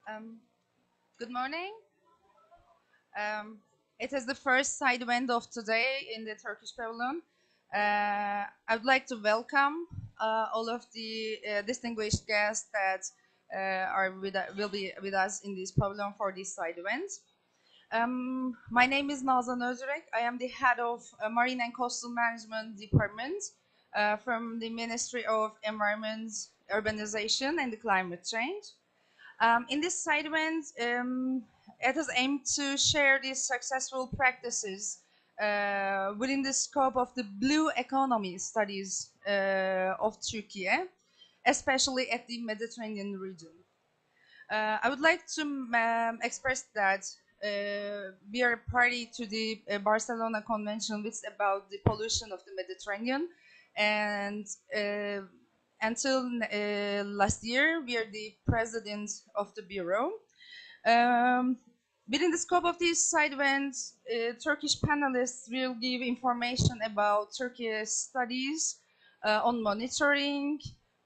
Um, Good morning. Um, it is the first side event of today in the Turkish pavilion. I would like to welcome all of the distinguished guests that will be with us in this pavilion for this side event. My name is Nazan Özürek. I am the head of Marine and Coastal Management Department from the Ministry of Environment, Urbanization and Climate Change. In this side event, it is aimed to share these successful practices within the scope of the blue economy studies of Turkey, especially at the Mediterranean region. I would like to express that we are party to the Barcelona Convention, which is about the pollution of the Mediterranean, and until last year, we are the president of the bureau. Um, Within the scope of this side events, Turkish panelists will give information about Turkey's studies on monitoring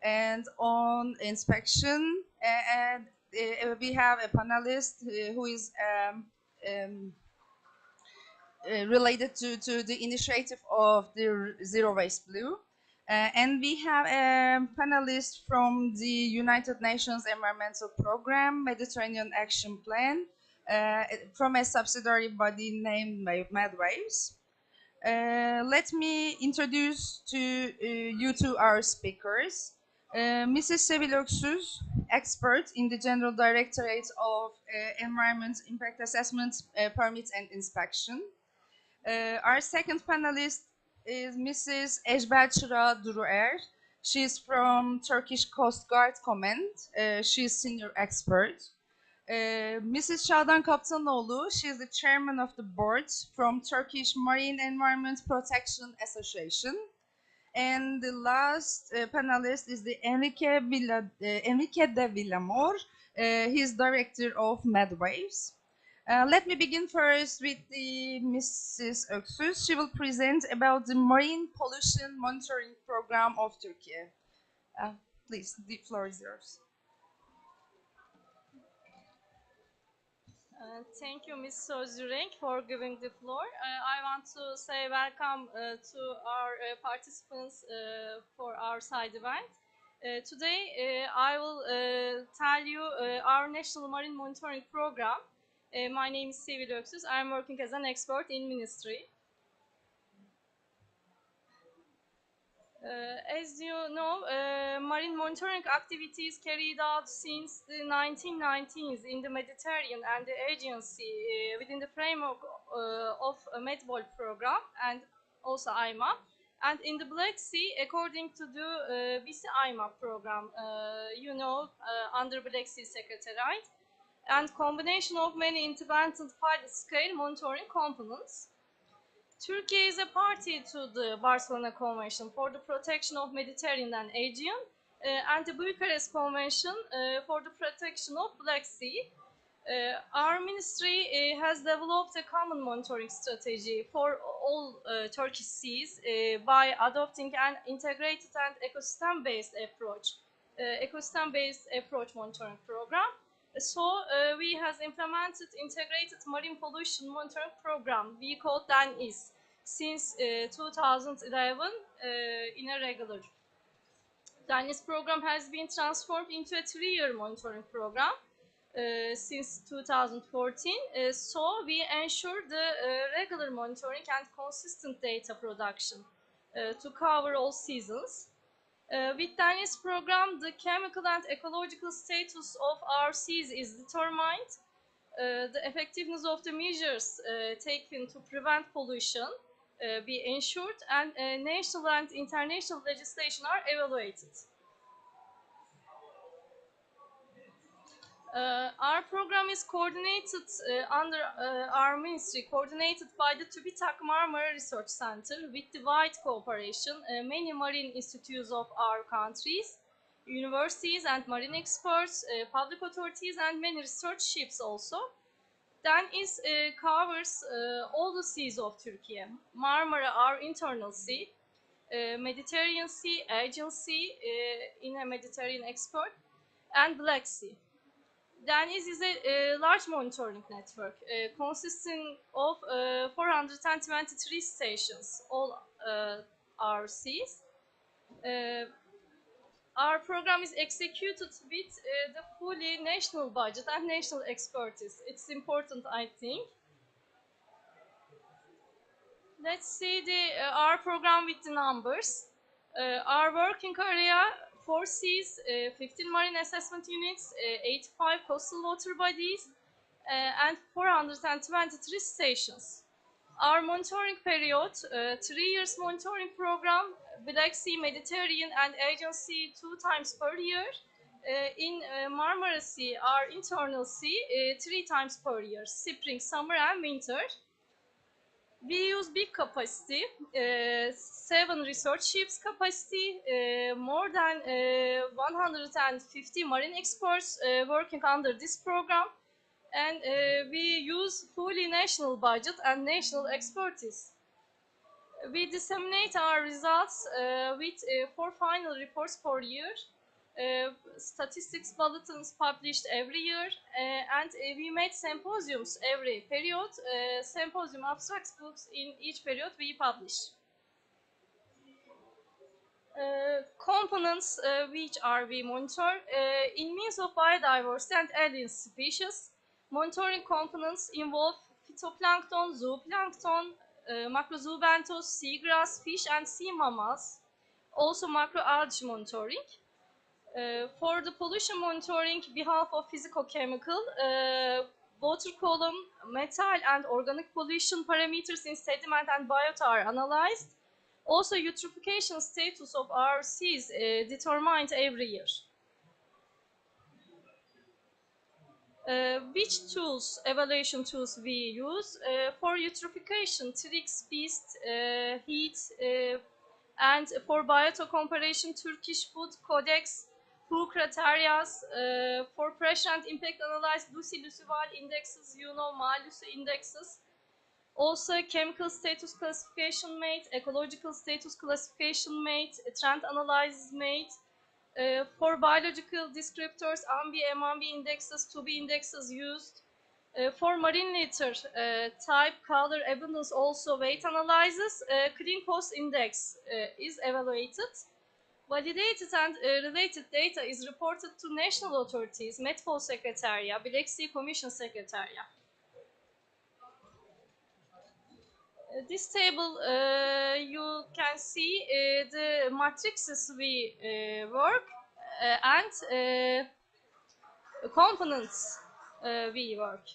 and on inspection. And we have a panelist who is um, related to the initiative of the Zero Waste Blue. And we have a panelist from the United Nations Environmental Program, Mediterranean Action Plan, from a subsidiary body named MedWaves. Let me introduce you to our speakers. Mrs. Sevil Öksüz, expert in the General Directorate of Environment Impact Assessment, Permits and Inspection. Our second panelist is Mrs. Ejber Çıra Duruer. She's from Turkish Coast Guard Command. She's senior expert. Mrs. Şadan Kaptanoğlu, she's the chairman of the board from Turkish Marine Environment Protection Association. And the last panelist is the Enrique de Villamor. He's director of MedWaves. Let me begin first with the Mrs. Öksüz. She will present about the Marine Pollution Monitoring Program of Turkey. Please, the floor is yours. Thank you, Ms. Özürek, for giving the floor. I want to say welcome to our participants for our side event. Today, I will tell you our National Marine Monitoring Program. My name is Sevil Öksüz. I am working as an expert in ministry. As you know, marine monitoring activities carried out since the 1990s in the Mediterranean and the Aegean Sea within the framework of a MedWaves program and also IMAP. And in the Black Sea, according to the BC IMAP program, under Black Sea Secretariat, and combination of many independent pilot scale monitoring components. Turkey is a party to the Barcelona Convention for the Protection of Mediterranean and Aegean and the Bucharest Convention for the Protection of Black Sea. Our ministry has developed a common monitoring strategy for all Turkish seas by adopting an integrated and ecosystem-based approach monitoring program. So we have implemented integrated marine pollution monitoring program. We call DAN-IS since 2011 in a regular. Then this program has been transformed into a 3-year monitoring program since 2014. So we ensure the regular monitoring and consistent data production to cover all seasons. With Daniel's program, the chemical and ecological status of our seas is determined. The effectiveness of the measures taken to prevent pollution be ensured, and national and international legislation are evaluated. Our program is coordinated under our ministry, coordinated by the TÜBİTAK Marmara Research Center with the wide cooperation, many marine institutes of our countries, universities and marine experts, public authorities and many research ships also. Then it covers all the seas of Turkey. Marmara, our internal sea, Mediterranean Sea, Aegean Sea, in a Mediterranean expert, and Black Sea. Deniz is a large monitoring network consisting of 423 stations, all our seas. Our program is executed with the fully national budget and national expertise. It's important, I think. Let's see our program with the numbers. Our working area: 4 seas, 15 marine assessment units, 85 coastal water bodies, and 423 stations. Our monitoring period: 3 years monitoring program, Black Sea, Mediterranean and Aegean Sea 2 times per year. In Marmara Sea, our internal sea, 3 times per year, spring, summer and winter. We use big capacity, 7 research ships capacity, more than 150 marine experts working under this program, and we use fully national budget and national expertise. We disseminate our results with 4 final reports per year, statistics bulletins published every year, and we made symposiums every period, symposium abstracts books in each period we publish. Components which are we monitor in means of biodiversity and alien species. Monitoring components involve phytoplankton, zooplankton, macrozoobenthos, seagrass, fish and sea mammals, also macroalgae monitoring. For the pollution monitoring, behalf of physicochemical, water column, metal and organic pollution parameters in sediment and biota are analyzed. Also, eutrophication status of our seas determined every year. Which tools, evaluation tools we use? For eutrophication, tricks, beast, heat, and for biota comparison, Turkish food codex, WHO criterias, for pressure and impact analyze, Lucy-Lucival indexes, Malus indexes. Also, chemical status classification made, ecological status classification made, trend analysis made. For biological descriptors, AMBI, MAMBI indexes, 2B indexes used. For marine litter, type, color, abundance, also weight analysis, clean cost index is evaluated. Validated and related data is reported to national authorities, Metpol Secretariat, Black Sea Commission Secretariat. This table, you can see the matrices we work and components we work.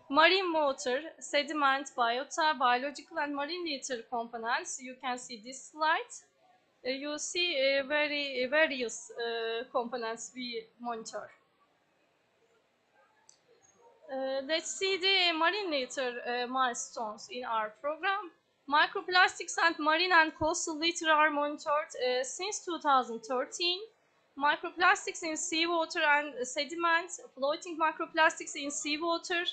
Marine water, sediment, biota, biological and marine litter components. You can see this slide. You see various components we monitor. Let's see the marine litter milestones in our program. Microplastics and marine and coastal litter are monitored since 2013. Microplastics in seawater and sediment, floating microplastics in seawater,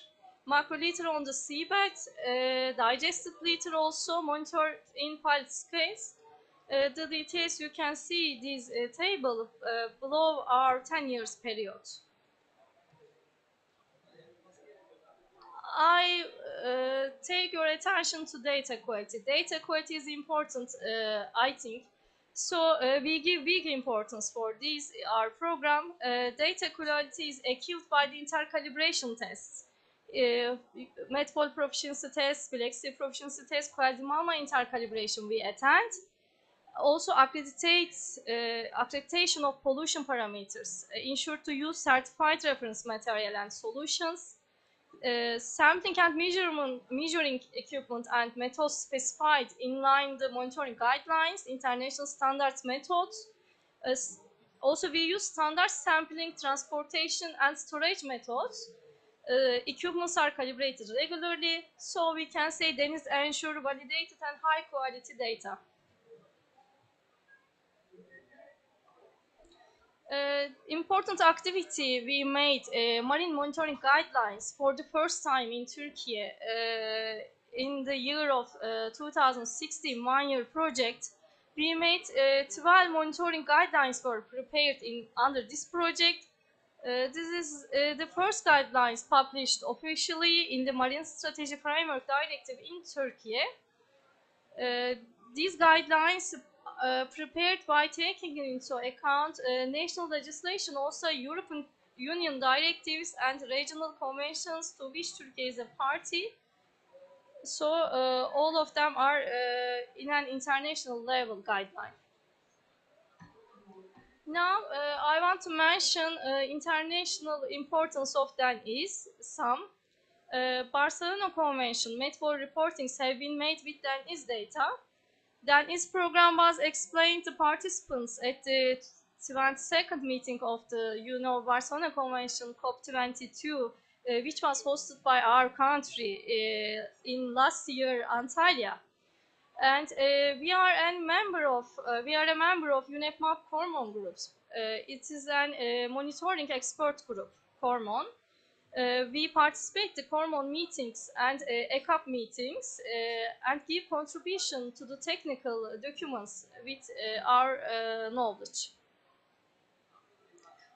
macrolitter on the seabed, digested litter also monitored in pilot scales. The details you can see this table below our 10 years period. I take your attention to data quality. Data quality is important, I think. So we give big importance for this, our program. Data quality is achieved by the intercalibration tests. Metbol proficiency test, Black Sea proficiency test, Quadrimama intercalibration we attend. Also accreditation of pollution parameters, ensure to use certified reference material and solutions. Sampling and measuring equipment and methods specified in line the monitoring guidelines, international standards methods. Also, we use standard sampling, transportation, and storage methods. Equipments are calibrated regularly, so we can say Deniz ensure validated and high quality data. Important activity we made marine monitoring guidelines for the first time in Turkey in the year of 2016 one-year project. We made 12 monitoring guidelines were prepared under this project. This is the first guidelines published officially in the Marine Strategy Framework Directive in Turkey. These guidelines prepared by taking into account national legislation, also European Union directives and regional conventions to which Turkey is a party. So all of them are in an international level guideline. Now I want to mention international importance of them is some. Barcelona Convention Metbol reportings have been made with DENIS data. DENIS program was explained to participants at the 22nd meeting of the Barcelona Convention COP22, which was hosted by our country in last year, Antalya. And we are a member of UNEP-MAP Hormone groups. It is a monitoring expert group, Hormone. We participate the hormone meetings and ECAP meetings and give contribution to the technical documents with our knowledge.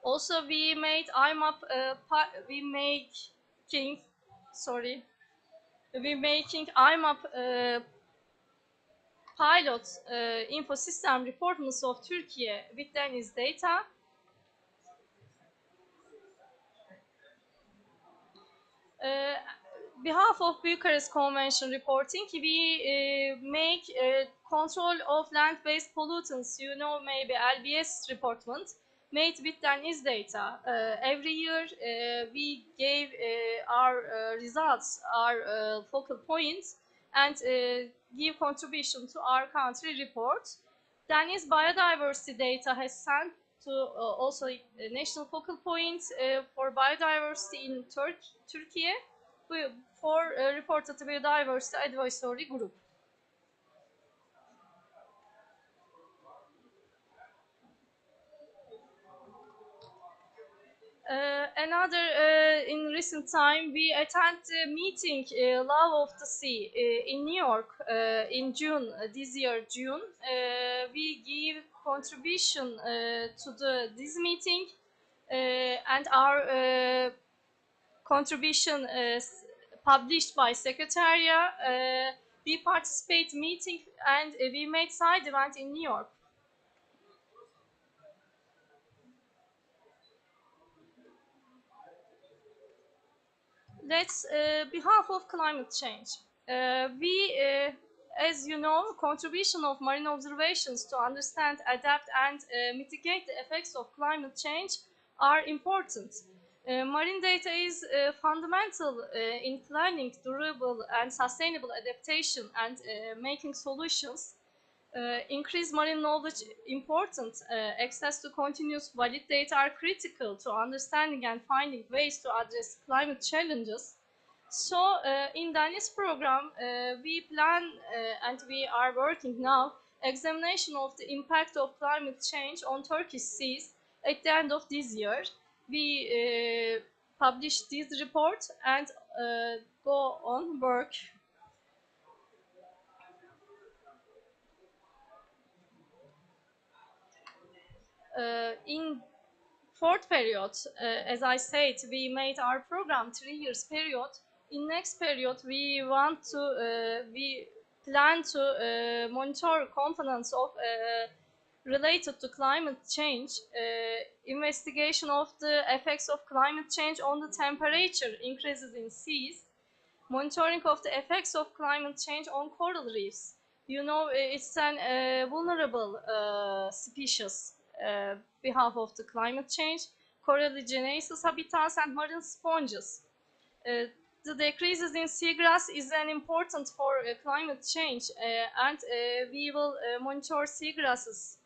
Also, we made IMAP. We making IMAP pilot info system reportments of Turkey with Deniz data. Behalf of Bucharest Convention reporting, we make control of land-based pollutants, maybe LBS reportment, made with Deniz data. Every year we gave our results, our focal points, and give contribution to our country report. Deniz biodiversity data has sent to also national focal points for biodiversity in Turkey for reported biodiversity advisory group. In recent time, we attended the meeting Law of the Sea in New York in June, this year June. We give contribution to this meeting and our contribution published by Secretariat. We participate meeting and we made side event in New York. Let's behalf of climate change. As you know, contribution of marine observations to understand, adapt, and mitigate the effects of climate change are important. Marine data is fundamental in planning durable and sustainable adaptation and making solutions. Increased marine knowledge important. Access to continuous valid data are critical to understanding and finding ways to address climate challenges. So in Deniz program, we plan and we are working now examination of the impact of climate change on Turkish seas at the end of this year. We publish this report and go on work. In fourth period, as I said, we made our program 3 years period. In next period, we plan to monitor components of related to climate change, investigation of the effects of climate change on the temperature increases in seas, monitoring of the effects of climate change on coral reefs. You know, it's an vulnerable species behalf of the climate change, coralligenesis habitats and marine sponges. The decreases in seagrass is an important for climate change, and we will monitor seagrasses.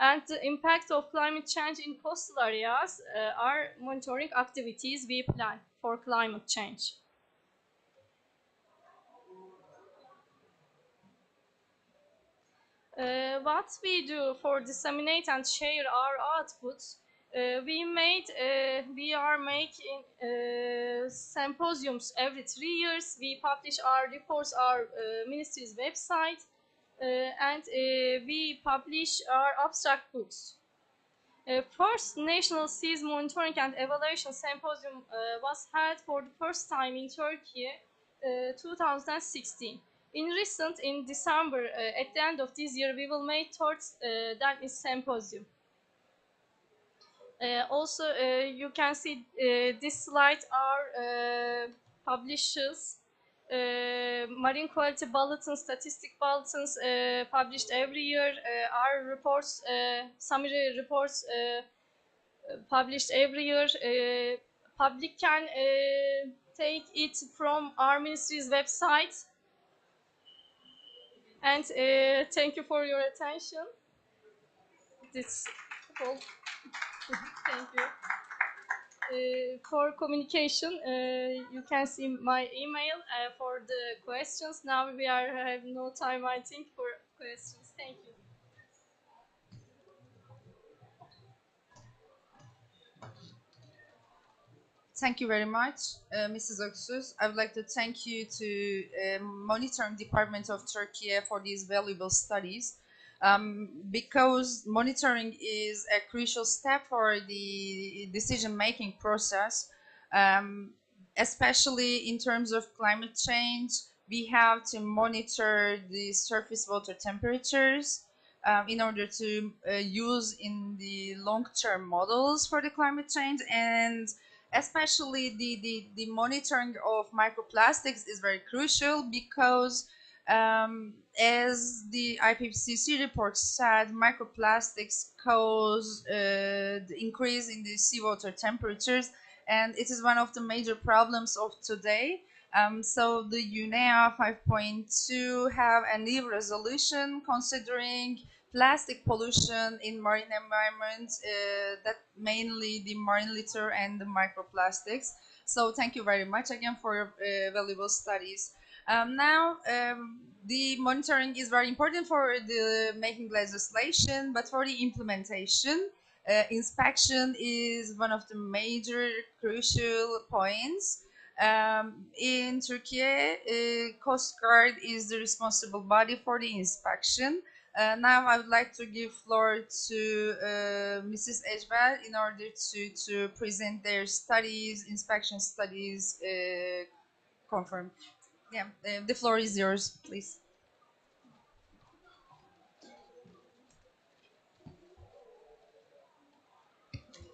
And the impact of climate change in coastal areas are monitoring activities we plan for climate change. What we do for disseminate and share our outputs, we are making symposiums every 3 years. We publish our reports, our ministry's website, and we publish our abstract books. First National Seas Monitoring and Evaluation Symposium was held for the first time in Turkey 2016. In December, at the end of this year, we will make third Darkness Symposium. Also, you can see this slide are publishers, marine quality bulletins, statistic bulletins published every year, our reports, summary reports published every year. Public can take it from our ministry's website. And thank you for your attention. This all. Thank you. For communication, you can see my email for the questions. Now we have no time, I think, for questions. Thank you. Thank you very much, Mrs. Öksüz. I would like to thank you to Monitoring Department of Turkey for these valuable studies. Because monitoring is a crucial step for the decision-making process, especially in terms of climate change. We have to monitor the surface water temperatures in order to use in the long-term models for the climate change, and especially the monitoring of microplastics is very crucial because as the IPCC report said, microplastics cause the increase in the seawater temperatures, and it is one of the major problems of today. So the UNEA 5.2 have a new resolution considering plastic pollution in marine environments, that mainly the marine litter and the microplastics. So thank you very much again for your valuable studies. Now, the monitoring is very important for the making legislation, but for the implementation, inspection is one of the major crucial points. In Turkey, Coast Guard is the responsible body for the inspection. Now I would like to give floor to Mrs. Ejber in order to present their studies, inspection studies, confirm. Yeah, the floor is yours, please.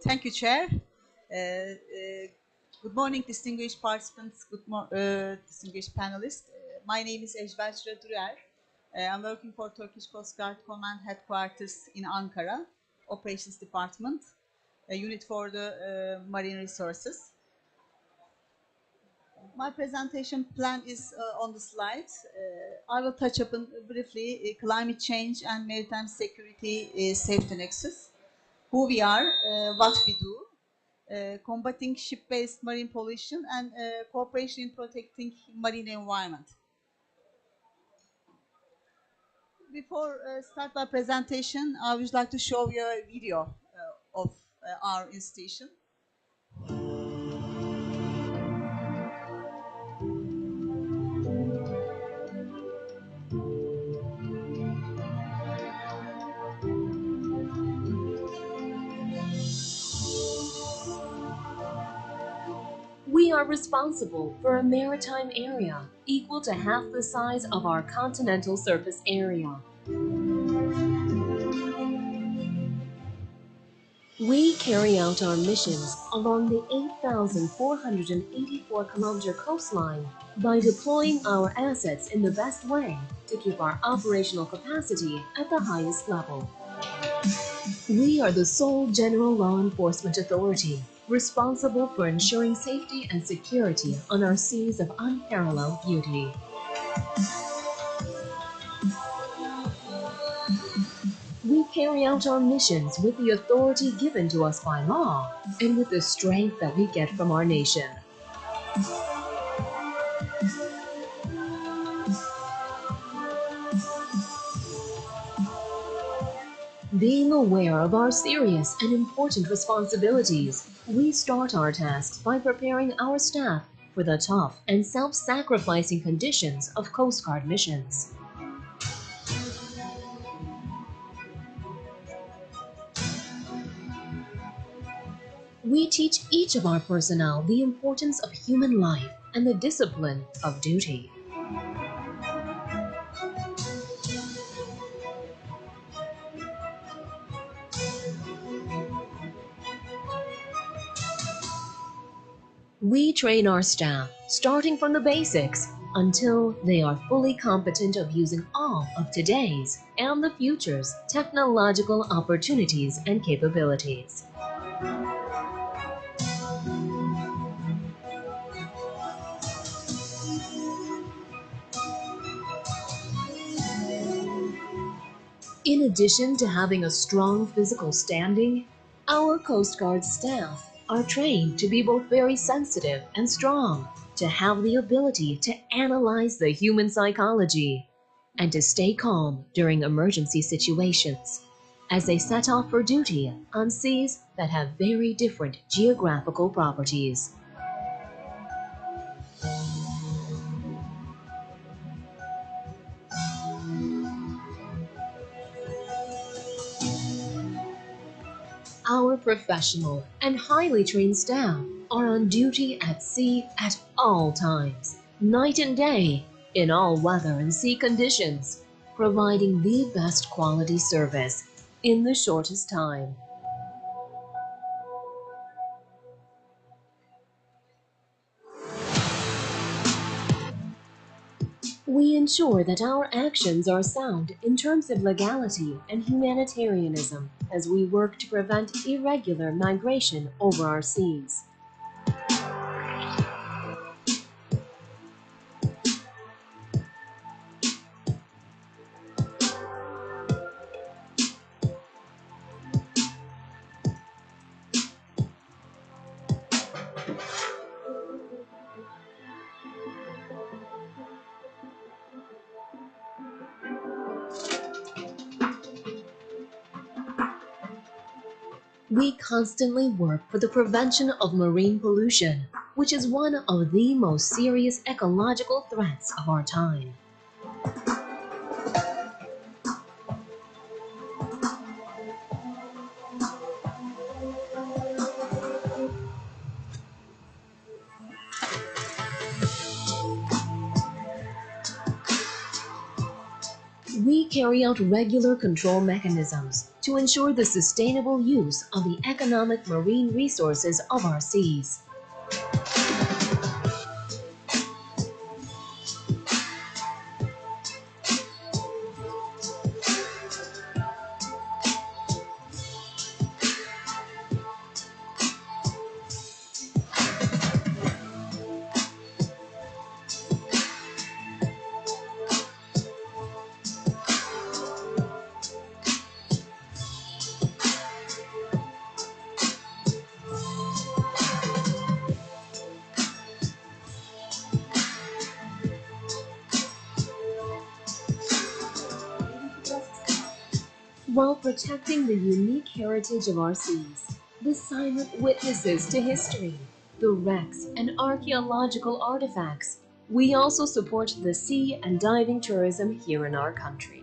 Thank you, Chair. Good morning, distinguished participants, distinguished panelists. My name is Ejber Durer. I'm working for Turkish Coast Guard Command Headquarters in Ankara, Operations Department, a unit for the marine resources. My presentation plan is on the slide. I will touch upon briefly climate change and maritime security safety nexus, who we are, what we do, combating ship-based marine pollution, and cooperation in protecting marine environment. Before start my presentation, I would like to show you a video of our institution. We are responsible for a maritime area equal to half the size of our continental surface area. We carry out our missions along the 8,484-kilometer coastline by deploying our assets in the best way to keep our operational capacity at the highest level. We are the sole general law enforcement authority responsible for ensuring safety and security on our seas of unparalleled beauty. We carry out our missions with the authority given to us by law and with the strength that we get from our nation. Being aware of our serious and important responsibilities, we start our tasks by preparing our staff for the tough and self-sacrificing conditions of Coast Guard missions. We teach each of our personnel the importance of human life and the discipline of duty. We train our staff, starting from the basics, until they are fully competent of using all of today's and the future's technological opportunities and capabilities. In addition to having a strong physical standing, our Coast Guard staff are trained to be both very sensitive and strong, to have the ability to analyze the human psychology, and to stay calm during emergency situations, as they set off for duty on seas that have very different geographical properties. Our professional and highly trained staff are on duty at sea at all times, night and day, in all weather and sea conditions, providing the best quality service in the shortest time. We ensure that our actions are sound in terms of legality and humanitarianism as we work to prevent irregular migration over our seas. We constantly work for the prevention of marine pollution, which is one of the most serious ecological threats of our time. We carry out regular control mechanisms to ensure the sustainable use of the economic marine resources of our seas. While protecting the unique heritage of our seas, the silent witnesses to history, the wrecks and archaeological artifacts, we also support the sea and diving tourism here in our country.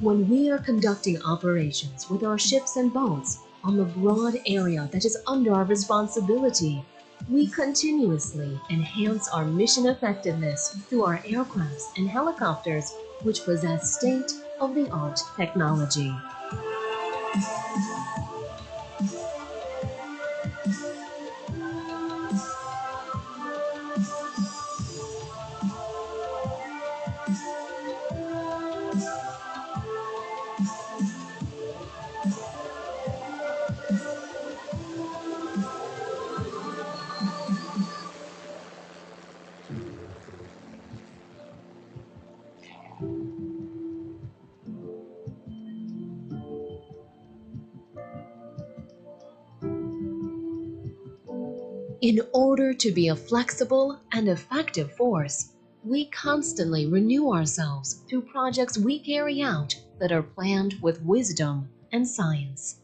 When we are conducting operations with our ships and boats on the broad area that is under our responsibility, we continuously enhance our mission effectiveness through our aircrafts and helicopters, which possess state-of-the-art technology. In order to be a flexible and effective force, we constantly renew ourselves through projects we carry out that are planned with wisdom and science.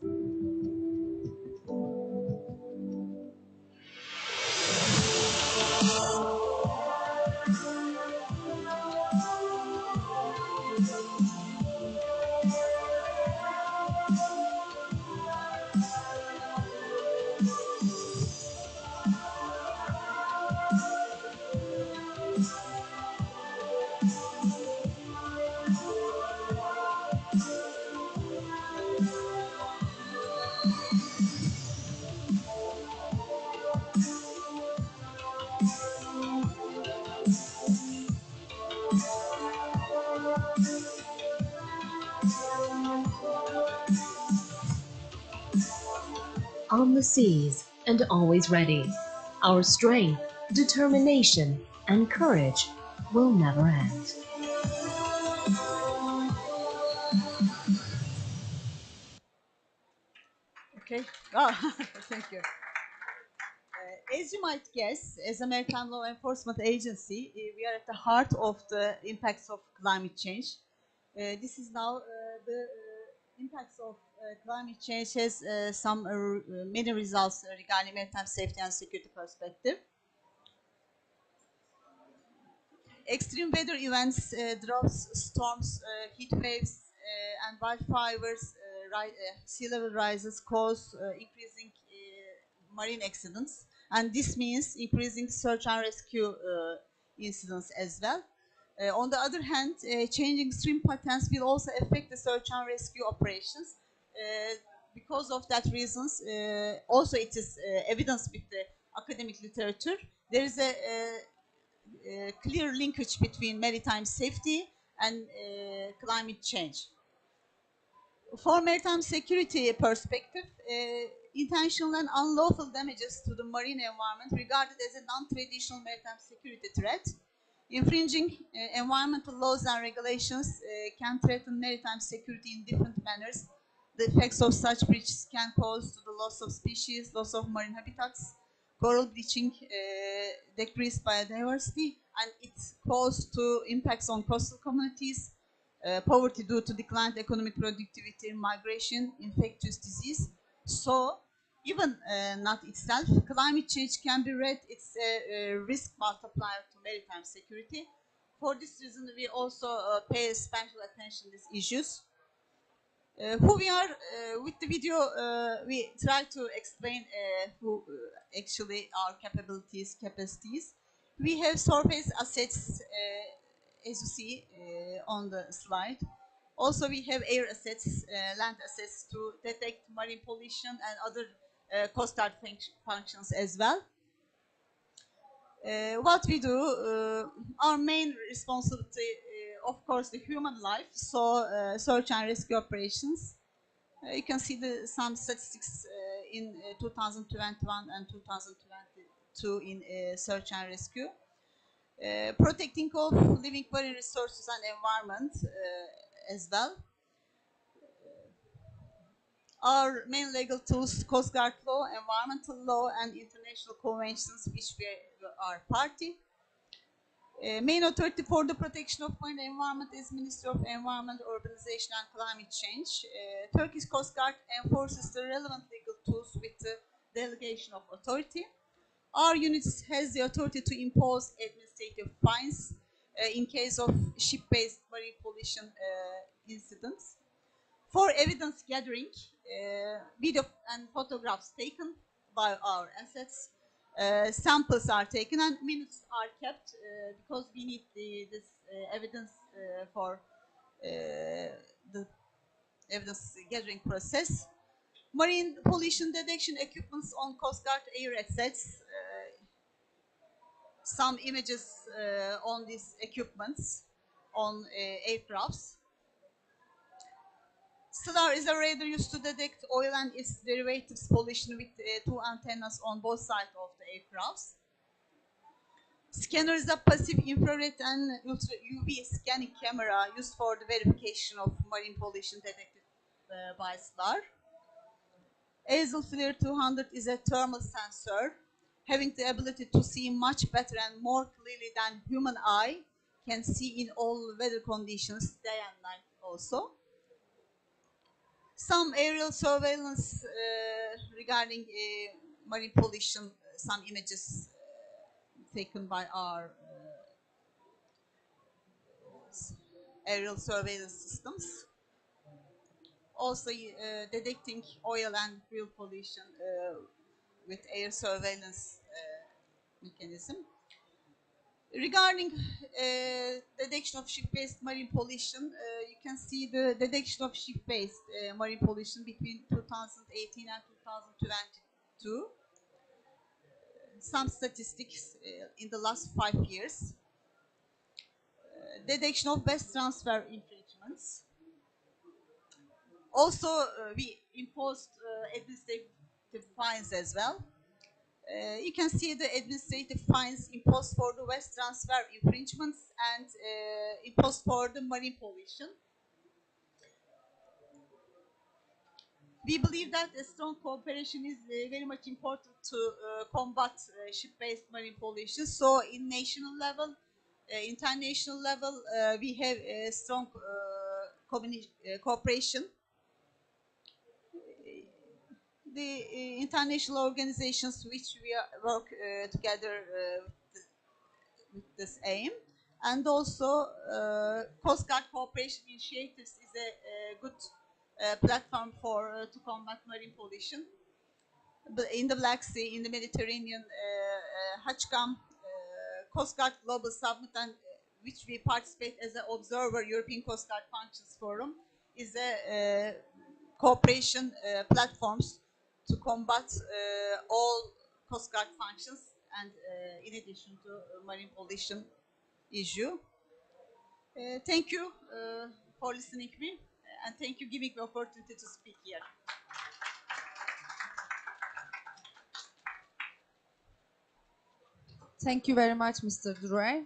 On the seas and always ready, our strength, determination, and courage will never end. Okay. Thank you. As you might guess, as a maritime law enforcement agency, we are at the heart of the impacts of climate change. This is now the impacts of climate change has many results regarding maritime safety and security perspective. Extreme weather events, droughts, storms, heat waves, and wildfires, sea level rises cause increasing marine accidents, and this means increasing search and rescue incidents as well. On the other hand, changing stream patterns will also affect the search and rescue operations. Because of that reasons, also it is evidence with the academic literature. There is a clear linkage between maritime safety and climate change. For maritime security perspective, intentional and unlawful damages to the marine environment regarded as a non-traditional maritime security threat. Infringing environmental laws and regulations can threaten maritime security in different manners. The effects of such breaches can cause to the loss of species, loss of marine habitats, coral bleaching, decreased biodiversity, and it causes to impacts on coastal communities, poverty due to declined economic productivity, migration, infectious disease. So, even not itself, climate change can be read, it's a risk multiplier to maritime security. For this reason, we also pay special attention to these issues. Who we are, with the video, we try to explain who actually our capabilities, capacities. We have surface assets, as you see on the slide. Also, we have air assets, land assets to detect marine pollution and other coast guard functions as well. What we do, our main responsibility, of course, the human life, so search and rescue operations. You can see some statistics in 2021 and 2022 in search and rescue. Protecting of living marine resources and environment as well. Our main legal tools, Coast Guard law, environmental law, and international conventions which we are party. Main authority for the protection of marine environment is Ministry of Environment, Urbanization and Climate Change. Turkish Coast Guard enforces the relevant legal tools with the delegation of authority. Our unit has the authority to impose administrative fines in case of ship-based marine pollution incidents. For evidence gathering, video and photographs taken by our assets, samples are taken and minutes are kept because we need this evidence for the evidence gathering process. Marine pollution detection equipments on Coast Guard air assets. Some images on these equipments on aircrafts. SLAR is a radar used to detect oil and its derivatives pollution with two antennas on both sides of the aircrafts. Scanner is a passive infrared and ultra UV scanning camera used for the verification of marine pollution detected by SLAR. Azel Flare 200 is a thermal sensor having the ability to see much better and more clearly than human eye can see in all weather conditions, day and night also. Some aerial surveillance regarding marine pollution, some images taken by our aerial surveillance systems. Also detecting oil and fuel pollution with air surveillance mechanism. Regarding detection of ship-based marine pollution, you can see the detection of ship-based marine pollution between 2018 and 2022. Some statistics in the last 5 years. Detection of waste transfer infringements. Also, we imposed administrative fines as well. You can see the administrative fines imposed for the waste transfer infringements and imposed for the marine pollution. We believe that a strong cooperation is very much important to combat ship-based marine pollution. So, in national level, international level, we have a strong cooperation. The international organizations which we work together with this aim, and also Coast Guard Cooperation Initiatives is a good platform for to combat marine pollution. In the Black Sea, in the Mediterranean, HACCAM, Coast Guard Global Summit, and which we participate as an observer, European Coast Guard Functions Forum, is a cooperation platforms to combat all Coast Guard functions and in addition to marine pollution issue. Thank you for listening to me and thank you for giving me the opportunity to speak here. Thank you very much, Mr. Dure.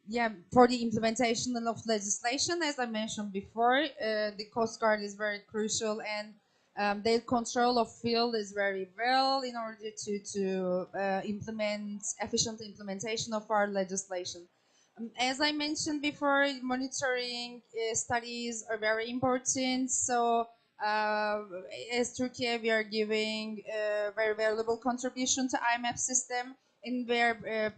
Yeah, for the implementation of legislation, as I mentioned before, the Coast Guard is very crucial and their control of field is very well in order to implement efficient implementation of our legislation. As I mentioned before, monitoring studies are very important. So as Turkey, we are giving a very valuable contribution to IMF system, and we are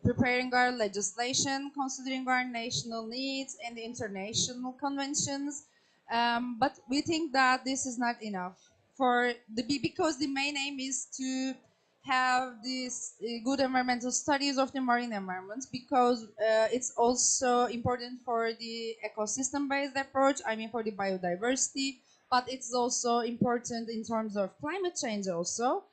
preparing our legislation, considering our national needs and international conventions. But we think that this is not enough because the main aim is to have these good environmental studies of the marine environment, because it's also important for the ecosystem-based approach, I mean for the biodiversity, but it's also important in terms of climate change also,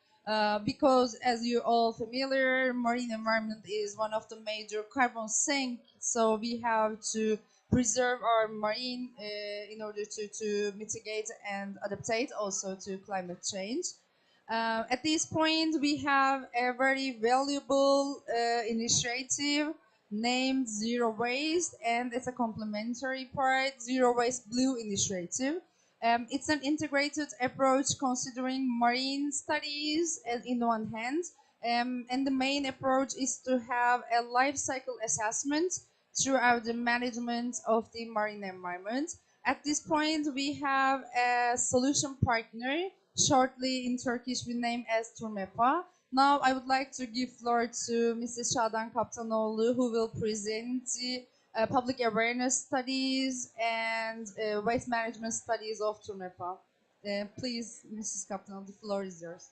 because as you all familiar, marine environment is one of the major carbon sink, so we have to preserve our marine in order to mitigate and adaptate also to climate change. At this point, we have a very valuable initiative named Zero Waste, and it's a complementary part, Zero Waste Blue Initiative. It's an integrated approach considering marine studies in one hand, and the main approach is to have a life cycle assessment throughout the management of the marine environment. At this point, we have a solution partner, shortly in Turkish we name as Turmepa. Now I would like to give floor to Mrs. Şadan Kaptanoğlu, who will present the public awareness studies, and waste management studies of Turnepa. Please, Mrs. Kaptan, the floor is yours.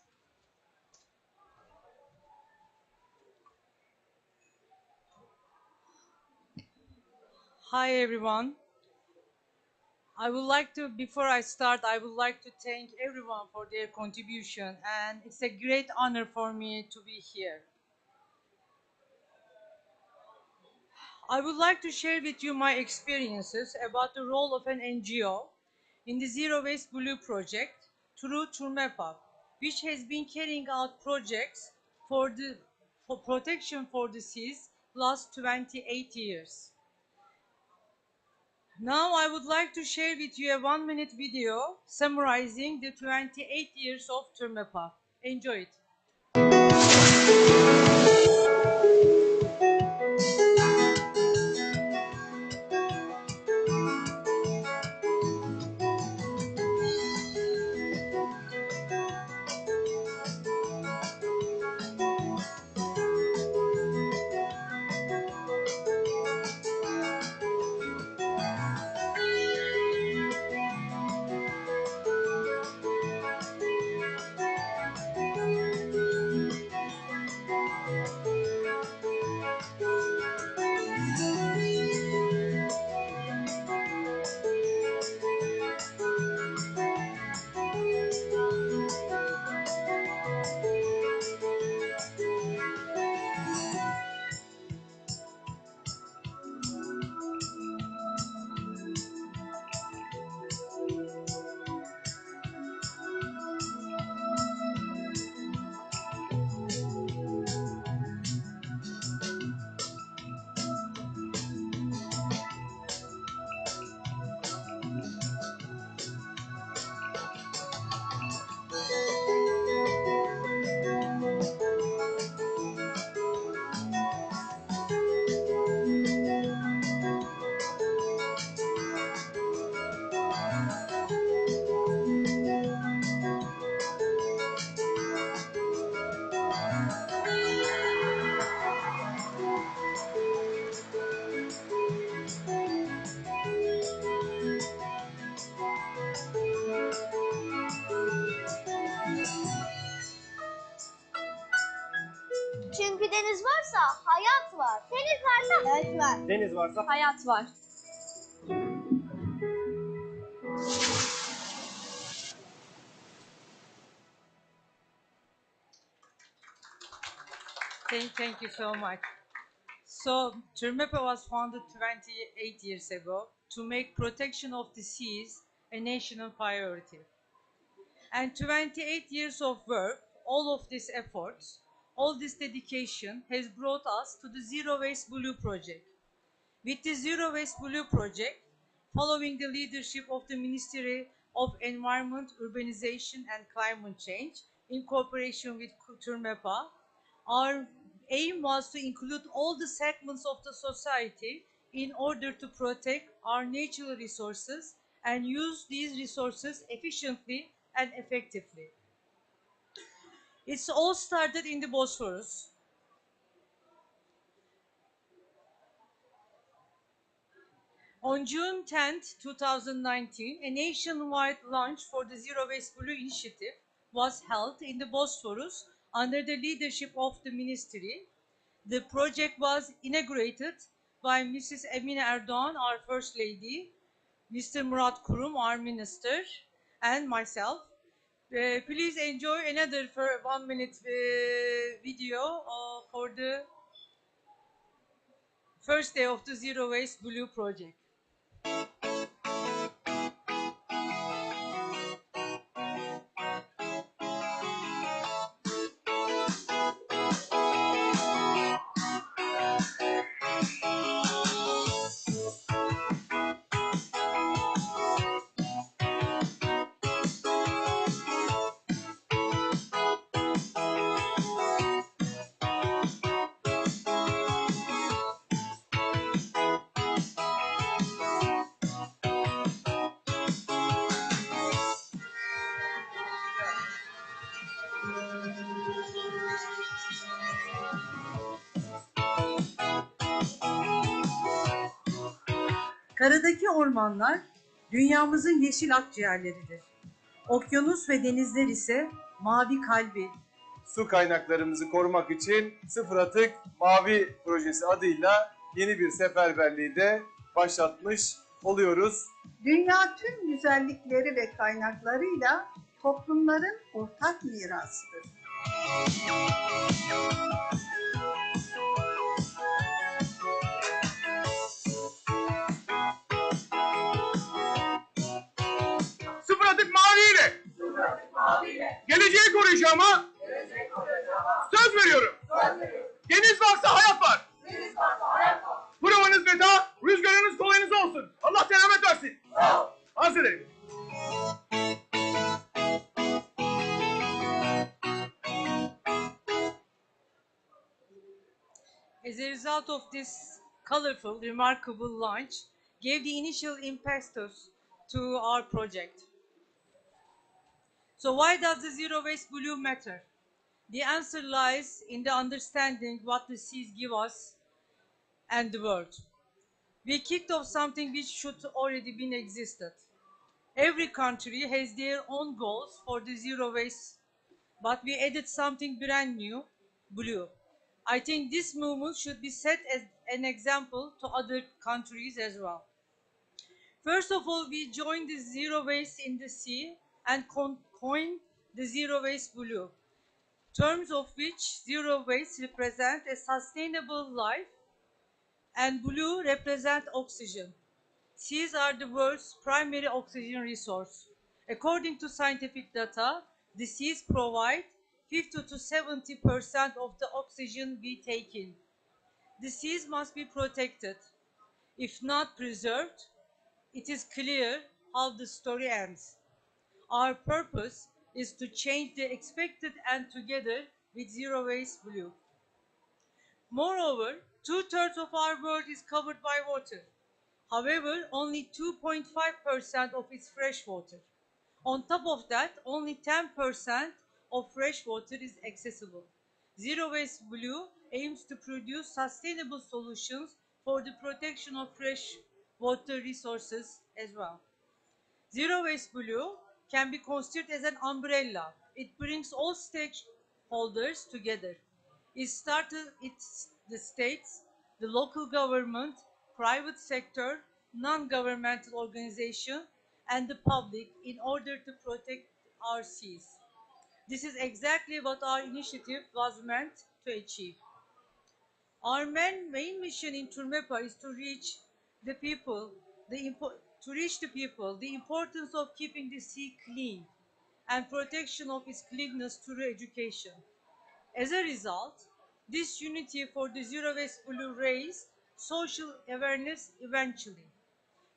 Hi everyone. Before I start, I would like to thank everyone for their contribution, and it's a great honor for me to be here. I would like to share with you my experiences about the role of an NGO in the Zero Waste Blue project through Turmepa, which has been carrying out projects for protection for the seas last 28 years. Now I would like to share with you a 1-minute video summarizing the 28 years of Turmepa. Enjoy it. Çünkü deniz varsa hayat var. Deniz varsa hayat var. Deniz varsa Hayat var. Thank you so much. So, Turmepa was founded 28 years ago to make protection of the seas a national priority. And 28 years of work, all of these efforts, all this dedication has brought us to the Zero Waste Blue project. With the Zero Waste Blue project, following the leadership of the Ministry of Environment, Urbanization and Climate Change, in cooperation with Turmepa, our aim was to include all the segments of the society in order to protect our natural resources and use these resources efficiently and effectively. It's all started in the Bosphorus. On June 10, 2019, a nationwide launch for the Zero Waste Blue initiative was held in the Bosphorus under the leadership of the ministry. The project was inaugurated by Mrs. Emine Erdoğan, our First Lady, Mr. Murat Kurum, our Minister, and myself. Please enjoy another 1-minute video for the first day of the Zero Waste Blue project. Karadaki ormanlar dünyamızın yeşil akciğerleridir. Okyanus ve denizler ise mavi kalbi. Su kaynaklarımızı korumak için Sıfır Atık Mavi Projesi adıyla yeni bir seferberliği de başlatmış oluyoruz. Dünya tüm güzellikleri ve kaynaklarıyla toplumların ortak mirasıdır. Sıfır Atık Mavi ile geleceği koruyacağıma söz veriyorum. Deniz varsa hayat var. Provanız veda, rüzgarınız kolayınız olsun. Allah selamet versin. Arz ederim. As a result of this colorful, remarkable launch, gave the initial impetus to our project. So why does the zero waste blue matter? The answer lies in the understanding what the seas give us and the world. We kicked off something which should already been existed. Every country has their own goals for the zero waste, but we added something brand new, blue. I think this movement should be set as an example to other countries as well. First of all, we joined the zero waste in the sea and coined the zero waste blue, terms of which zero waste represent a sustainable life and blue represent oxygen. Seas are the world's primary oxygen resource. According to scientific data, the seas provide 50 to 70% of the oxygen we take in. The seas must be protected. If not preserved, it is clear how the story ends. Our purpose is to change the expected end together with zero waste blue. Moreover, 2/3 of our world is covered by water. However, only 2.5% of its fresh water. On top of that, only 10% of fresh water is accessible. Zero Waste Blue aims to produce sustainable solutions for the protection of fresh water resources as well. Zero Waste Blue can be considered as an umbrella. It brings all stakeholders together. It started the states, the local government, private sector, non-governmental organization, and the public in order to protect our seas. This is exactly what our initiative was meant to achieve. Our main mission in Turmepa is to reach the people, the importance of keeping the sea clean and protection of its cleanness through education. As a result, this unity for the Zero Waste Blue raised social awareness eventually.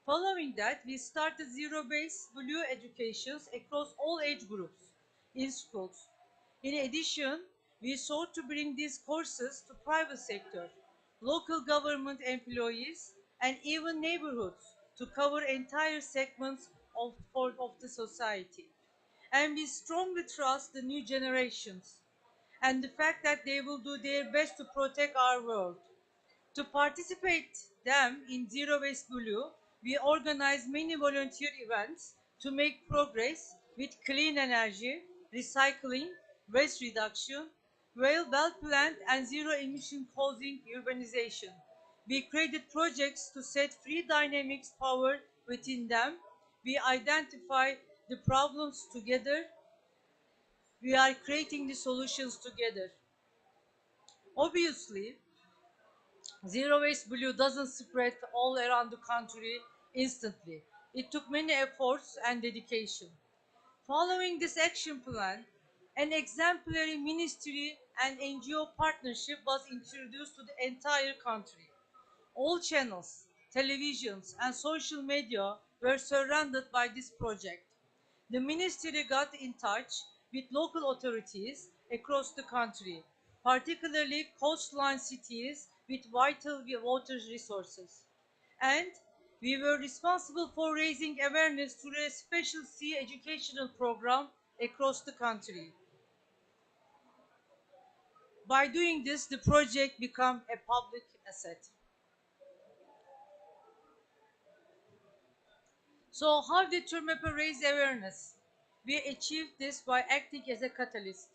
Following that, we started Zero Waste Blue educations across all age groups in schools. In addition, we sought to bring these courses to private sector, local government employees, and even neighborhoods to cover entire segments of the society. And we strongly trust the new generations and the fact that they will do their best to protect our world. To participate them in Zero Waste Blue, we organize many volunteer events to make progress with clean energy, recycling, waste reduction, well-planned and zero-emission housing urbanization. We created projects to set free dynamics power within them. We identify the problems together. We are creating the solutions together. Obviously, Zero Waste Blue doesn't spread all around the country instantly. It took many efforts and dedication. Following this action plan, an exemplary ministry and NGO partnership was introduced to the entire country. All channels, televisions, and social media were surrounded by this project. The ministry got in touch with local authorities across the country, particularly coastline cities with vital water resources. And we were responsible for raising awareness through a special sea educational program across the country. By doing this, the project became a public asset. So how did Turmepa raise awareness? We achieved this by acting as a catalyst.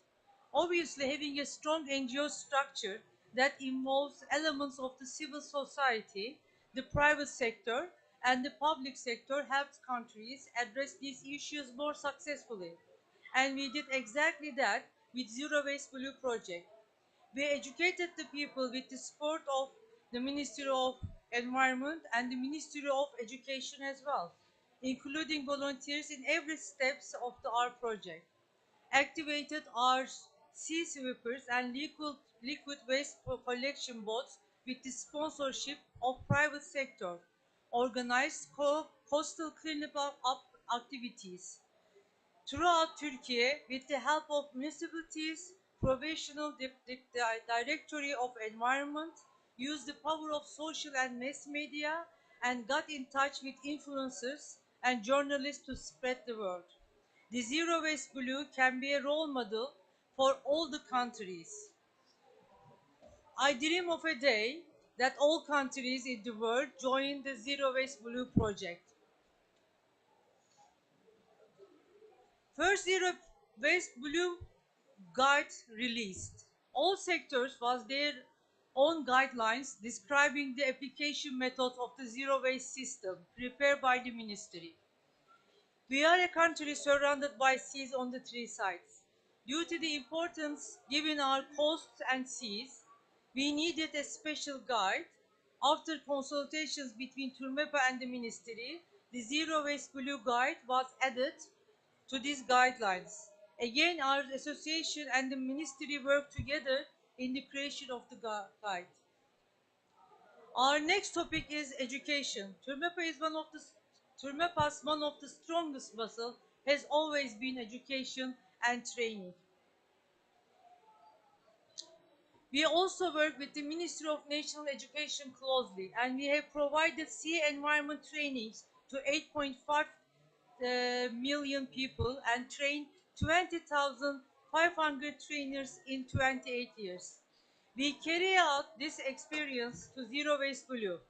Obviously, having a strong NGO structure that involves elements of the civil society, the private sector, and the public sector helped countries address these issues more successfully. And we did exactly that with Zero Waste Blue project. We educated the people with the support of the Ministry of Environment and the Ministry of Education as well, including volunteers in every steps of our project. Activated our sea sweepers and liquid waste collection boats with the sponsorship of private sector, organized coastal cleanup activities throughout Turkey with the help of municipalities, professional directory of environment, used the power of social and mass media, and got in touch with influencers and journalists to spread the word. The Zero Waste Blue can be a role model for all the countries. I dream of a day that all countries in the world join the Zero Waste Blue project. First Zero Waste Blue guide released. All sectors was their own guidelines describing the application methods of the zero waste system prepared by the ministry. We are a country surrounded by seas on the three sides. Due to the importance given our coasts and seas, we needed a special guide. After consultations between Turmepa and the ministry, the Zero Waste Blue Guide was added to these guidelines. Again, our association and the ministry worked together in the creation of the guide. Our next topic is education. Turmepa's one of the strongest muscle has always been education and training. We also work with the Ministry of National Education closely, and we have provided sea environment trainings to 8.5 million people and trained 20,500 trainers in 28 years. We carry out this experience to Zero Waste Blue.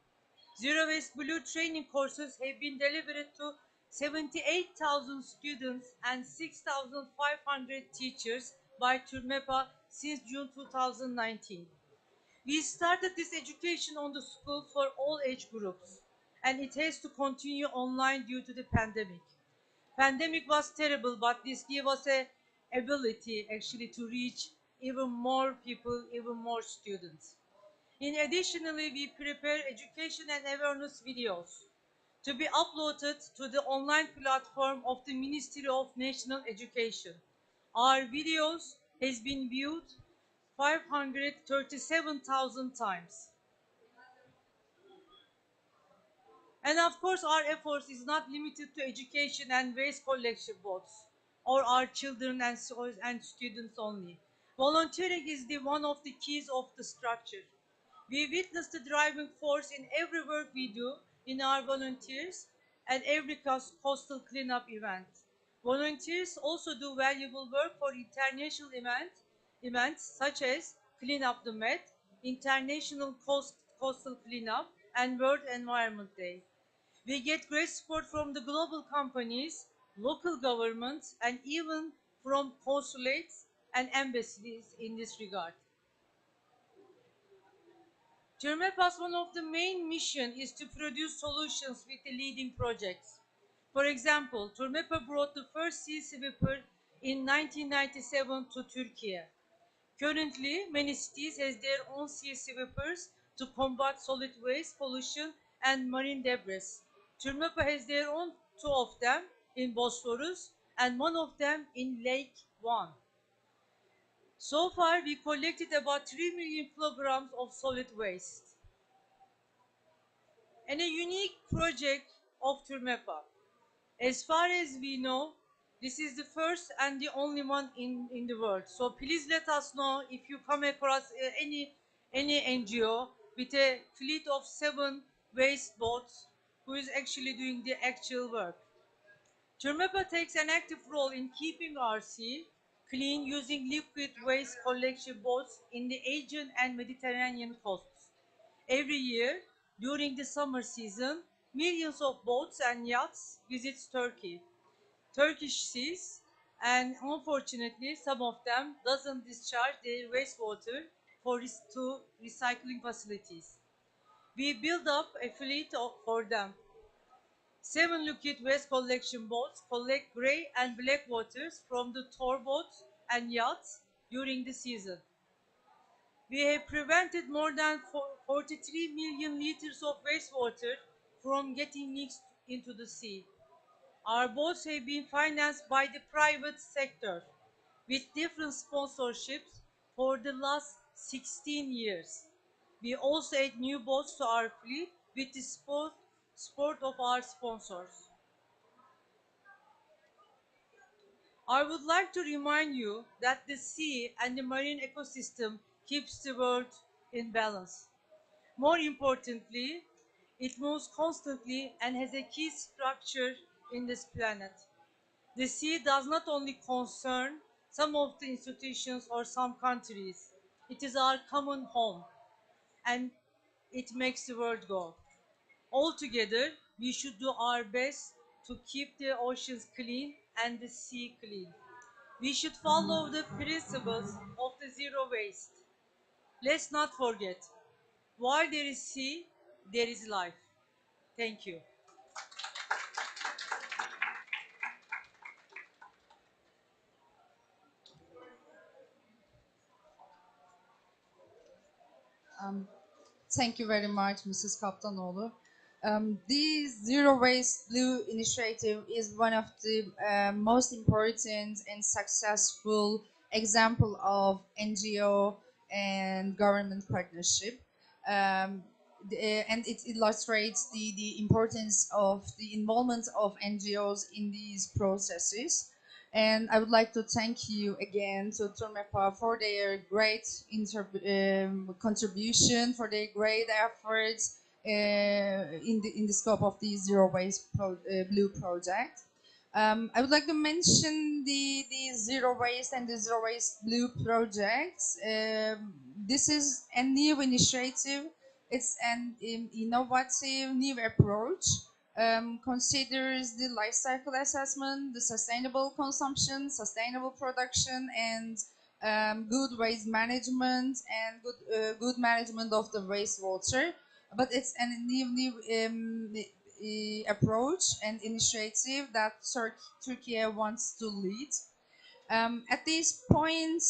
Zero Waste Blue training courses have been delivered to 78,000 students and 6,500 teachers by Turmepa since June 2019. We started this education on the school for all age groups, and it has to continue online due to the pandemic. Pandemic was terrible, but this gave us a ability actually to reach even more people, even more students. Additionally, we prepare education and awareness videos to be uploaded to the online platform of the Ministry of National Education. Our videos has been viewed 537,000 times. And of course, our efforts is not limited to education and waste collection boats or our children and students only. Volunteering is one of the keys of the structure. We witness the driving force in every work we do in our volunteers and every coastal cleanup event. Volunteers also do valuable work for international events such as Clean Up the Med, International Coastal Cleanup, and World Environment Day. We get great support from the global companies, local governments, and even from consulates and embassies in this regard. Turmepa's one of the main mission is to produce solutions with the leading projects. For example, Turmepa brought the first sea sweeper in 1997 to Turkey. Currently, many cities has their own sea sweepers to combat solid waste pollution and marine debris. Turmepa has their own two of them in Bosphorus and one of them in Lake Van. So far, we collected about 3 million kilograms of solid waste. And a unique project of Turmepa. As far as we know, this is the first and the only one in the world. So please let us know if you come across any NGO with a fleet of 7 waste boats who is actually doing the actual work. Turmepa takes an active role in keeping our sea clean using liquid waste collection boats in the Aegean and Mediterranean coasts. Every year, during the summer season, millions of boats and yachts visit Turkish seas, and unfortunately, some of them doesn't discharge their wastewater to recycling facilities. We build up a fleet for them. 7 liquid waste collection boats collect grey and black waters from the tour boats and yachts during the season. We have prevented more than 43 million liters of wastewater from getting mixed into the sea. Our boats have been financed by the private sector with different sponsorships for the last 16 years. We also add new boats to our fleet with the support of our sponsors. I would like to remind you that the sea and the marine ecosystem keeps the world in balance. More importantly, it moves constantly and has a key structure in this planet. The sea does not only concern some of the institutions or some countries. It is our common home, and it makes the world go. Altogether, we should do our best to keep the oceans clean and the sea clean. We should follow the principles of the zero waste. Let's not forget, while there is sea, there is life. Thank you. Thank you very much, Mrs. Kaptanoğlu. The Zero Waste Blue initiative is one of the most important and successful example of NGO and government partnership. And it illustrates the importance of the involvement of NGOs in these processes. And I would like to thank you again to Turmepa for their great contribution, for their great efforts in the scope of the Zero Waste Blue project. I would like to mention the Zero Waste and the Zero Waste Blue projects. This is a new initiative. It's an innovative new approach. Considers the life cycle assessment, the sustainable consumption, sustainable production, and good waste management and good management of the wastewater. But it's a new approach and initiative that Turkey wants to lead. At this point,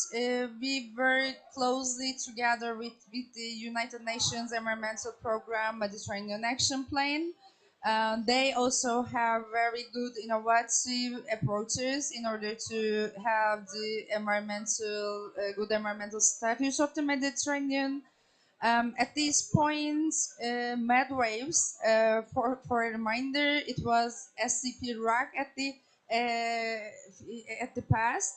we work closely together with the United Nations Environmental Program, Mediterranean Action Plan. They also have very good innovative approaches in order to have the good environmental status of the Mediterranean. At this point, Medwaves, for a reminder, it was SCP RAC at the past.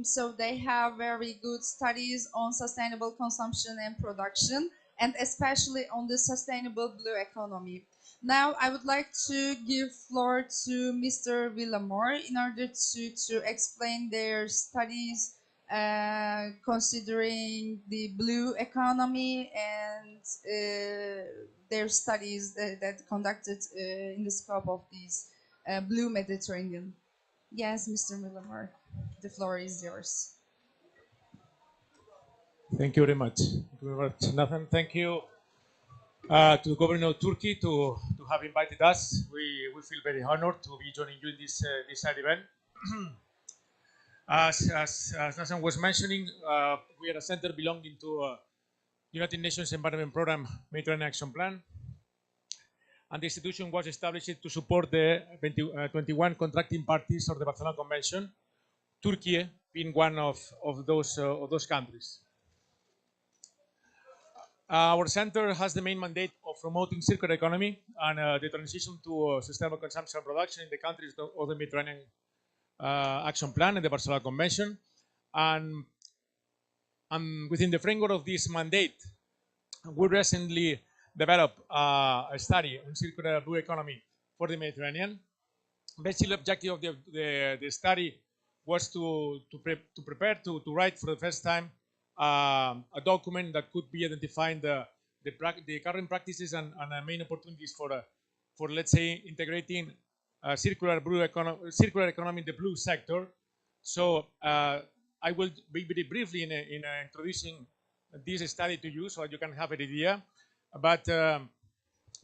So they have very good studies on sustainable consumption and production, and especially on the sustainable blue economy. Now, I would like to give floor to Mr. Villamor in order to explain their studies considering the blue economy and their studies that conducted in the scope of this blue Mediterranean. Yes, Mr. Villamor, the floor is yours. Thank you very much. Thank you very much, Nathan. Thank you to the government of Turkey to have invited us. We feel very honored to be joining you in this side event. As Nathan was mentioning, we are a center belonging to United Nations Environment Program Mediterranean Action Plan. And the institution was established to support the 21 contracting parties of the Barcelona Convention, Turkey being one of those countries. Our center has the main mandate of promoting circular economy and the transition to sustainable consumption and production in the countries of the Mediterranean Action Plan and the Barcelona Convention. And within the framework of this mandate, we recently developed a study on circular blue economy for the Mediterranean. Basically, the objective of the study was to write for the first time a document that could be identifying the current practices and main opportunities for for, let's say, integrating circular economy in the blue sector. So I will be very briefly in introducing this study to you so you can have an idea. But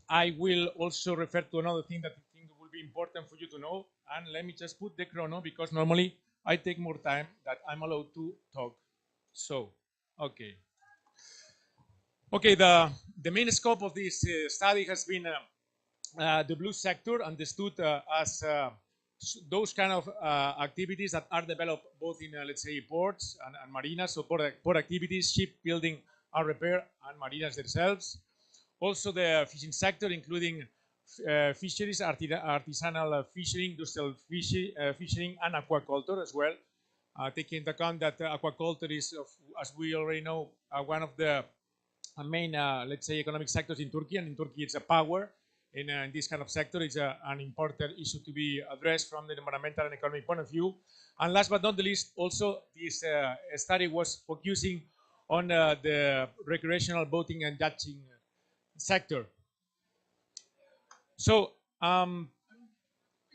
I will also refer to another thing that I think will be important for you to know. And let me just put the chrono because normally I take more time that I'm allowed to talk. So, okay. Okay, the main scope of this study has been the blue sector, understood as those kind of activities that are developed both in, let's say, ports and marinas, so port activities, shipbuilding and repair, and marinas themselves. Also the fishing sector, including fisheries, artisanal fishing, industrial fishing, and aquaculture as well. Taking into account that aquaculture is, as we already know, one of the main, let's say, economic sectors in Turkey, and in Turkey it's a power. In this kind of sector, it's an important issue to be addressed from the environmental and economic point of view. And last but not the least, also this study was focusing on the recreational boating and yachting sector. So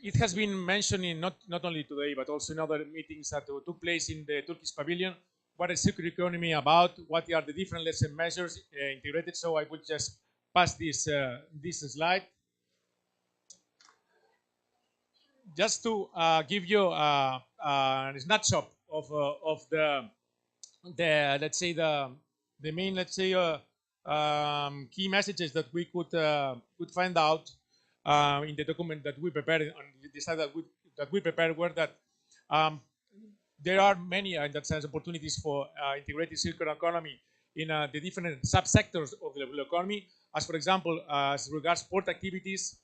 it has been mentioned in not only today, but also in other meetings that took place in the Turkish pavilion. What is circular economy about? What are the different, let's say, measures integrated? So I will just pass this slide. Just to give you a snapshot of the let's say the main, let's say, key messages that we could find out in the document that we prepared, on the slide that we prepared, were that there are many, in that sense, opportunities for integrated circular economy in the different subsectors of the blue economy. As for example, as regards port activities,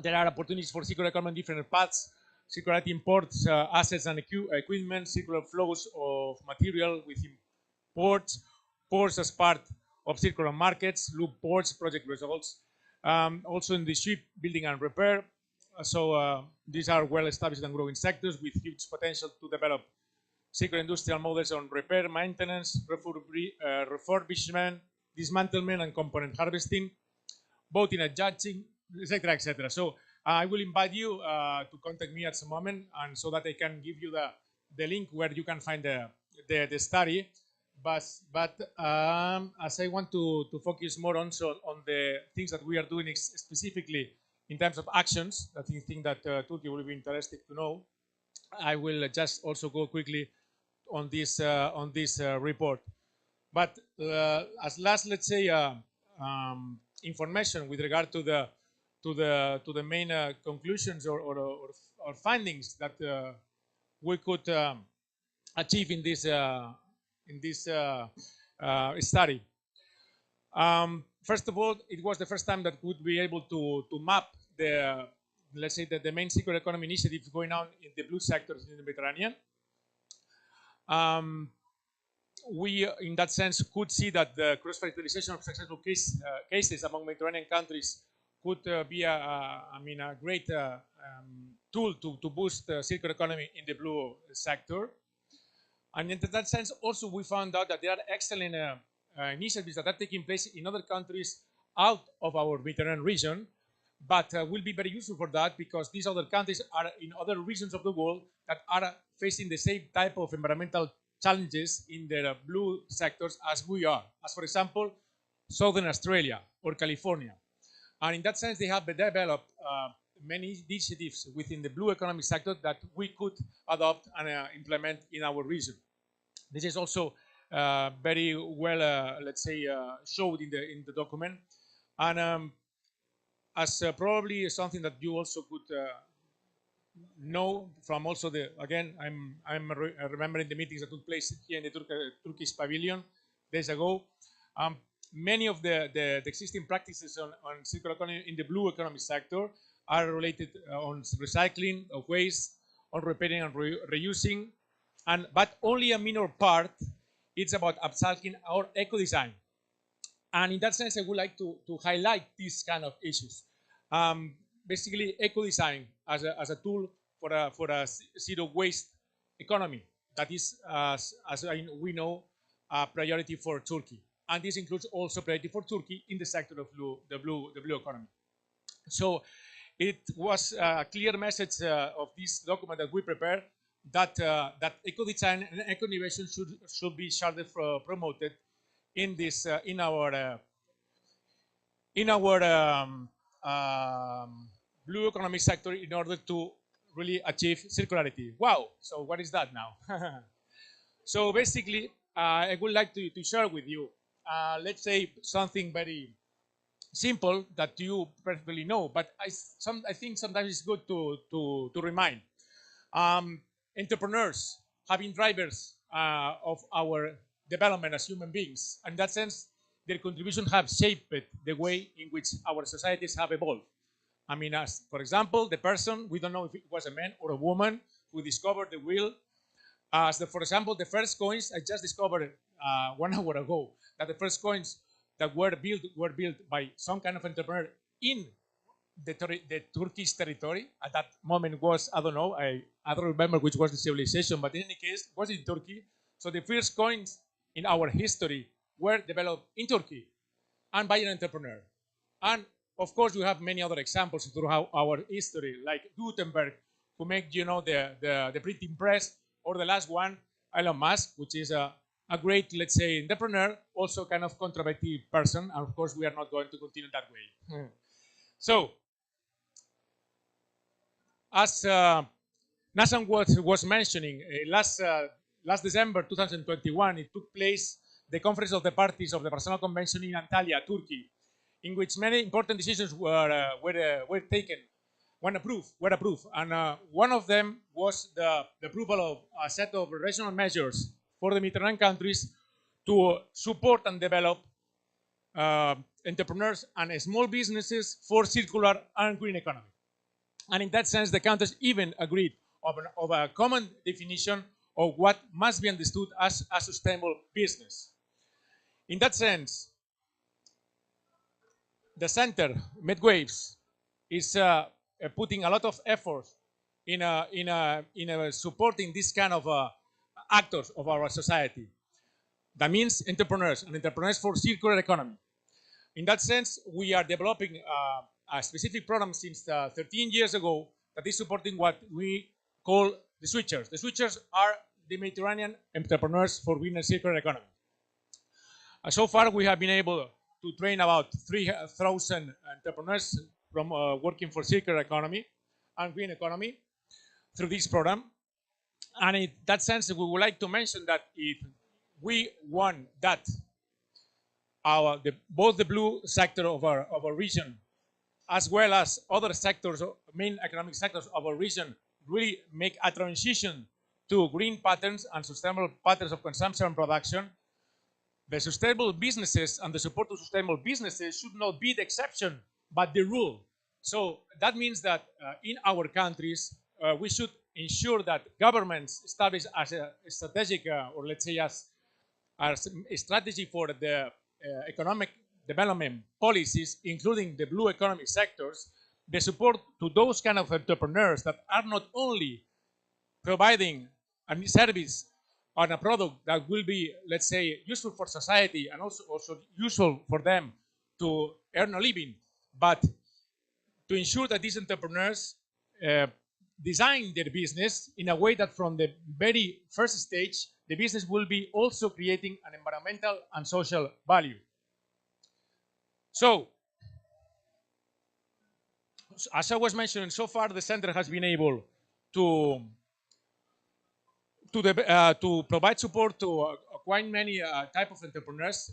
there are opportunities for circular economy in different paths: circularity in ports, assets and equipment, circular flows of material within ports, ports as part of circular markets, loop ports, project results. Also in the shipbuilding and repair. So these are well established and growing sectors with huge potential to develop circular industrial models on repair, maintenance, refurbishment, dismantlement, and component harvesting, both in a judging, etc., etc. So I will invite you to contact me at some moment, and so that I can give you the link where you can find the study. But as I want to focus more also on the things that we are doing specifically in terms of actions, that I think that Turkey will be interested to know, I will just also go quickly on this report. But as last, let's say, information with regard to the main conclusions or findings that we could achieve in this study. First of all, it was the first time that we would be able to map the, let's say, the main circular economy initiatives going on in the blue sectors in the Mediterranean. We, in that sense, could see that the cross-fertilization of successful cases among Mediterranean countries could be a great tool to boost the circular economy in the blue sector. And in that sense, also, we found out that there are excellent initiatives that are taking place in other countries out of our Mediterranean region, but will be very useful for that, because these other countries are in other regions of the world that are facing the same type of environmental challenges in their blue sectors as we are, as for example, Southern Australia or California. And in that sense, they have developed many initiatives within the blue economic sector that we could adopt and implement in our region. This is also very well, let's say, showed in the document. And as probably something that you also could know from also again, I'm remembering the meetings that took place here in the Turkish pavilion days ago. Many of the existing practices on circular economy in the blue economy sector are related on recycling of waste, on repairing and reusing, but only a minor part. It's about upcycling or eco-design. And in that sense, I would like to highlight these kind of issues. Basically, eco-design as a tool for a zero waste economy. That is, as we know, a priority for Turkey. And this includes also priority for Turkey in the sector of the blue economy. So it was a clear message of this document that we prepared that that eco-design and eco-innovation should be sharply promoted in this in our blue economy sector in order to really achieve circularity. Wow! So what is that now? So basically, I would like to share with you, let's say something very simple that you perfectly know, but I think sometimes it's good to remind. Entrepreneurs have been drivers of our development as human beings. In that sense, their contribution have shaped the way in which our societies have evolved. I mean, as for example, the person, we don't know if it was a man or a woman who discovered the wheel. For example, the first coins I just discovered 1 hour ago, that the first coins that were built by some kind of entrepreneur in the Turkish territory. At that moment was, I don't know, I don't remember which was the civilization, but in any case, it was in Turkey. So the first coins in our history were developed in Turkey and by an entrepreneur. And of course, we have many other examples throughout our history, like Gutenberg, who made, you know, the printing press, or the last one, Elon Musk, which is a great, let's say, entrepreneur, also kind of controversial person. And of course, we are not going to continue that way. So, as Nathan was mentioning, last December 2021, it took place the Conference of the Parties of the Barcelona Convention in Antalya, Turkey, in which many important decisions were taken, were approved. And one of them was the approval of a set of regional measures for the Mediterranean countries to support and develop entrepreneurs and small businesses for circular and green economy. And in that sense, the countries even agreed of a common definition of what must be understood as a sustainable business. In that sense, the center, Medwaves, is putting a lot of effort in supporting this kind of actors of our society. That means entrepreneurs and entrepreneurs for circular economy. In that sense, we are developing a specific program since 13 years ago that is supporting what we call the switchers. The switchers are the Mediterranean entrepreneurs for green and circular economy. So far, we have been able to train about 3,000 entrepreneurs from working for circular economy and green economy through this program. And in that sense, we would like to mention that if we want that both the blue sector of our region, as well as other sectors, main economic sectors of our region, really make a transition to green patterns and sustainable patterns of consumption and production, the sustainable businesses and the support to sustainable businesses should not be the exception, but the rule. So that means that in our countries, we should ensure that governments establish as a strategic, or let's say as a strategy for the economic development policies, including the blue economy sectors, the support to those kind of entrepreneurs that are not only providing a service on a product that will be, let's say, useful for society and also useful for them to earn a living, but to ensure that these entrepreneurs design their business in a way that from the very first stage, the business will be also creating an environmental and social value. So, as I was mentioning, so far the center has been able to provide support to quite many type of entrepreneurs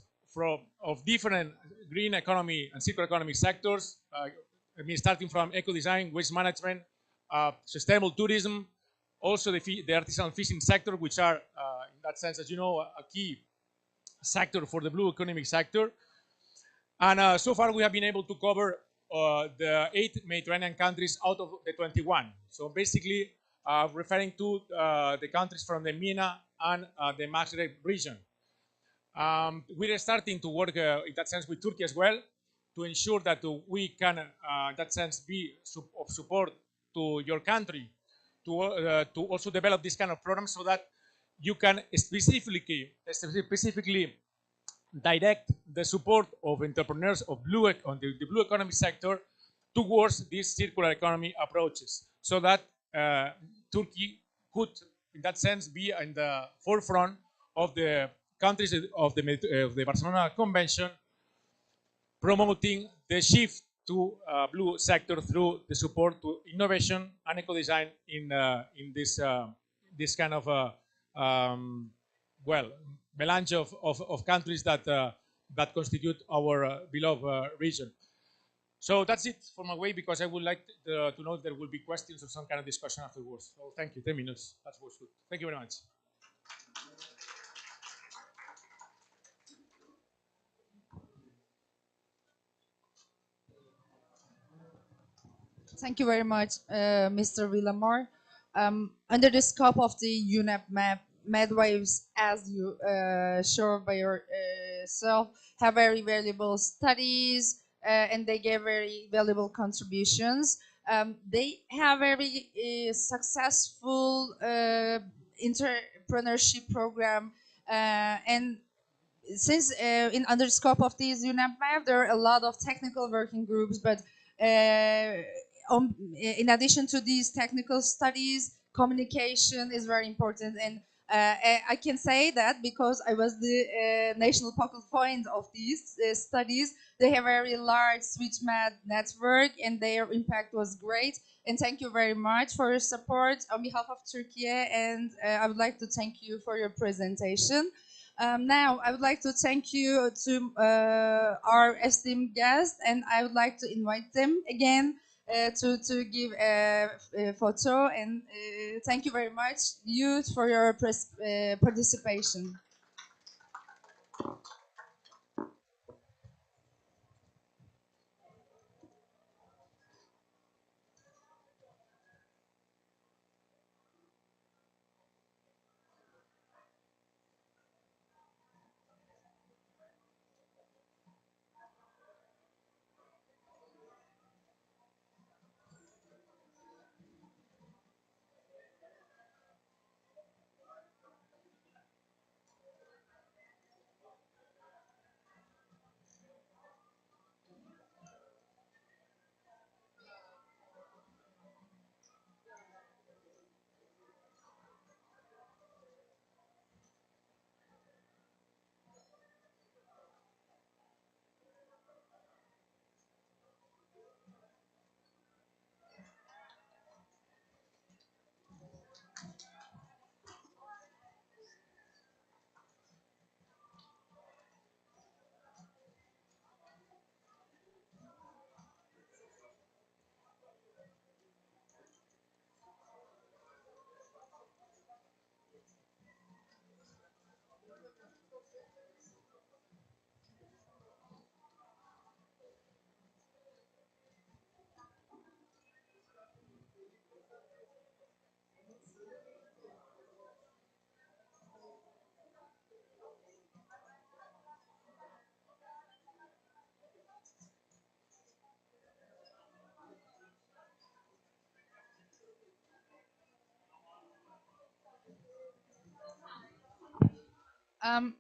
of different green economy and circular economy sectors. I mean, starting from eco design, waste management, sustainable tourism, also the artisanal fishing sector, which are in that sense, as you know, a key sector for the blue economic sector. And so far, we have been able to cover the 8 Mediterranean countries out of the 21. So basically, referring to the countries from the MENA and the Maghreb region. We are starting to work in that sense with Turkey as well to ensure that we can, in that sense, be of support to your country to also develop this kind of program so that you can specifically direct the support of entrepreneurs of the blue economy sector towards these circular economy approaches, so that Turkey could, in that sense, be in the forefront of the countries of the Barcelona Convention, promoting the shift to blue sector through the support to innovation and eco-design in this kind of well, melange of countries that that constitute our beloved region. So that's it for my way, because I would like to know if there will be questions or some kind of discussion afterwards. So thank you. 10 minutes. That was good. Thank you very much. Thank you very much, Mr. Villamor. Under the scope of the UNEP map, medwaves, as you showed by yourself, have very valuable studies, and they gave very valuable contributions. They have very successful entrepreneurship program, and since in under the scope of these UNEP map, there are a lot of technical working groups, but in addition to these technical studies, communication is very important. And I can say that because I was the national focal point of these studies. They have a very large SwitchMed network, and their impact was great. And thank you very much for your support on behalf of Turkey. And I would like to thank you for your presentation. Now, I would like to thank you to our esteemed guests, and I would like to invite them again to give a photo. And thank you very much, youth, for your participation.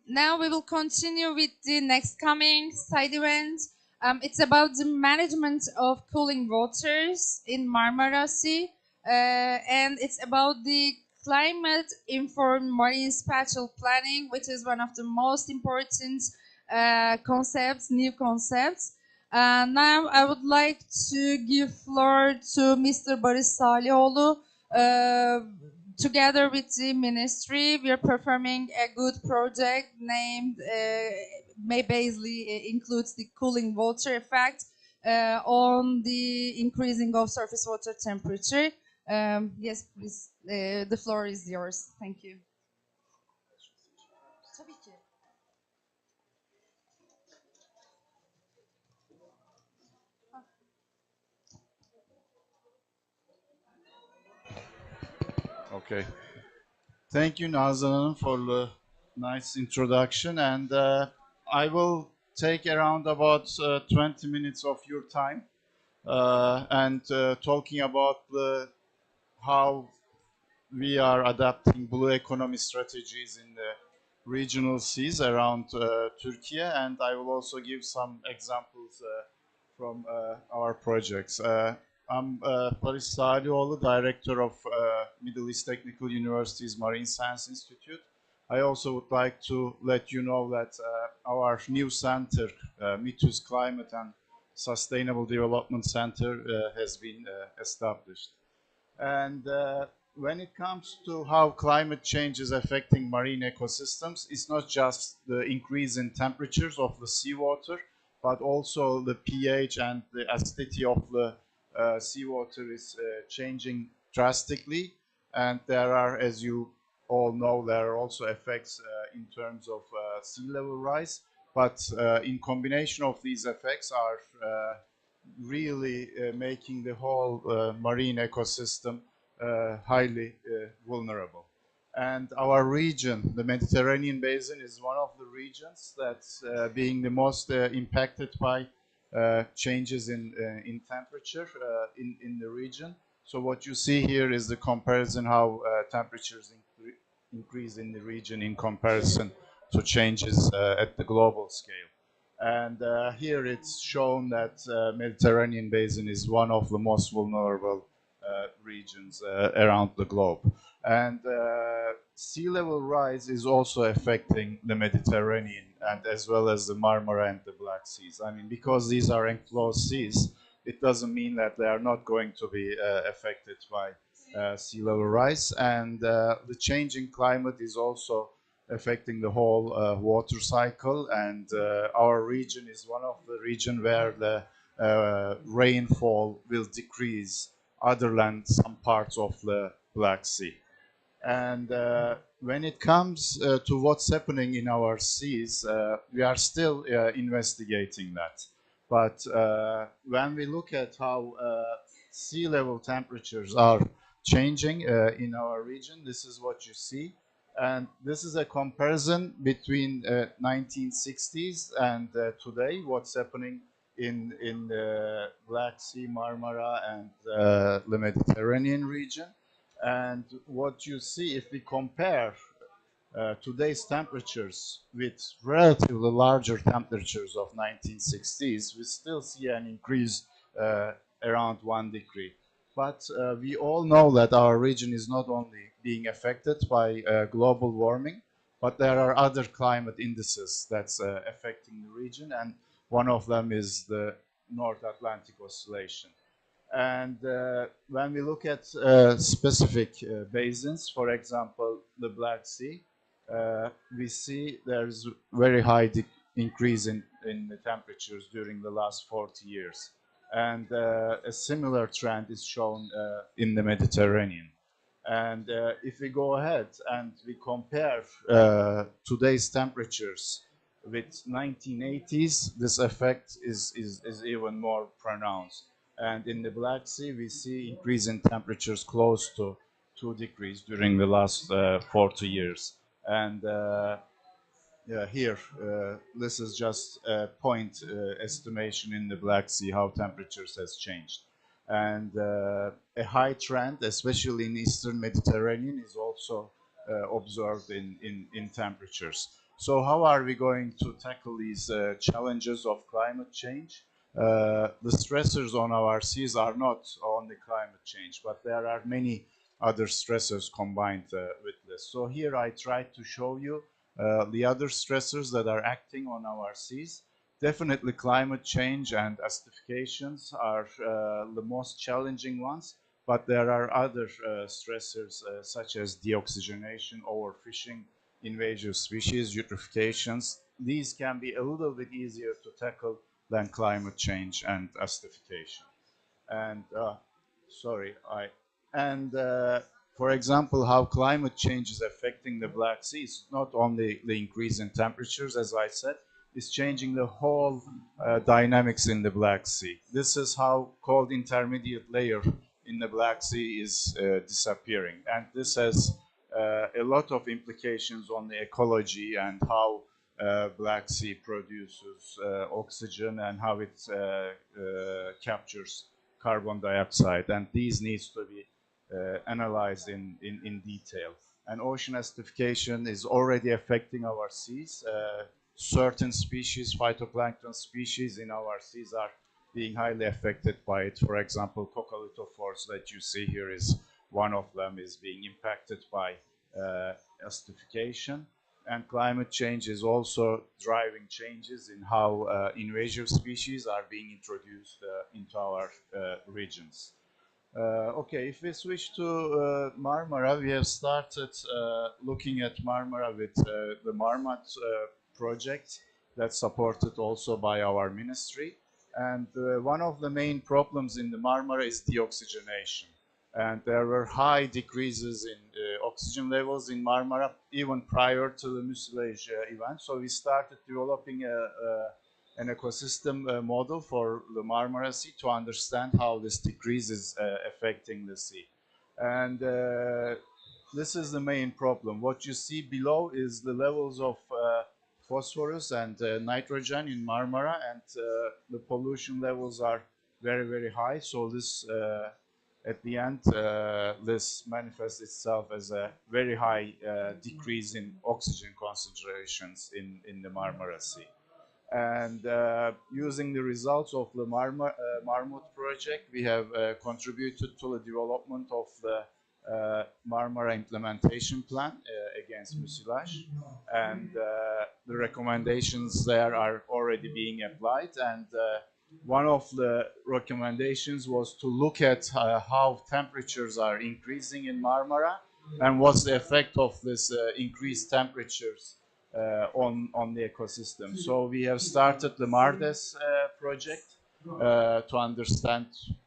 Now we will continue with the next coming side event. It's about the management of cooling waters in Marmara Sea, and it's about the climate-informed marine spatial planning, which is one of the most important concepts, new concepts. Now I would like to give floor to Mr. Barış Salioğlu. Together with the ministry, we are performing a good project named, basically includes the cooling water effect on the increasing of surface water temperature. Yes, please, the floor is yours. Thank you. Okay. Thank you, Nazan, for the nice introduction. And I will take around about 20 minutes of your time and talking about how we are adapting blue economy strategies in the regional seas around Turkey. And I will also give some examples from our projects. I'm Paris Salioğlu, Director of Middle East Technical University's Marine Science Institute. I also would like to let you know that our new center, MITU's Climate and Sustainable Development Center, has been established. And when it comes to how climate change is affecting marine ecosystems, it's not just the increase in temperatures of the seawater, but also the pH and the acidity of the seawater is changing drastically. And there are, as you all know, there are also effects in terms of sea level rise. But in combination of these effects are really making the whole marine ecosystem highly vulnerable. And our region, the Mediterranean basin, is one of the regions that's being the most impacted by changes in temperature in the region. So what you see here is the comparison how temperatures increase in the region in comparison to changes at the global scale. And here it's shown that Mediterranean basin is one of the most vulnerable regions around the globe. And sea level rise is also affecting the Mediterranean and as well as the Marmara and the Black Seas. I mean, because these are enclosed seas, it doesn't mean that they are not going to be affected by sea level rise. And the changing climate is also affecting the whole water cycle, and our region is one of the regions where the rainfall will decrease other than some parts of the Black Sea. And when it comes to what's happening in our seas, we are still investigating that. But when we look at how sea level temperatures are changing in our region, this is what you see. And this is a comparison between 1960s and today, what's happening in the Black Sea, Marmara, and the Mediterranean region. And what you see, if we compare today's temperatures with relatively larger temperatures of 1960s, we still see an increase around 1 degree. But we all know that our region is not only being affected by global warming, but there are other climate indices that's affecting the region, and one of them is the North Atlantic Oscillation. And when we look at specific basins, for example, the Black Sea, we see there's very high increase in the temperatures during the last 40 years. And a similar trend is shown in the Mediterranean. And if we go ahead and we compare today's temperatures with 1980s, this effect is even more pronounced. And in the Black Sea, we see increase in temperatures close to 2 degrees during the last 40 years. And here, this is just a point estimation in the Black Sea, how temperatures has changed. And a high trend, especially in Eastern Mediterranean, is also observed in temperatures. So how are we going to tackle these challenges of climate change? The stressors on our seas are not only climate change, but there are many other stressors combined with this. So here I try to show you the other stressors that are acting on our seas. Definitely climate change and acidifications are the most challenging ones, but there are other stressors such as deoxygenation, overfishing, invasive species, eutrophications. These can be a little bit easier to tackle than climate change and acidification. And for example, how climate change is affecting the Black Sea is not only the increase in temperatures, as I said, it's changing the whole dynamics in the Black Sea. This is how cold intermediate layer in the Black Sea is disappearing. And this has a lot of implications on the ecology and how Black Sea produces oxygen and how it captures carbon dioxide. And these needs to be analyzed in detail. And ocean acidification is already affecting our seas. Certain species, phytoplankton species in our seas are being highly affected by it. For example, coccolithophores that you see here is one of them is being impacted by acidification. And climate change is also driving changes in how invasive species are being introduced into our regions. Okay, if we switch to Marmara, we have started looking at Marmara with the Marmat project that's supported also by our ministry. And one of the main problems in the Marmara is deoxygenation. And there were high decreases in oxygen levels in Marmara even prior to the mucilage event. So we started developing an ecosystem model for the Marmara Sea to understand how this decrease is affecting the sea. And this is the main problem. What you see below is the levels of phosphorus and nitrogen in Marmara, and the pollution levels are very, very high. So this at the end, this manifests itself as a very high decrease in oxygen concentrations in the Marmara Sea. And using the results of the Marmot project, we have contributed to the development of the Marmara implementation plan against mucilage. And the recommendations there are already being applied. And one of the recommendations was to look at how temperatures are increasing in Marmara and what's the effect of this increased temperatures on the ecosystem. So we have started the MARDES project to understand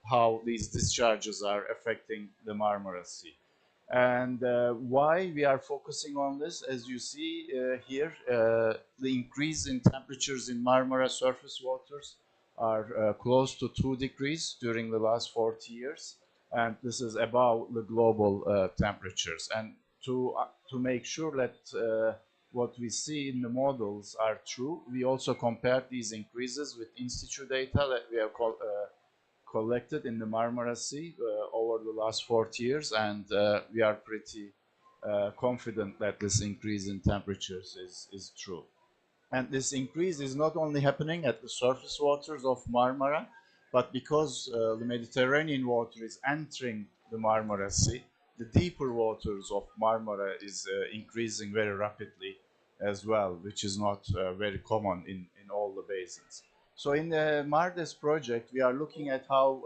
how these discharges are affecting the Marmara Sea. And why we are focusing on this, as you see here, the increase in temperatures in Marmara surface waters are close to 2 degrees during the last 40 years. And this is above the global temperatures. And to make sure that what we see in the models are true, we also compared these increases with in-situ data that we have collected in the Marmara Sea over the last 40 years, and we are pretty confident that this increase in temperatures is true. And this increase is not only happening at the surface waters of Marmara, but because the Mediterranean water is entering the Marmara Sea, the deeper waters of Marmara is increasing very rapidly as well, which is not very common in all the basins. So in the MARDES project, we are looking at how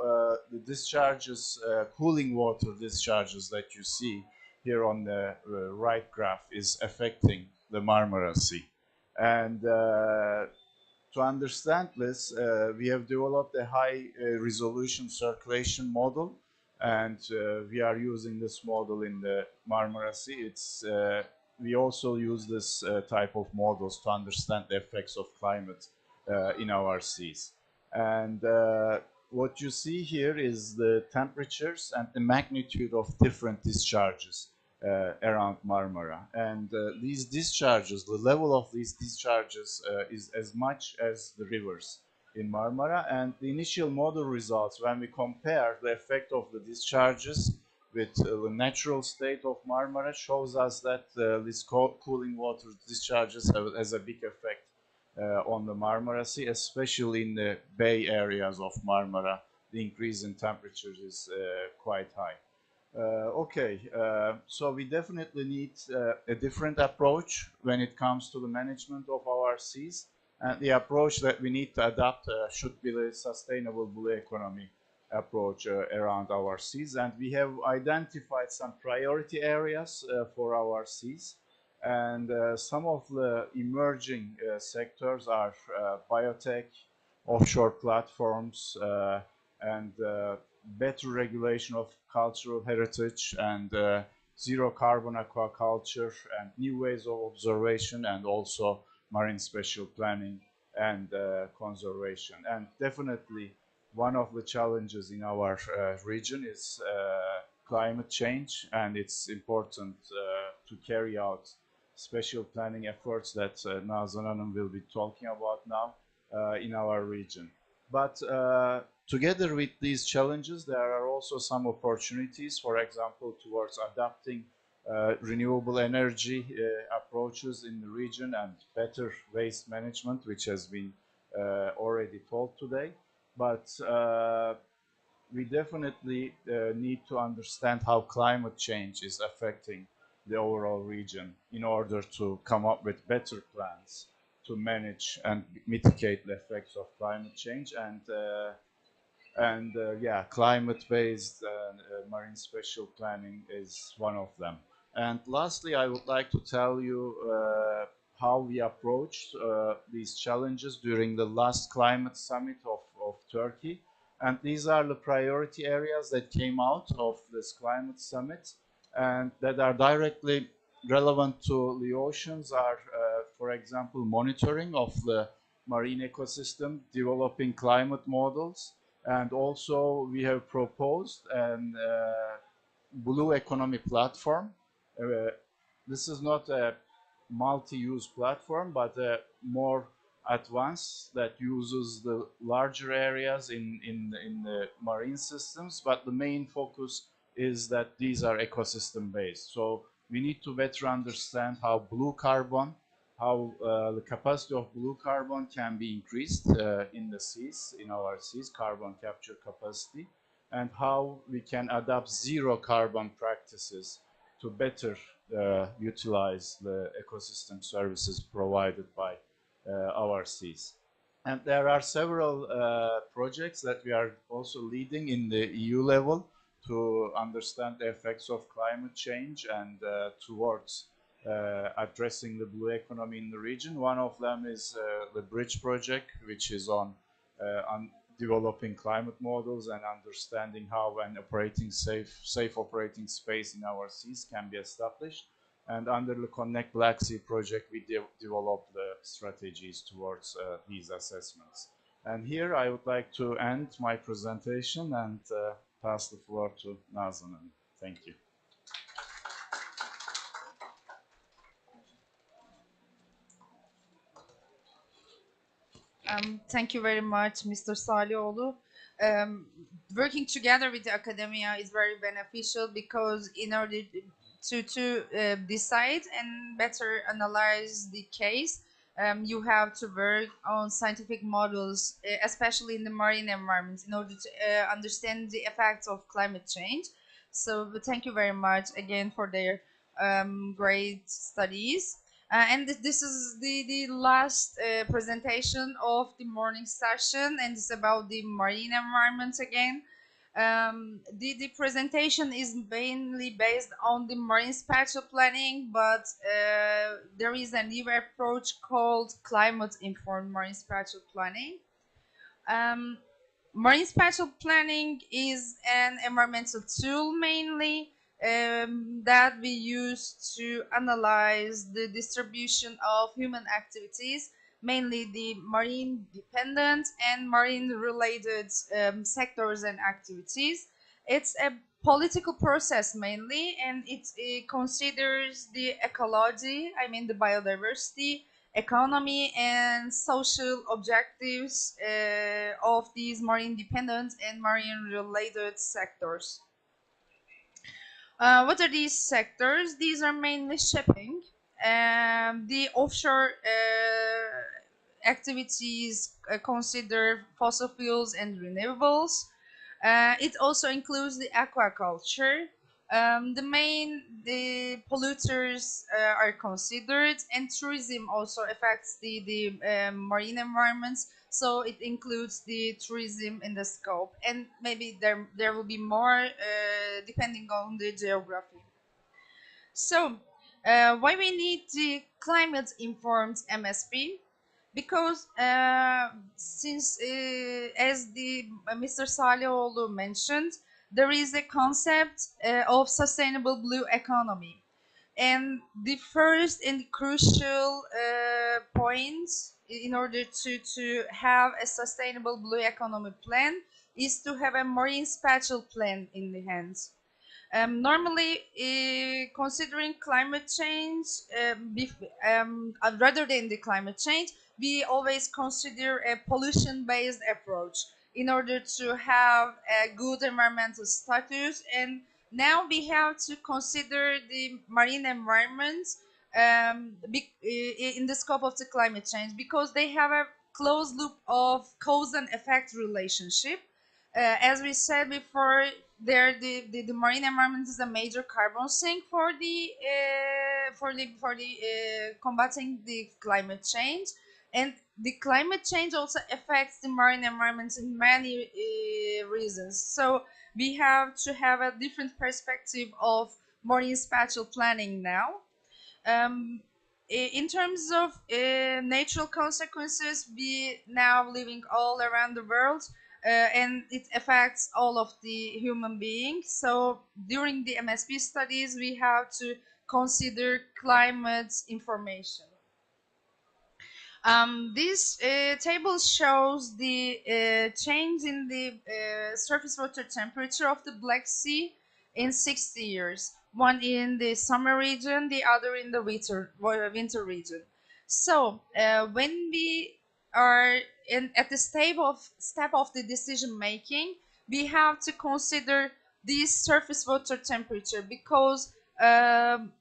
the discharges, cooling water discharges that you see here on the right graph is affecting the Marmara Sea. And to understand this, we have developed a high resolution circulation model, and we are using this model in the Marmara Sea. We also use this type of models to understand the effects of climate in our seas. And what you see here is the temperatures and the magnitude of different discharges around Marmara. And these discharges, the level of these discharges is as much as the rivers in Marmara. And the initial model results, when we compare the effect of the discharges with the natural state of Marmara, shows us that this cooling water discharges has a big effect on the Marmara Sea, especially in the bay areas of Marmara. The increase in temperatures is quite high. So we definitely need a different approach when it comes to the management of our seas. And the approach that we need to adopt should be the sustainable blue economy approach around our seas. And we have identified some priority areas for our seas. And some of the emerging sectors are biotech, offshore platforms, and better regulation of cultural heritage, and zero carbon aquaculture, and new ways of observation, and also marine spatial planning and conservation. And definitely one of the challenges in our region is climate change, and it's important to carry out special planning efforts that Nazan Hanım will be talking about now in our region. But together with these challenges, there are also some opportunities, for example, towards adapting renewable energy approaches in the region and better waste management, which has been already told today. but we definitely need to understand how climate change is affecting the overall region in order to come up with better plans to manage and mitigate the effects of climate change. Yeah, climate-based marine spatial planning is one of them. And lastly, I would like to tell you how we approached these challenges during the last climate summit of Turkey. And these are the priority areas that came out of this climate summit and that are directly relevant to the oceans are, for example, monitoring of the marine ecosystem, developing climate models, and also we have proposed an blue economy platform. This is not a multi-use platform, but a more advanced that uses the larger areas in the marine systems, but the main focus is that these are ecosystem based. So we need to better understand how blue carbon, how the capacity of blue carbon can be increased in the seas, in our seas, carbon capture capacity, and how we can adopt zero carbon practices to better utilize the ecosystem services provided by our seas. And there are several projects that we are also leading in the EU level to understand the effects of climate change and towards addressing the blue economy in the region. One of them is the Bridge project, which is on developing climate models and understanding how an operating safe operating space in our seas can be established. And under the Connect Black Sea project, we develop the strategies towards these assessments. And here I would like to end my presentation and pass the floor to Nazanin. Thank you. Thank you very much, Mr. Salioğlu. Working together with the academia is very beneficial because in order to decide and better analyze the case, you have to work on scientific models, especially in the marine environment, in order to understand the effects of climate change. So thank you very much again for their great studies. And this is the last presentation of the morning session, and it's about the marine environment again. The presentation is mainly based on the marine spatial planning, but there is a new approach called climate-informed marine spatial planning. Marine spatial planning is an environmental tool mainly that we use to analyze the distribution of human activities, mainly the marine dependent and marine related sectors and activities. It's a political process mainly, and it considers the ecology, I mean the biodiversity, economy and social objectives of these marine dependent and marine related sectors. What are these sectors? These are mainly shipping, the offshore activities consider fossil fuels and renewables. It also includes the aquaculture. The polluters are considered, and tourism also affects the marine environments. So it includes the tourism in the scope, and maybe there will be more depending on the geography. So why we need the climate-informed MSP? Because since, as Mr. Salioğlu mentioned, there is a concept of sustainable blue economy. And the first and crucial point in order to have a sustainable blue economy plan is to have a marine spatial plan in the hands. Normally, considering climate change, rather than the climate change, we always consider a pollution-based approach in order to have a good environmental status. And now we have to consider the marine environment in the scope of the climate change, because they have a closed loop of cause and effect relationship. As we said before, the marine environment is a major carbon sink for the combating the climate change, and the climate change also affects the marine environment in many reasons. So we have to have a different perspective of marine spatial planning now. In terms of natural consequences, we now living all around the world, and it affects all of the human beings. So during the MSP studies, we have to consider climate information. This table shows the change in the surface water temperature of the Black Sea in 60 years. One in the summer region, the other in the winter region. So when we are at the step of the decision making, we have to consider this surface water temperature, because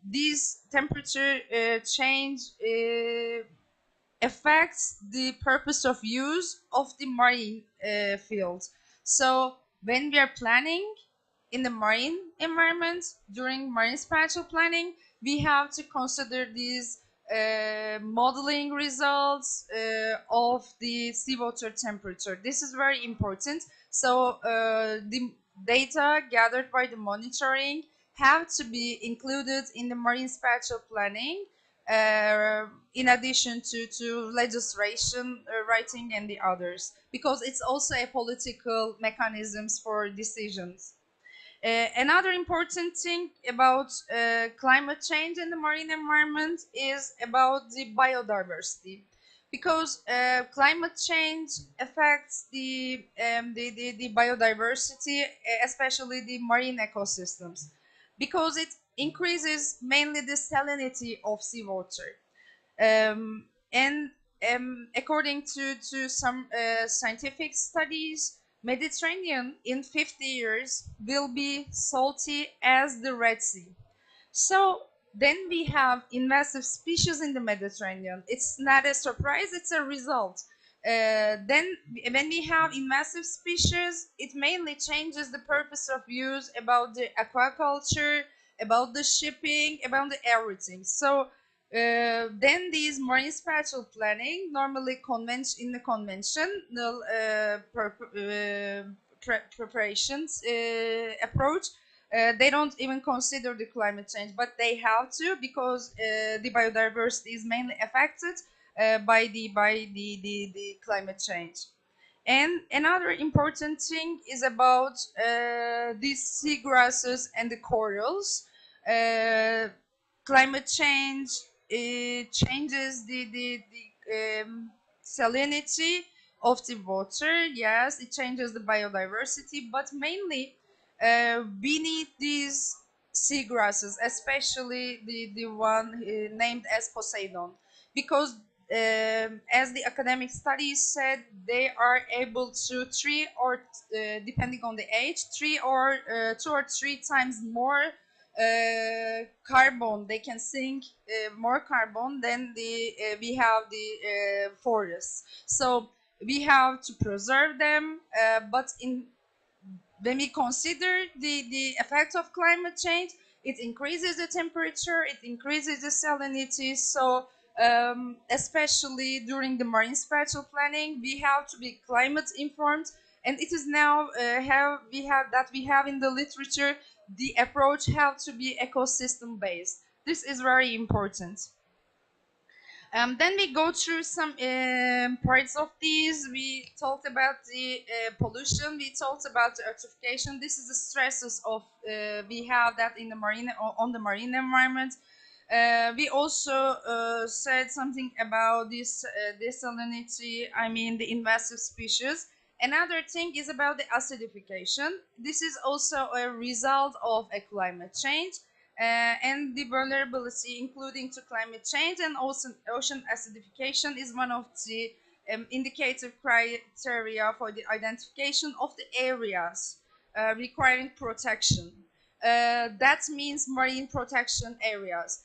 this temperature change affects the purpose of use of the marine field. So when we are planning in the marine environment, during marine spatial planning, we have to consider these modeling results of the seawater temperature. This is very important. So the data gathered by the monitoring have to be included in the marine spatial planning, in addition to legislation writing and the others, because it's also a political mechanisms for decisions. Another important thing about climate change in the marine environment is about the biodiversity, because climate change affects the biodiversity, especially the marine ecosystems, because it increases mainly the salinity of seawater. And according to some scientific studies, Mediterranean in 50 years will be salty as the Red Sea. So then we have invasive species in the Mediterranean. It's not a surprise, it's a result. Then when we have invasive species, it mainly changes the purpose of use about the aquaculture, about the shipping, about the everything. So then these marine spatial planning, normally in the conventional preparations approach, they don't even consider the climate change, but they have to, because the biodiversity is mainly affected by the climate change. And another important thing is about these seagrasses and the corals. Climate change changes the salinity of the water. Yes, it changes the biodiversity, but mainly we need these seagrasses, especially the one named as Poseidon, because as the academic studies said, they are able to depending on the age, 2 or 3 times more carbon. They can sink more carbon than we have the forests. So we have to preserve them, but when we consider the effect of climate change, it increases the temperature, it increases the salinity. So especially during the marine spatial planning, we have to be climate informed, and it is now we have in the literature, the approach have to be ecosystem based. This is very important. Then we go through some parts of these. We talked about the pollution. We talked about the eutrophication. This is the stresses of we have that in the marine on the marine environment. We also said something about this desalinity. I mean the invasive species. Another thing is about the acidification. This is also a result of a climate change. And the vulnerability, including to climate change and ocean acidification, is one of the indicative criteria for the identification of the areas requiring protection. That means marine protection areas.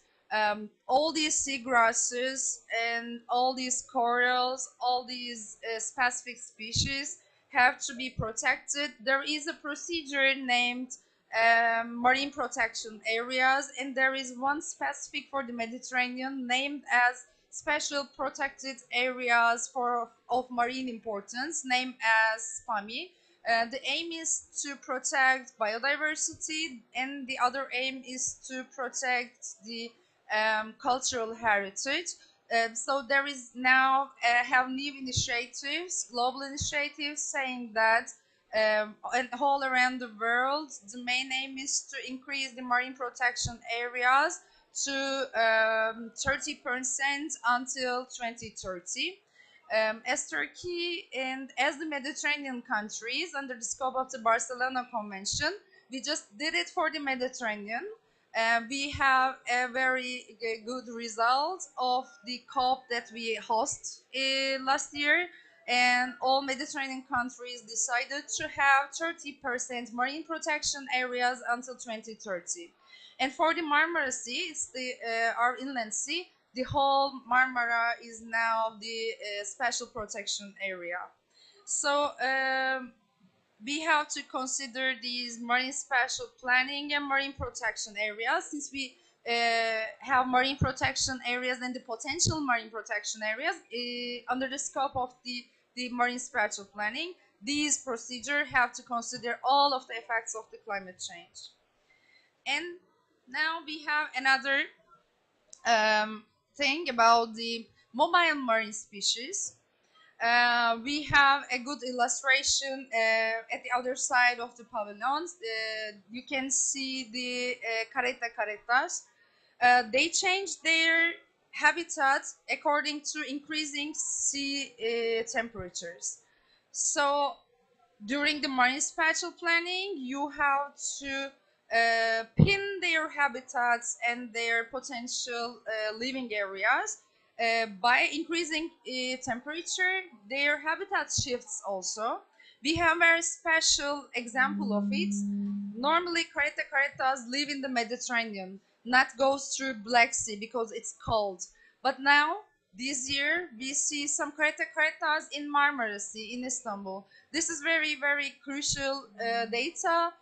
all these seagrasses and all these corals, all these specific species have to be protected. There is a procedure named marine protection areas, and there is one specific for the Mediterranean named as special protected areas of marine importance, named as SPAMI. The aim is to protect biodiversity, and the other aim is to protect the cultural heritage. So there is now have new initiatives, global initiatives, saying that and all around the world, the main aim is to increase the marine protection areas to 30% until 2030. As Turkey and as the Mediterranean countries, under the scope of the Barcelona Convention, we just did it for the Mediterranean. We have a very good result of the COP that we host last year, and all Mediterranean countries decided to have 30% marine protection areas until 2030. And for the Marmara Sea, it's our inland sea, the whole Marmara is now the special protection area. So we have to consider these marine spatial planning and marine protection areas, since we have marine protection areas and the potential marine protection areas under the scope of the marine spatial planning. These procedures have to consider all of the effects of the climate change. And now we have another thing about the mobile marine species. We have a good illustration at the other side of the pavilions. You can see the caretas. They change their habitat according to increasing sea temperatures. So during the marine spatial planning, you have to pin their habitats and their potential living areas. By increasing temperature, their habitat shifts also. We have a very special example of it. Normally, caretas live in the Mediterranean, not goes through Black Sea because it's cold. But now, this year, we see some caretas in Marmara Sea in Istanbul. This is very, very crucial data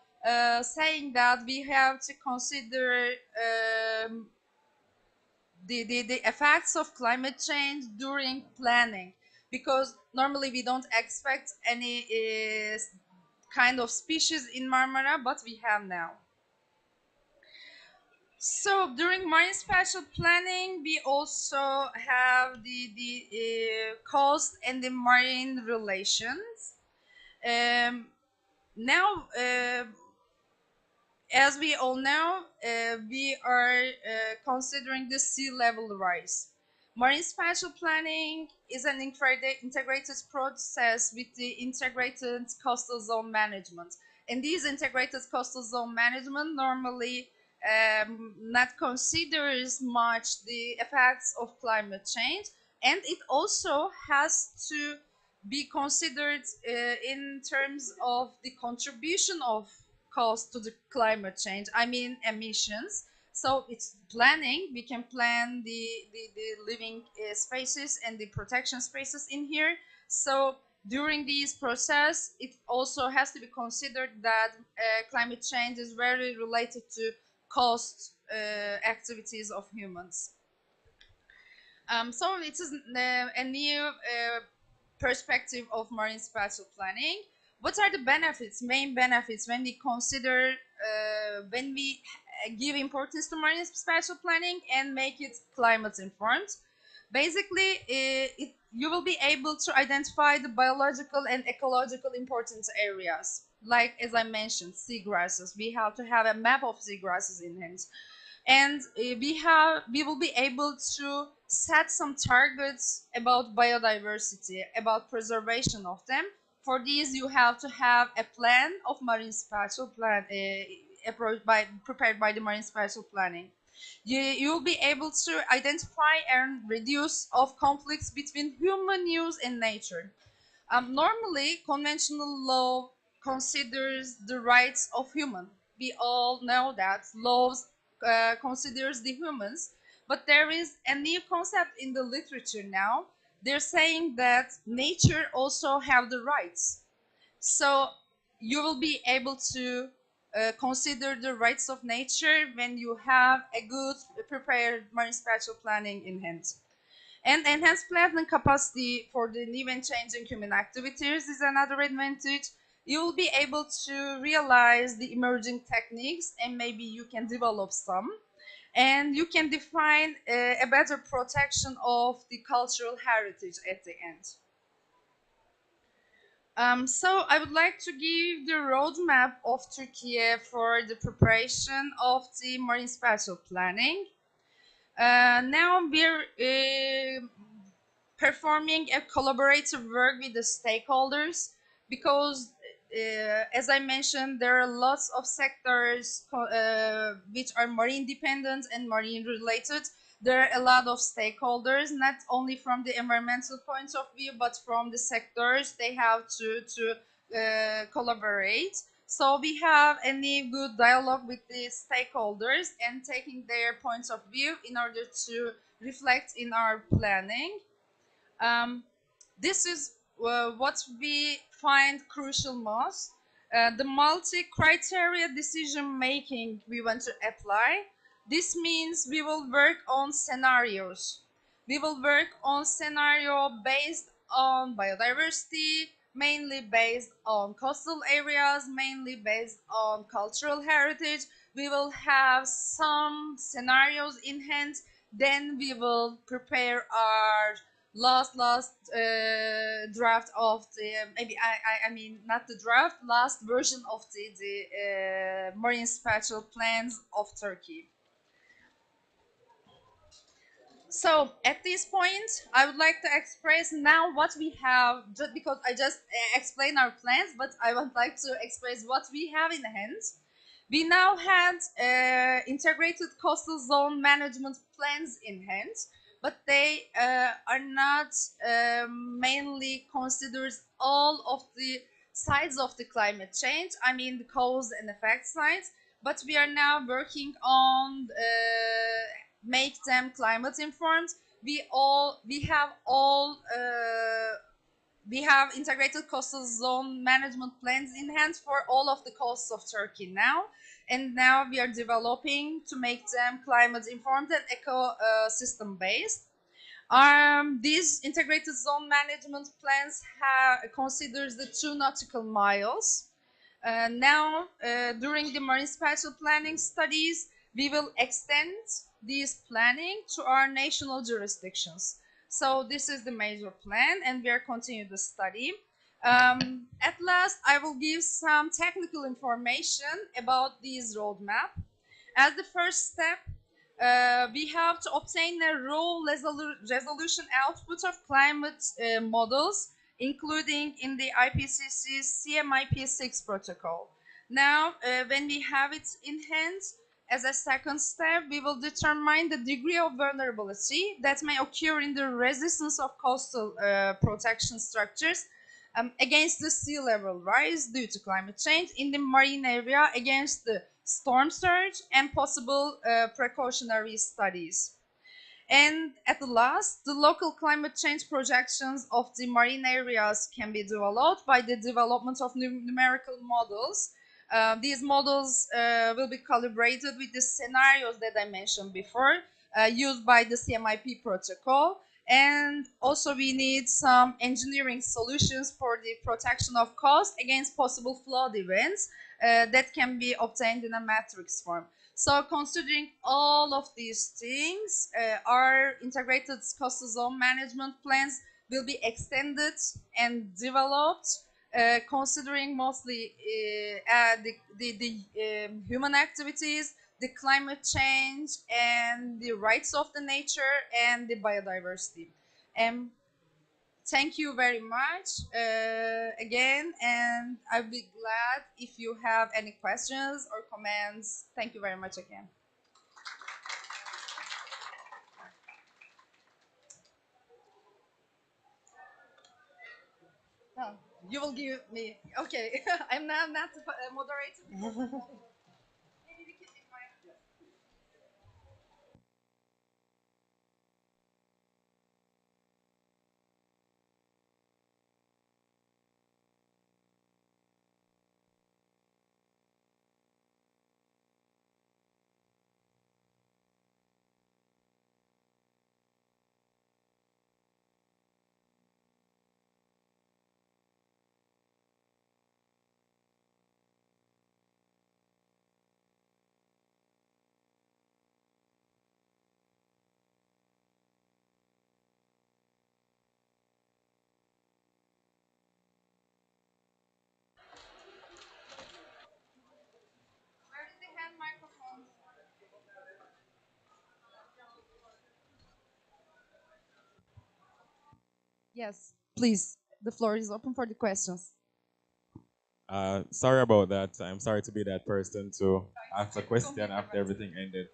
saying that we have to consider the effects of climate change during planning, because normally we don't expect any kind of species in Marmara, but we have now. So during marine spatial planning, we also have the coast and the marine relations. Now, as we all know, we are considering the sea level rise. Marine spatial planning is an integrated process with the integrated coastal zone management. And these integrated coastal zone management normally not considers much the effects of climate change, and it also has to be considered in terms of the contribution of cost to the climate change, I mean emissions. So it's planning. We can plan the living spaces and the protection spaces in here. So during this process, it also has to be considered that climate change is very related to cost activities of humans. So it is a new perspective of marine spatial planning. What are the benefits, main benefits, when we consider, when we give importance to marine spatial planning and make it climate informed? Basically, you will be able to identify the biological and ecological important areas. Like, as I mentioned, seagrasses. We have to have a map of seagrasses in hand. And we will be able to set some targets about biodiversity, about preservation of them. For these, you have to have a plan of marine spatial plan prepared by the marine spatial planning. You will be able to identify and reduce of conflicts between human use and nature. Normally, conventional law considers the rights of human. We all know that laws considers the humans, But there is a new concept in the literature now. They're saying that nature also have the rights. So you will be able to consider the rights of nature when you have a good prepared marine spatial planning in hand. And enhanced planning capacity for the new and changing human activities is another advantage. You will be able to realize the emerging techniques and maybe you can develop some. And you can define a better protection of the cultural heritage at the end. So I would like to give the roadmap of Turkey for the preparation of the marine spatial planning. Now we're performing a collaborative work with the stakeholders because as I mentioned, there are lots of sectors which are marine dependent and marine related. There are a lot of stakeholders, not only from the environmental point of view, but from the sectors. They have to collaborate. So we have any good dialogue with the stakeholders and taking their points of view in order to reflect in our planning. This is what we find crucial most. The multi-criteria decision making we want to apply. This means we will work on scenarios. We will work on scenario based on biodiversity, mainly based on coastal areas, mainly based on cultural heritage. We will have some scenarios in hand. Then we will prepare our last draft of the maybe I mean not the draft, last version of the marine spatial plans of Turkey. So at this point, I would like to express now what we have, just because I just explained our plans, but I would like to express what we have in hand. We now had integrated coastal zone management plans in hand, but they are not mainly considered all of the sides of the climate change. I mean the cause and effect sides, but we are now working on make them climate informed. We have integrated coastal zone management plans in hand for all of the coasts of Turkey now. And now we are developing to make them climate informed and ecosystem based. These integrated zone management plans considers the 2 nautical miles. Now, during the marine spatial planning studies, we will extend this planning to our national jurisdictions. So this is the major plan, and we are continuing the study. At last, I will give some technical information about this roadmap. As the first step, we have to obtain a raw resolution output of climate models, including in the IPCC's CMIP6 protocol. Now, when we have it in hand, as a second step, we will determine the degree of vulnerability that may occur in the resistance of coastal protection structures against the sea level rise due to climate change in the marine area, against the storm surge, and possible precautionary studies. And at the last, the local climate change projections of the marine areas can be developed by the development of numerical models. These models will be calibrated with the scenarios that I mentioned before, used by the CMIP protocol. And also we need some engineering solutions for the protection of coast against possible flood events that can be obtained in a matrix form. So considering all of these things, our integrated coastal zone management plans will be extended and developed, considering mostly the human activities, the climate change, and the rights of the nature and the biodiversity. Thank you very much again, and I'll be glad if you have any questions or comments. Thank you very much again. Oh, you will give me, okay, I'm not the moderator. Yes, please. The floor is open for the questions. Sorry about that. I'm sorry to be that person to ask a question after everything ended.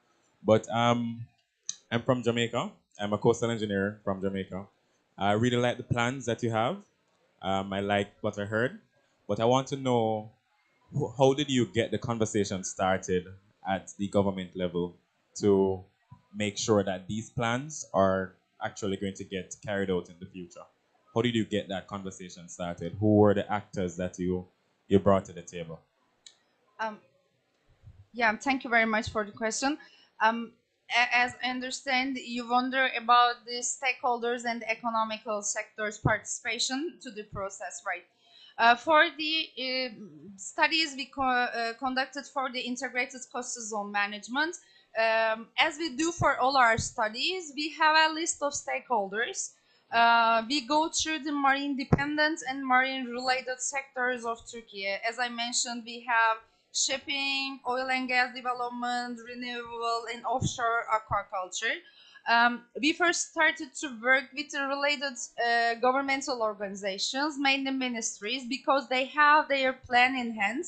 But I'm from Jamaica. I'm a coastal engineer from Jamaica. I really like the plans that you have. I like what I heard, but I want to know how did you get the conversation started at the government level to make sure that these plans are actually going to get carried out in the future? How did you get that conversation started? Who were the actors that you brought to the table? Um, yeah, thank you very much for the question. As I understand, you wonder about the stakeholders and the economical sector's participation to the process, right? For the studies we conducted for the integrated coastal zone management, as we do for all our studies, we have a list of stakeholders. We go through the marine dependent and marine related sectors of Turkey. As I mentioned, we have shipping, oil and gas development, renewable and offshore aquaculture. We first started to work with the related governmental organizations, mainly ministries, because they have their plan in hand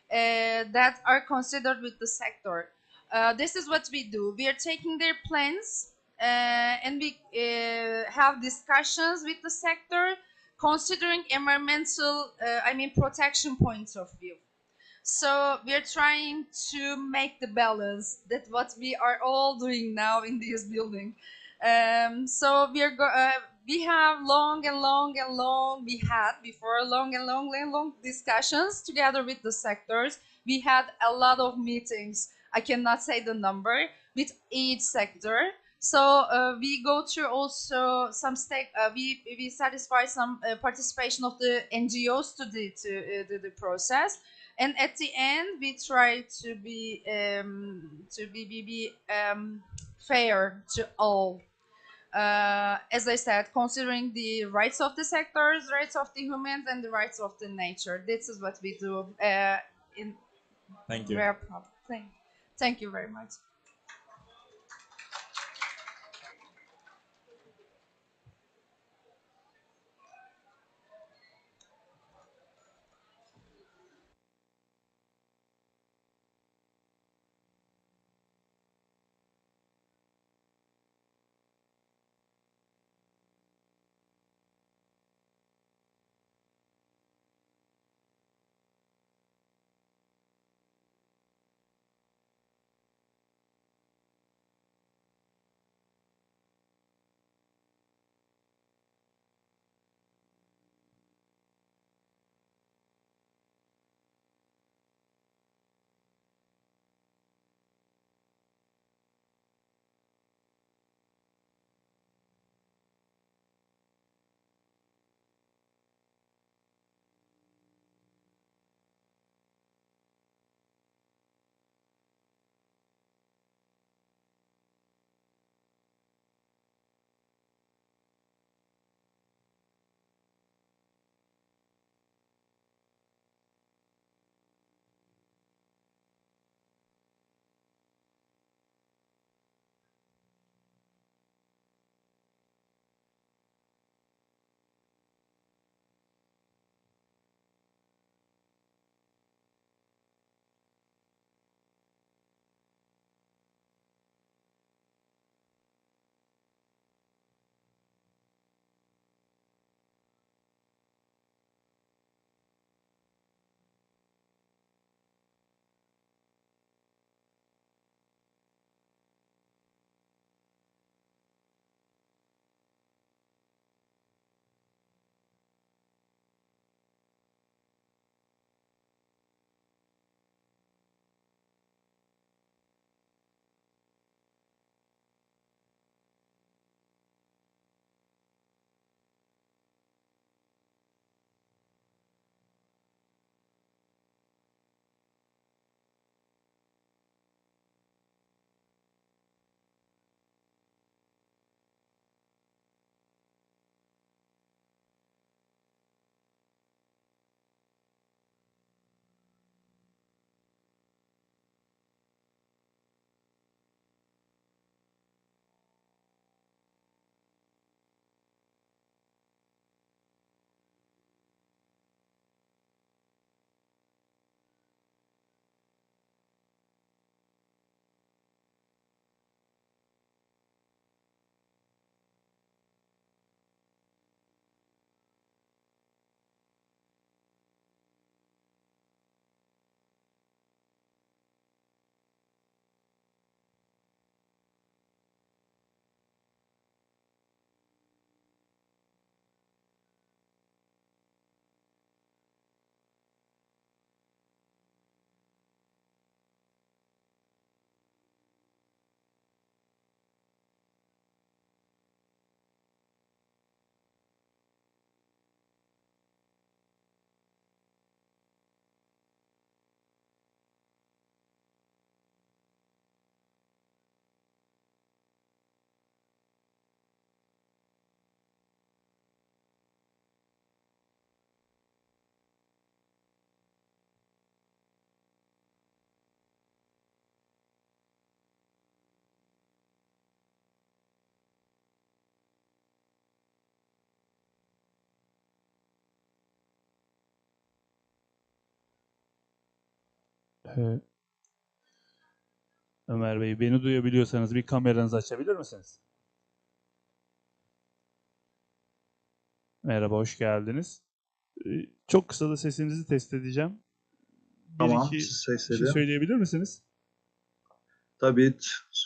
that are considered with the sector. This is what we do. We are taking their plans and we have discussions with the sector considering environmental, protection points of view. So we are trying to make the balance that what we are all doing now in this building. So we have long and long and long we had before long and long and long discussions together with the sectors. We had a lot of meetings. I cannot say the number with each sector. So we go through also some stake. We satisfy some participation of the NGOs to the process, and at the end we try to be fair to all. As I said, considering the rights of the sectors, rights of the humans, and the rights of the nature. This is what we do. In Thank you. Rare Thank you very much. Ömer Bey, beni duyabiliyorsanız bir kameranızı açabilir misiniz? Merhaba, hoş geldiniz. Çok kısa da sesinizi test edeceğim. Tamam, Bir siz şey sesleri. söyleyebilir misiniz? Tabii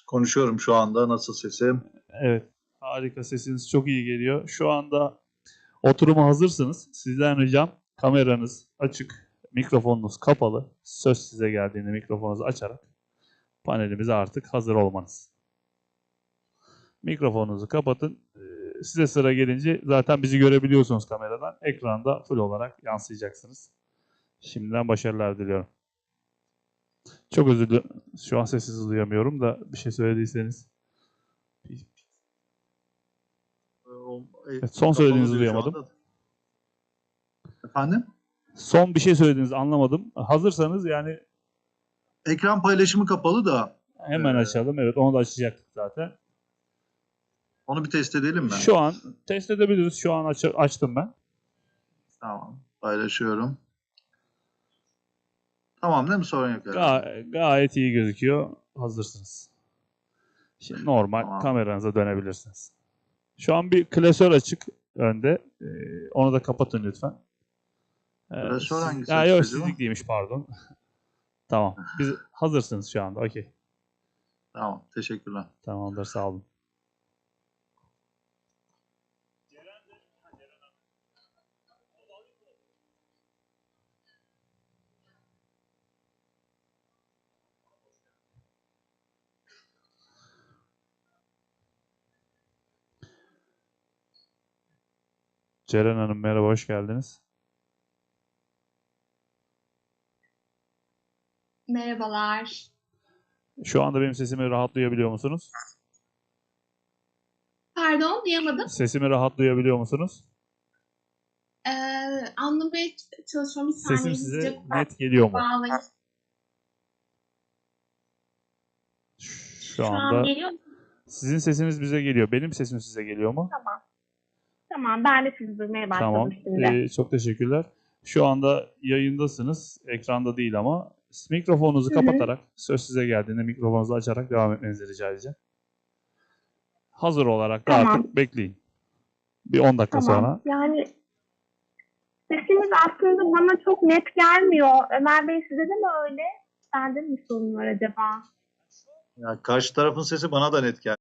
konuşuyorum şu anda. Nasıl sesim? Evet, harika, sesiniz çok iyi geliyor. Şu anda oturuma hazırsınız. Sizden ricam kameranız açık, mikrofonunuz kapalı. Söz size geldiğinde mikrofonunuzu açarak panelimize artık hazır olmanız. Mikrofonunuzu kapatın. Size sıra gelince zaten bizi görebiliyorsunuz kameradan. Ekranda full olarak yansıyacaksınız. Şimdiden başarılar diliyorum. Çok özür dilerim. Şu an sesinizi duyamıyorum da bir şey söylediyseniz. Evet, son söylediğinizi duyamadım. Efendim? Son bir şey söylediğinizi anlamadım. Hazırsanız yani Ekran paylaşımı kapalı da. hemen açalım. Evet, onu da açacaktık zaten. Onu bir test edelim mi? Şu an test edebiliriz. Şu an açtım ben. Tamam. Paylaşıyorum. Tamam değil mi? Sorun yok. Gayet iyi gözüküyor. Hazırsınız. Şimdi normal Tamam. kameranıza dönebilirsiniz. Şu an bir klasör açık önde. Onu da kapatın lütfen. Klasör hangisi? Yok, sizlik değilmiş, pardon. Tamam. Biz hazırsınız şu anda. Okey. Tamam. Teşekkürler. Tamamdır. Sağ olun. Ceren Hanım, merhaba, hoş geldiniz. Merhabalar. Şu anda benim sesimi rahat duyabiliyor musunuz? Pardon, duyamadım. Sesimi rahat duyabiliyor musunuz? Anlamaya çalışıyorum. Bir saniye. Sesim size hızlıca net geliyor mu? bağlayayım. Şu Şu an anda geliyor mu? sizin sesiniz bize geliyor. Benim sesim size geliyor mu? Tamam. Tamam, ben de sizi duymaya başladım Tamam. şimdi. Çok teşekkürler. Şu anda yayındasınız. Ekranda değil ama. Mikrofonunuzu kapatarak, söz size geldiğinde mikrofonunuzu açarak devam etmenizi rica edeceğim. Hazır olarak da artık bekleyin. Bir 10 dakika sonra. Yani sesiniz aslında bana çok net gelmiyor. Ömer Bey, size de mi öyle? Bende mi sorun var acaba? Ya karşı tarafın sesi bana da net geldi.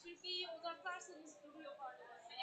Türkiye'yi odaklarsanız duruyor pardon. Evet.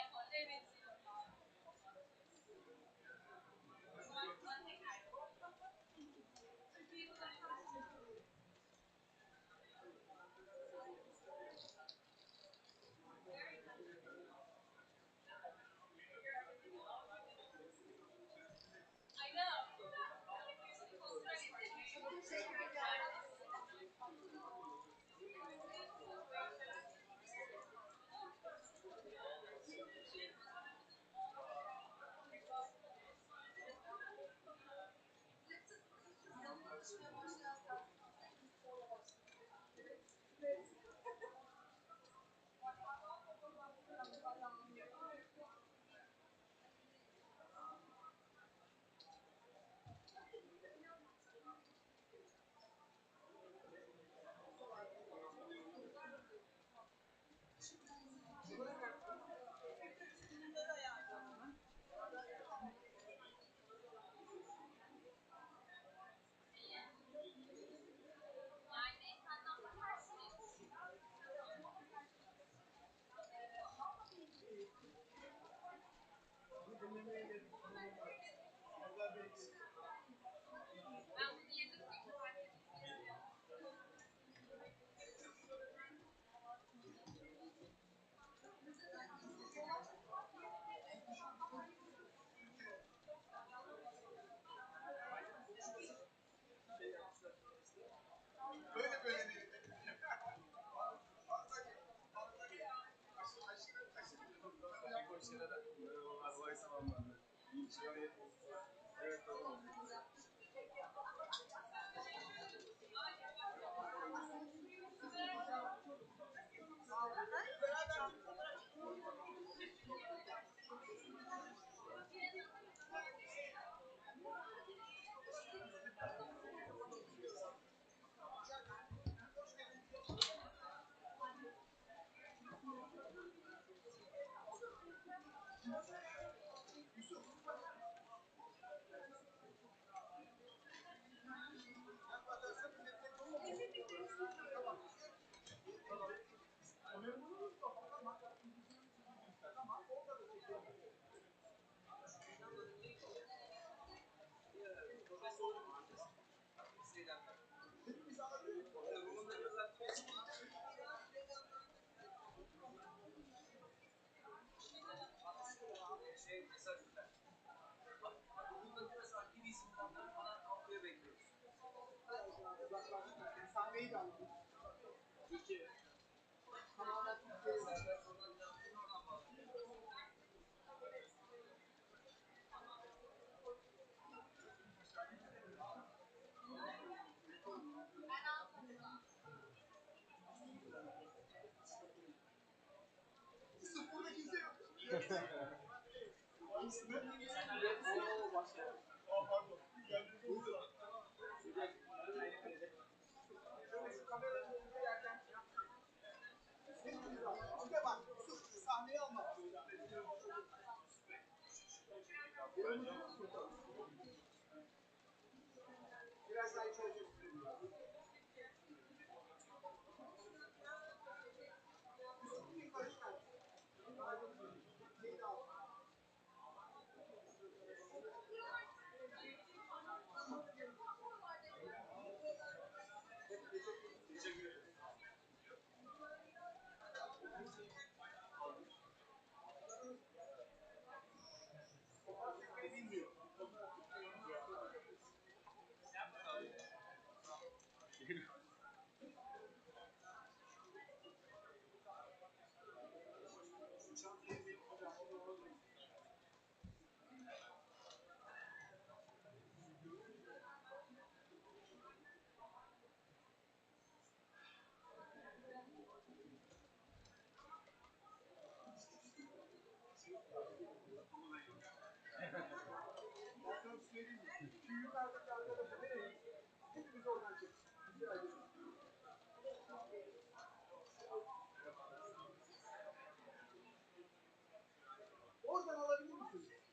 Oradan alabilir misiniz?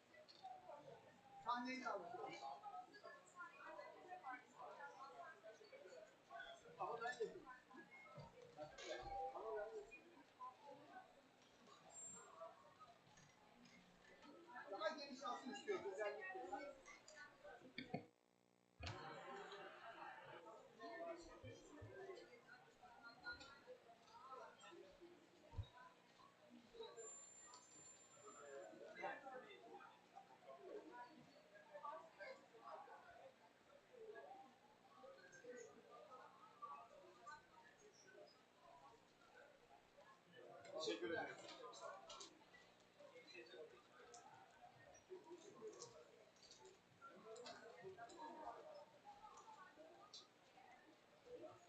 Sahneyi de alabilir. Ama ben yapayım. Daha geniş alsın istiyoruz özellikle. Teşekkür ederim.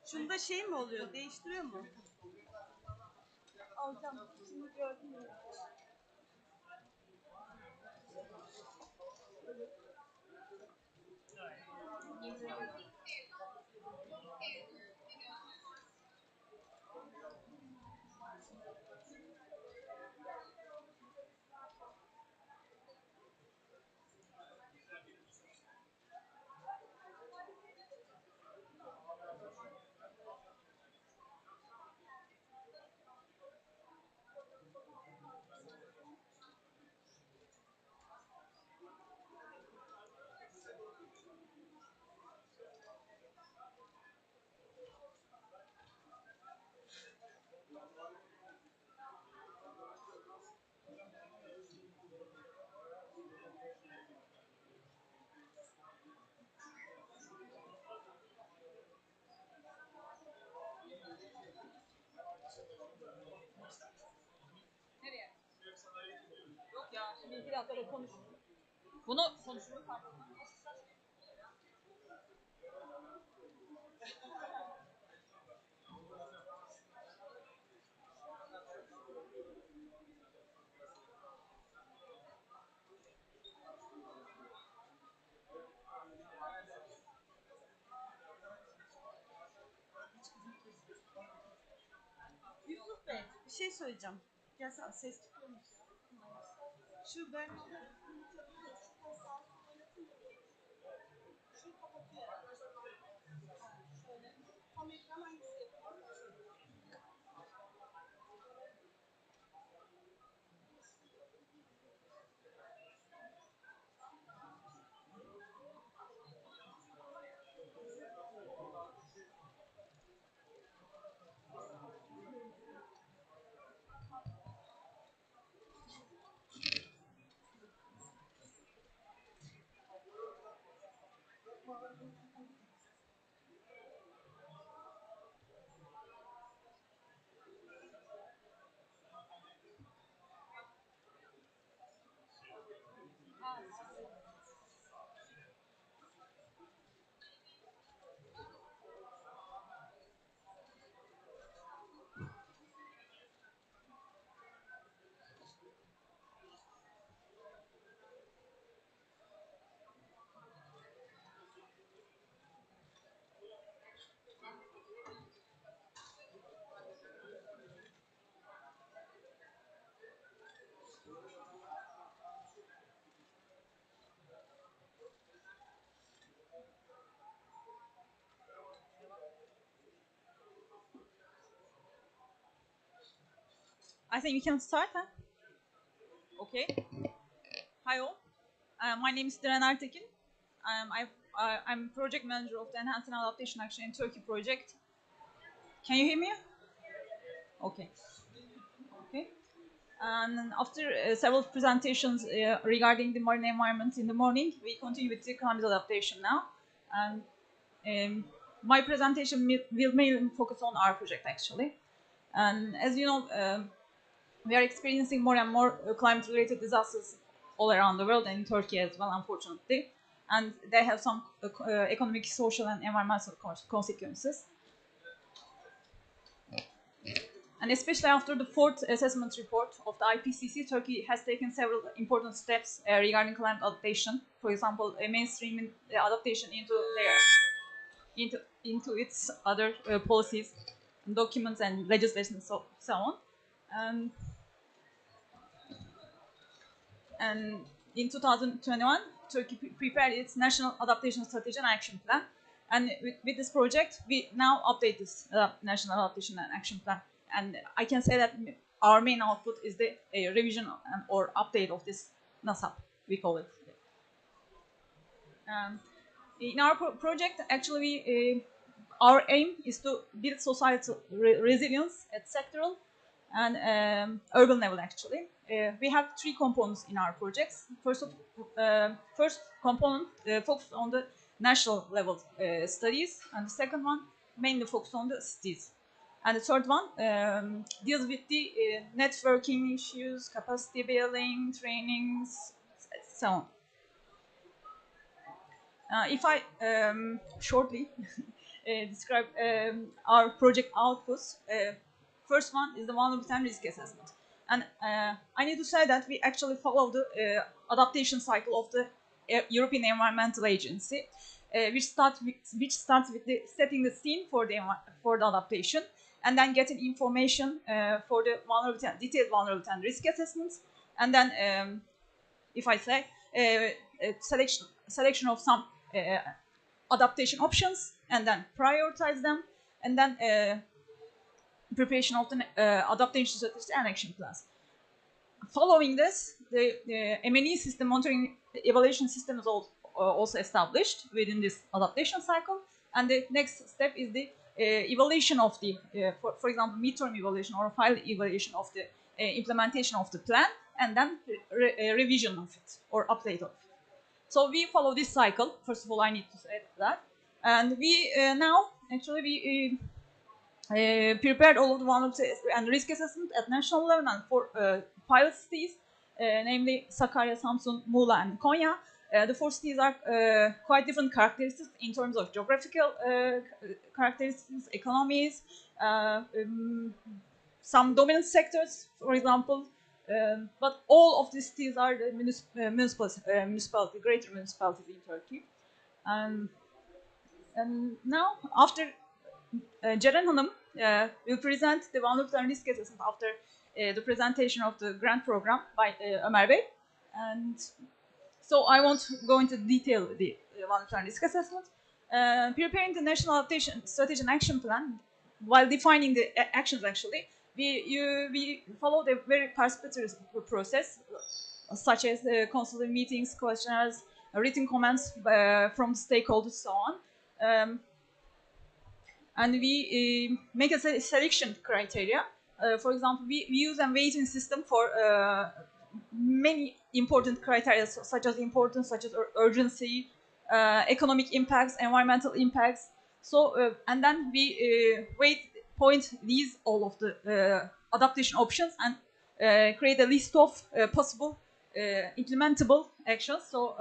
Şunda şey mi oluyor? Değiştiriyor mu? Alacağım. Şimdi gördüm mü? Nereye? Yok ya, şimdi 2 dakikada konuş. Bunu konuşmak Yusuf Bey, bir şey söyleyeceğim. Gel sen ses çıkıyormuş. Şu ben... Tam ekran hangisi yapalım? I think we can start, huh? Okay. Hi all. My name is Diren Ertekin. I'm project manager of the Enhancing Adaptation Action in Turkey project. Can you hear me? Okay. Okay. And after several presentations regarding the marine environment in the morning, we continue with the climate adaptation now. And my presentation will mainly focus on our project actually. And as you know, we are experiencing more and more climate-related disasters all around the world and in Turkey as well, unfortunately. And they have some economic, social, and environmental consequences. And especially after the fourth assessment report of the IPCC, Turkey has taken several important steps regarding climate adaptation. For example, mainstreaming the adaptation into its other policies, documents, and legislation, so on. And in 2021, Turkey prepared its National Adaptation Strategy and Action Plan. And with this project, we now update this National Adaptation and Action Plan. And I can say that our main output is the revision or update of this NASAP, we call it. In our project, actually, our aim is to build societal resilience at sectoral and urban level, actually. We have three components in our projects. First component focuses on the national level studies, and the second one mainly focuses on the cities. And the third one deals with the networking issues, capacity building, trainings, so on. If I shortly describe our project outputs, first one is the vulnerability and risk assessment. And I need to say that we actually follow the adaptation cycle of the European Environmental Agency, which starts with the setting the scene for the adaptation, and then getting information for the vulnerability and detailed vulnerability and risk assessments, and then, if I say, selection of some adaptation options, and then prioritize them, and then preparation of the adaptation strategy and action plans. Following this, the M&E system, monitoring evaluation system, is also established within this adaptation cycle. And the next step is the evaluation of the, for example, midterm evaluation or final evaluation of the implementation of the plan, and then revision of it or update of it. So we follow this cycle. First of all, I need to say that. And we now, actually, we prepared all of the vulnerability and risk assessment at national level and for pilot cities, namely Sakarya, Samsun, Muğla, and Konya. The four cities are quite different characteristics in terms of geographical characteristics, economies, some dominant sectors, for example. But all of these cities are the municipality, greater municipalities in Turkey. And now, after Ceren Hanım will present the vulnerability and risk assessment after the presentation of the grant program by Ömer Bey. And so I won't go into detail the vulnerability and risk assessment. Preparing the National Adaptation Strategy and Action Plan, while defining the actions, actually, we followed a very participatory process, such as consultative meetings, questionnaires, written comments from stakeholders, so on. And we make a selection criteria. For example, we use a weighting system for many important criteria, such as importance, such as urgency, economic impacts, environmental impacts. So, and then we point these all of the adaptation options and create a list of possible implementable actions. So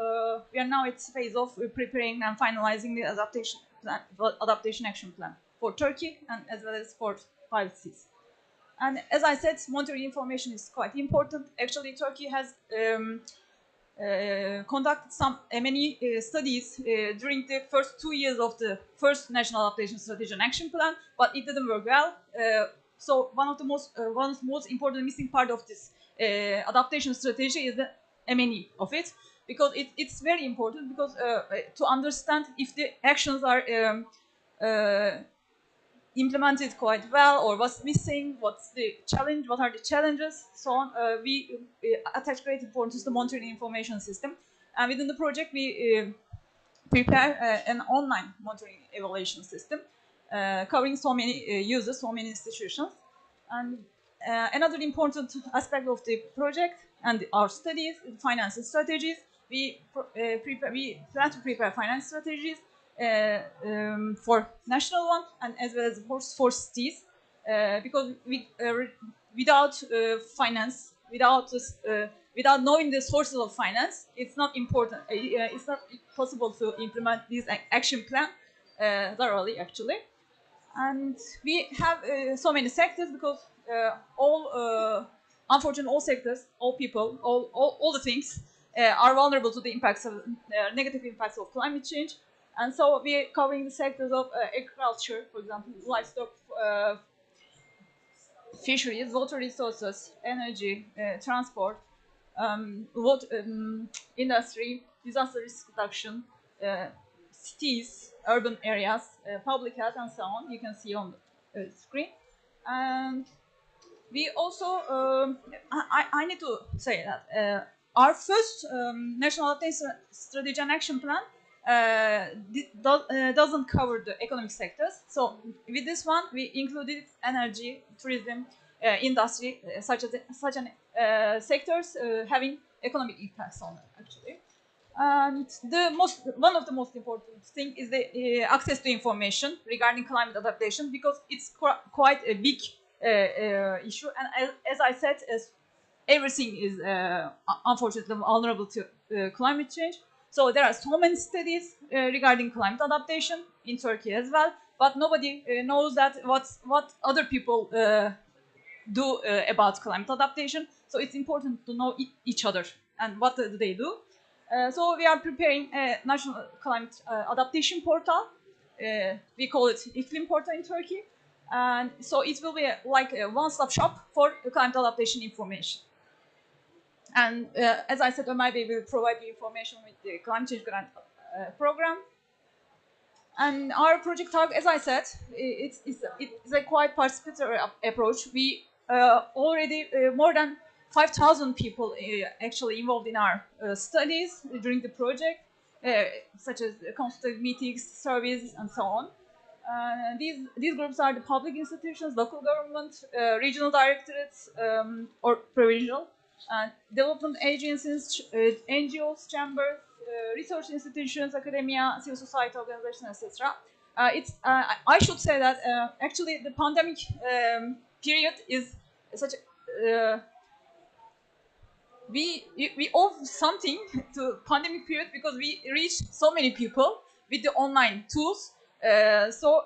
we are now at the phase of preparing and finalizing the adaptation action plan for Turkey and as well as for pilot cities. And as I said, monitoring information is quite important. Actually, Turkey has conducted some M&E studies during the first 2 years of the first National Adaptation Strategy and Action Plan, but it didn't work well. So one of the most important missing part of this adaptation strategy is the M&E of it, because it's very important, because to understand if the actions are implemented quite well or what's missing, what's the challenge, what are the challenges, so on. We attach great importance to the monitoring information system, and within the project we prepare an online monitoring evaluation system covering so many users, so many institutions. And another important aspect of the project and our studies is financing strategies. We plan to prepare finance strategies for national one and as well as for cities, because without finance, without knowing the sources of finance, it's not important. It's not possible to implement this action plan thoroughly, actually. And we have so many sectors because unfortunately, all sectors, all people, all the things are vulnerable to the impacts of negative impacts of climate change. And so we are covering the sectors of agriculture, for example, livestock, fisheries, water resources, energy, transport, industry, disaster risk reduction, cities, urban areas, public health, and so on. You can see on the screen. And we also, I need to say that our first National Adaptation Strategy and Action Plan doesn't cover the economic sectors. So with this one, we included energy, tourism, industry, such sectors having economic impacts on them, actually. And one of the most important thing is the access to information regarding climate adaptation, because it's quite a big issue. And as I said, everything is unfortunately vulnerable to climate change. So there are so many studies regarding climate adaptation in Turkey as well, but nobody knows that what other people do about climate adaptation. So it's important to know each other and what do they do. So we are preparing a national climate adaptation portal. We call it İklim Portal in Turkey. And so it will be like a one-stop shop for climate adaptation information. And as I said, Ömer Bey will provide you information with the climate change grant program. And our project target, as I said, it's a quite participatory approach. We already more than 5,000 people actually involved in our studies during the project, such as consultative meetings, surveys, and so on. These groups are the public institutions, local government, regional directorates, or provincial, development agencies, NGOs, chambers, research institutions, academia, civil society organizations, etc. I should say that actually the pandemic period is such a we owe something to pandemic period because we reached so many people with the online tools. So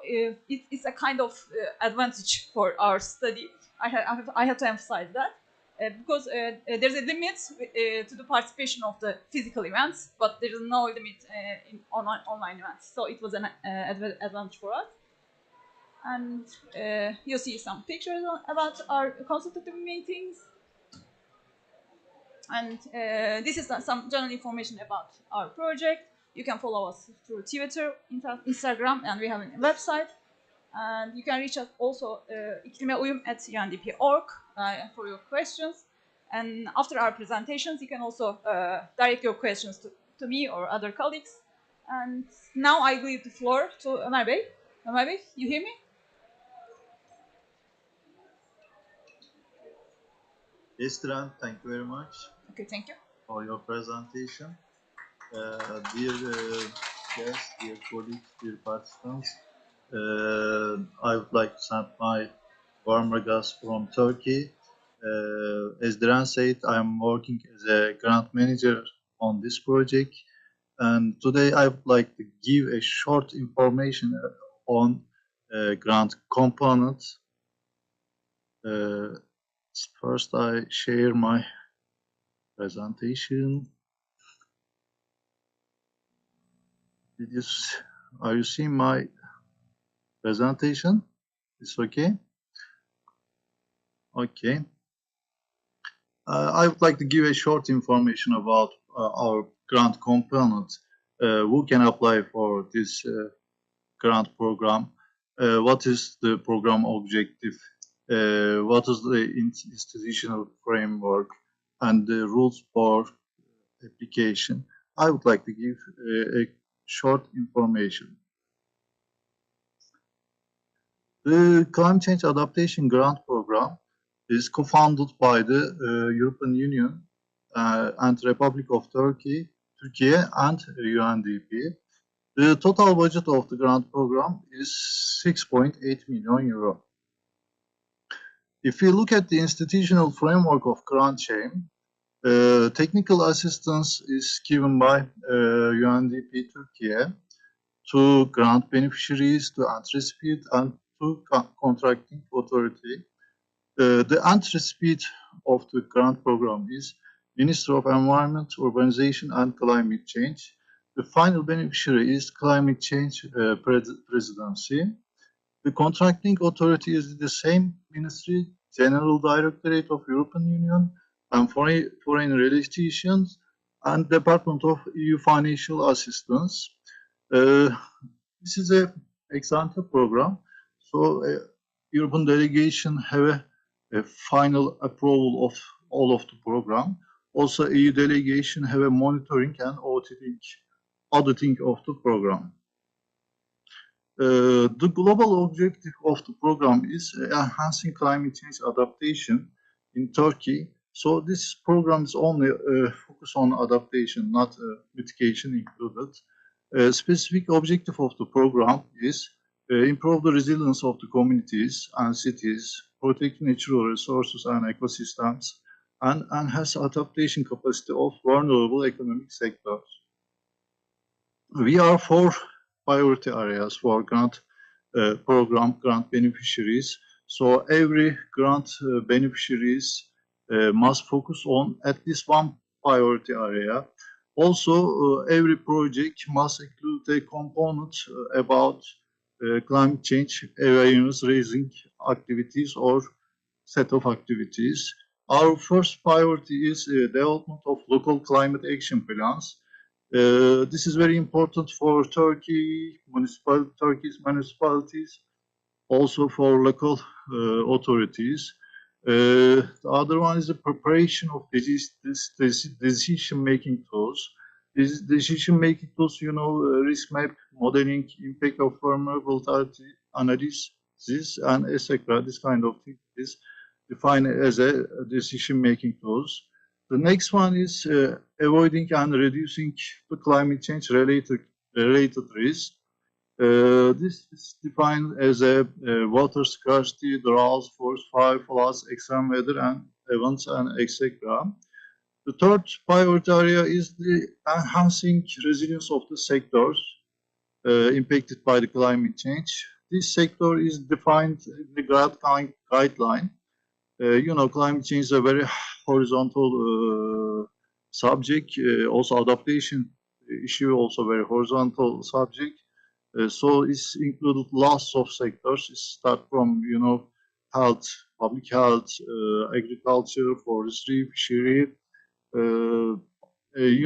it's a kind of advantage for our study. I have to emphasize that because there's a limit to the participation of the physical events, but there is no limit in online events. So it was an advantage for us. And you'll see some pictures about our consultative meetings. And this is some general information about our project. You can follow us through Twitter, Instagram, and we have a website. And you can reach us also iklimeuyum@undp.org for your questions. And after our presentations, you can also direct your questions to me or other colleagues. And now I leave the floor to Ömer Bey. Ömer Bey, you hear me? Yes, Diren, thank you very much. Okay, thank you. For your presentation. Dear guests, dear colleagues, dear participants, I would like to send my warm regards from Turkey. As Diren said, I'm working as a grant manager on this project, and today I would like to give a short information on grant components. First, I share my presentation. Are you seeing my presentation? It's okay? Okay. I would like to give a short information about our grant component. Who can apply for this grant program? What is the program objective? What is the institutional framework and the rules for application? I would like to give a short information. The Climate Change Adaptation Grant Program is co-funded by the European Union and Republic of Turkey, and UNDP. The total budget of the grant program is 6.8 million euro. If you look at the institutional framework of grant chain, technical assistance is given by UNDP Turkey to grant beneficiaries to anticipate and to contracting authority. The entry speed of the grant program is Ministry of Environment, Urbanization and Climate Change. The final beneficiary is Climate Change Presidency. The contracting authority is the same ministry, General Directorate of European Union and Foreign Relations and Department of EU Financial Assistance. This is a example program. So European delegation have a final approval of all of the program. Also EU delegation have a monitoring and auditing of the program. The global objective of the program is enhancing climate change adaptation in Turkey. So this program is only focused on adaptation, not mitigation included. Specific objective of the program is improve the resilience of the communities and cities, protect natural resources and ecosystems, and enhance adaptation capacity of vulnerable economic sectors. We are four priority areas for grant program grant beneficiaries. So every grant beneficiaries must focus on at least one priority area. Also, every project must include a component about climate change awareness raising activities or set of activities. Our first priority is development of local climate action plans. This is very important for Turkey's municipalities, also for local authorities. The other one is the preparation of decision-making tools. These decision-making tools, you know, risk map, modeling, impact of vulnerability analysis, and etc. This kind of thing is defined as a decision-making tools. The next one is avoiding and reducing the climate change related risk. This is defined as a water scarcity, droughts, forest fire, floods, extreme weather and events, and etc. The third priority area is the enhancing resilience of the sectors impacted by the climate change. This sector is defined in the grant guideline. You know, climate change is a very horizontal subject. Also, adaptation issue also very horizontal subject. So it's included lots of sectors. It start from, you know, health, public health, agriculture, forestry, fishery. You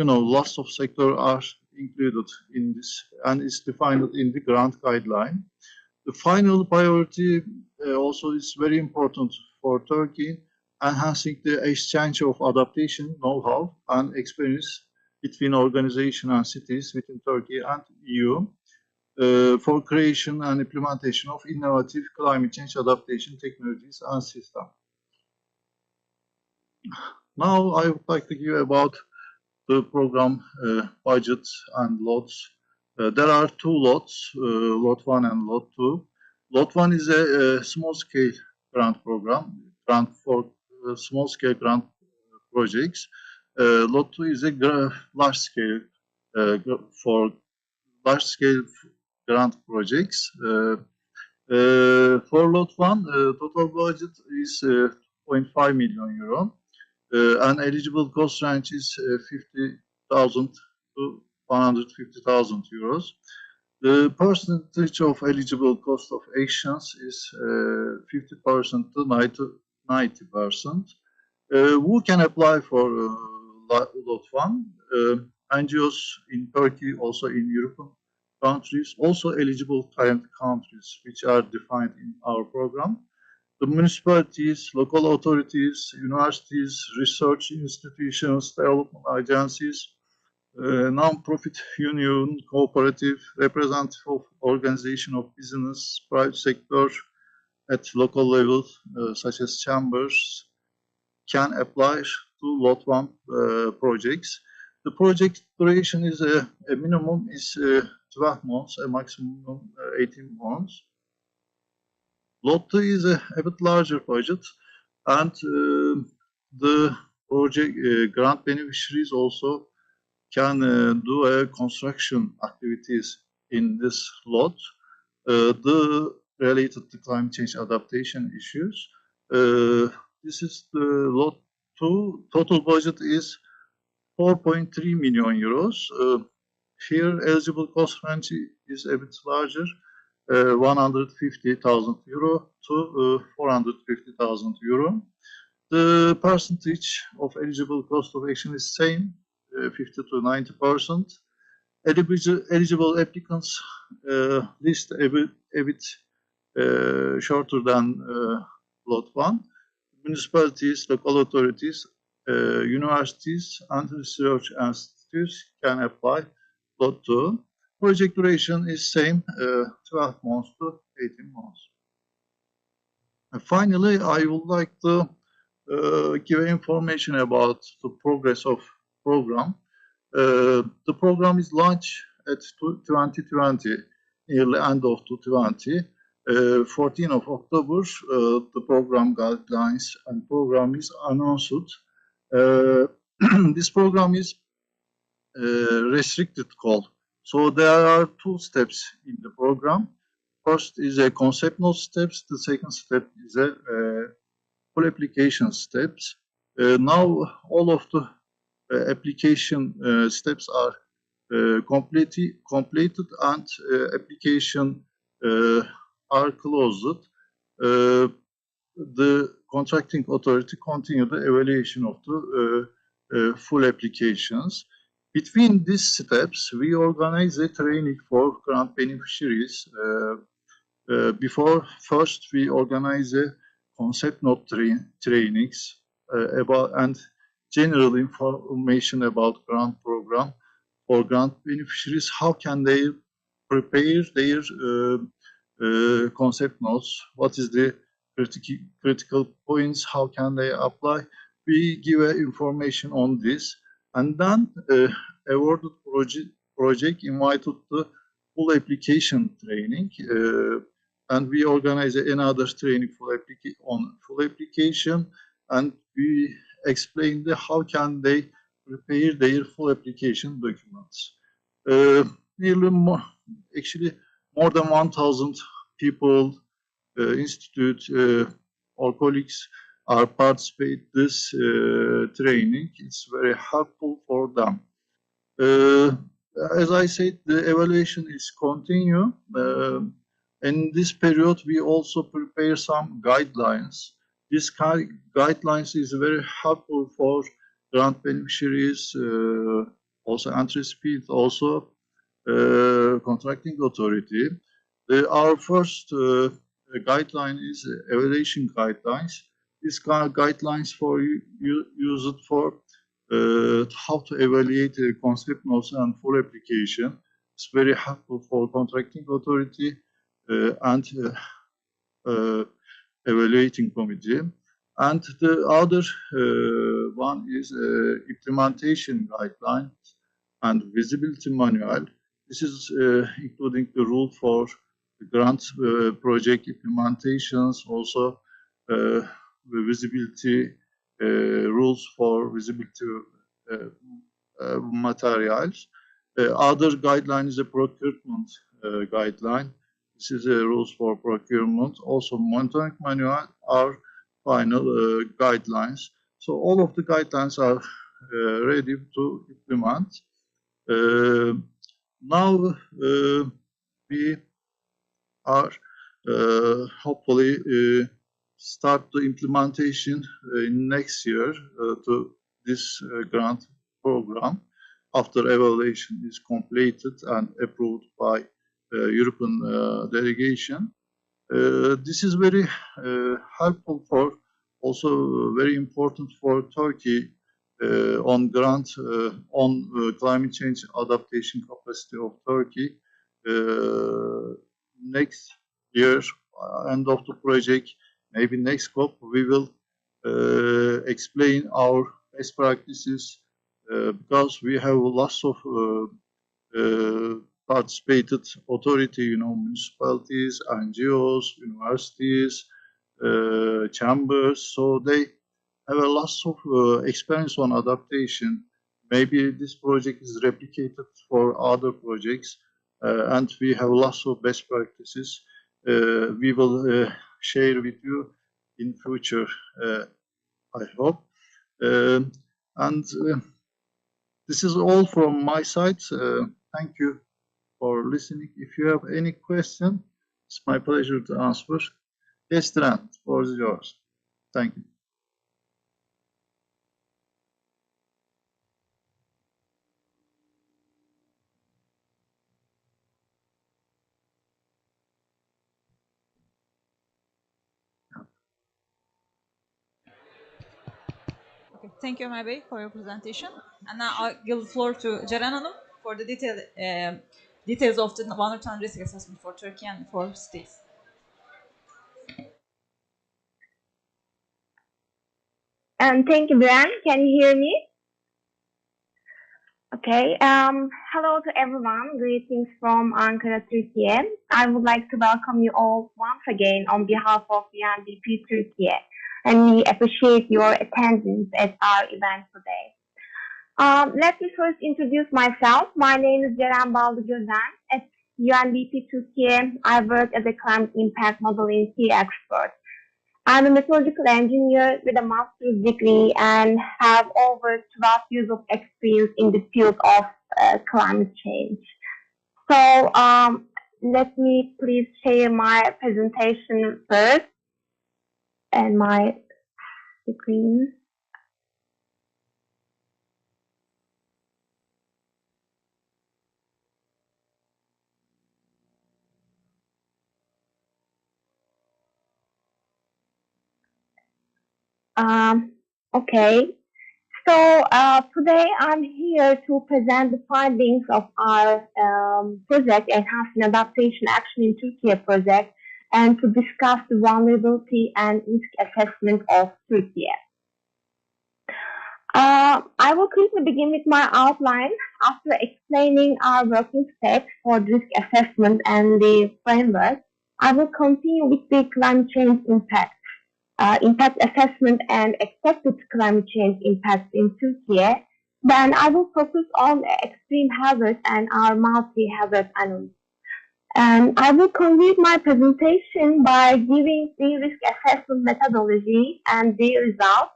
know, lots of sectors are included in this, and it's defined in the grant guideline. The final priority also is very important for Turkey, enhancing the exchange of adaptation know-how and experience between organizations and cities within Turkey and EU for creation and implementation of innovative climate change adaptation technologies and systems. Now I would like to give about the program budget and lots. There are two lots, lot 1 and lot 2. Lot 1 is a small-scale grant program, grant for small-scale grant projects. Lot 2 is a large-scale for large-scale grant projects. For lot 1, total budget is 0.5 million euro. And eligible cost range is 50,000 to 150,000 euros. The percentage of eligible cost of actions is 50% to 90%. Who can apply for lot 1? NGOs in Turkey, also in European countries, also eligible countries which are defined in our program. The municipalities, local authorities, universities, research institutions, development agencies, non-profit union, cooperative, representative organization of business, private sector at local level, such as chambers, can apply to lot 1 projects. The project duration is a minimum is 12 months, a maximum 18 months. Lot 2 is a bit larger budget, and the project grant beneficiaries also can do construction activities in this lot. The related to climate change adaptation issues. This is the lot 2. Total budget is 4.3 million euros. Here, eligible cost range is a bit larger, 150,000 euro to 450,000 euro. The percentage of eligible cost of action is same, 50 to 90%. Eligible applicants list a bit shorter than lot 1. Municipalities, local authorities, universities, and research institutes can apply lot 2. Project duration is same, 12 months to 18 months. And finally, I would like to give information about the progress of program. The program is launched at 2020, nearly end of 2020. 14th of October, the program guidelines and program is announced. This program is restricted call. So there are 2 steps in the program. First is a concept note steps. The second step is a full application steps. Now all of the application steps are completed and application are closed. The contracting authority continue the evaluation of the full applications. Between these steps, we organize a training for grant beneficiaries. Before first, we organize a concept note trainings about and general information about grant program for grant beneficiaries. How can they prepare their concept notes? What is the critical points? How can they apply? We give information on this, and then awarded project invited to full application training, and we organize another training on full application, and we explain how can they prepare their full application documents. Nearly more than 1,000 people, institute or colleagues are participate this training. It's very helpful for them. As I said, the evaluation is continue. In this period, we also prepare some guidelines. This guidelines is very helpful for grant beneficiaries, also entry speed, also contracting authority. Our first guideline is evaluation guidelines. These guidelines for use it for how to evaluate concept notes and full application. It's very helpful for contracting authority and evaluating committee. And the other one is implementation guidelines and visibility manual. This is including the rule for the grant project implementations, also the visibility rules for visibility materials. Other guideline is a procurement guideline. This is a rules for procurement. Also, monitoring manual are final guidelines. So all of the guidelines are ready to implement. Now we are hopefully start the implementation in next year to this grant program after evaluation is completed and approved by European delegation. This is very helpful for, also very important for Turkey on grant on climate change adaptation capacity of Turkey. Next year, end of the project, maybe next COP, we will explain our best practices because we have lots of participated authority, municipalities, NGOs, universities, chambers, so they have a lot of experience on adaptation. Maybe this project is replicated for other projects, and we have lots of best practices. we will share with you in future, I hope. And this is all from my side. Thank you for listening. If you have any question, it's my pleasure to answer. Yes, Diren, the floor is yours. Thank you. Okay, thank you, Ömer Bey, for your presentation. And now I'll give the floor to Ceren Hanım for the details of the one-time risk assessment for Turkey and for cities. Thank you, Brian. Can you hear me? Okay. Hello to everyone. Greetings from Ankara, Turkey. I would like to welcome you all once again on behalf of UNDP Turkey, and we appreciate your attendance at our event today. Let me first introduce myself. My name is Ceren Baldıgözden. At UNDP Turkey, I work as a climate impact modeling key expert. I'm a metallurgical engineer with a master's degree and have over 12 years of experience in the field of climate change. So let me please share my presentation first and my screen. Okay, so today I'm here to present the findings of our project, Enhancing Adaptation Action in Turkey project, and to discuss the vulnerability and risk assessment of Turkey. I will quickly begin with my outline. After explaining our working steps for risk assessment and the framework, I will continue with the climate change impact assessment and expected climate change impacts in Turkey. Then I will focus on extreme hazards and our multi-hazard analysis. And I will conclude my presentation by giving the risk assessment methodology and the results.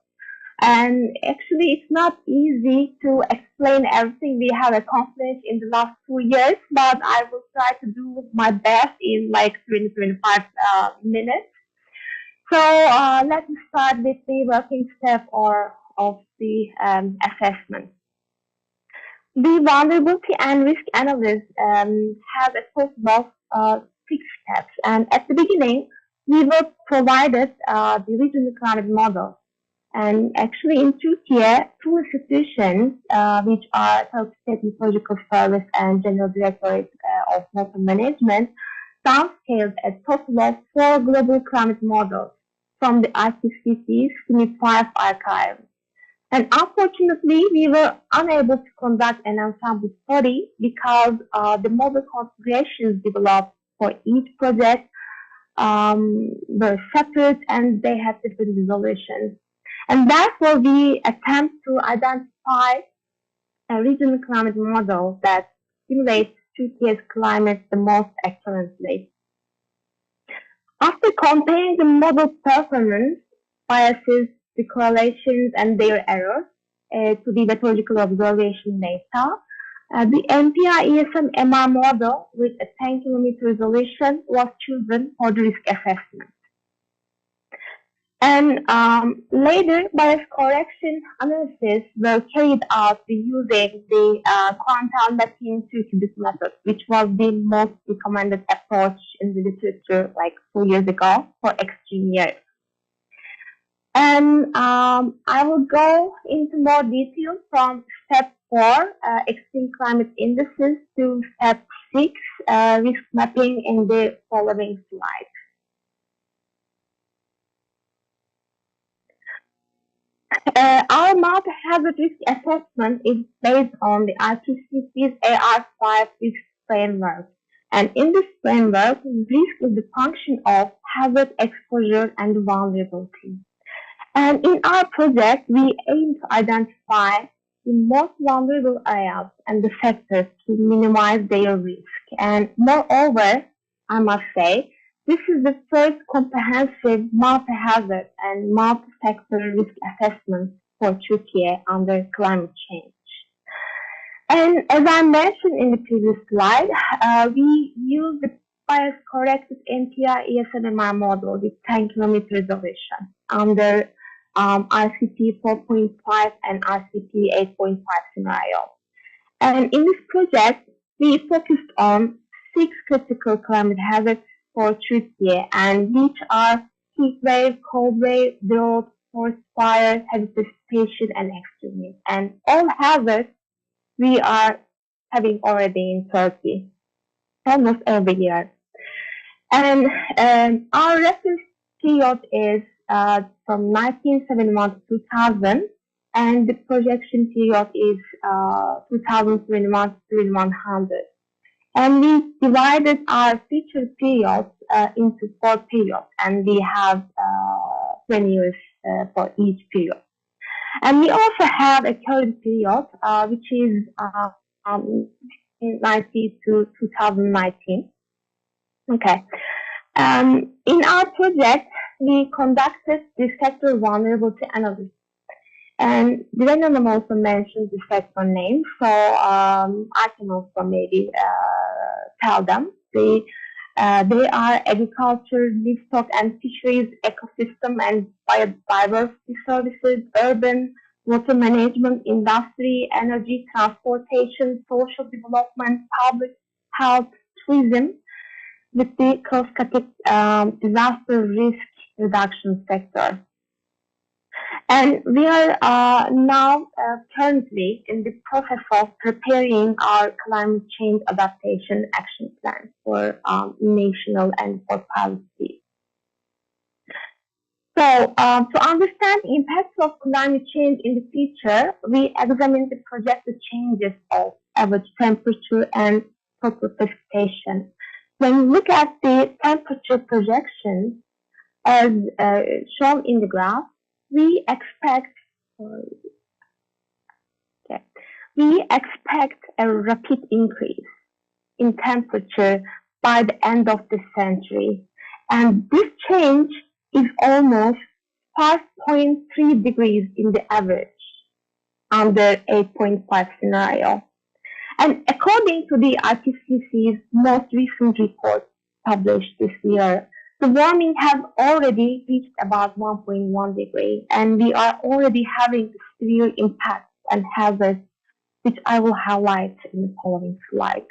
And actually, it's not easy to explain everything we have accomplished in the last 2 years, but I will try to do my best in like 20-25 minutes. So let me start with the working step of the assessment. The vulnerability and risk analysis has a total of 6 steps. And at the beginning, we were provided the regional climate model. And actually in Turkey, 2 institutions, which are Turkish State Meteorological Service and General Directorate of Water Management, downscaled a total of 4 global climate models from the IPCC's SMIP 5 archive. And unfortunately, we were unable to conduct an ensemble study because the model configurations developed for each project were separate and they had different resolutions. And therefore, we attempt to identify a regional climate model that simulates Turkey's climate the most accurately. After comparing the model performance, biases, the correlations, and their errors to the meteorological observation data, the NPI-ESM-MR model with a 10 kilometer resolution was chosen for the risk assessment. And later, bias correction analysis were carried out using the quantile mapping Turkey method, which was the most recommended approach in the literature like 2 years ago for extreme years. And I will go into more detail from step 4, extreme climate indices, to step 6, risk mapping in the following slides. Our multi-hazard risk assessment is based on the IPCC's AR5 risk framework. And in this framework, risk is the function of hazard exposure and vulnerability. And in our project, we aim to identify the most vulnerable areas and the sectors to minimize their risk. And moreover, I must say, this is the first comprehensive multi-hazard and multi-sector risk assessment for Turkey under climate change. And as I mentioned in the previous slide, we use the bias-corrected MPI ESNMR model with 10 kilometer resolution under RCP 4.5 and RCP 8.5 scenario. And in this project, we focused on 6 critical climate hazards for Turkey, and which are heat wave, cold wave, drought, forest fire, heavy precipitation, and extreme heat. And all hazards we are having already in Turkey, almost every year. And our reference period is from 1971 to 2000, and the projection period is 2021 to 2100. And we divided our future periods into 4 periods, and we have 20 years for each period. And we also have a current period, which is 1990 to 2019. Okay. In our project, we conducted the sector vulnerability analysis. And Dilan also mentioned the sector name, so I can also maybe tell them. They are agriculture, livestock and fisheries, ecosystem and biodiversity services, urban, water management, industry, energy, transportation, social development, public health, tourism, with the cross-cutting disaster risk reduction sector. And we are now currently in the process of preparing our climate change adaptation action plan for national and for policy. So to understand the impacts of climate change in the future, we examined the projected changes of average temperature and total precipitation. When we look at the temperature projections as shown in the graph, we expect a rapid increase in temperature by the end of the century. And this change is almost 5.3 degrees in the average under 8.5 scenario. And according to the IPCC's most recent report published this year, the warming has already reached about 1.1 degree, and we are already having severe impacts and hazards, which I will highlight in the following slides.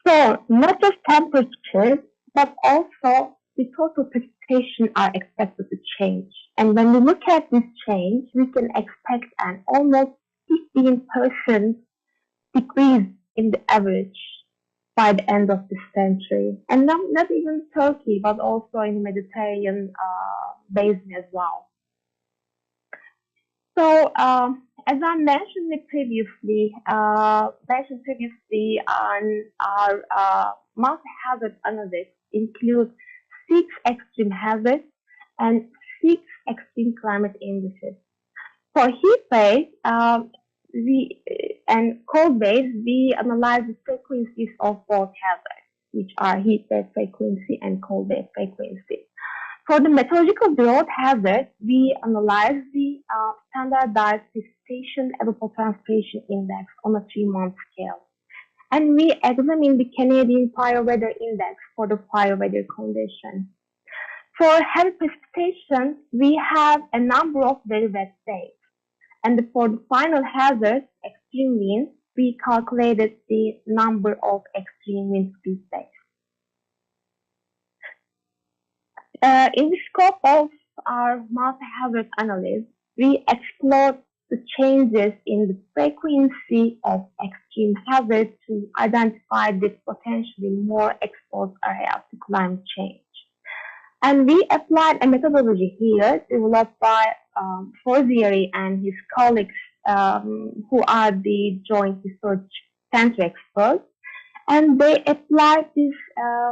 So, not just temperature, but also the total precipitation are expected to change. And when we look at this change, we can expect an almost 15% decrease in the average by the end of this century. And not even Turkey, but also in the Mediterranean basin as well. So, as I mentioned previously, our multi-hazard analysis includes 6 extreme hazards and 6 extreme climate indices. For heat wave and cold waves, we analyze the frequencies of both hazards, which are heat wave frequency and cold wave frequency. For the meteorological drought hazard, we analyze the standardized precipitation evapotranspiration index on a 3-month scale. And we examine the Canadian fire weather index for the fire weather condition. For heavy precipitation, we have a number of very wet days. And for the final hazard, extreme winds, we calculated the number of extreme wind speed days. In the scope of our multi-hazard analysis, we explored the changes in the frequency of extreme hazards to identify the potentially more exposed areas to climate change. And we applied a methodology here developed by Forzieri and his colleagues, who are the Joint Research Center experts. And they applied this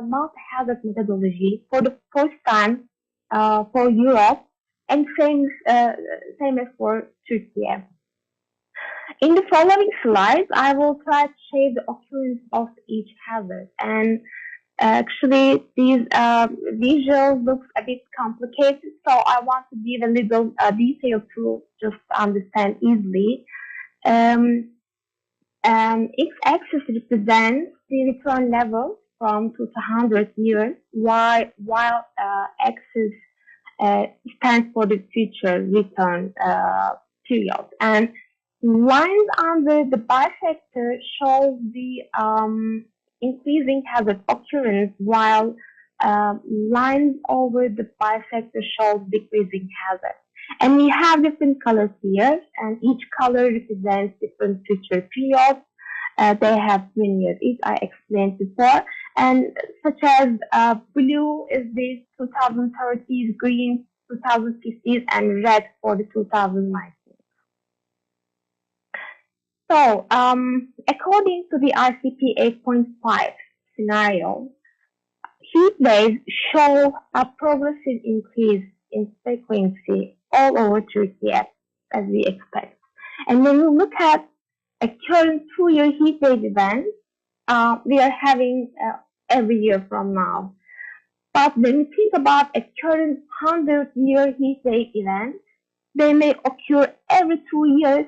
multi-hazard methodology for the first time for Europe, and same as for Turkey. In the following slides, I will try to show the occurrence of each hazard. And Actually, these visual looks a bit complicated, so I want to give a little detail to just understand easily. X-axis represents the return level from 2 to 100 years, while axis stands for the future return period. And lines under the bisector show the increasing hazard occurrence, while lines over the bisector show decreasing hazard. And we have different colors here, and each color represents different future periods. They have 20 years each, I explained before. And such as blue is the 2030s, green 2050s, and red for the 2019s. So, according to the RCP 8.5 scenario, heat waves show a progressive increase in frequency all over Turkey, as we expect. And when we look at a current 2-year heat wave event, we are having every year from now. But when we think about a current 100-year heat wave event, they may occur every 2 years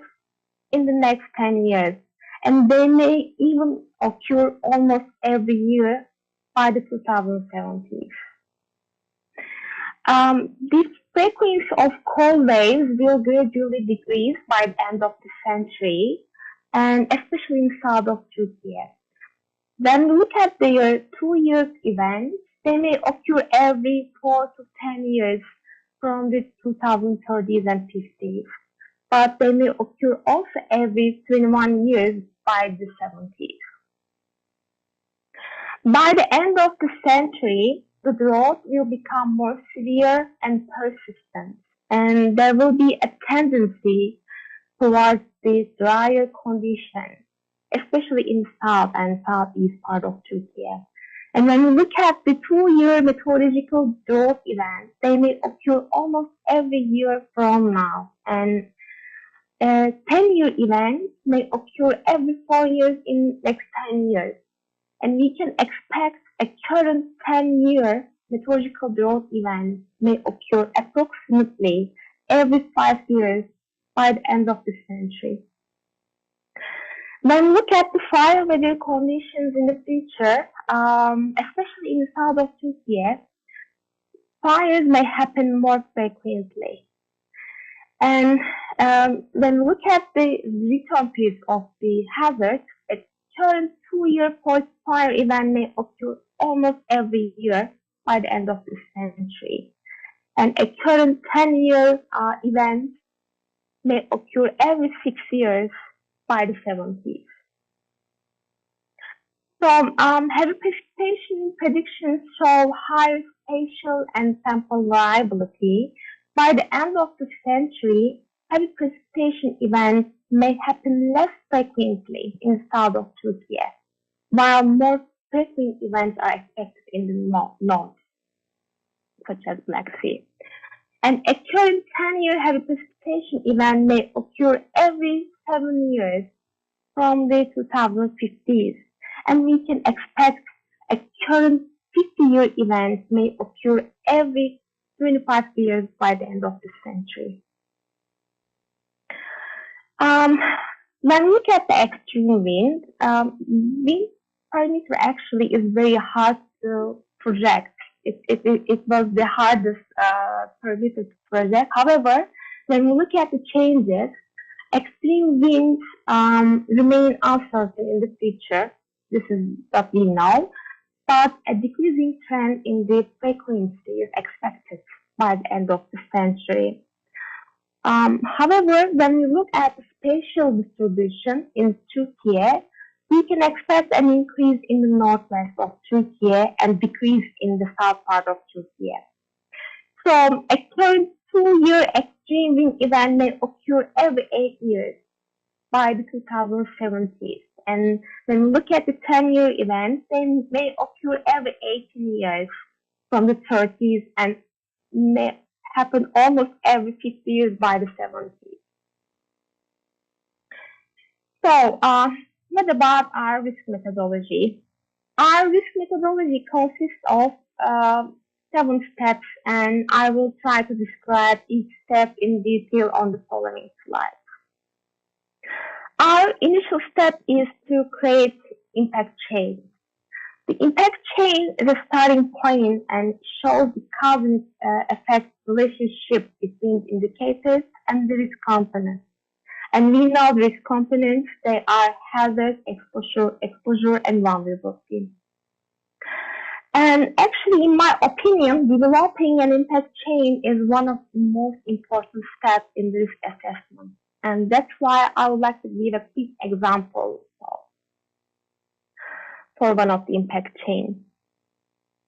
in the next 10 years. And they may even occur almost every year by the 2070s. The frequency of cold waves will gradually decrease by the end of the century, and especially in south of Turkey. When we look at their 2-year events, they may occur every 4 to 10 years from the 2030s and 50s, but they may occur also every 21 years by the 70s. By the end of the century, the drought will become more severe and persistent, and there will be a tendency towards the drier conditions, especially in south and southeast part of Turkey. And when we look at the 2-year meteorological drought events, they may occur almost every year from now, and 10-year events may occur every 4 years in next 10 years. And we can expect a current 10-year meteorological drought event may occur approximately every 5 years by the end of the century. When we look at the fire weather conditions in the future, especially in the south of Turkey, fires may happen more frequently. And when we look at the return period of the hazard, a current 2-year forest fire event may occur almost every year by the end of the century. And a current 10-year event may occur every 6 years by the 70s. So, heavy precipitation predictions show higher spatial and sample variability. By the end of the century, heavy precipitation events may happen less frequently in the south of Turkey, while more frequent events are expected in the north, such as Black Sea. And a current 10-year heavy precipitation event may occur every 7 years from the 2050s, and we can expect a current 50-year event may occur every 25 years by the end of the century. When we look at the extreme wind, wind parameter actually is very hard to project. It was the hardest parameter to project. However, when we look at the changes, extreme winds remain uncertain in the future. This is what we know. But a decreasing trend in the frequency is expected by the end of the century. However, when we look at the spatial distribution in Turkey, we can expect an increase in the northwest of Turkey and decrease in the south part of Turkey. So, a current 2-year extreme wind event may occur every 8 years by the 2070s. And when we look at the 10-year events, they may occur every 18 years from the 30s and may happen almost every 50 years by the 70s. So, what about our risk methodology? Our risk methodology consists of 7 steps, and I will try to describe each step in detail on the following slide. Our initial step is to create impact chain. The impact chain is a starting point and shows the cause and effect relationship between indicators and the risk components. And we know the risk components, they are hazard, exposure, and vulnerability. And actually, in my opinion, developing an impact chain is one of the most important steps in risk assessment. And that's why I would like to give a quick example for one of the impact chains.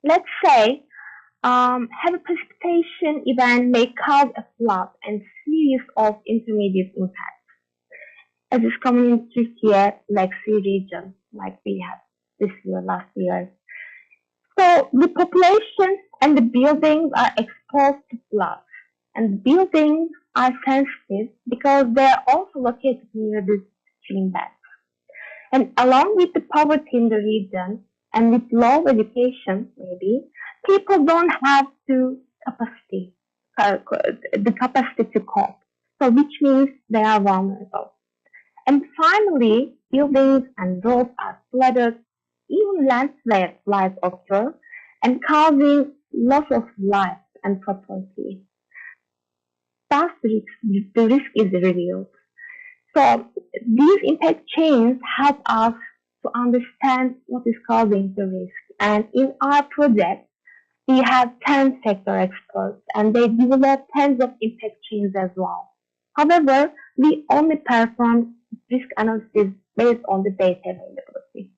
Let's say heavy precipitation event may cause a flood and series of intermediate impacts, as is common in Turkey, Black Sea region, like we had this year, last year. So the population and the buildings are exposed to floods, and buildings are sensitive because they are also located near the stream beds. And along with the poverty in the region and with low education, maybe, people don't have the capacity to cope, so which means they are vulnerable. And finally, buildings and roads are flooded, even landslides occur, and causing loss of life and property. Thus, the risk is revealed. So these impact chains help us to understand what is causing the risk. And in our project, we have 10 sector experts, and they develop tens of impact chains as well. However, we only perform risk analysis based on the data availability.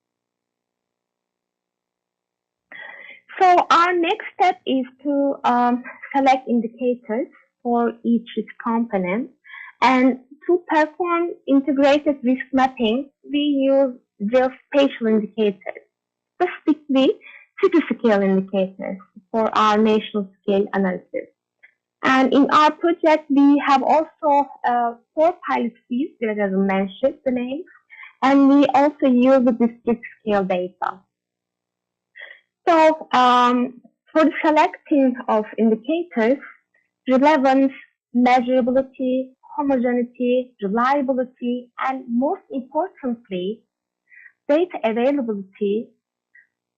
So our next step is to select indicators for each risk component. And to perform integrated risk mapping, we use geospatial indicators, specifically city scale indicators for our national scale analysis. And in our project, we have also 4 pilot cities, as I mentioned the names, and we also use the district scale data. So for the selecting of indicators, relevance, measurability, homogeneity, reliability, and most importantly, data availability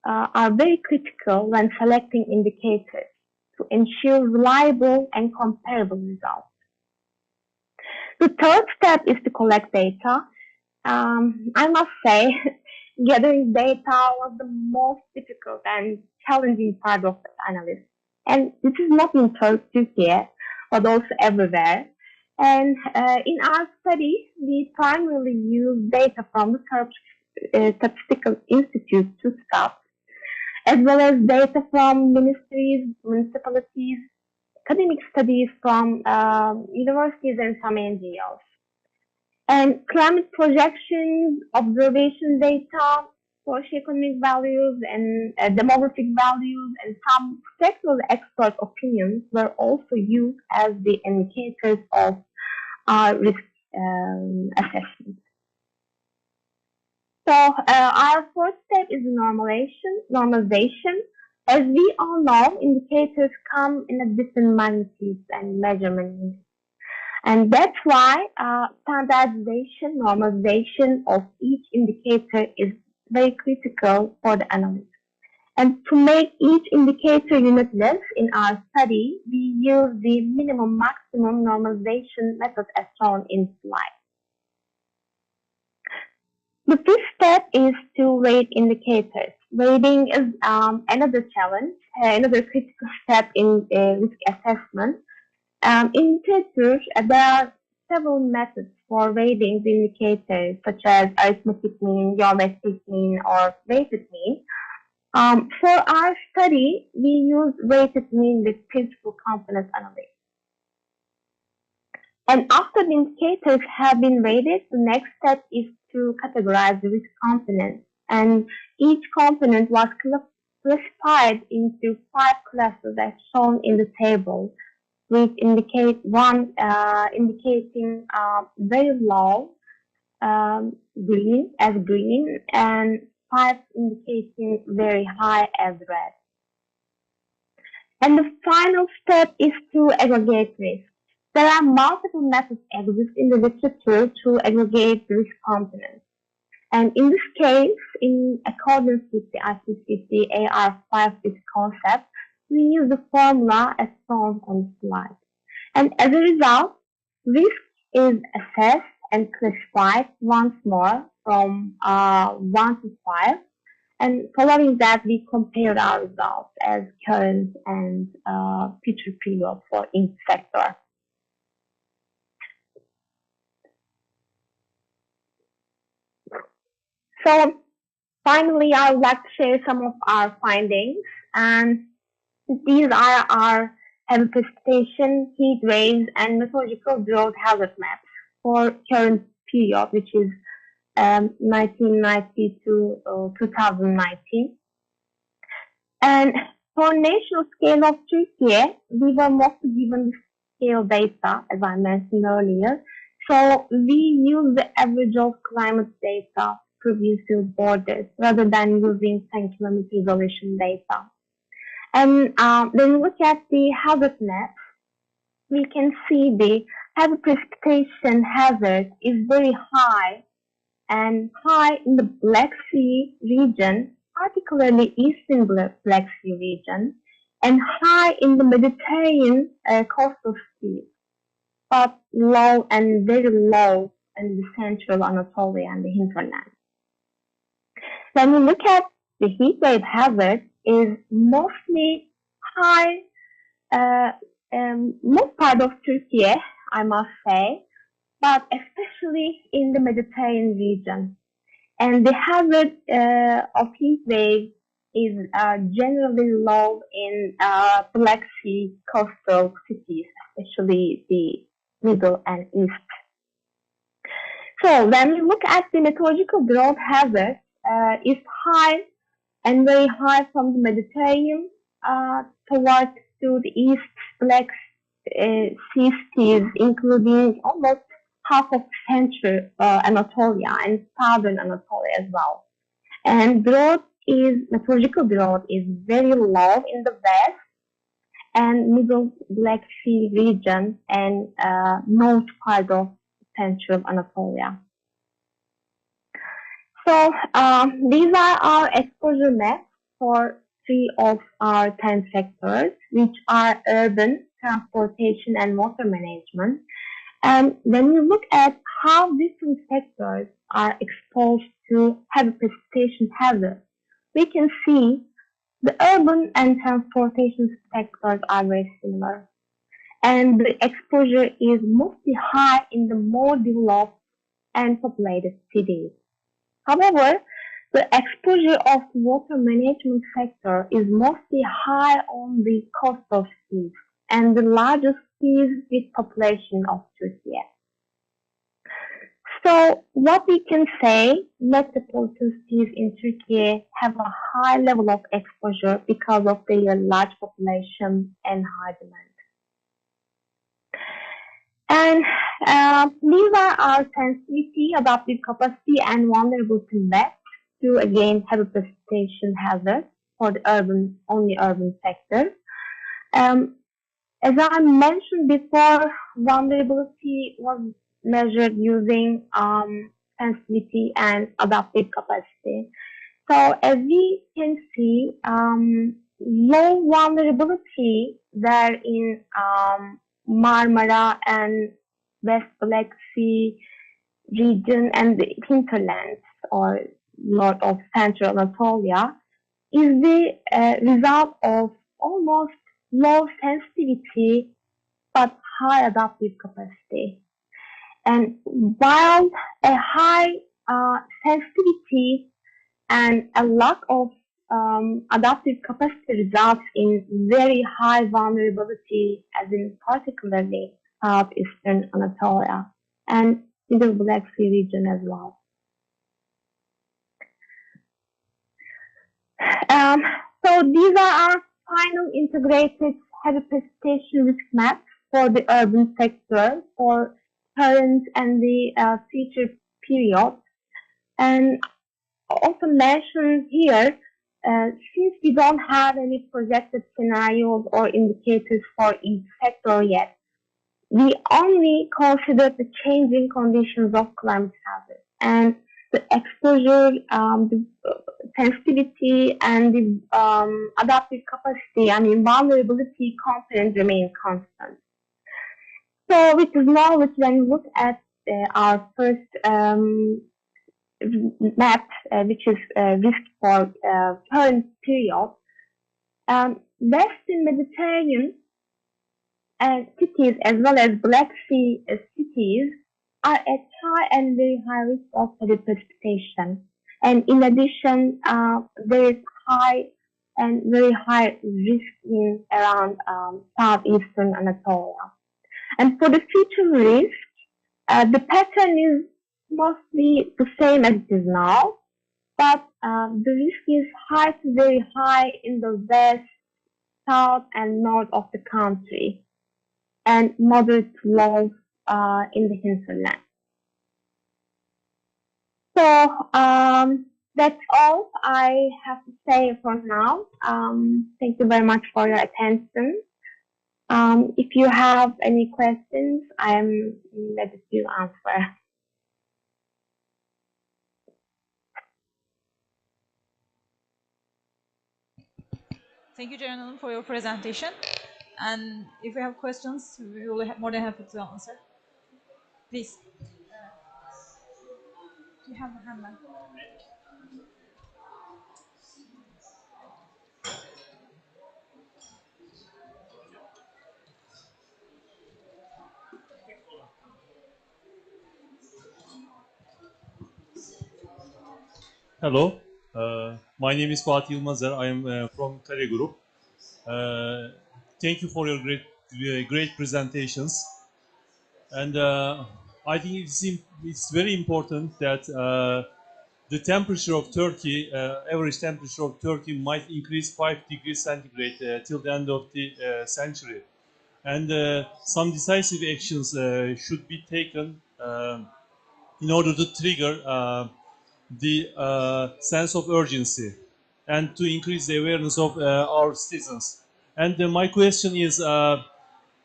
are very critical when selecting indicators to ensure reliable and comparable results. The third step is to collect data. I must say, gathering data was the most difficult and challenging part of the analysis. And this is not in Turkey, but also everywhere. And in our study, we primarily use data from the Statistical Institute, TÜSTAT, as well as data from ministries, municipalities, academic studies from universities and some NGOs. And climate projections, observation data, socioeconomic values, and demographic values, and some sectoral expert opinions were also used as the indicators of our risk assessment. So our fourth step is normalization. As we all know, indicators come in a different magnitudes and measurement units. And that's why standardization, normalization of each indicator is very critical for the analysis. And to make each indicator unitless in our study, we use the minimum maximum normalization method as shown in the slide. The fifth step is to rate indicators. Rating is another challenge, another critical step in risk assessment. In literature, there are several methods for rating the indicators, such as arithmetic mean, geometric mean, or weighted mean. For our study, we use weighted mean with principal component analysis. And after the indicators have been rated, the next step is to categorize the risk components. And each component was classified into 5 classes as shown in the table, which indicate indicating very low green, and 5 indicating very high as red. And the final step is to aggregate risk. There are multiple methods exist in the literature to aggregate risk components. And in this case, in accordance with the IPCC AR5 risk concept, we use the formula as shown on the slide. And as a result, risk is assessed and classified once more from 1 to 5. And following that, we compare our results as current and future period for each sector. So finally, I would like to share some of our findings. And these are our heavy precipitation, heat waves, and meteorological drought hazard maps for current period, which is 1990 to 2019. And for national scale of Turkey, we were mostly given the scale data, as I mentioned earlier. So we use the average of climate data previous borders rather than using 10 kilometer resolution data. And when we look at the hazard map, we can see the heavy precipitation hazard is very high, and high in the Black Sea region, particularly eastern Black Sea region, and high in the Mediterranean coastal seas, but low and very low in the central Anatolia and the hinterland. When we look at the heat wave hazard, is mostly high, most part of Turkey, I must say, but especially in the Mediterranean region. And the hazard of heat wave is generally low in Black Sea coastal cities, especially the middle and east. So when we look at the meteorological drought hazard, is high and very high from the Mediterranean towards to the east Black Sea cities, including almost half of central Anatolia and southern Anatolia as well. And meteorological drought is very low in the west and middle Black Sea region and north part of central Anatolia. So these are our exposure maps for 3 of our 10 sectors, which are urban, transportation, and water management. And when you look at how different sectors are exposed to heavy precipitation hazard, we can see the urban and transportation sectors are very similar. And the exposure is mostly high in the more developed and populated cities. However, the exposure of the water management sector is mostly high on the coastal cities and the largest cities with population of Turkey. So what we can say, metropolitan cities in Turkey have a high level of exposure because of their large population and high demand. And these are our sensitivity, adaptive capacity, and vulnerability maps to again heavy precipitation hazard for the only urban sector. As I mentioned before, vulnerability was measured using sensitivity and adaptive capacity. So as we can see, low vulnerability there in Marmara and West Black Sea region and the hinterlands or north of central Anatolia is the result of almost low sensitivity but high adaptive capacity. And while a high sensitivity and a lack of adaptive capacity results in very high vulnerability, as in particularly southeastern Anatolia and Middle Black Sea region as well. So these are our final integrated heavy precipitation risk maps for the urban sector for current and the future period. And also mentioned here, since we don't have any projected scenarios or indicators for each sector yet, we only consider the changing conditions of climate hazards and the exposure, the sensitivity, and the adaptive capacity, vulnerability component remain constant. So with this knowledge, when we look at our first map, which is risk for current period, Western Mediterranean cities as well as Black Sea cities are at high and very high risk of heavy precipitation. And in addition, there is high and very high risk in around southeastern Anatolia. And for the future risk, the pattern is mostly the same as it is now, but the risk is high to very high in the west, south, and north of the country, and moderate to low in the hinterland. So that's all I have to say for now. Thank you very much for your attention. If you have any questions, I am ready to answer. Thank you, Ceren, for your presentation. And if you have questions, we will be more than happy to answer. Please. Do you have a hand mic? Hello, my name is Fatih Yılmazer. I am from Kare Group. Thank you for your great presentations. And I think it's very important that the temperature of Turkey, average temperature of Turkey might increase 5 degrees centigrade till the end of the century. And some decisive actions should be taken in order to trigger the sense of urgency and to increase the awareness of our citizens. And my question is,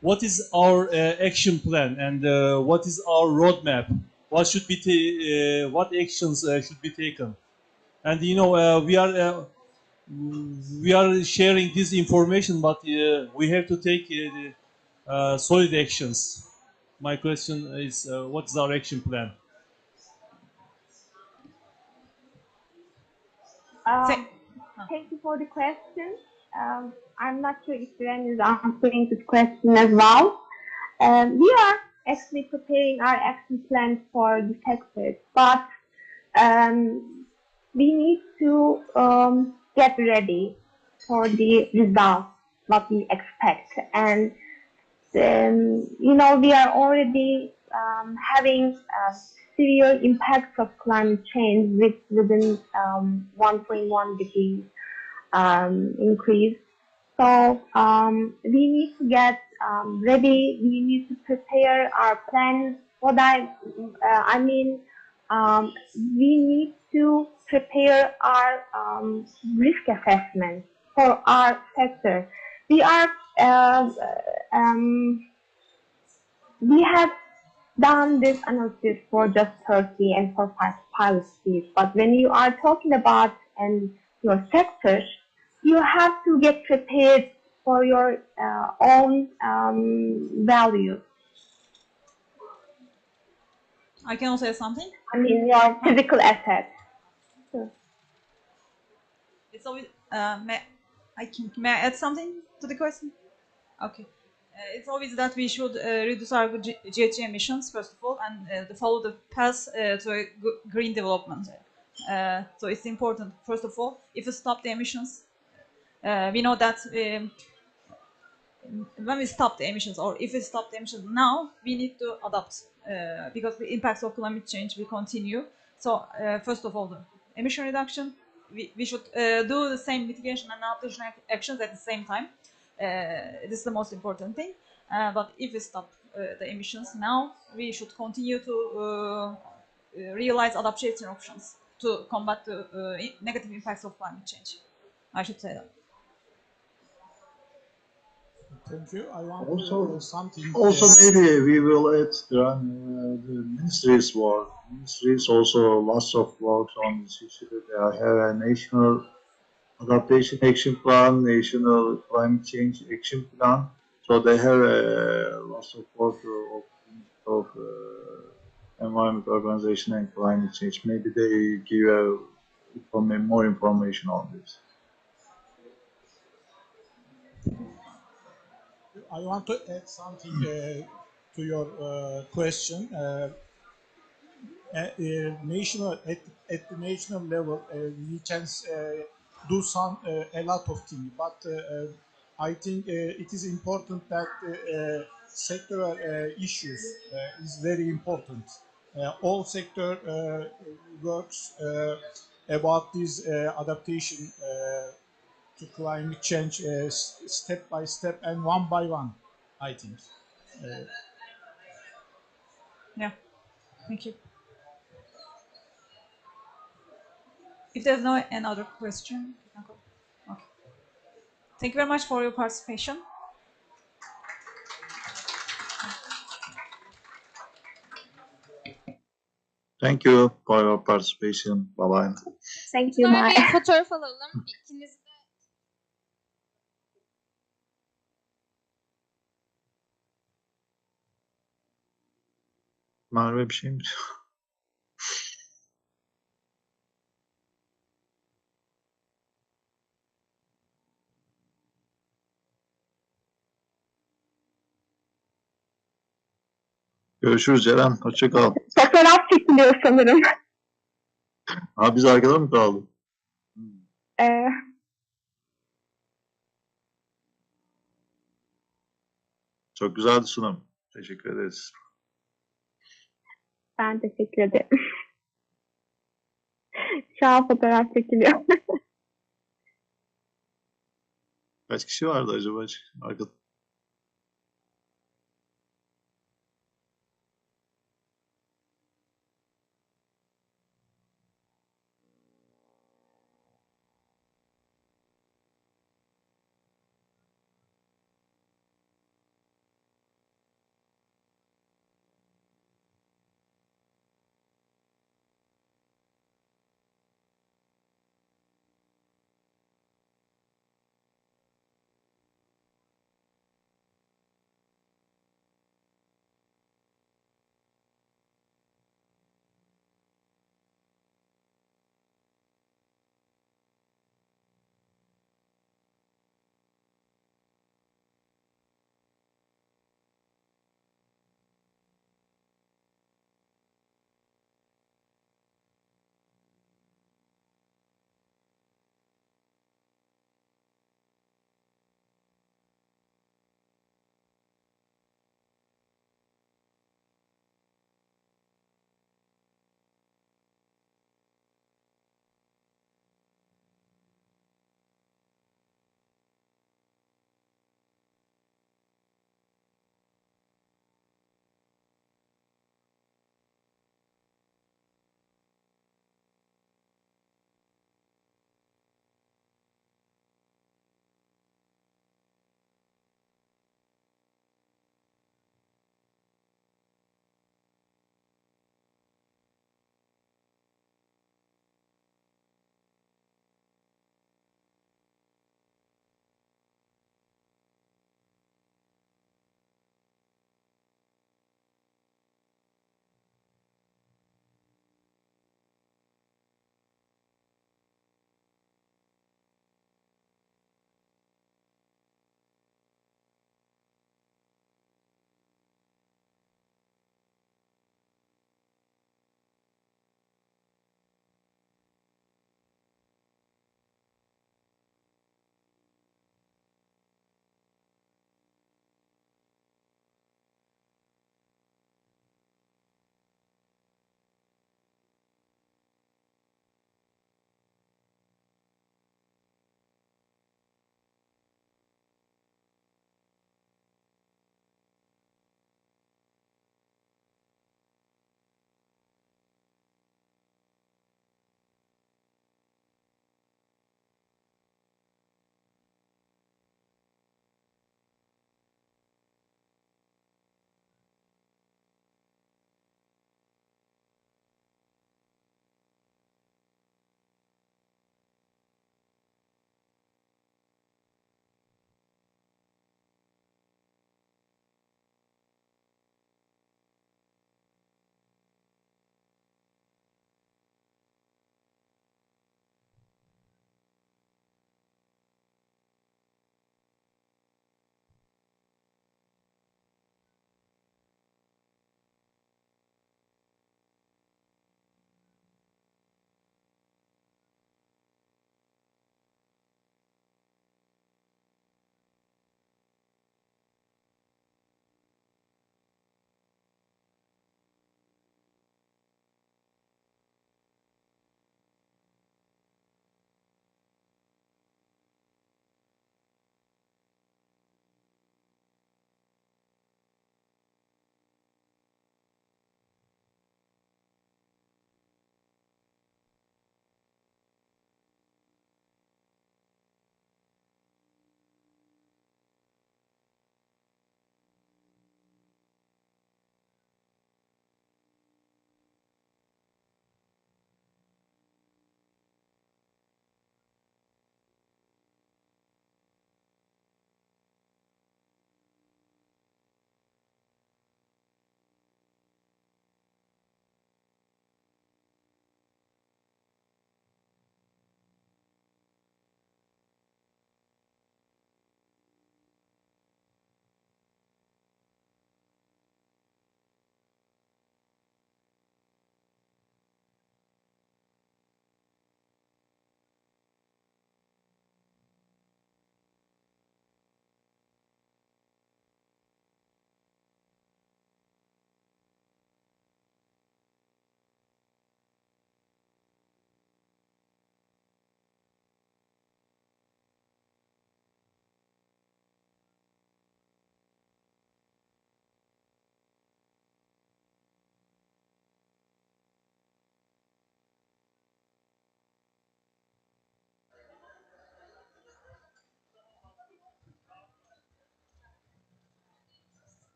what is our action plan and what is our roadmap? What should be what actions should be taken? And you know, we are sharing this information, but we have to take solid actions. My question is, what is our action plan? Thank you for the question. I'm not sure if Ceren is answering this question as well. We are actually preparing our action plan for the sectors, but we need to get ready for the results, what we expect. And, you know, we are already having severe impacts of climate change within 1.1 degree increase. So we need to get ready. We need to prepare our plans. I mean, we need to prepare our risk assessment for our sector. We have done this analysis for just Turkey and for pilot cities. But when you are talking about your sector, you have to get prepared for your own values. I can also say something. I mean, your physical assets. Sure. It's always. May I add something to the question? Okay. It's always that we should reduce our GHG emissions first of all, and follow the path to a green development. So it's important. First of all, if we stop the emissions, we know that when we stop the emissions, or if we stop the emissions now, we need to adapt because the impacts of climate change will continue. So first of all, the emission reduction, we should do the same mitigation and adaptation actions at the same time. This is the most important thing. But if we stop the emissions now, we should continue to realize adaptation options. to combat the negative impacts of climate change. I should say that. Thank you. I want Also, something. also maybe we will add the ministries work. Ministries also lots of work on this issue. They have a national adaptation action plan, national climate change action plan. So they have lots of work of environment organization and climate change. Maybe they give more information on this. I want to add something to your question. At the national level, we can do a lot of things, but I think it is important that sectoral issues is very important. All sector works about this adaptation to climate change step by step and one by one, I think. Yeah, thank you. If there's no another question, you can go. Okay. Thank you very much for your participation. Thank you for your participation. Bye bye. Thank you, Kızlar Maya. bir fotoğraf alalım. İkiniz de. Merve bir şey mi diyor? Görüşürüz Ceren. Hoşça kal. Fotoğraf çekiliyor sanırım. Ha biz arkada mı kaldık? Ee, Çok güzeldi sunum. Teşekkür ederiz. Ben teşekkür ederim. Şu an fotoğraf çekiliyor. Kaç kişi vardı acaba? Arkada.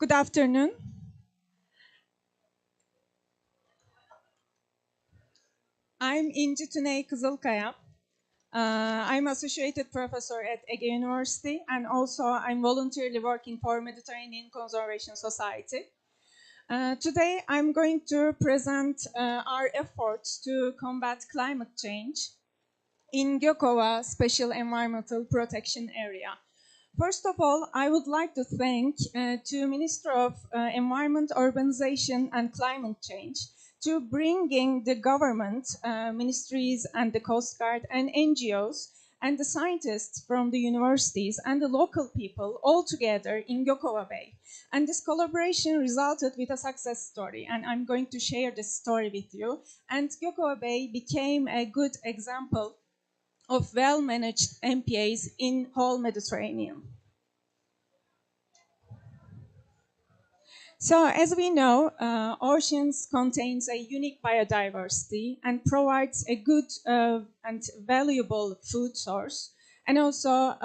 Good afternoon. I'm İnci Tüney Kızılkaya. I'm associated professor at Ege University, and also I'm voluntarily working for Mediterranean Conservation Society. Today I'm going to present our efforts to combat climate change in Gökova Special Environmental Protection Area. First of all, I would like to thank to Minister of Environment, Urbanization and Climate Change to bringing the government, ministries and the Coast Guard and NGOs and the scientists from the universities and the local people all together in Gökova Bay. And this collaboration resulted with a success story, and I'm going to share this story with you. And Gökova Bay became a good example of well-managed MPAs in whole Mediterranean. So, as we know, oceans contains a unique biodiversity and provides a good and valuable food source, and also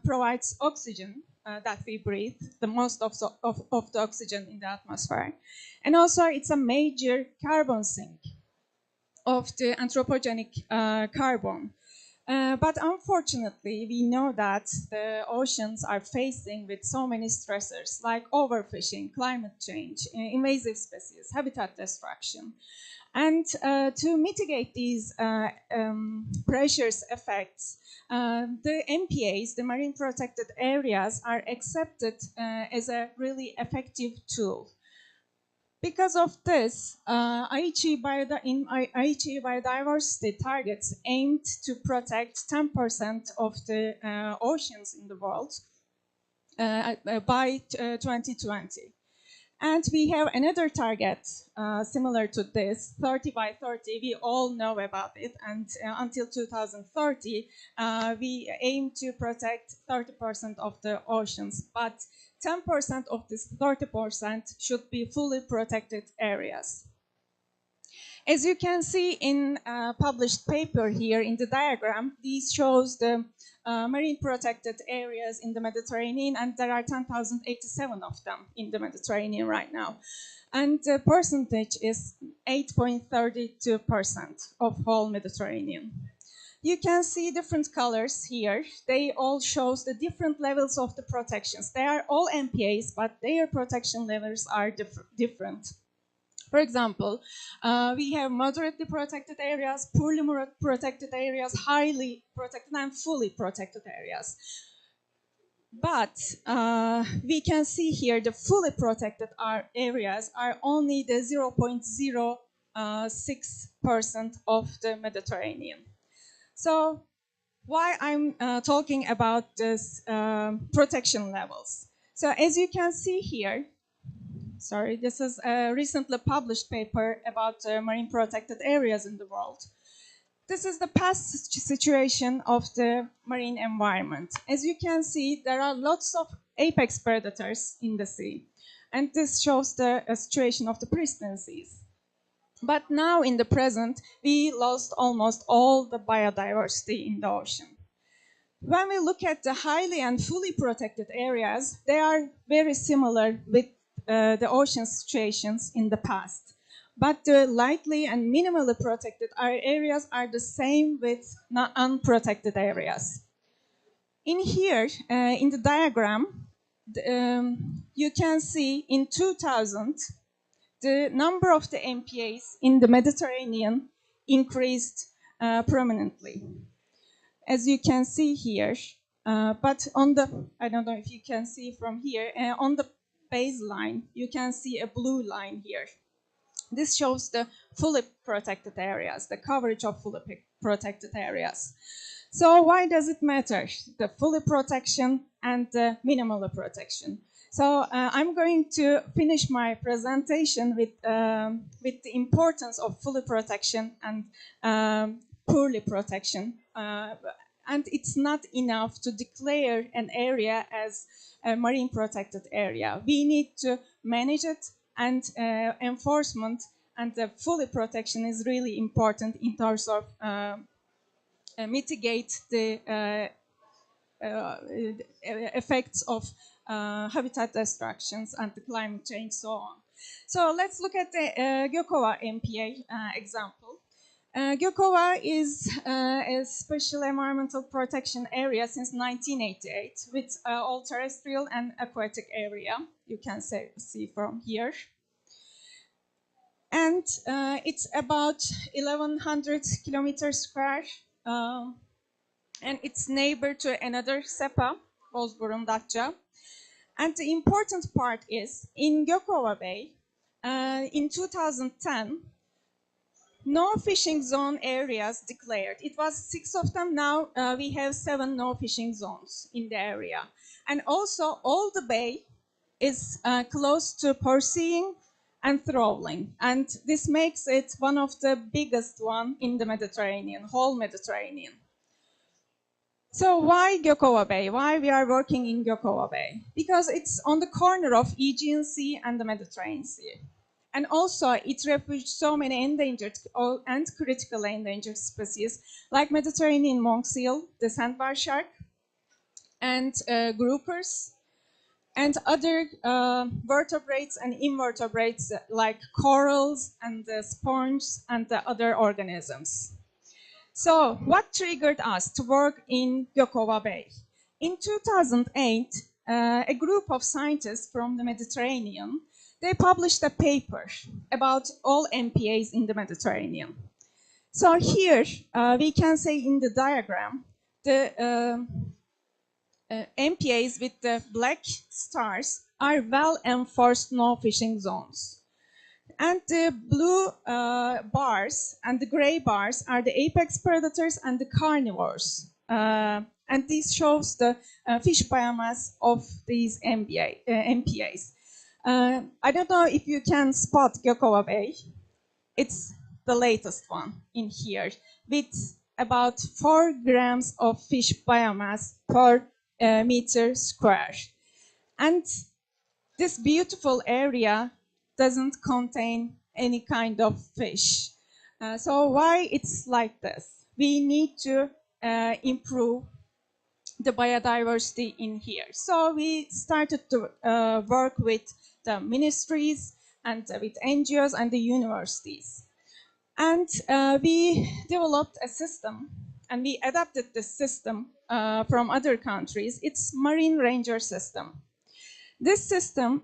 provides oxygen that we breathe, the most of the oxygen in the atmosphere. And also it's a major carbon sink of the anthropogenic carbon. But unfortunately, we know that the oceans are facing with so many stressors like overfishing, climate change, invasive species, habitat destruction. And to mitigate these pressures effects, the MPAs, the Marine Protected Areas, are accepted as a really effective tool. Because of this, Aichi biodiversity targets aimed to protect 10% of the oceans in the world by 2020. And we have another target similar to this, 30 by 30. We all know about it. And until 2030, we aim to protect 30% of the oceans. But 10% of this 30% should be fully protected areas. As you can see in a published paper here in the diagram, this shows the marine protected areas in the Mediterranean, and there are 10,087 of them in the Mediterranean right now. And the percentage is 8.32% of whole Mediterranean. You can see different colors here. They all show the different levels of the protections. They are all MPAs, but their protection levels are different. For example, we have moderately protected areas, poorly protected areas, highly protected and fully protected areas. But we can see here the fully protected areas are only the 0.06% of the Mediterranean. So why I'm talking about this protection levels? So as you can see here, sorry, this is a recently published paper about marine protected areas in the world. This is the past situation of the marine environment. As you can see, there are lots of apex predators in the sea. And this shows the situation of the pristine seas. But now in the present, we lost almost all the biodiversity in the ocean. When we look at the highly and fully protected areas, they are very similar with the ocean situations in the past. But the lightly and minimally protected areas are the same with unprotected areas. In here, in the diagram, you can see in 2000, the number of the MPAs in the Mediterranean increased prominently. As you can see here, but on the, I don't know if you can see from here, on the baseline, you can see a blue line here. This shows the fully protected areas, the coverage of fully protected areas. So why does it matter, the fully protection and the minimal protection? So I'm going to finish my presentation with the importance of fully protection and poorly protection. And it's not enough to declare an area as a marine protected area. We need to manage it, and enforcement and the fully protection is really important in terms of mitigate the effects of habitat destructions and the climate change, so on. So let's look at the Gökova MPA example. Gökova is a special environmental protection area since 1988 with all terrestrial and aquatic area, you can see from here. And it's about 1,100 kilometers square, and it's neighbor to another SEPA, Bozburun Datça. And the important part is, in Gökova Bay, in 2010, no fishing zone areas declared. It was 6 of them. Now we have 7 no fishing zones in the area. And also all the bay is close to purseeing and trawling. And this makes it one of the biggest one in the Mediterranean, whole Mediterranean. So why Gökova Bay? Why we are working in Gökova Bay? Because it's on the corner of Aegean Sea and the Mediterranean Sea. And also it refuges so many endangered and critically endangered species like Mediterranean monk seal, the sandbar shark, and groupers, and other vertebrates and invertebrates like corals and sponges and the other organisms. So what triggered us to work in Gökova Bay? In 2008, a group of scientists from the Mediterranean, they published a paper about all MPAs in the Mediterranean. So here we can say in the diagram, the MPAs with the black stars are well-enforced no-fishing zones. And the blue bars and the gray bars are the apex predators and the carnivores. And this shows the fish biomass of these MPAs. I don't know if you can spot Gökova Bay. It's the latest one in here with about 4 grams of fish biomass per meter square. And this beautiful area doesn't contain any kind of fish. So why it's like this? We need to improve the biodiversity in here. So we started to work with the ministries and with NGOs and the universities. And we developed a system and we adapted this system from other countries. It's marine ranger system. This system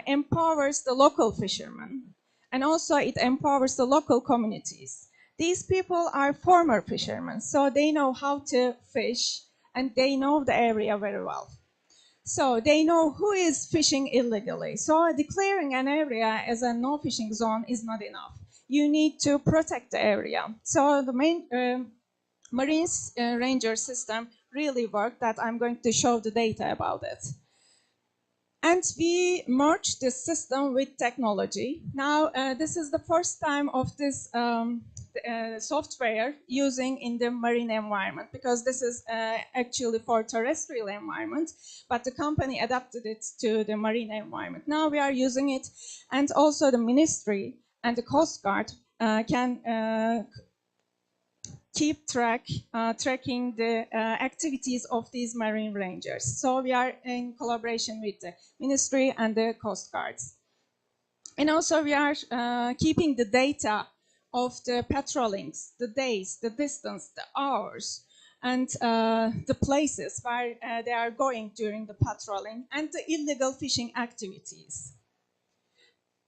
empowers the local fishermen and also it empowers the local communities. These people are former fishermen, so they know how to fish and they know the area very well. So they know who is fishing illegally. So declaring an area as a no fishing zone is not enough. You need to protect the area. So the main marine ranger system really worked, that I'm going to show the data about it. And we merged this system with technology. Now, this is the first time of this software using in the marine environment, because this is actually for terrestrial environment, but the company adapted it to the marine environment. Now we are using it, and also the ministry and the Coast Guard can keep tracking the activities of these marine rangers. So we are in collaboration with the ministry and the Coast Guards. And also we are keeping the data of the patrollings, the days, the distance, the hours, and the places where they are going during the patrolling, and the illegal fishing activities.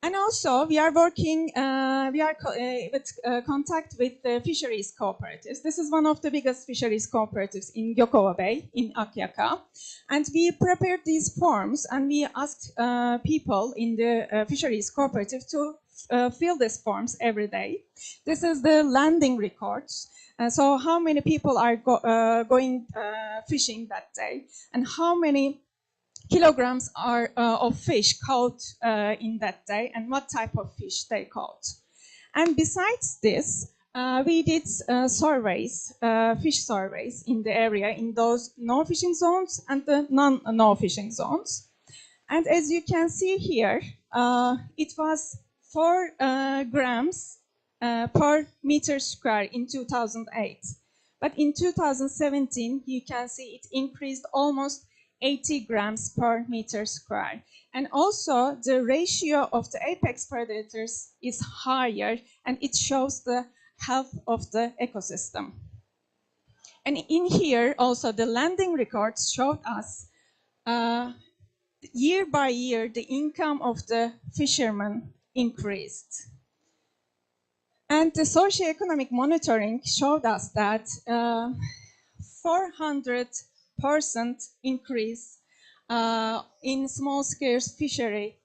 And also, we are working, with contact with the fisheries cooperatives. This is one of the biggest fisheries cooperatives in Gökova Bay, in Akyaka. And we prepared these forms, and we asked people in the fisheries cooperative to fill these forms every day. This is the landing records. So how many people are going fishing that day, and how many kilograms are of fish caught in that day, and what type of fish they caught. And besides this, we did surveys, fish surveys in the area, in those no fishing zones and the non-no fishing zones. And as you can see here, it was 4 grams per meter square in 2008. But in 2017, you can see it increased almost 80 grams per meter square. And also the ratio of the apex predators is higher, and it shows the health of the ecosystem. And in here also the landing records showed us year by year the income of the fishermen increased. And the socioeconomic monitoring showed us that 400% increase in small-scale fishery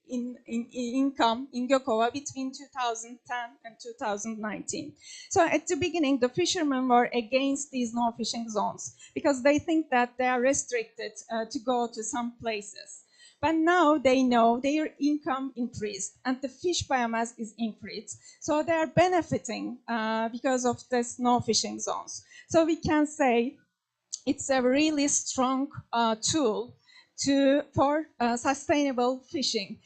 in income in Gökova between 2010 and 2019. So at the beginning, the fishermen were against these no-fishing zones because they think that they are restricted to go to some places. But now they know their income increased and the fish biomass is increased. So they are benefiting because of this no-fishing zones. So we can say it's a really strong tool for sustainable fishing.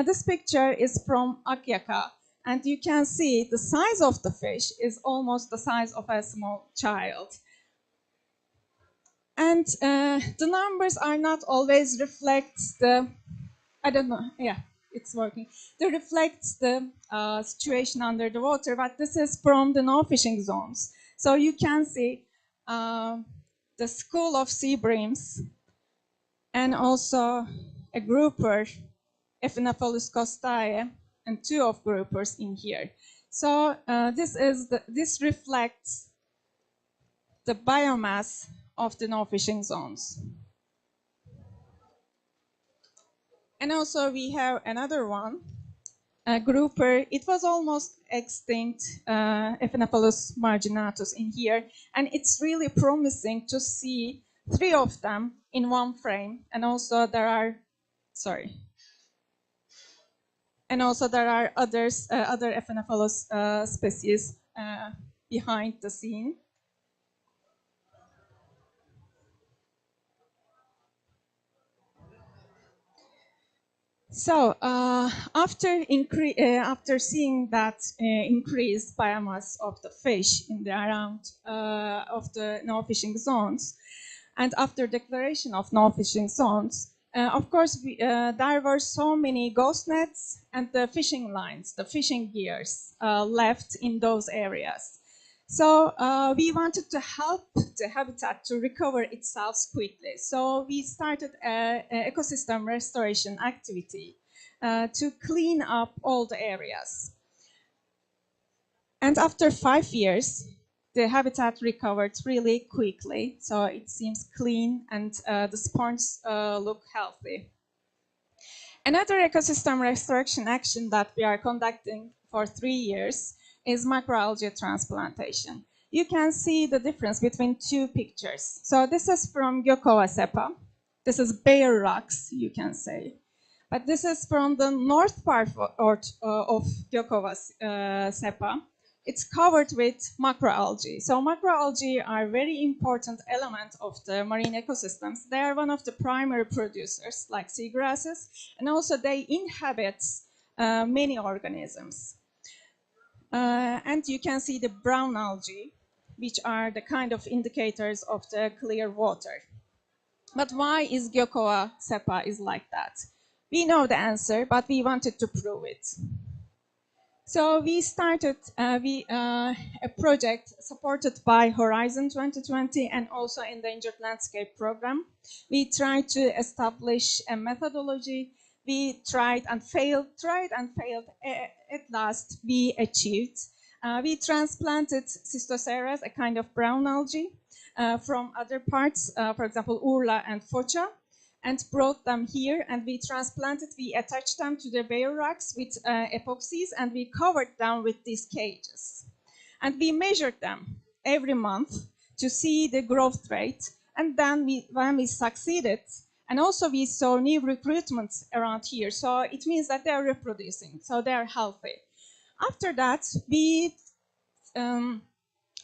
This picture is from Akyaka, and you can see the size of the fish is almost the size of a small child. And the numbers are not always reflect the, I don't know, yeah, it's working. They reflect the situation under the water, but this is from the no-fishing zones. So you can see the school of sea breams, and also a grouper, Ephinopholis costae, and 2 of groupers in here. So this reflects the biomass of the no-fishing zones. And also we have another one, a grouper. It was almost extinct, Ephinopholis marginatus in here, and it's really promising to see 3 of them in one frame, and also there are, others, other Ephinopholis species behind the scene. So after seeing that increased biomass of the fish in the around of the no-fishing zones, and after declaration of no-fishing zones, of course, there were so many ghost nets and the fishing lines, the fishing gears left in those areas. So we wanted to help the habitat to recover itself quickly. So we started an ecosystem restoration activity to clean up all the areas. And after 5 years, the habitat recovered really quickly. So it seems clean and the spawns look healthy. Another ecosystem restoration action that we are conducting for 3 years is macroalgae transplantation. You can see the difference between 2 pictures. So this is from Gökova Sepa. This is bare rocks, you can say. But this is from the north part of Gökova Sepa. It's covered with macroalgae. So macroalgae are very important element of the marine ecosystems. They are one of the primary producers, like seagrasses, and also they inhabit many organisms. And you can see the brown algae, which are the kind of indicators of the clear water. But why is Gökova Sepa is like that? We know the answer, but we wanted to prove it. So we started a project supported by Horizon 2020 and also Endangered Landscape Program. We tried to establish a methodology. We tried and failed. At last, we achieved. We transplanted Cystoceras, a kind of brown algae, from other parts, for example, Urla and Foça, and brought them here, and we transplanted, we attached them to the bare rocks with epoxies, and we covered them with these cages. And we measured them every month to see the growth rate, and then when we succeeded, and also we saw new recruitments around here, so it means that they are reproducing, so they are healthy. After that, we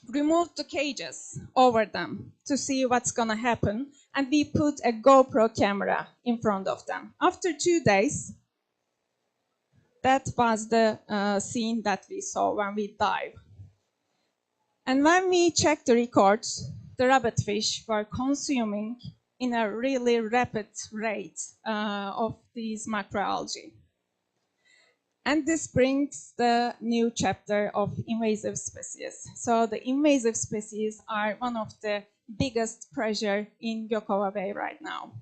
removed the cages over them to see what's gonna happen, and we put a GoPro camera in front of them. After 2 days, that was the scene that we saw when we dived. And when we checked the records, the rabbitfish were consuming in a really rapid rate of these macroalgae. And this brings the new chapter of invasive species. So the invasive species are one of the biggest pressure in Gökova Bay right now.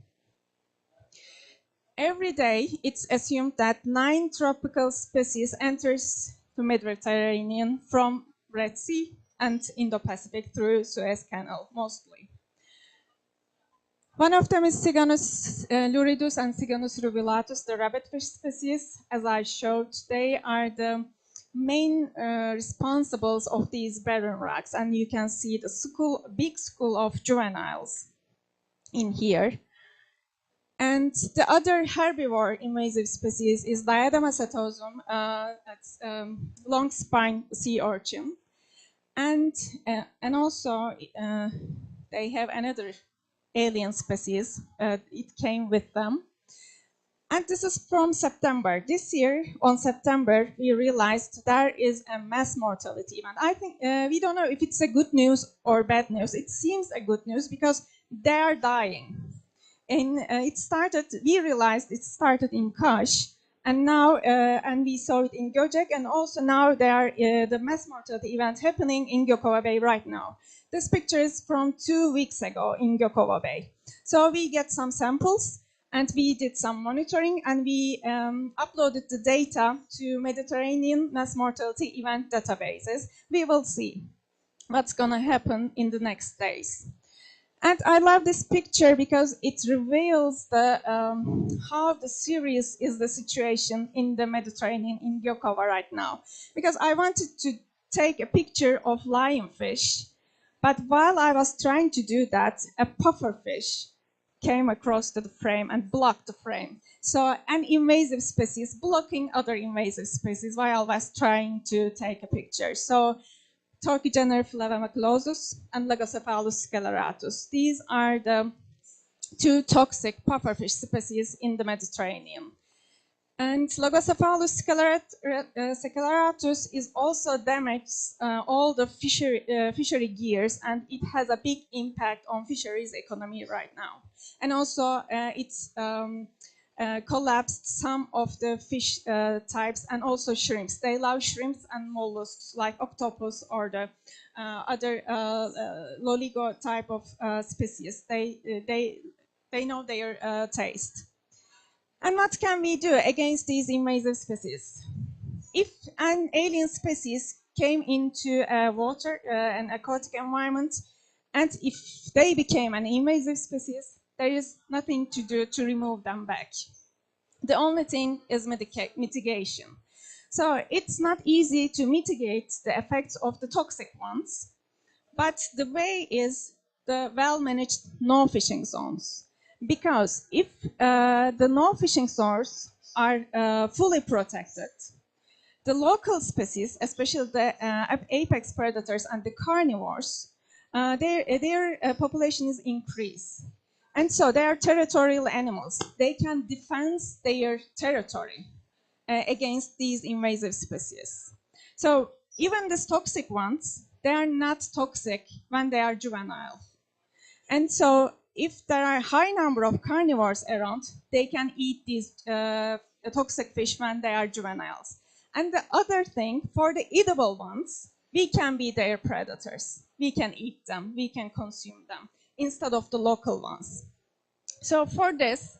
Every day, it's assumed that 9 tropical species enters the Mediterranean from Red Sea and Indo-Pacific through Suez Canal, mostly. One of them is Siganus luridus and Siganus rubilatus, the rabbitfish species. As I showed, they are the main responsibles of these barren rocks, and you can see the big school of juveniles in here. And the other herbivore invasive species is Diadema setosum, that's long spine sea urchin. And also they have another alien species. It came with them. And this is from September. This year, on September, we realized there is a mass mortality event. I think we don't know if it's a good news or bad news. It seems a good news because they are dying. And we realized it started in Kaş, and now, and we saw it in Göcek, and also now the mass mortality event happening in Gökova Bay right now. This picture is from 2 weeks ago in Gökova Bay. So we get some samples, and we did some monitoring, and we uploaded the data to Mediterranean mass mortality event databases. We will see what's gonna happen in the next days. And I love this picture because it reveals how serious is the situation in the Mediterranean in Gökova right now. Because I wanted to take a picture of lionfish, but while I was trying to do that, a pufferfish came across the frame and blocked the frame. So an invasive species blocking other invasive species while I was trying to take a picture. So Turkey genera Flavamaclosus and Lagocephalus scleratus. These are the 2 toxic pufferfish species in the Mediterranean. And Lagocephalus scleratus is also damaged all the fishery gears, and it has a big impact on fisheries economy right now. And also it's collapsed some of the fish types and also shrimps. They love shrimps and mollusks like octopus or the other loligo type of species. They know their taste. And what can we do against these invasive species? If an alien species came into water, an aquatic environment, and if they became an invasive species, there is nothing to do to remove them back. The only thing is mitigation. So it's not easy to mitigate the effects of the toxic ones, but the way is the well-managed no-fishing zones. Because if the no-fishing zones are fully protected, the local species, especially the apex predators and the carnivores, their population is increased. And so they are territorial animals. They can defend their territory against these invasive species. So even these toxic ones, they are not toxic when they are juvenile. And so if there are a high number of carnivores around, they can eat these toxic fish when they are juveniles. And the other thing, for the edible ones, we can be their predators. We can eat them, we can consume them, instead of the local ones. So for this,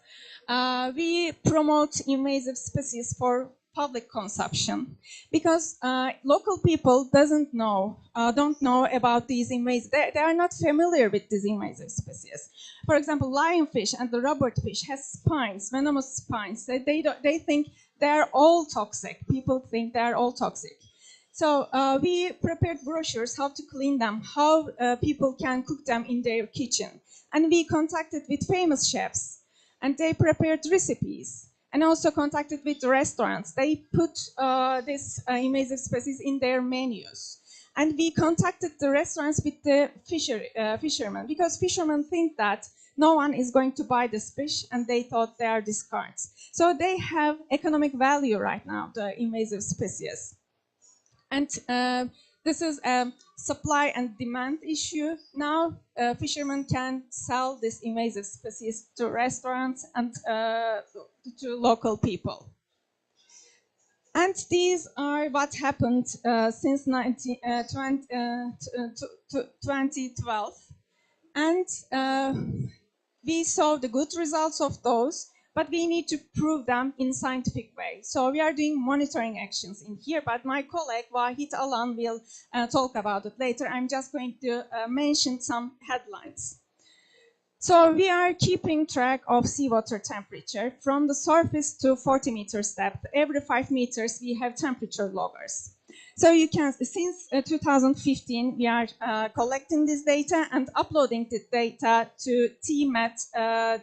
we promote invasive species for public consumption, because local people don't know about these invasive. They are not familiar with these invasive species. For example, lionfish and the rabbitfish has spines, venomous spines. They think they are all toxic. People think they are all toxic. So we prepared brochures how to clean them, how people can cook them in their kitchen. And we contacted with famous chefs, and they prepared recipes. And also contacted with the restaurants. They put this invasive species in their menus. And we contacted the restaurants with the fishermen, because fishermen think that no one is going to buy this fish, and they thought they are discards. So they have economic value right now, the invasive species. And This is a supply and demand issue. Now, fishermen can sell this invasive species to restaurants and to local people. And these are what happened since 2012. And we saw the good results of those, but we need to prove them in scientific way. So we are doing monitoring actions in here, but my colleague Wahid Alan will talk about it later. I'm just going to mention some headlines. So we are keeping track of seawater temperature from the surface to 40 meters depth. Every 5 meters we have temperature loggers. So you can, since 2015, we are collecting this data and uploading the data to tmet.net.org.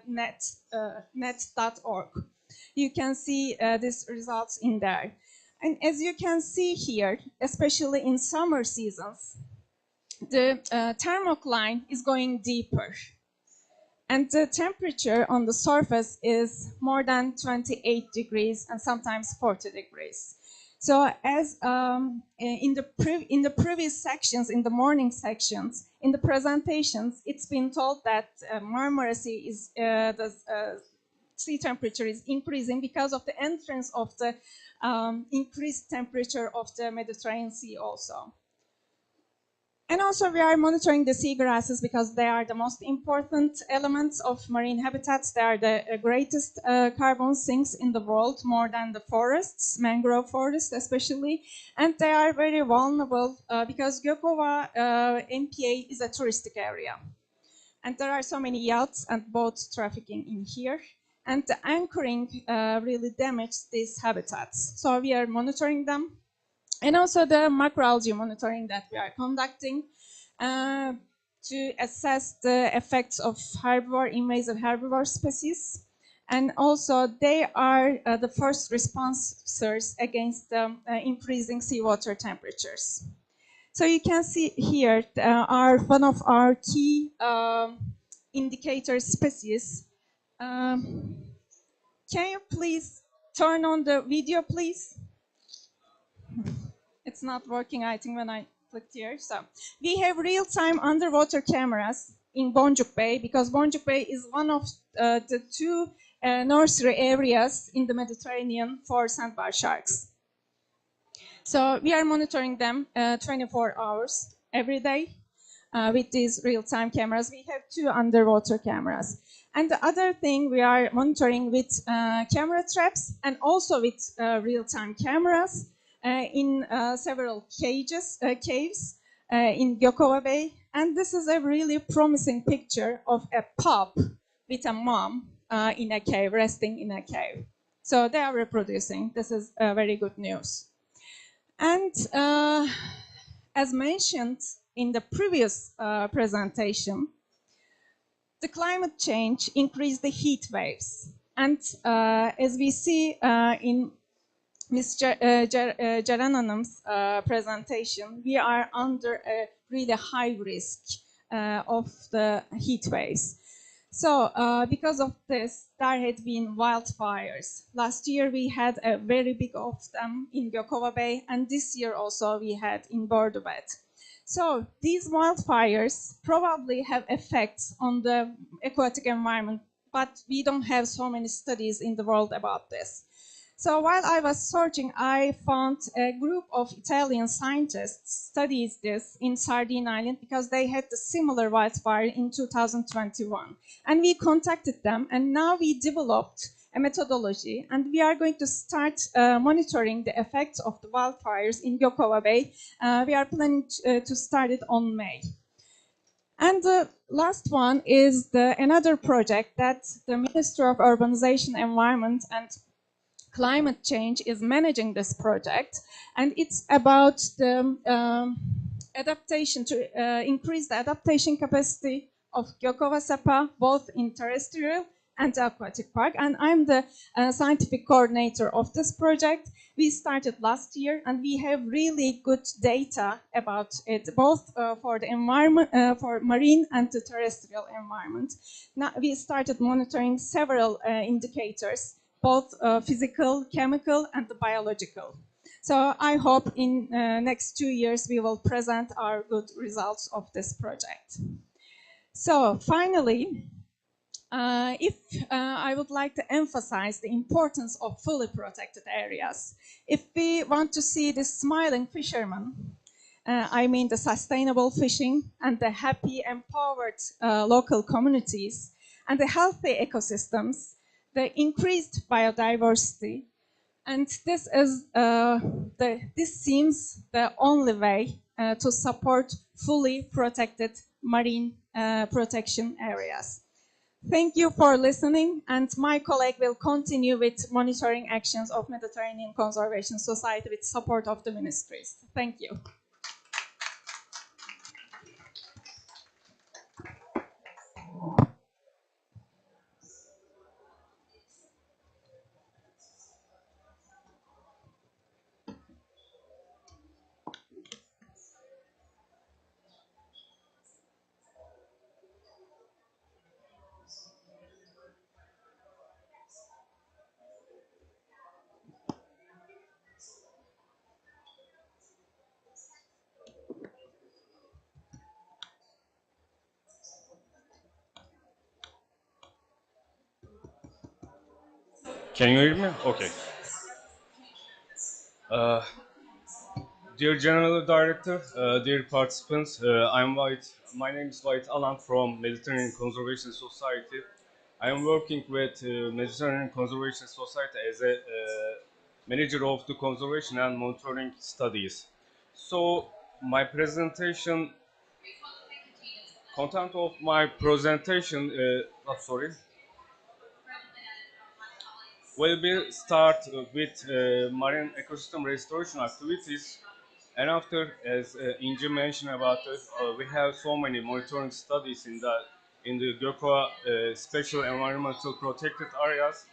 You can see these results in there. And as you can see here, especially in summer seasons, the thermocline is going deeper. And the temperature on the surface is more than 28 degrees and sometimes 40 degrees. So as in the previous sections, in the morning sections, in the presentations, it's been told that Marmara Sea is, the sea temperature is increasing because of the entrance of the increased temperature of the Mediterranean Sea also. And also we are monitoring the seagrasses because they are the most important elements of marine habitats. They are the greatest carbon sinks in the world, more than the forests, mangrove forests especially. And they are very vulnerable because Gökova MPA is a touristic area. And there are so many yachts and boat trafficking in here. And the anchoring really damaged these habitats. So we are monitoring them. And also the macroalgae monitoring that we are conducting to assess the effects of invasive herbivore species. And also they are the first responders against increasing seawater temperatures. So you can see here one of our key indicator species. Can you please turn on the video, please? It's not working, I think, when I clicked here. So we have real-time underwater cameras in Boncuk Bay because Boncuk Bay is one of the two nursery areas in the Mediterranean for sandbar sharks. So we are monitoring them 24 hours every day with these real-time cameras. We have 2 underwater cameras. And the other thing we are monitoring with camera traps and also with real-time cameras in several caves in Gökova Bay. And this is a really promising picture of a pup with a mom in a cave, resting in a cave. So they are reproducing. This is very good news. And as mentioned in the previous presentation, the climate change increased the heat waves. And as we see in Ms. Jarananım's presentation, we are under a really high risk of the heat waves. So because of this, there had been wildfires. Last year we had a very big of them in Gökova Bay, and this year also we had in Bordubet. So these wildfires probably have effects on the aquatic environment, but we don't have so many studies in the world about this. So while I was searching, I found a group of Italian scientists studied this in Sardine Island because they had the similar wildfire in 2021. And we contacted them, and now we developed a methodology, and we are going to start monitoring the effects of the wildfires in Gökova Bay. We are planning to start it on May. And the last one is another project that the Ministry of Urbanization, Environment and Climate Change is managing this project, and it's about the adaptation to increase the adaptation capacity of Gökova Sapa, both in terrestrial and aquatic park. And I'm the scientific coordinator of this project. We started last year, and we have really good data about it, both for the environment, for marine and the terrestrial environment. Now we started monitoring several indicators, both physical, chemical, and the biological. So I hope in next 2 years we will present our good results of this project. So finally, I would like to emphasize the importance of fully protected areas. If we want to see the smiling fishermen, I mean the sustainable fishing and the happy, empowered local communities and the healthy ecosystems, the increased biodiversity, and this seems the only way to support fully protected marine protection areas. Thank you for listening, and my colleague will continue with monitoring actions of Mediterranean Conservation Society with support of the ministries. Thank you. Can you hear me? Okay. Dear General Director, dear participants, my name is White Alan from Mediterranean Conservation Society. I am working with Mediterranean Conservation Society as a manager of the conservation and monitoring studies. So my presentation, content of my presentation, will be start with marine ecosystem restoration activities, and after, as Inge mentioned about it, we have so many monitoring studies in the Gökova special environmental protected areas,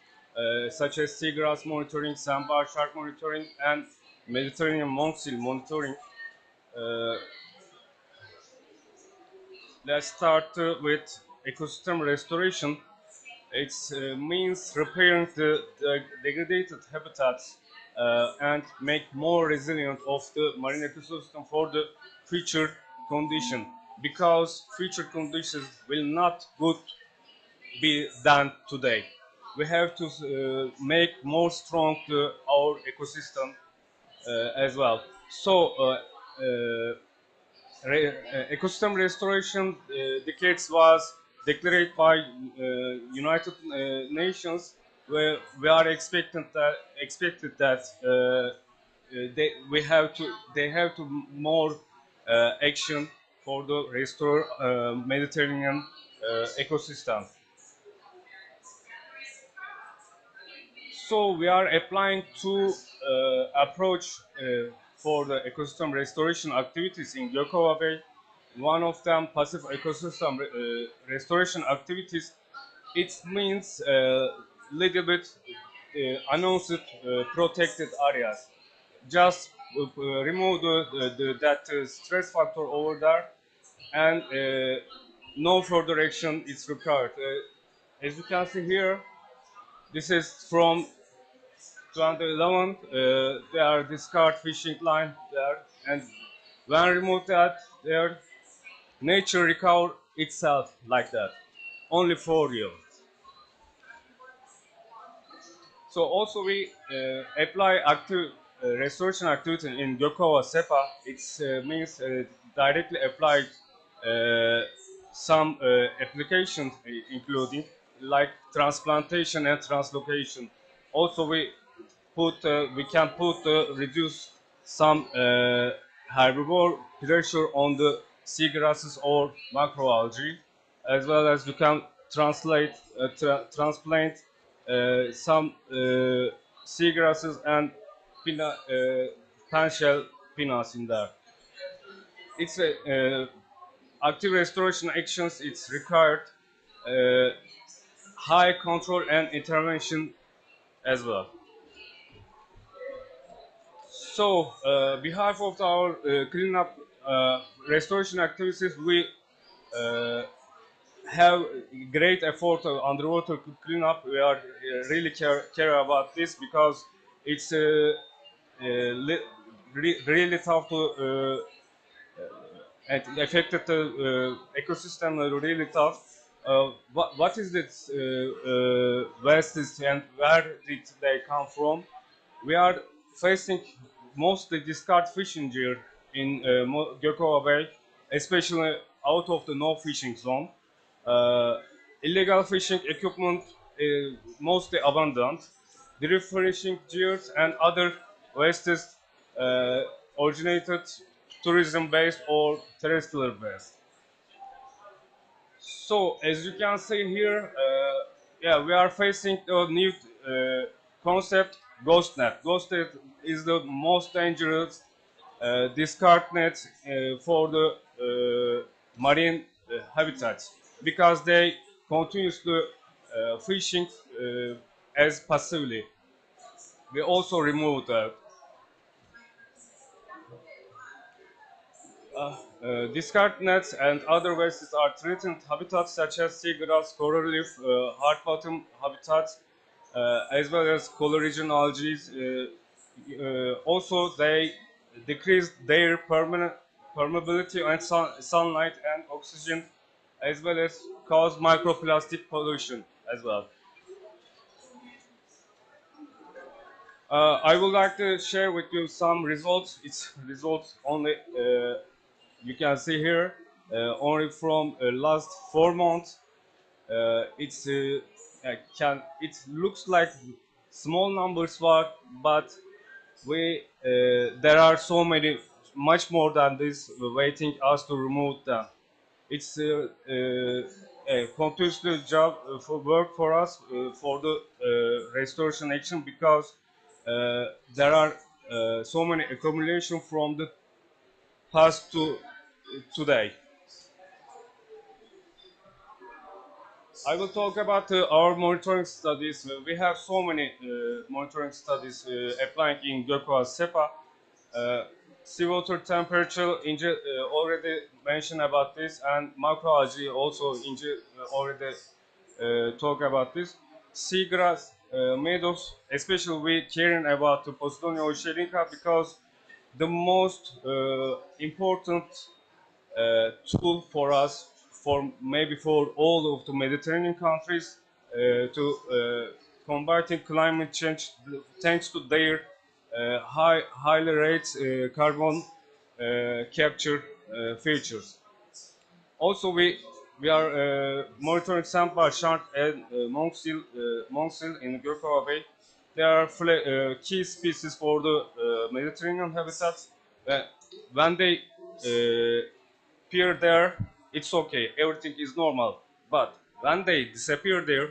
such as seagrass monitoring, sandbar shark monitoring, and Mediterranean monk seal monitoring. Let's start with ecosystem restoration. It means repairing the degraded habitats and make more resilient of the marine ecosystem for the future condition, because future conditions will not good be done today. We have to make more strong our ecosystem as well. So ecosystem restoration decades was declared by United Nations, where we are expected that they have to more action for the restore Mediterranean ecosystem. So we are applying two approach for the ecosystem restoration activities in Gökova Bay. One of them, passive ecosystem restoration activities. It means little bit announced protected areas. Just remove that stress factor over there, and no further action is required. As you can see here, this is from 2011. There are discard fishing line there, and when remove that, there nature recover itself like that, only for you. So also we apply active restoration activity in Gökova SEPA. It means directly applied some applications, including like transplantation and translocation. Also we can reduce some herbivore pressure on the seagrasses or macroalgae, as well as we can transplant some seagrasses and pan-shell pinas in there. It's a active restoration actions. It's required high control and intervention as well. So, behalf of our cleanup restoration activities, we have great effort of underwater cleanup. We are really care about this, because it's really tough to and affected the ecosystem really tough. What is this wastes and where did they come from? We are facing mostly discard fishing gear in Gökova Bay, especially out of the no fishing zone. Illegal fishing equipment is mostly abundant. Drift fishing gears and other wastes originated tourism-based or terrestrial-based. So, as you can see here, yeah, we are facing a new concept, ghost net. Ghost net is the most dangerous discard net for the marine habitats because they continuously fishing as passively. We also remove that. Discard nets and other wastes are threatened habitats such as seagrass, coral reef, hard bottom habitats, as well as coleregion algae. Also, they decrease their permeability and sunlight and oxygen, as well as cause microplastic pollution as well. I would like to share with you some results. It's results only you can see here only from last 4 months. It looks like small numbers, but there are so many, much more than this, waiting us to remove them. It's a continuous job for work for us for the restoration action because there are so many accumulation from the past to today. I will talk about our monitoring studies. We have so many monitoring studies applying in Gökova SEPA. Seawater temperature, Ince already mentioned about this, and macroalgae also Ince already talk about this. Seagrass, meadows, especially we caring about the Posidonia oceanica because the most important tool for us, for maybe for all of the Mediterranean countries, to combating climate change, thanks to their highly rates carbon capture features. Also, we are monitoring sandbar shark and monksil in Gökova Bay. They are key species for the Mediterranean habitats. When they appear there, it's okay, everything is normal. But when they disappear there,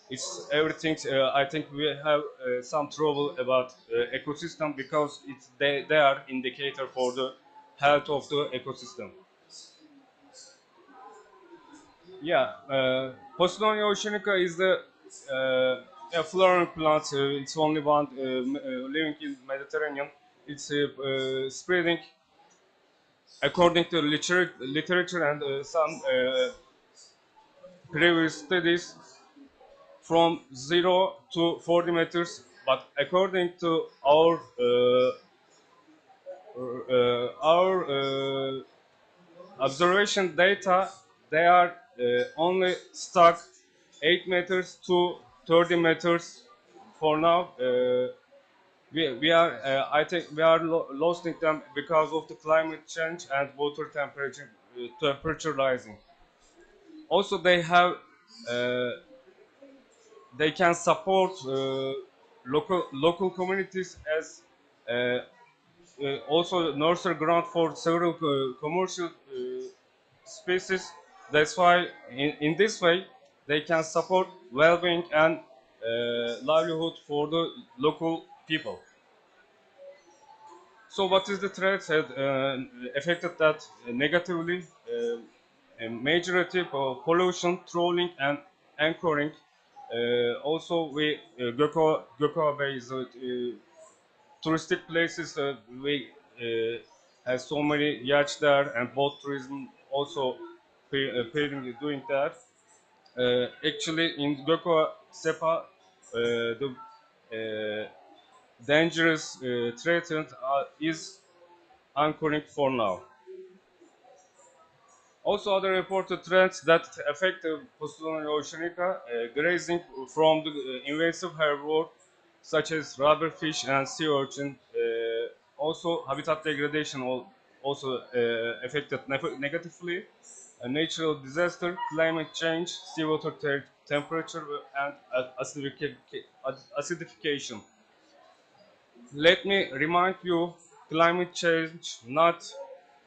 it's everything. I think we have some trouble about ecosystem because they are indicator for the health of the ecosystem. Yeah, Posidonia oceanica is the a flowering plant. It's only one living in Mediterranean. It's spreading according to literature and some previous studies from 0 to 40 meters. But according to our observation data, they are only stuck 8 meters to 30 meters for now. We are, I think, we are losing them because of the climate change and water temperature rising. Also, they have, they can support local communities as also nursery ground for several commercial species. That's why in this way they can support well-being and livelihood for the local people. So what is the threat that affected that negatively? A majority of pollution, trawling and anchoring. Also, Gökova Bay is touristic places. We have so many yachts there and boat tourism also doing that. Actually, in Gökova SEPA, the dangerous, threatened is anchoring for now. Also, other reported trends that affect the Posidonia oceanica, grazing from the invasive herbivore such as rubberfish and sea urchin. Also, habitat degradation also affected negatively. A natural disaster, climate change, seawater temperature, and acidification. Let me remind you, climate change not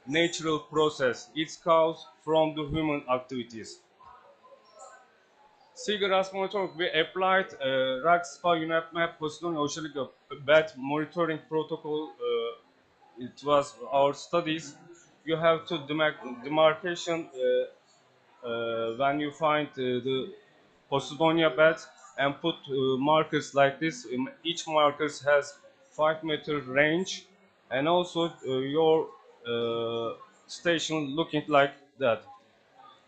natural process. It's caused from the human activities. Seagrass monitoring, we applied RAGSPA UNEP Posidonia Oceanica bed monitoring protocol. It was our studies. You have to demarcation when you find the Posidonia bed and put markers like this. Each marker has 5-meter range, and also your station looking like that.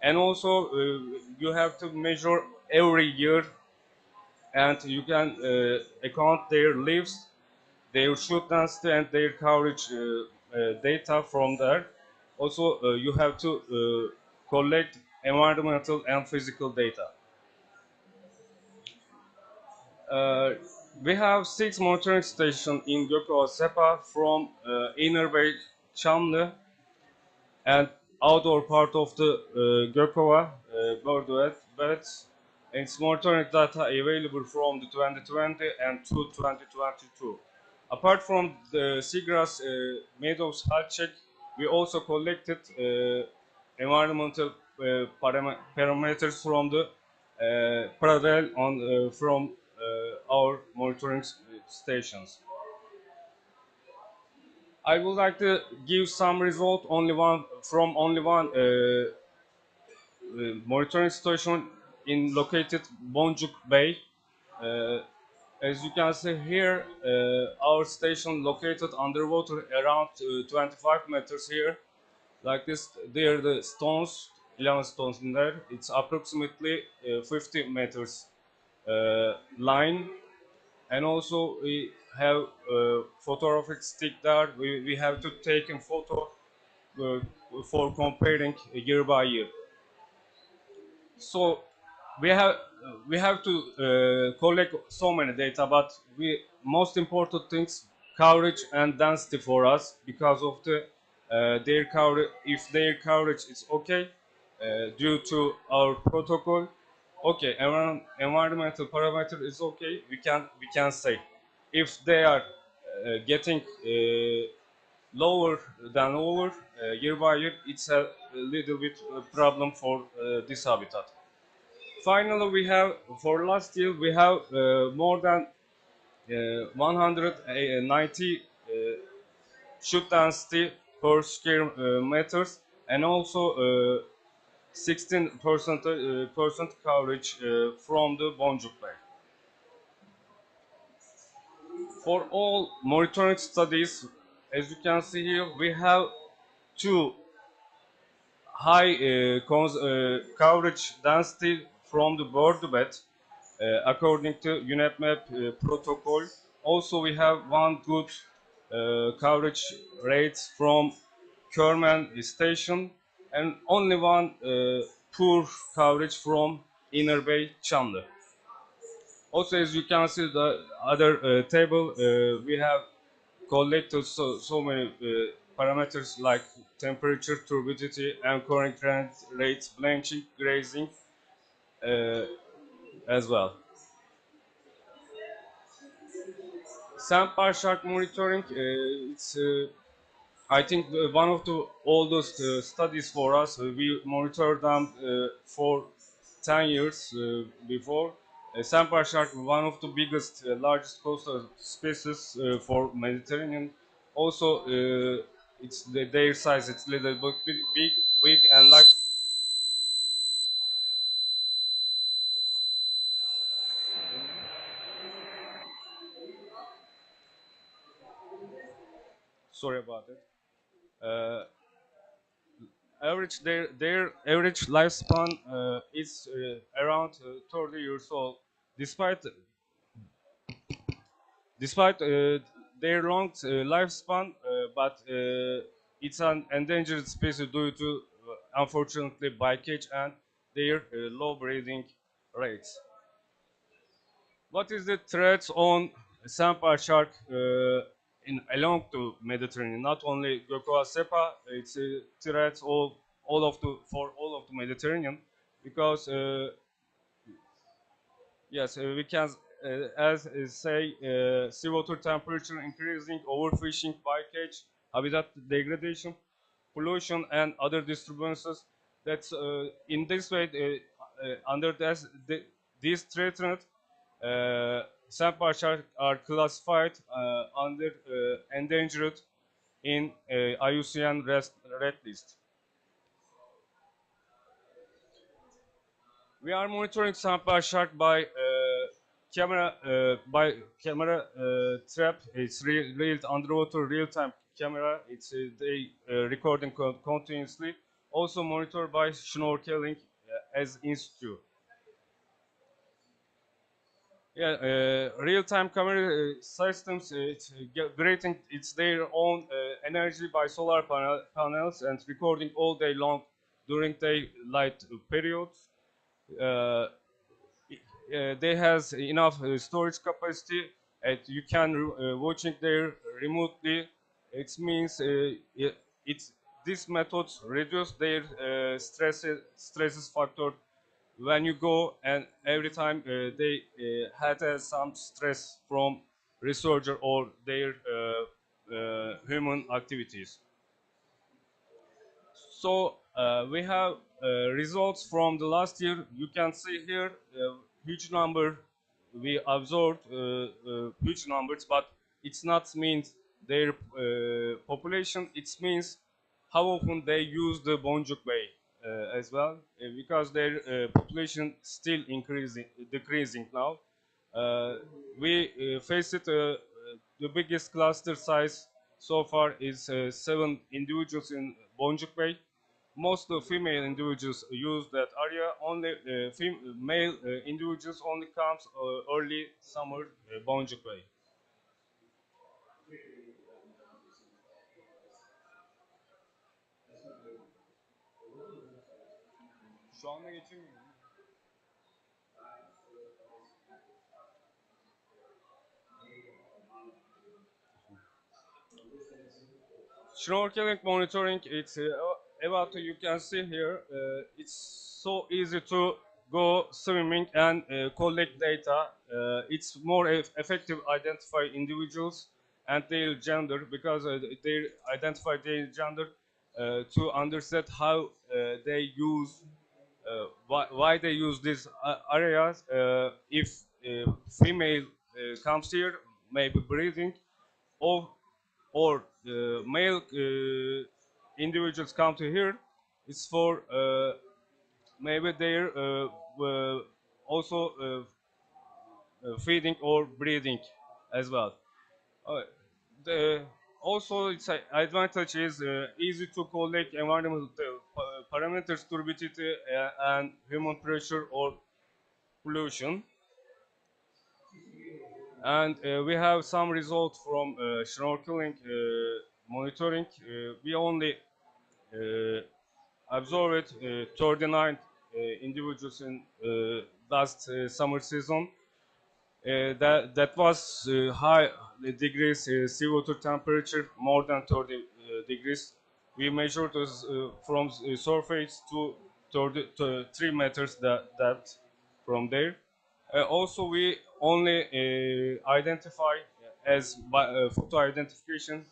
And also you have to measure every year, and you can account their leaves, their shoot density, and their coverage data from there. Also you have to collect environmental and physical data. We have 6 monitoring stations in Gökova Sepa from inner bay Çamlı and outdoor part of the Gökova Bordeaux beds. It's monitoring data available from the 2020 and to 2022. Apart from the seagrass meadows health check, we also collected environmental parameters from the parallel on from our monitoring stations. I would like to give some result only one monitoring station in located Boncuk Bay. As you can see here, our station located underwater around 25 meters here. Like this, there are the stones, 11 stones in there. It's approximately 50 meters line. And also we have a photographic stick there. We have to take a photo for comparing year by year. So we have to collect so many data, but most important things, coverage and density for us, because of the their coverage. If their coverage is okay due to our protocol, okay, environmental parameter is okay, we can say. If they are getting lower than lower year by year, it's a little bit problem for this habitat. Finally, we have, for last year, we have more than 190 shoot density per square meters, and also 16% coverage from the Boncuk Bay. For all monitoring studies, as you can see here, we have two high coverage density from the bird bed according to UNEP protocol. Also, we have one good coverage rate from Kerman station, and only one poor coverage from Inner Bay Çamlı. Also, as you can see the other table, we have collected so many parameters like temperature, turbidity, anchoring rates, blanching, grazing as well. Sandbar shark monitoring, it's I think one of the oldest studies for us. We monitored them for 10 years before. Sandbar shark, one of the biggest, largest coastal species for Mediterranean. Also, it's their size. It's a little bit big, and like. Sorry about it. Average their average lifespan is around 30 years old. Despite despite their long lifespan, but it's an endangered species due to, unfortunately, bycatch and their low breeding rates. What is the threat on sandbar shark along the Mediterranean? Not only Gökova Sepa, it's a threat for all of the Mediterranean, because yes, we can say seawater temperature increasing, overfishing, bycatch, habitat degradation, pollution, and other disturbances. That's in this way, under these threatened, sandbar sharks are classified under endangered in IUCN Red List. We are monitoring sandbar shark by camera trap. It's real underwater real-time camera. It's they recording continuously. Also monitored by snorkeling as institute. Yeah, real-time camera systems. It's generating it's their own energy by solar panels and recording all day long during daylight periods. They has enough storage capacity, and you can watching there remotely. It means it's this method reduce their stresses factor when you go, and every time they had some stress from researcher or their human activities. So we have results from the last year. You can see here huge number. We observed huge numbers, but it's not means their population. It means how often they use the Boncuk Bay as well, because their population still decreasing now. We face it. The biggest cluster size so far is 7 individuals in Boncuk Bay. Most female individuals use that area. Only male individuals only comes early summer Boncuk Bay. Şu anda geçemiyorum. Snorkeling monitoring, it's about you can see here, it's so easy to go swimming and collect data. It's more effective identify individuals and their gender, because they identify their gender to understand how they use, why they use these areas. If female comes here, maybe breeding, or male individuals come to here, it's for maybe they're also feeding or breeding as well. The, also, its advantage is easy to collect environmental parameters, turbidity, and human pressure or pollution. And we have some results from snorkeling monitoring. We only observed 39 individuals in last summer season. That was high degrees seawater temperature, more than 30 degrees. We measured this from surface to 3 meters depth from there. Also, we only identify as by photo identification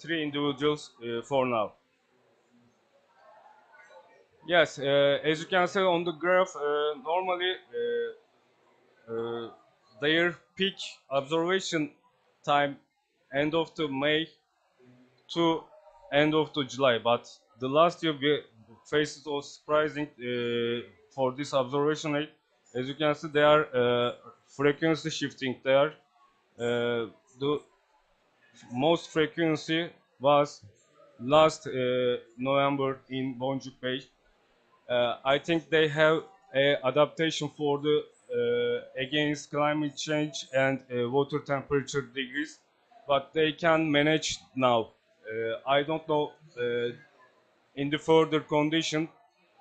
3 individuals for now. Yes, as you can see on the graph, normally their peak observation time end of the May to end of the July, but the last year we faced was surprising for this observation rate. As you can see, they are frequency shifting there. The most frequency was last November in Boncuk Bay. I think they have a adaptation for the against climate change and water temperature degrees, but they can manage now. I don't know in the further condition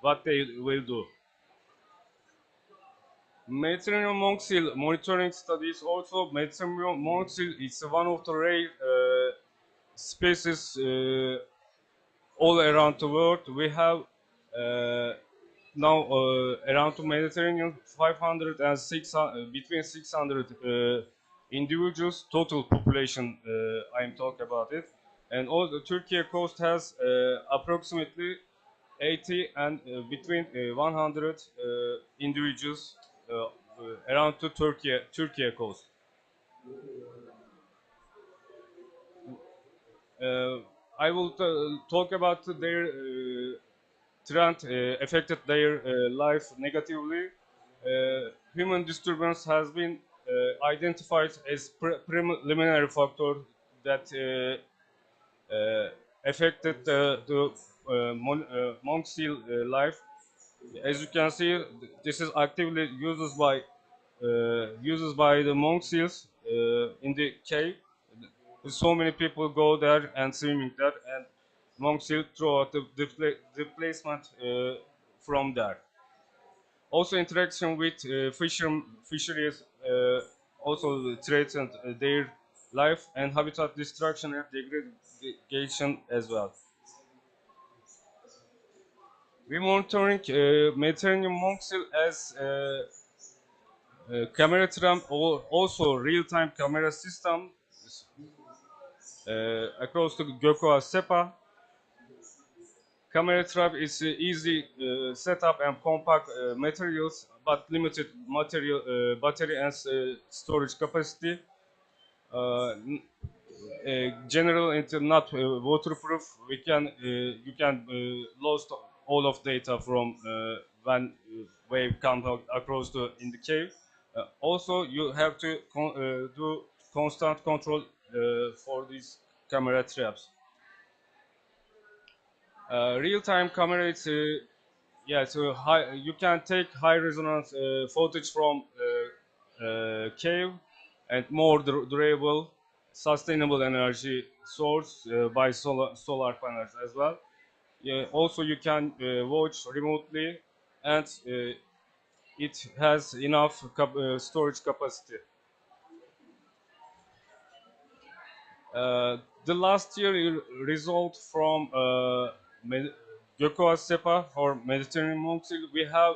what they will do. Mediterranean monk seal monitoring studies also. Mediterranean monk seal is one of the rare species all around the world. We have now around the Mediterranean 500 and 600, between 600 individuals, total population I am talking about it. And all the Turkey coast has approximately 80 and between 100 individuals around the Turkey coast. I will talk about their trend affected their life negatively. Human disturbance has been identified as preliminary factor that affected the monk seal life. As you can see, this is actively used by the monk seals in the cave. So many people go there and swimming there, and monk seal throw out the displacement from there. Also, interaction with fisheries also threatened their life, and habitat destruction and degradation as well. We monitoring Mediterranean monk seal as camera trap, or also real-time camera system across the Gökova Stepa. Camera trap is easy setup and compact materials, but limited material battery and storage capacity. General and not waterproof. You can lose all of data from when wave comes across in the cave. Also, you have to do constant control for these camera traps. Real-time camera, it's yeah, so you can take high resonance footage from cave, and more durable, sustainable energy source by solar panels as well. Yeah, also, you can watch remotely, and it has enough storage capacity. The last year result from Gökova Stepa for Mediterranean monk seal, we have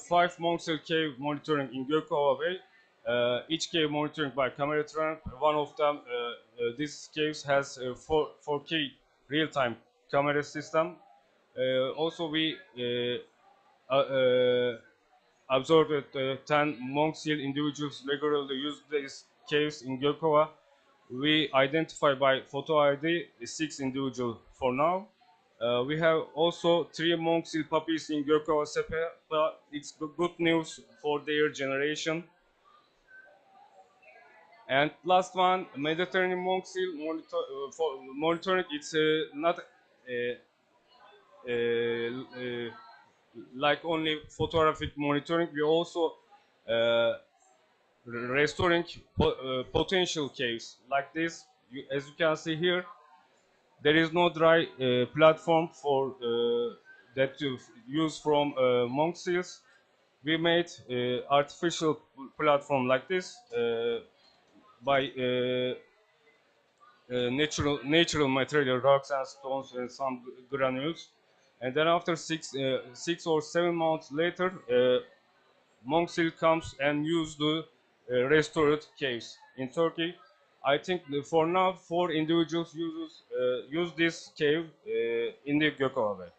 5 monk seal cave monitoring in Gökova Bay. Each cave monitoring by camera trap. One of them, these caves has 4K real-time camera system. Also, we observed 10 monk seal individuals regularly use these caves in Gökova. We identify by photo ID 6 individuals for now. We have also 3 monk seal puppies in Gökova Stepa, but it's good news for their generation. And last one, Mediterranean monk seal monitoring. It's not like only photographic monitoring. We also restoring potential caves like this. As you can see here, there is no dry platform for that to use from monk seals. We made artificial platform like this by natural material, rocks and stones and some granules. And then after 6 or 7 months later, monk seal comes and use the restored caves in Turkey. I think for now 4 individuals use this cave in the Gökova Bay.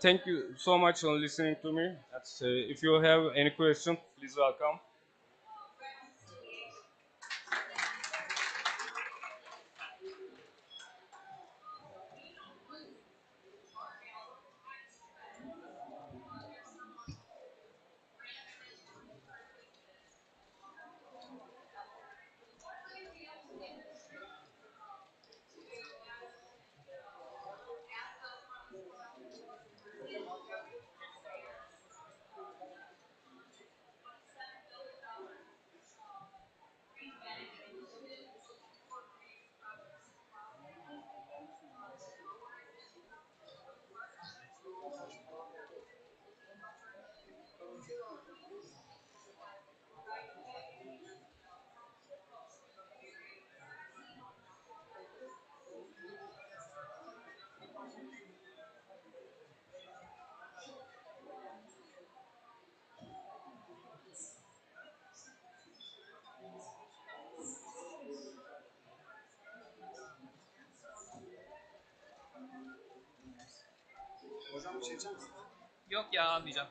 Thank you so much for listening to me. If you have any question, please welcome. Bir şey içer misin? Yok ya almayacağım.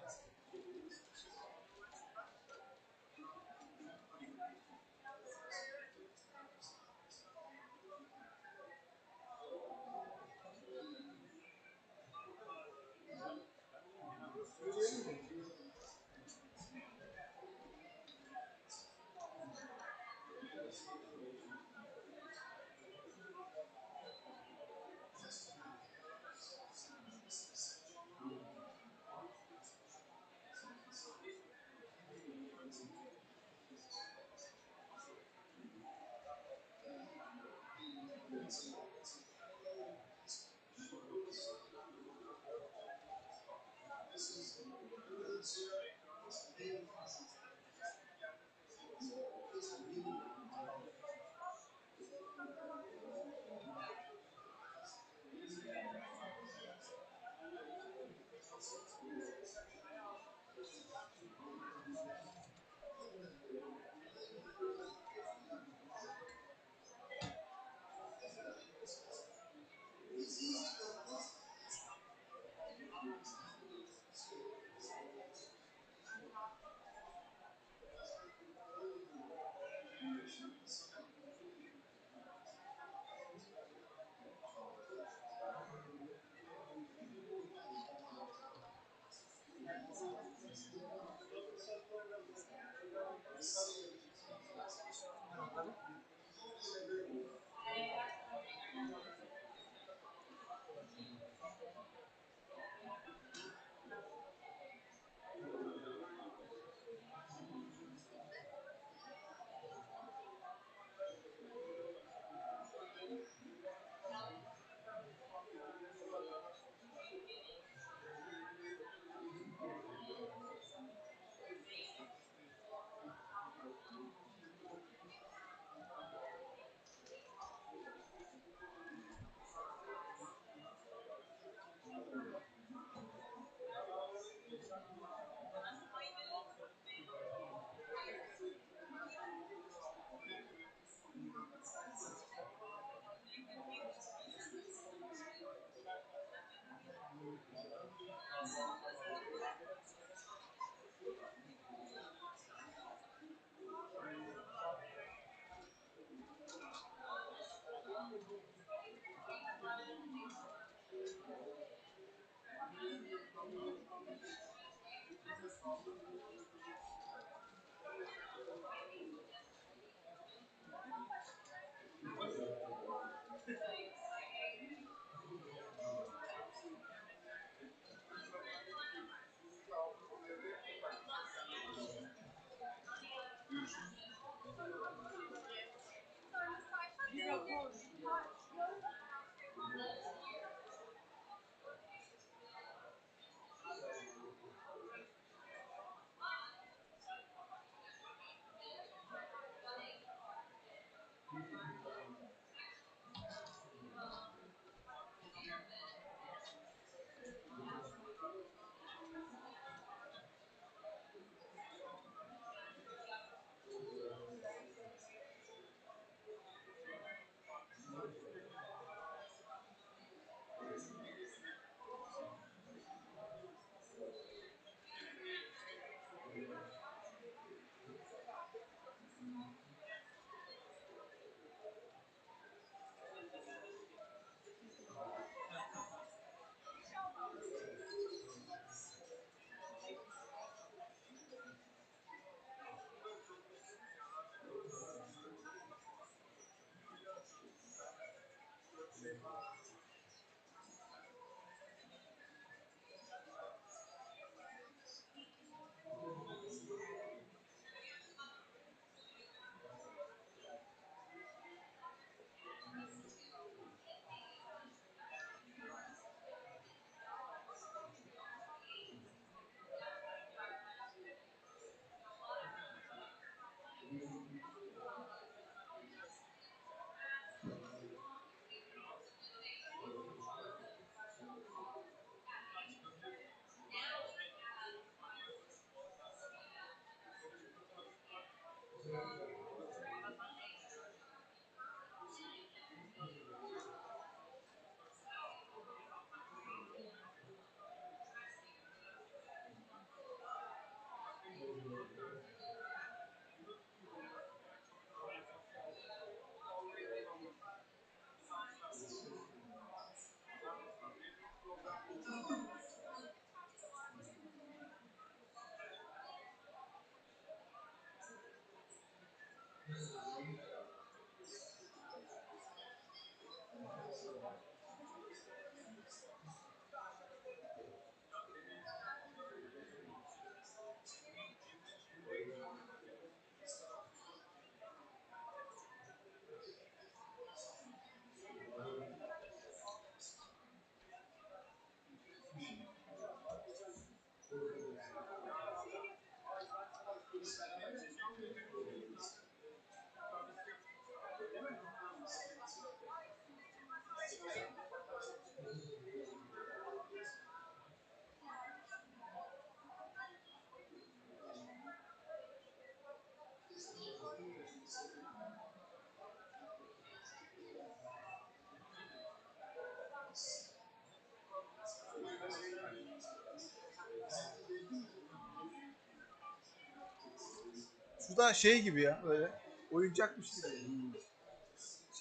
Bu da şey gibi ya, böyle oyuncakmış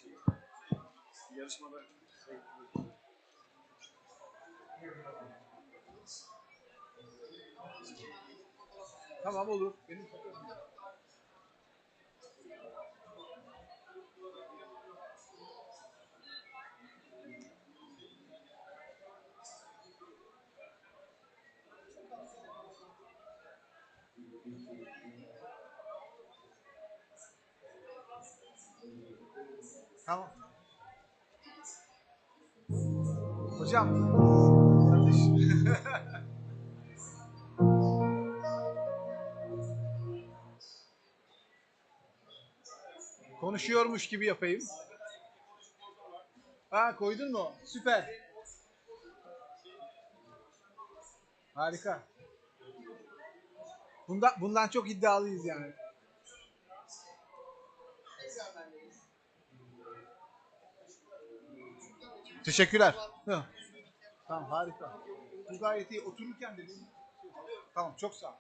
gibi. Yarışmada tamam olur. Benim tamam. Hocam. Kardeş. Konuşuyormuş gibi yapayım. Ha, koydun mu? Süper. Harika. Bundan çok iddialıyız yani. Teşekkürler. Hı. Tamam, harika. Bu gayet iyi. Otururken de tamam, çok sağ ol.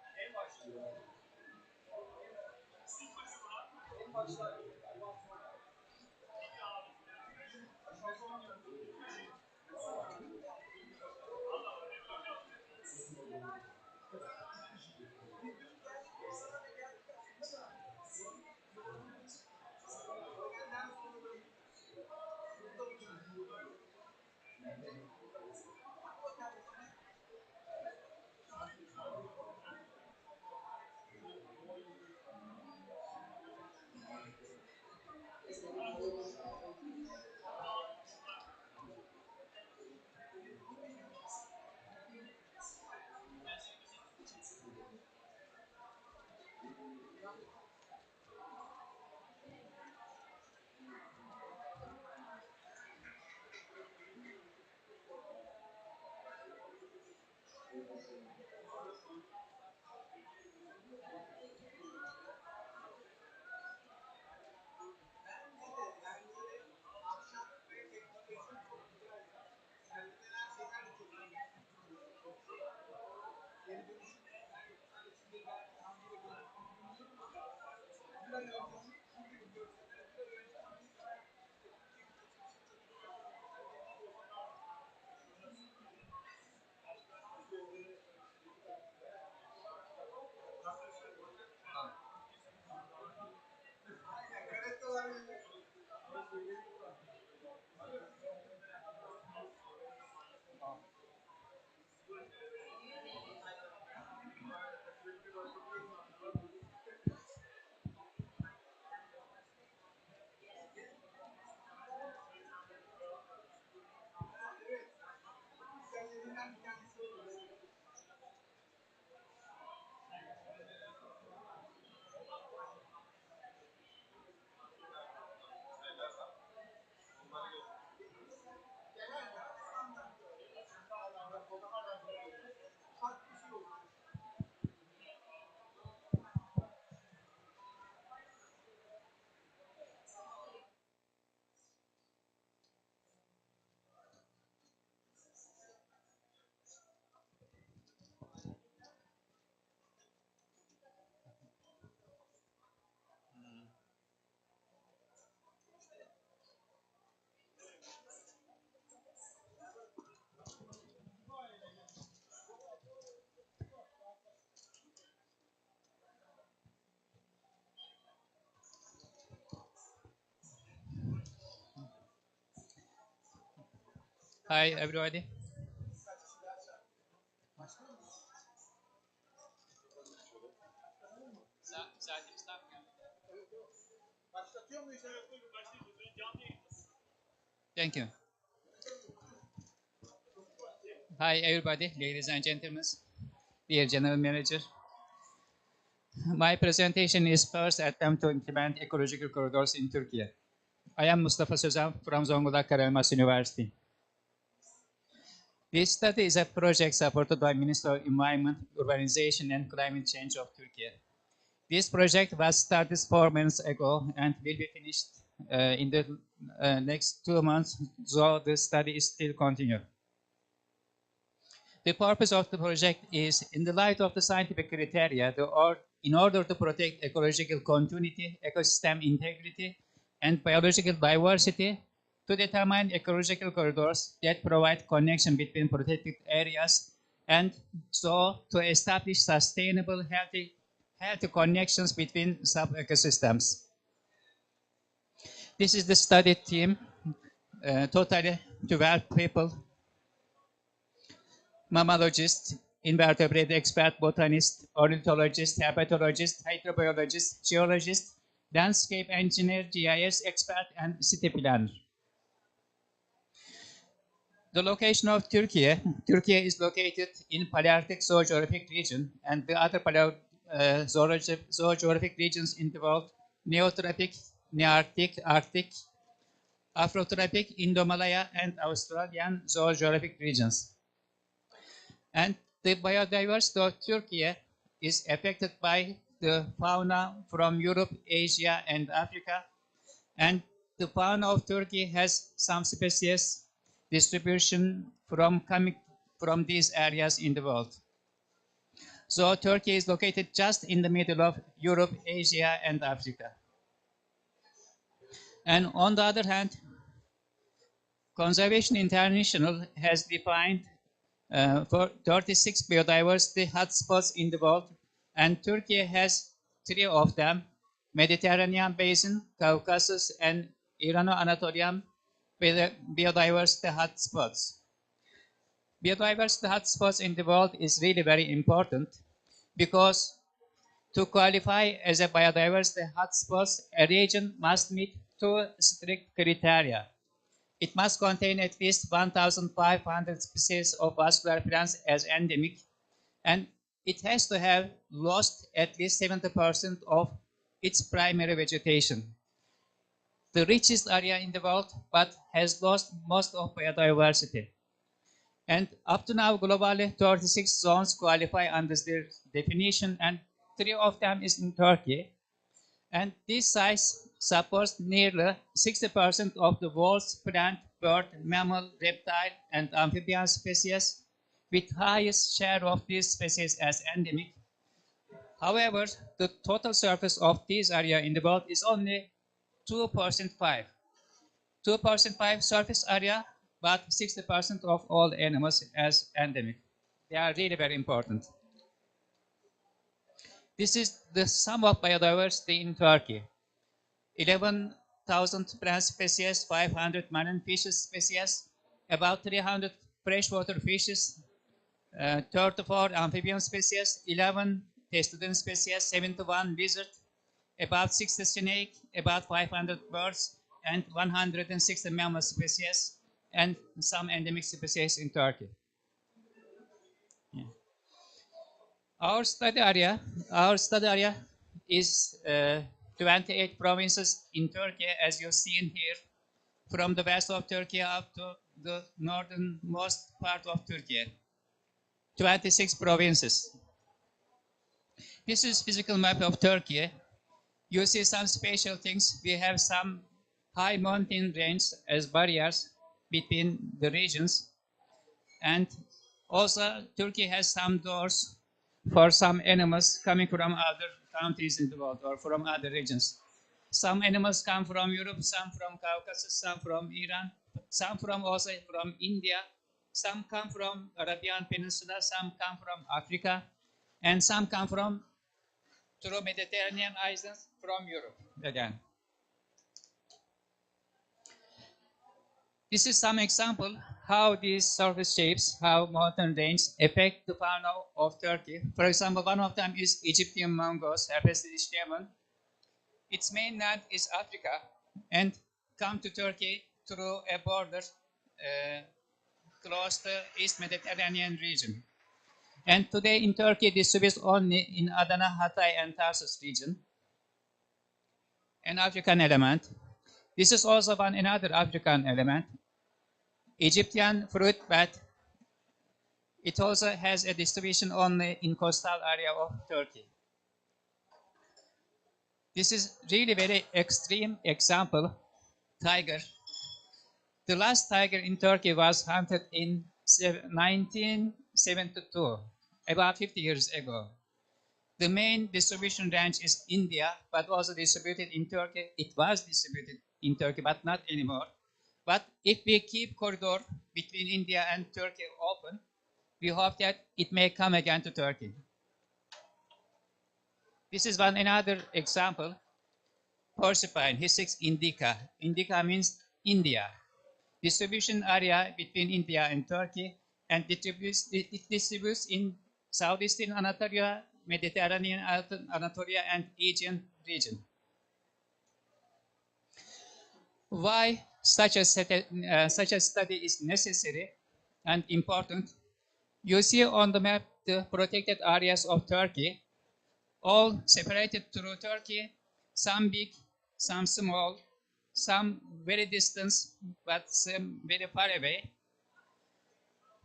Hi, everybody. Thank you. Hi, everybody, ladies and gentlemen, dear General Manager. My presentation is first attempt to implement ecological corridors in Turkey. I am Mustafa Sözen from Zonguldak Karayelmaz University. This study is a project supported by Ministry of Environment, Urbanization and Climate Change of Turkey. This project was started 4 months ago and will be finished in the next 2 months, so the study is still continuing. The purpose of the project is, in the light of the scientific criteria, the in order to protect ecological continuity, ecosystem integrity, and biological diversity, to determine ecological corridors that provide connection between protected areas, and so to establish sustainable, healthy connections between sub-ecosystems. This is the study team, totally 12 people: mammalogist, invertebrate expert, botanist, ornithologist, herpetologist, hydrobiologist, geologist, landscape engineer, GIS expert, and city planner. The location of Turkey. Turkey is located in Palearctic zoogeographic region, and the other zoogeographic regions in the world: Neotropic, Nearctic, Arctic, Afrotropic, Indomalaya, and Australian zoogeographic regions. And the biodiversity of Turkey is affected by the fauna from Europe, Asia, and Africa. And the fauna of Turkey has some species distribution coming from these areas in the world. So Turkey is located just in the middle of Europe, Asia, and Africa. And on the other hand, Conservation International has defined for 36 biodiversity hotspots in the world, and Turkey has 3 of them: Mediterranean Basin, Caucasus, and Irano-Anatolian biodiversity hotspots. Biodiversity hotspots in the world is really very important, because to qualify as a biodiversity hotspot, a region must meet 2 strict criteria. It must contain at least 1,500 species of vascular plants as endemic, and it has to have lost at least 70% of its primary vegetation. The richest area in the world, but has lost most of biodiversity. And up to now, globally, 36 zones qualify under this definition, and 3 of them is in Turkey. And this size supports nearly 60% of the world's plant, bird, mammal, reptile, and amphibian species, with highest share of these species as endemic. However, the total surface of this area in the world is only 2.5. 2.5 surface area, but 60% of all animals as endemic. They are really very important. This is the sum of biodiversity in Turkey: 11,000 plant species, 500 marine fish species, about 300 freshwater fishes, 34 amphibian species, 11 testudine species, 71 lizard, about 60 snake, about 500 birds, and 160 mammal species, and some endemic species in Turkey. Yeah. Our study area is 28 provinces in Turkey, as you've seen here, from the west of Turkey up to the northernmost part of Turkey. 26 provinces. This is physical map of Turkey. You see some special things. We have some high mountain range as barriers between the regions. And also Turkey has some doors for some animals coming from other countries in the world or from other regions. Some animals come from Europe, some from Caucasus, some from Iran, some also from India, some come from Arabian Peninsula, some come from Africa, and some come from through Mediterranean islands from Europe again. This is some example how these surface shapes, how mountain range affect the fauna of Turkey. For example, one of them is Egyptian mongoose, Herpes lemon. Its mainland is Africa and come to Turkey through a border close to East Mediterranean region. And today in Turkey distributes only in Adana, Hatay, and Tarsus region. An African element. This is also another African element. Egyptian fruit bat. It also has a distribution only in coastal area of Turkey. This is really very extreme example, tiger. The last tiger in Turkey was hunted in 1972, about 50 years ago. The main distribution range is India, but also distributed in Turkey. It was distributed in Turkey, but not anymore. But if we keep corridor between India and Turkey open, we hope that it may come again to Turkey. This is another example. Porcupine, Hisix indica. Indica means India. Distribution area between India and Turkey, and it distributes in southeastern Anatolia, Mediterranean Anatolia, and Aegean region. Why such a study is necessary and important? You see on the map the protected areas of Turkey, all separated through Turkey, some big, some small, some very distant, but some very far away.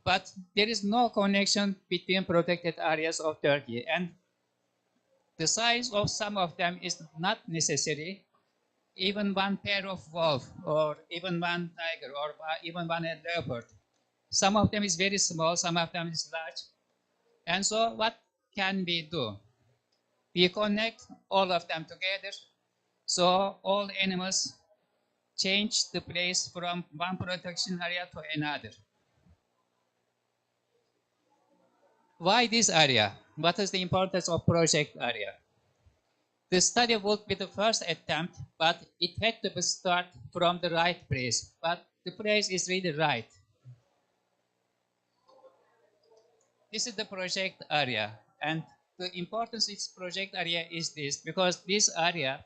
But there is no connection between protected areas of Turkey, and the size of some of them is not necessary. Even one pair of wolf, or even one tiger, or even one leopard. Some of them is very small, some of them is large. And so what can we do? We connect all of them together, so all animals change the place from one protection area to another. Why this area? What is the importance of project area? The study would be the first attempt, but it had to start from the right place. But the place is really right. This is the project area, and the importance of this project area is this, because this area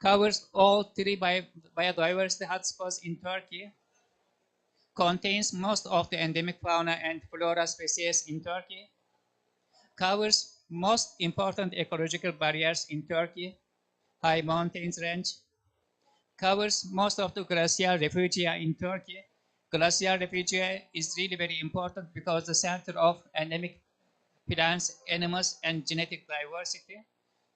covers all three biodiversity hotspots in Turkey, contains most of the endemic fauna and flora species in Turkey, covers most important ecological barriers in Turkey, high mountains range, covers most of the glacial refugia in Turkey. Glacial refugia is really very important because the center of endemic plants, animals, and genetic diversity.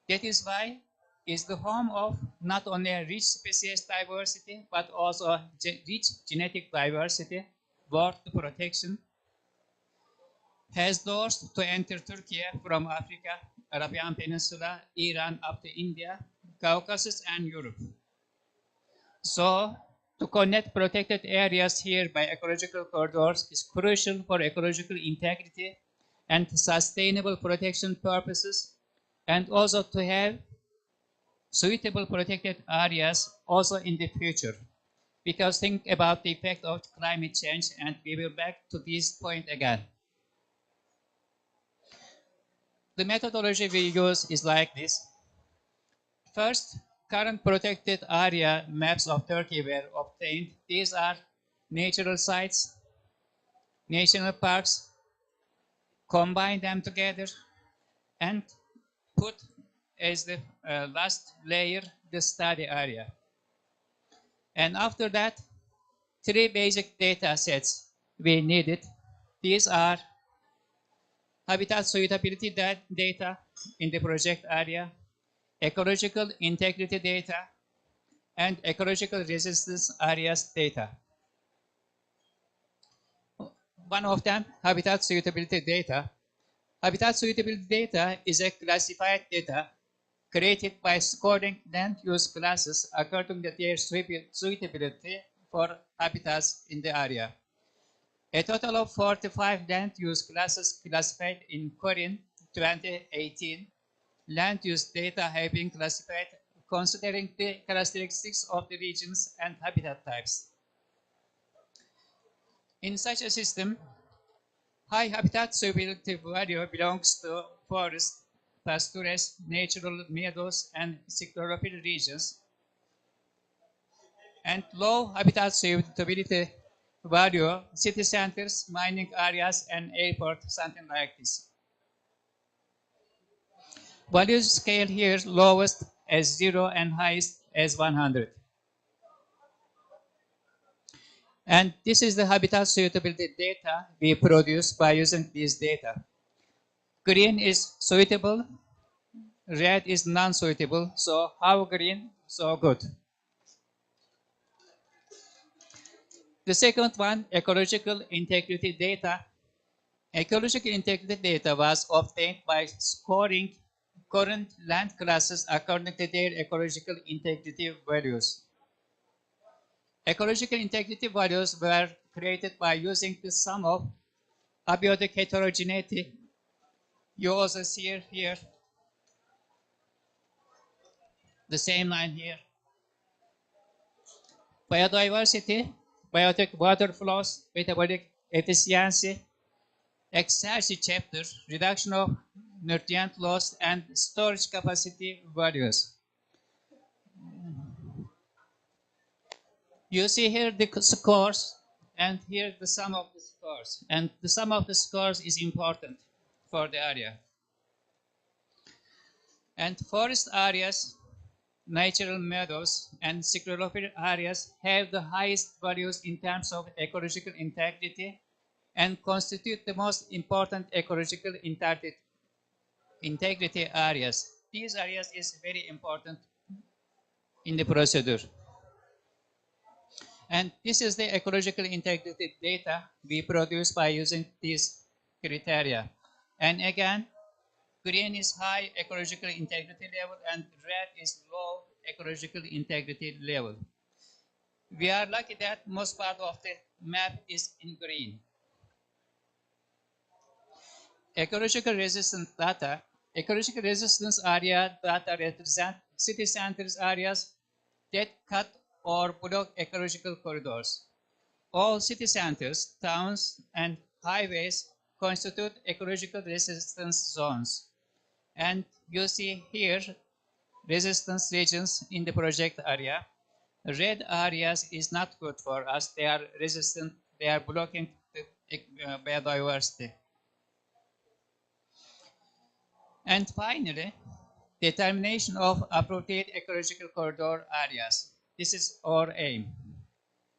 That is why it's the home of not only a rich species diversity, but also rich genetic diversity, worth protection, has doors to enter Turkey from Africa, Arabian Peninsula, Iran up to India, Caucasus, and Europe. So, to connect protected areas here by ecological corridors is crucial for ecological integrity and sustainable protection purposes, and also to have suitable protected areas also in the future. Because think about the effect of climate change, and we will back to this point again. The methodology we use is like this. First, current protected area maps of Turkey were obtained. These are natural sites, national parks, combine them together and put as the last layer the study area. And after that, three basic data sets we needed. These are habitat suitability data in the project area, ecological integrity data, and ecological resistance areas data. One of them, habitat suitability data. Habitat suitability data is a classified data created by scoring land use classes according to their suitability for habitats in the area. A total of 45 land use classes classified in Corin 2018. Land use data have been classified considering the characteristics of the regions and habitat types. In such a system, high habitat suitability value belongs to forest, pastures, natural meadows, and sclerophyll regions, and low habitat suitability value city centers, mining areas, and airport, something like this. Value scale here lowest as 0 and highest as 100. And this is the habitat suitability data we produce by using this data. Green is suitable, red is non-suitable, so how green, so good. The second one, ecological integrity data. Ecological integrity data was obtained by scoring current land classes according to their ecological integrity values. Ecological integrity values were created by using the sum of abiotic heterogeneity. You also see here the same line here. Biodiversity, biotic water flows, metabolic efficiency, exergy chapter, reduction of nutrient loss, and storage capacity values. You see here the scores, and here the sum of the scores. And the sum of the scores is important for the area. And forest areas, natural meadows, and sclerophyll areas have the highest values in terms of ecological integrity and constitute the most important ecological integrity areas. These areas is very important in the procedure. And this is the ecological integrity data we produce by using these criteria. And again, green is high ecological integrity level and red is low ecological integrity level. We are lucky that most part of the map is in green. Ecological resistance data. Ecological resistance area data represent city centers areas that cut or block ecological corridors. All city centers, towns, and highways constitute ecological resistance zones. And you see here resistance regions in the project area. Red areas is not good for us. They are resistant. They are blocking the biodiversity. And finally, determination of appropriate ecological corridor areas. This is our aim.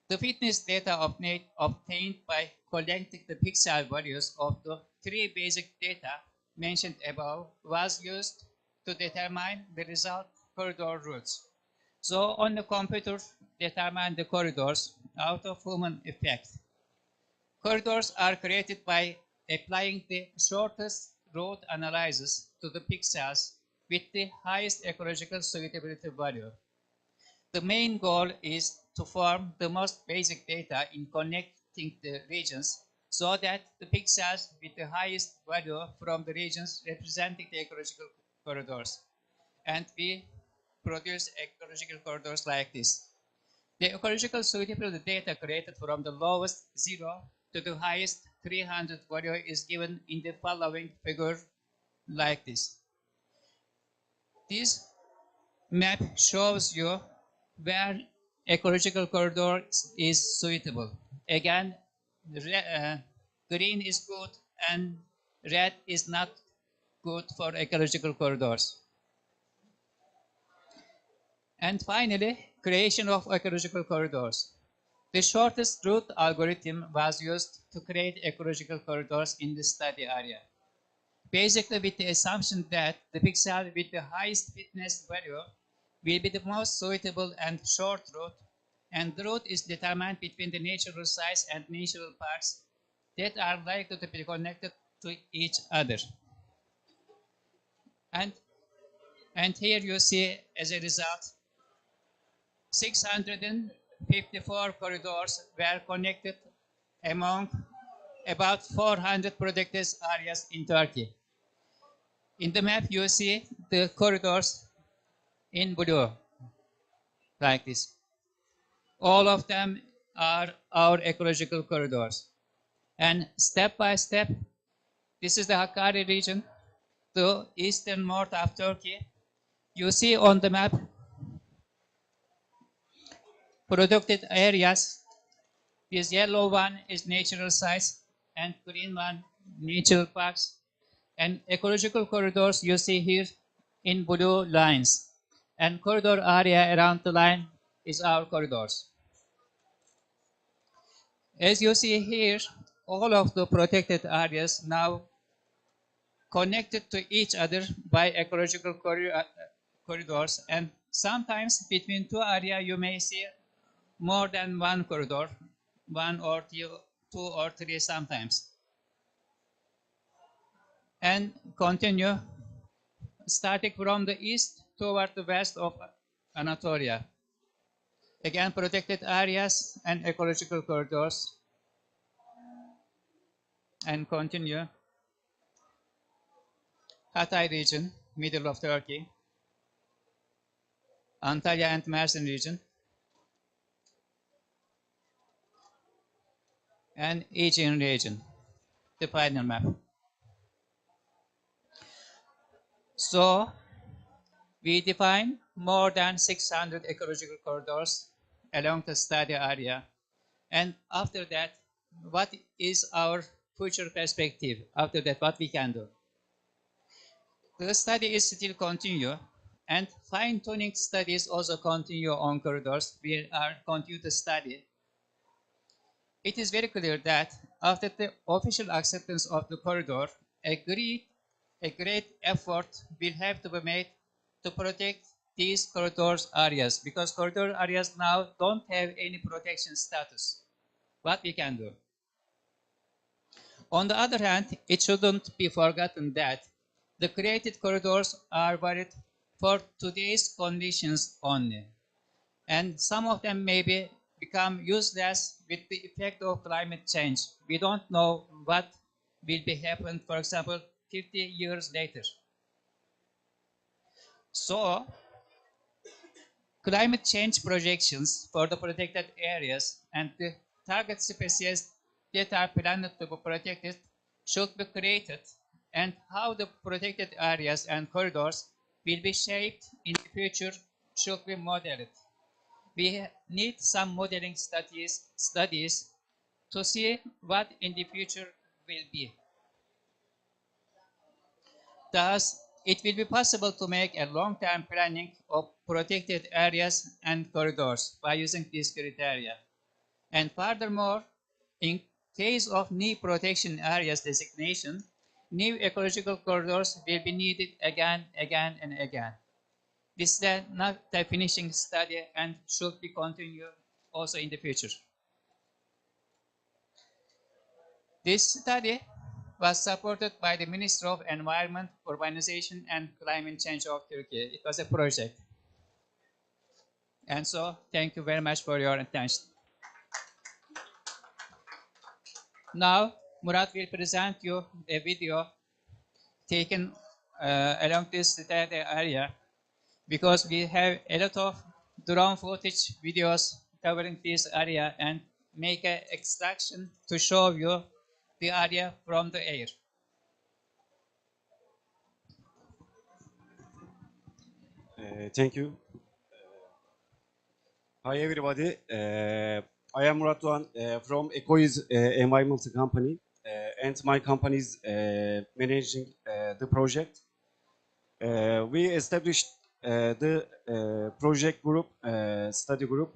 The fitness data obtained by collecting the pixel values of the three basic data mentioned above was used to determine the result corridor routes. So on the computer, determine the corridors out of human effect. Corridors are created by applying the shortest route analysis to the pixels with the highest ecological suitability value. The main goal is to form the most basic data in connecting the regions so that the pixels with the highest value from the regions representing the ecological corridors. And we produce ecological corridors like this. The ecological suitability data created from the lowest 0 to the highest 300 value is given in the following figure like this. This map shows you where ecological corridor is suitable. Again, green is good and red is not good for ecological corridors. And finally, creation of ecological corridors. The shortest route algorithm was used to create ecological corridors in the study area. Basically with the assumption that the pixel with the highest fitness value will be the most suitable and short route, and the route is determined between the natural sites and natural parks that are likely to be connected to each other. And here you see as a result 654 corridors were connected among about 400 protected areas in Turkey. In the map you see the corridors in blue, like this. All of them are our ecological corridors. And step by step, this is the Hakkari region, the eastern north of Turkey. You see on the map protected areas. This yellow one is natural sites and green one natural parks. And ecological corridors you see here in blue lines. And corridor area around the line is our corridors. As you see here, all of the protected areas now connected to each other by ecological corridors, and sometimes between two areas you may see more than one corridor, one or two or three sometimes. And continue starting from the east toward the west of Anatolia. Again, protected areas and ecological corridors. And continue. Hatay region, middle of Turkey. Antalya and Mersin region. And Aegean region, the final map. So, we define more than 600 ecological corridors along the study area. And after that, what is our future perspective? After that, what we can do? The study is still continue, and fine-tuning studies also continue on corridors. We are continue to study. It is very clear that after the official acceptance of the corridor, a great effort will have to be made to protect these corridors areas, because corridor areas now don't have any protection status. What we can do? On the other hand, it shouldn't be forgotten that the created corridors are valid for today's conditions only, and some of them may become useless with the effect of climate change. We don't know what will be happen, for example, 50 years later. So, climate change projections for the protected areas and the target species that are planned to be protected should be created, and how the protected areas and corridors will be shaped in the future should be modeled. We need some modeling studies to see what in the future will be. Thus, it will be possible to make a long-term planning of protected areas and corridors by using these criteria. And furthermore, in case of new protection areas designation, new ecological corridors will be needed again and again. This is not the finishing study and should be continued also in the future. This study was supported by the Ministry of Environment, Urbanization and Climate Change of Turkey. It was a project. And so, thank you very much for your attention. Now, Murat will present you a video taken along this study area, because we have a lot of drone footage videos covering this area and make an extraction to show you the area from the air. Thank you. Hi everybody. I am Murat Doğan from Ecoiz Environmental Company, and my company is managing the project. We established the project group, study group,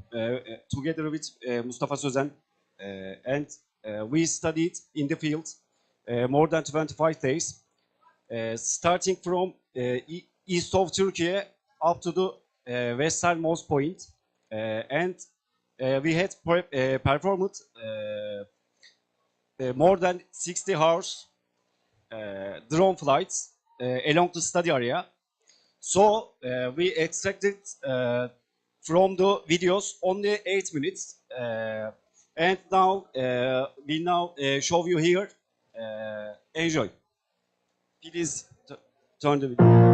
together with Mustafa Sözen, and we studied in the field more than 25 days, starting from east of Turkey up to the westernmost point, and we had performed more than 60 hours drone flights along the study area. So we extracted from the videos only 8 minutes, and now we show you here. Enjoy. Please turn the video.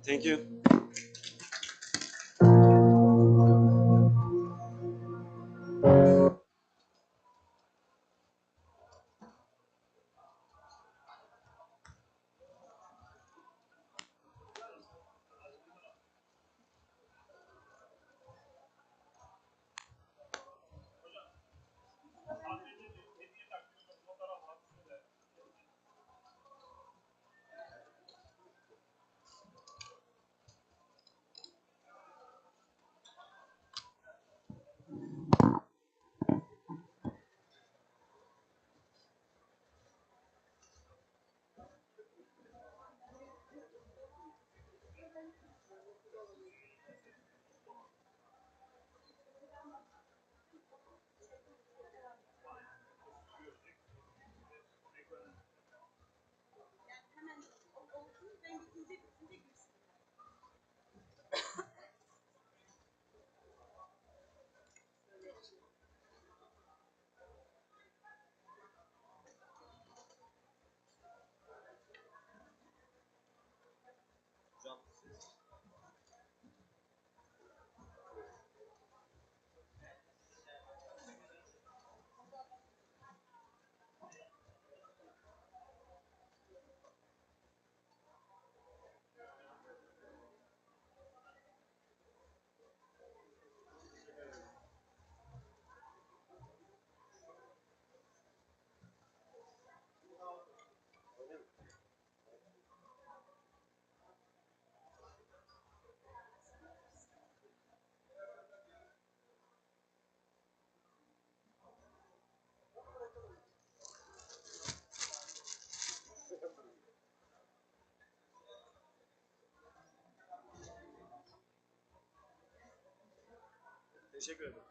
Thank you. Teşekkür ederim.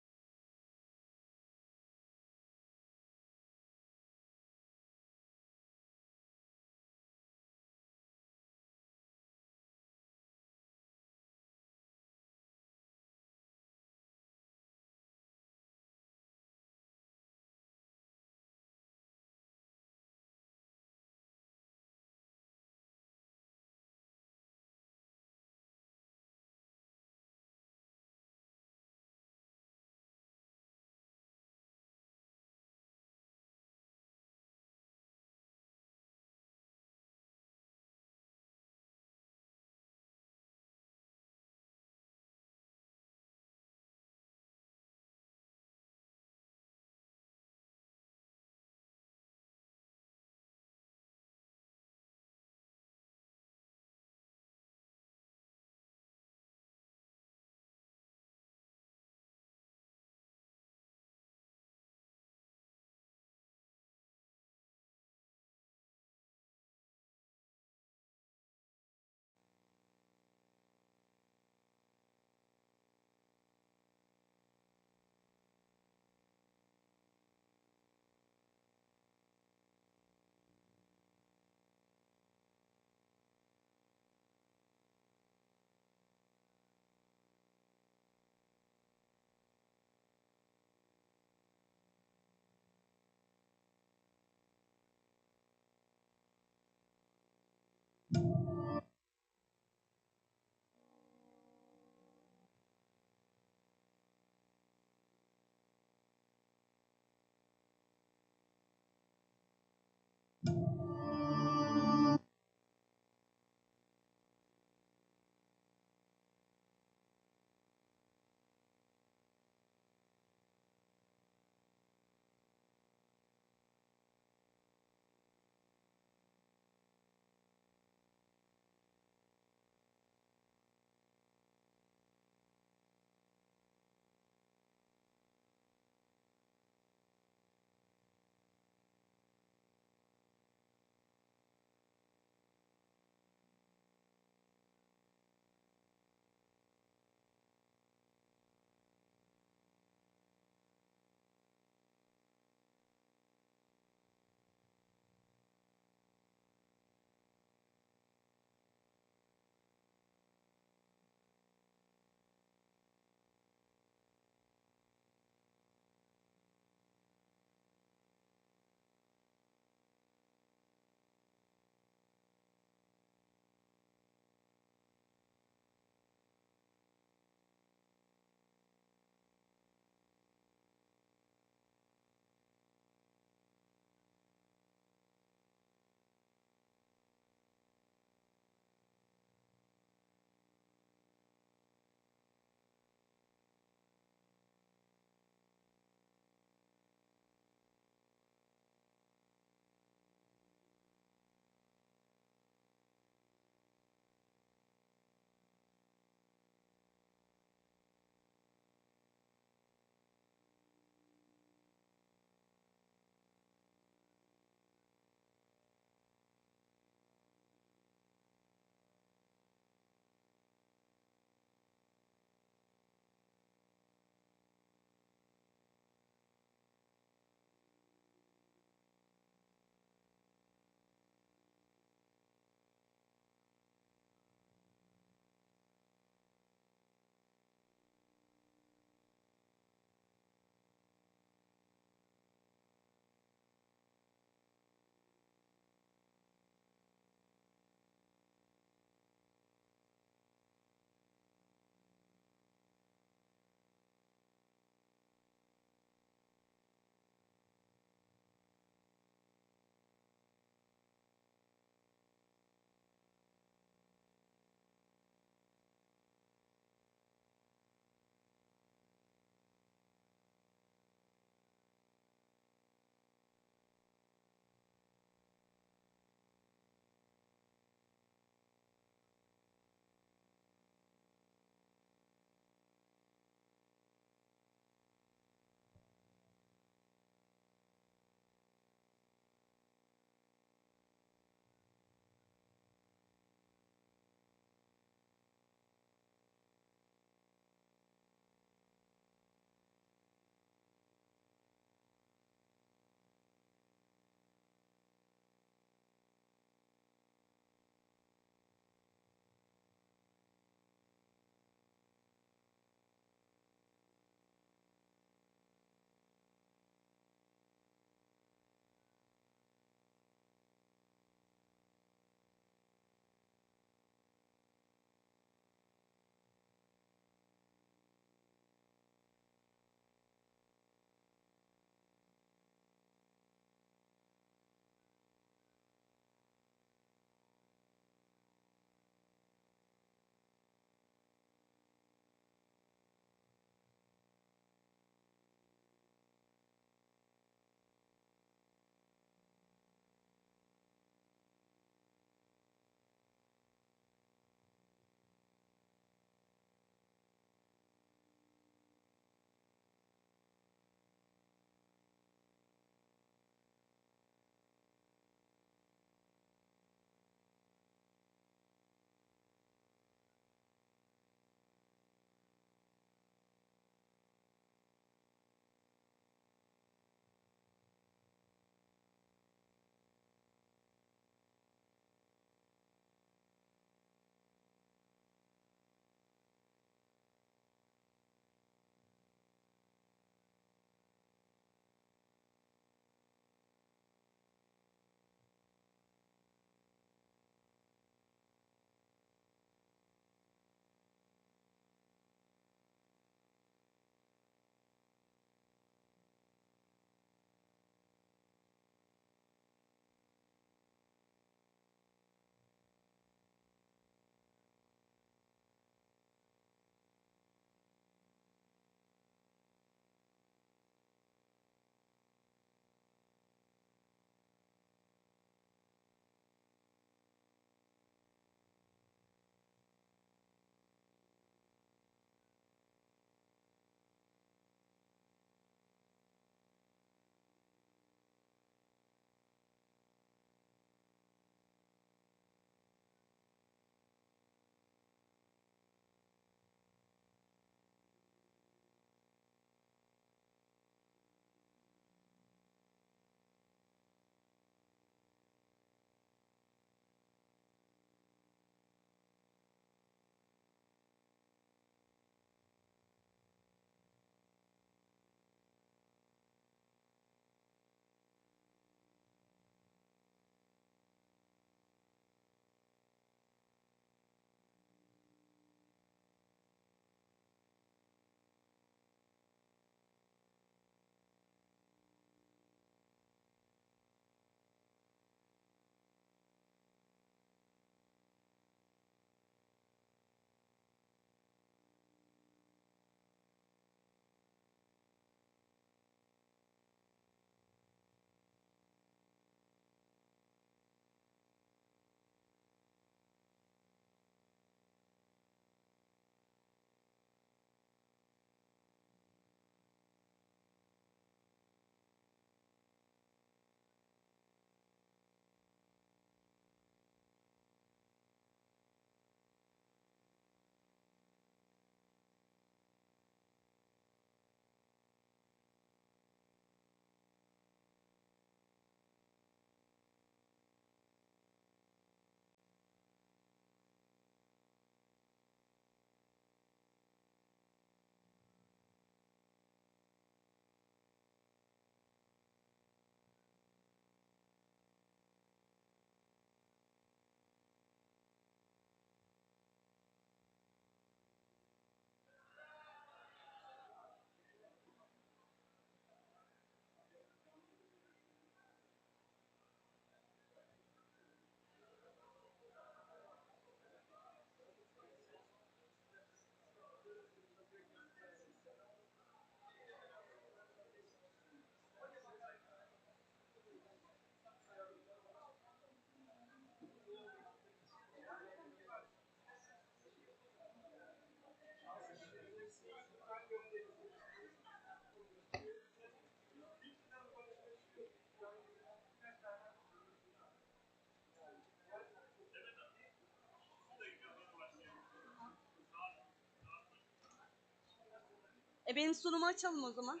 Benim sunumu açalım o zaman.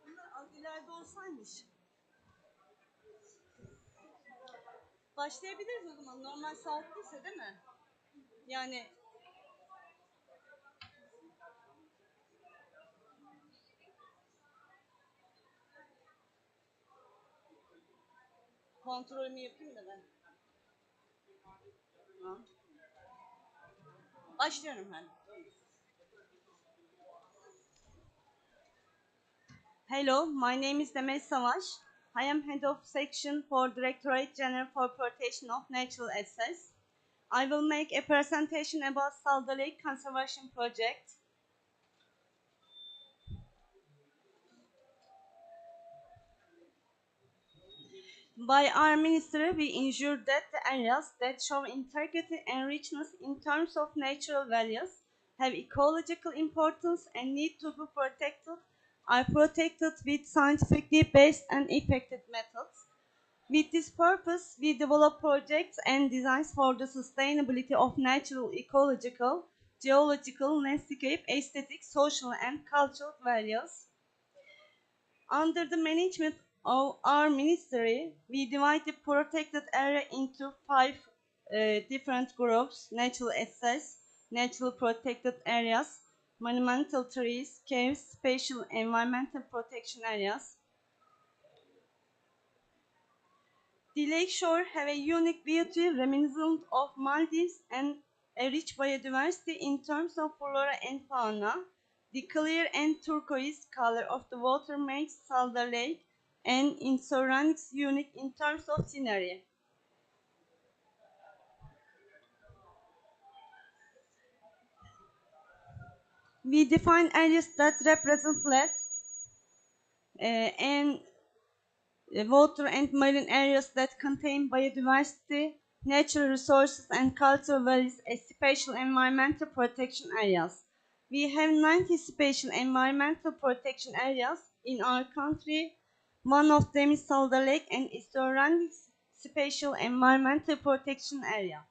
Bunlar az ileride olsaymış. Başlayabiliriz o zaman. Normal saat değilse değil mi? Yani kontrolümü yapayım da ben. Tamam. Başlıyorum ben. Hello, my name is Demet Savaş. I am head of section for Directorate General for Protection of Natural Assets. I will make a presentation about Salda Lake Conservation Project. By our ministry, we ensure that the areas that show integrity and richness in terms of natural values, have ecological importance and need to be protected, are protected with scientifically based and effective methods. With this purpose, we develop projects and designs for the sustainability of natural, ecological, geological, landscape, aesthetic, social, and cultural values. Under the management of our ministry, we divide the protected area into 5 different groups: natural assets, natural protected areas, monumental trees, caves, spatial environmental protection areas. The lakeshore have a unique beauty reminiscent of Maldives and a rich biodiversity in terms of flora and fauna. The clear and turquoise color of the water makes Salda Lake and its surroundings unique in terms of scenery. We define areas that represent flat and water and marine areas that contain biodiversity, natural resources, and cultural values as spatial environmental protection areas. We have 90 spatial environmental protection areas in our country. One of them is Salda Lake and its surrounding spatial environmental protection area.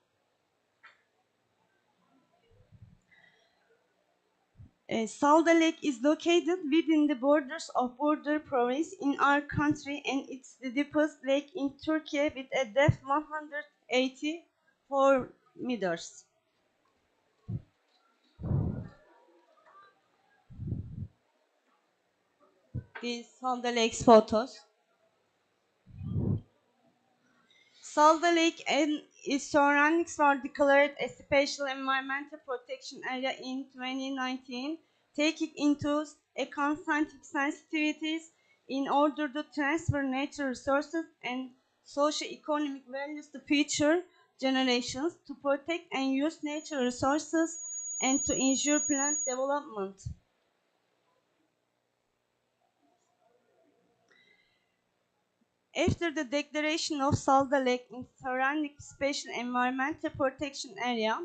Salda Lake is located within the borders of Burdur province in our country, and it's the deepest lake in Turkey with a depth 184 meters. These Salda Lake's photos. Salda Lake and its surroundings were declared a special environmental protection area in 2019, taking into account scientific sensitivities in order to transfer natural resources and socio-economic values to future generations, to protect and use natural resources, and to ensure plant development. After the declaration of Salda Lake in surrounding special environmental protection area,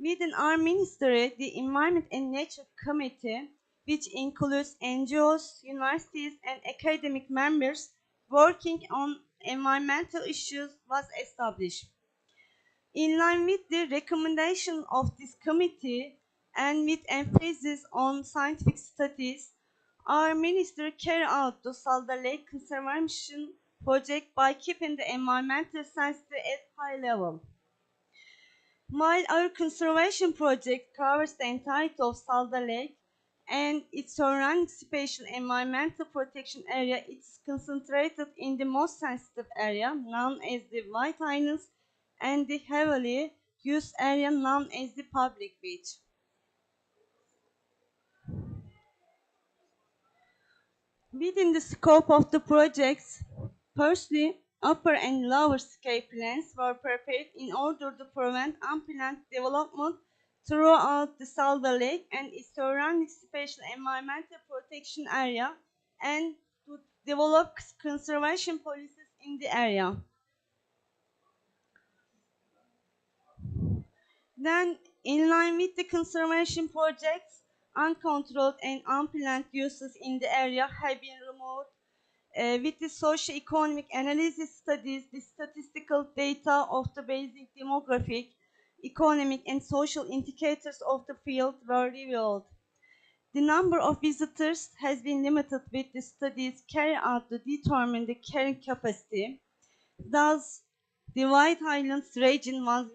within our ministry, the Environment and Nature Committee, which includes NGOs, universities, and academic members working on environmental issues, was established. In line with the recommendation of this committee and with emphasis on scientific studies, our ministry carried out the Salda Lake Conservation Project by keeping the environmental sensitivity at high level. While our conservation project covers the entirety of Salda Lake and its surrounding spatial environmental protection area, it's concentrated in the most sensitive area, known as the White Islands, and the heavily used area known as the public beach. Within the scope of the projects, firstly, upper and lower scale plans were prepared in order to prevent unplanned development throughout the Salda Lake and its surrounding spatial environmental protection area, and to develop conservation policies in the area. Then, in line with the conservation projects, uncontrolled and unplanned uses in the area have been removed. With the socio-economic analysis studies, the statistical data of the basic demographic, economic and social indicators of the field were revealed. The number of visitors has been limited with the studies carried out to determine the carrying capacity. Thus, the White Islands region was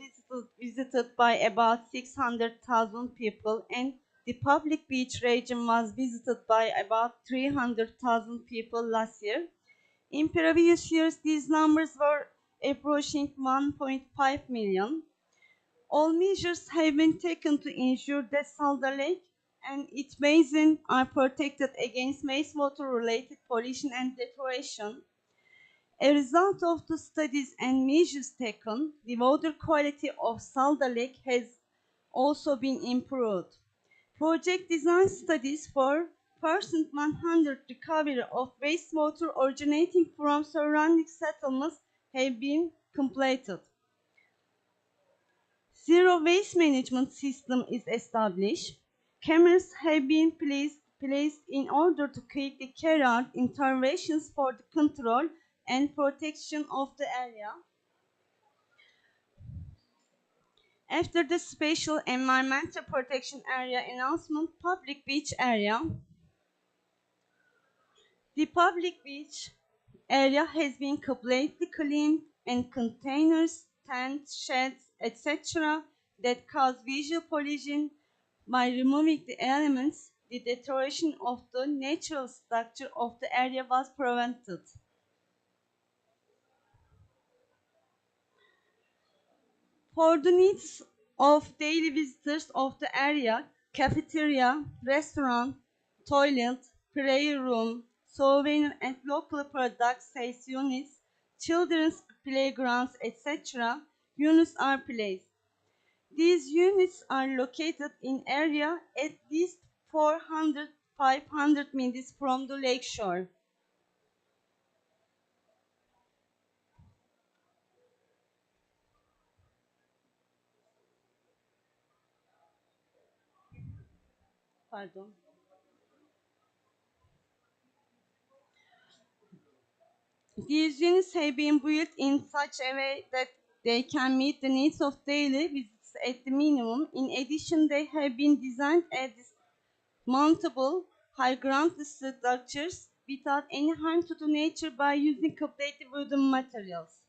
visited by about 600,000 people, and the public beach region was visited by about 300,000 people last year. In previous years, these numbers were approaching 1.5 million. All measures have been taken to ensure that Salda Lake and its basin are protected against wastewater-related pollution and deterioration. A result of the studies and measures taken, the water quality of Salda Lake has also been improved. Project design studies for percent 100 recovery of wastewater originating from surrounding settlements have been completed. Zero waste management system is established. Cameras have been placed in order to quickly carry out interventions for the control and protection of the area. After the special environmental protection area announcement, public beach area. The public beach area has been completely cleaned and containers, tents, sheds, etc. that cause visual pollution by removing the elements, the deterioration of the natural structure of the area was prevented. For the needs of daily visitors of the area, cafeteria, restaurant, toilet, prayer room, souvenir and local product sales units, children's playgrounds, etc. units are placed. These units are located in area at least 400-500 meters from the lake shore. Pardon. These units have been built in such a way that they can meet the needs of daily visits at the minimum. In addition, they have been designed as mountable, high-ground structures without any harm to the nature by using completely wooden materials.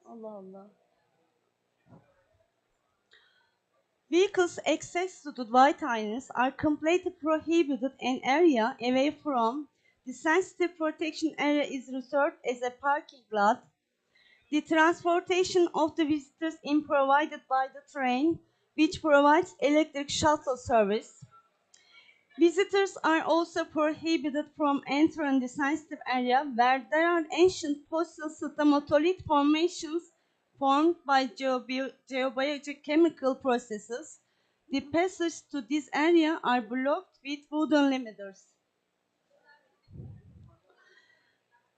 Allah Allah. Vehicles access to the White Islands are completely prohibited. An area away from the sensitive protection area is reserved as a parking lot. The transportation of the visitors is provided by the train, which provides electric shuttle service. Visitors are also prohibited from entering the sensitive area where there are ancient fossil stromatolith formations formed by geochemical processes. The passages to this area are blocked with wooden limiters.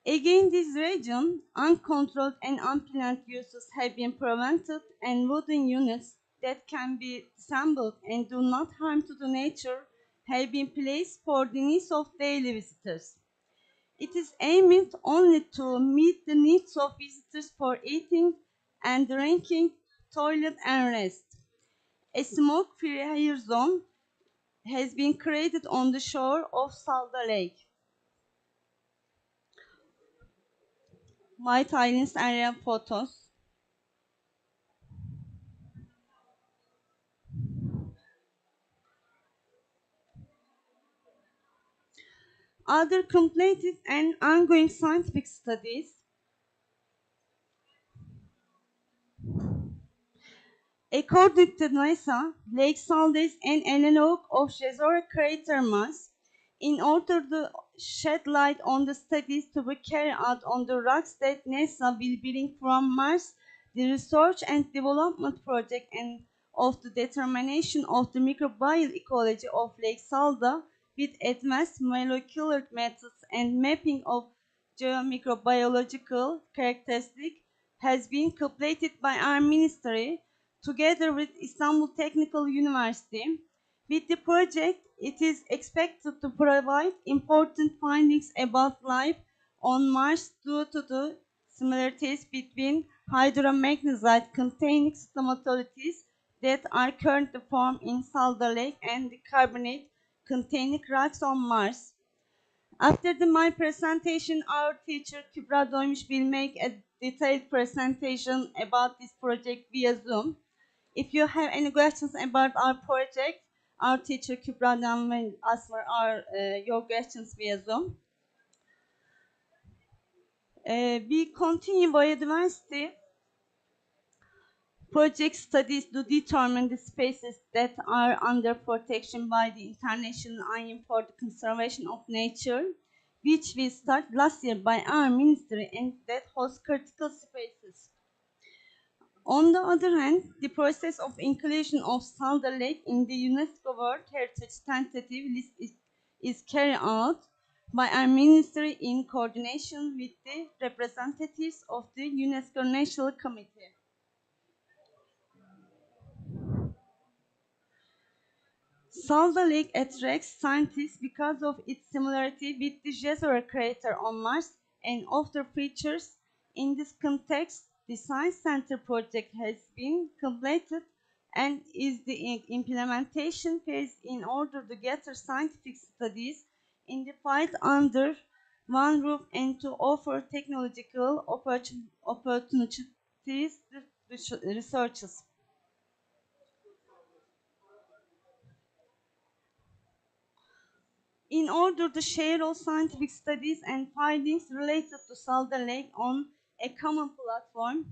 Again, this region, uncontrolled and unplanned uses have been prevented, and wooden units that can be assembled and do not harm to the nature have been placed for the needs of daily visitors. It is aimed only to meet the needs of visitors for eating and drinking, toilet and rest. A smoke-free air zone has been created on the shore of Salda Lake. White Islands area photos. Other completed and ongoing scientific studies according to NASA, Lake Salda is an analog of Jezero crater mass. In order to shed light on the studies to be carried out on the rocks that NASA will bring from Mars, the research and development project and of the determination of the microbial ecology of Lake Salda with advanced molecular methods and mapping of geomicrobiological characteristic has been completed by our ministry together with Istanbul Technical University. With the project, it is expected to provide important findings about life on Mars due to the similarities between hydromagnetite-containing stromatolites that are currently formed in Salda Lake and the carbonate-containing rocks on Mars. After my presentation, our teacher Kübra Doymuş will make a detailed presentation about this project via Zoom. If you have any questions about our project, our teacher Kübra will answer your questions via Zoom. We continue biodiversity project studies to determine the species that are under protection by the International Union for the Conservation of Nature, which we started last year by our ministry and that hosts critical species. On the other hand, the process of inclusion of Salda Lake in the UNESCO World Heritage Tentative List is carried out by our ministry in coordination with the representatives of the UNESCO National Committee. Salda Lake attracts scientists because of its similarity with the Jezero crater on Mars and other features. In this context, the Science Center project has been completed and is the implementation phase in order to gather scientific studies in the field under one roof and to offer technological opportunities to researchers. In order to share all scientific studies and findings related to Salda Lake on a common platform,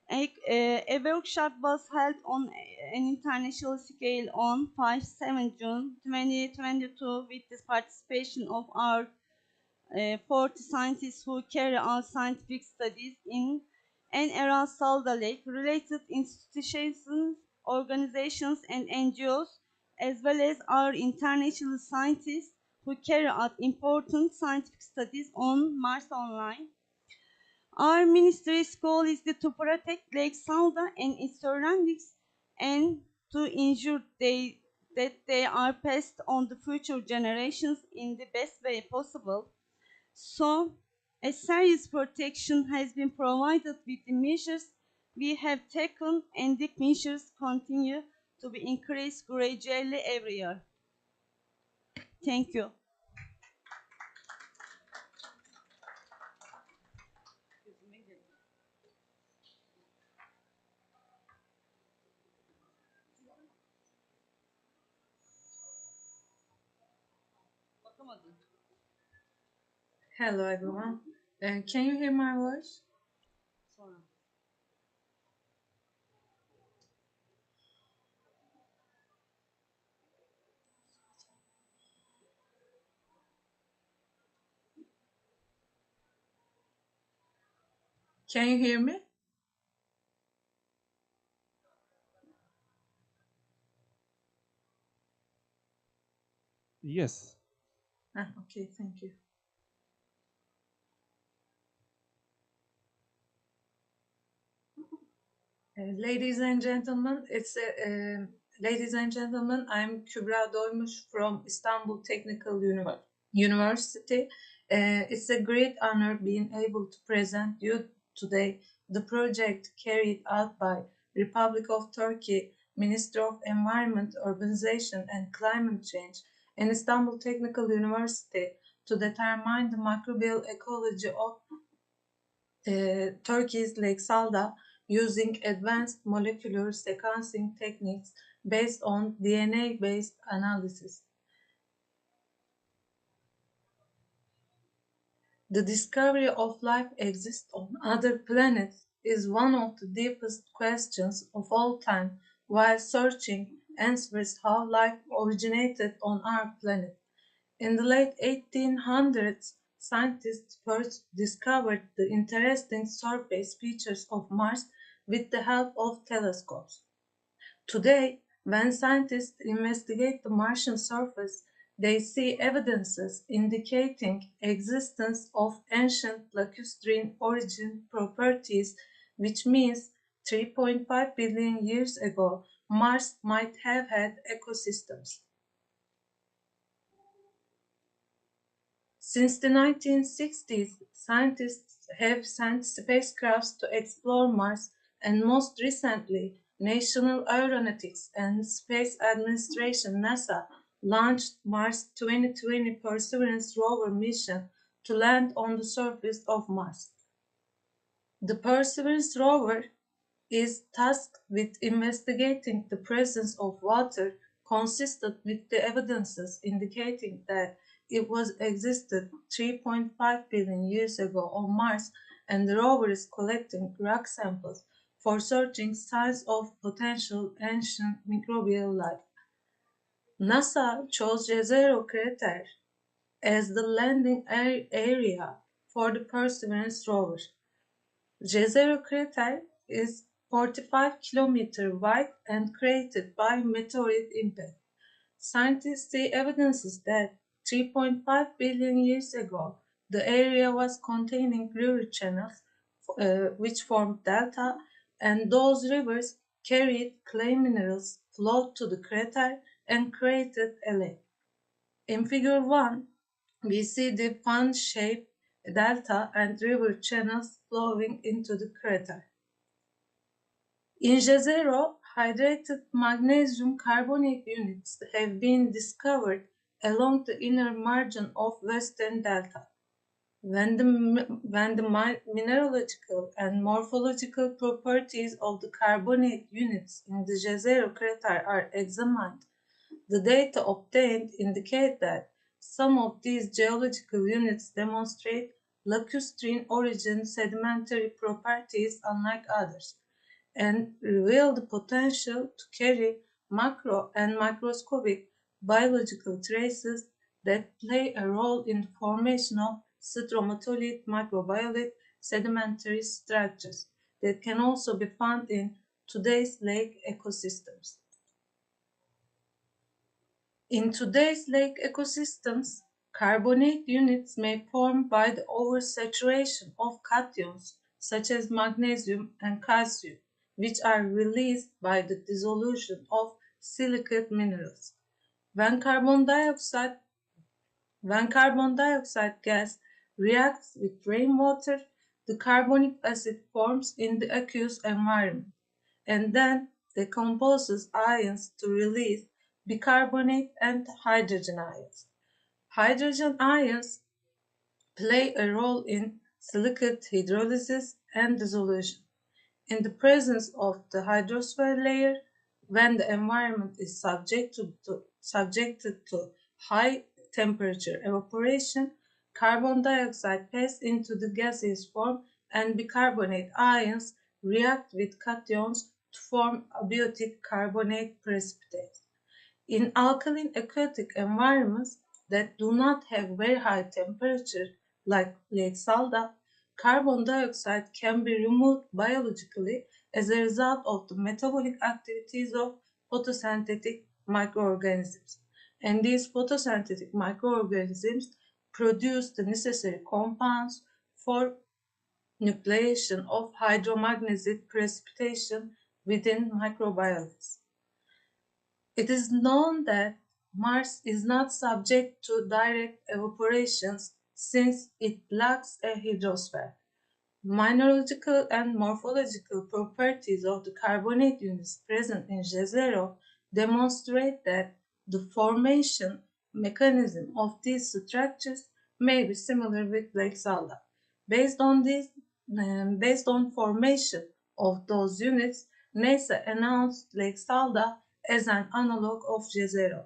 a workshop was held on an international scale on 5-7 June 2022 with the participation of our 40 scientists who carry out scientific studies in and around Salda Lake, related institutions, organizations, and NGOs, as well as our international scientists who carry out important scientific studies on Mars Online. Our ministry's goal is to protect Lake Salda and its surroundings and to ensure that they are passed on to future generations in the best way possible. So, a serious protection has been provided with the measures we have taken, and the measures continue to be increased gradually every year. Thank you. Hello everyone. Can you hear my voice? Can you hear me? Yes. Okay, thank you. Ladies and gentlemen, ladies and gentlemen, I'm Kübra Doymuş from Istanbul Technical University. It's a great honor being able to present you today the project carried out by Republic of Turkey, Ministry of Environment, Urbanization and Climate Change and Istanbul Technical University to determine the microbial ecology of Turkey's Lake Salda using advanced molecular sequencing techniques based on DNA-based analysis. The discovery of life exists on other planets is one of the deepest questions of all time, while searching answers how life originated on our planet. In the late 1800s, scientists first discovered the interesting surface features of Mars with the help of telescopes. Today, when scientists investigate the Martian surface, they see evidences indicating existence of ancient lacustrine origin properties, which means 3.5 billion years ago, Mars might have had ecosystems. Since the 1960s, scientists have sent spacecrafts to explore Mars, and most recently, National Aeronautics and Space Administration (NASA) launched Mars 2020 Perseverance rover mission to land on the surface of Mars. The Perseverance rover is tasked with investigating the presence of water consistent with the evidences indicating that it was existed 3.5 billion years ago on Mars, and the rover is collecting rock samples for searching signs of potential ancient microbial life. NASA chose Jezero crater as the landing area for the Perseverance rover. Jezero crater is 45 kilometers wide and created by meteorite impact. Scientists see evidences that 3.5 billion years ago, the area was containing river channels which formed delta, and those rivers carried clay minerals, flowed to the crater, and created a lake. In Figure 1, we see the fan-shaped delta and river channels flowing into the crater. In Jezero, hydrated magnesium carbonate units have been discovered along the inner margin of western delta. When the mineralogical and morphological properties of the carbonate units in the Jezero crater are examined, the data obtained indicate that some of these geological units demonstrate lacustrine origin sedimentary properties unlike others, and reveal the potential to carry macro and microscopic biological traces that play a role in the formation of stromatolite microbiolite sedimentary structures that can also be found in today's lake ecosystems. In today's lake ecosystems, carbonate units may form by the oversaturation of cations such as magnesium and calcium, which are released by the dissolution of silicate minerals. When carbon dioxide gas reacts with rainwater, the carbonic acid forms in the aqueous environment and then decomposes ions to release bicarbonate and hydrogen ions. Hydrogen ions play a role in silicate hydrolysis and dissolution. In the presence of the hydrosphere layer, when the environment is subjected to high temperature evaporation, carbon dioxide passes into the gaseous form and bicarbonate ions react with cations to form abiotic carbonate precipitate. In alkaline aquatic environments that do not have very high temperature, like Lake Salda, carbon dioxide can be removed biologically as a result of the metabolic activities of photosynthetic microorganisms. And these photosynthetic microorganisms produce the necessary compounds for nucleation of hydromagnetic precipitation within microbiology. It is known that Mars is not subject to direct evaporations since it lacks a hydrosphere. Mineralogical and morphological properties of the carbonate units present in Jezero demonstrate that the formation mechanism of these structures may be similar with Lake Salda. Based on formation of those units, NASA announced Lake Salda as an analog of Jezero.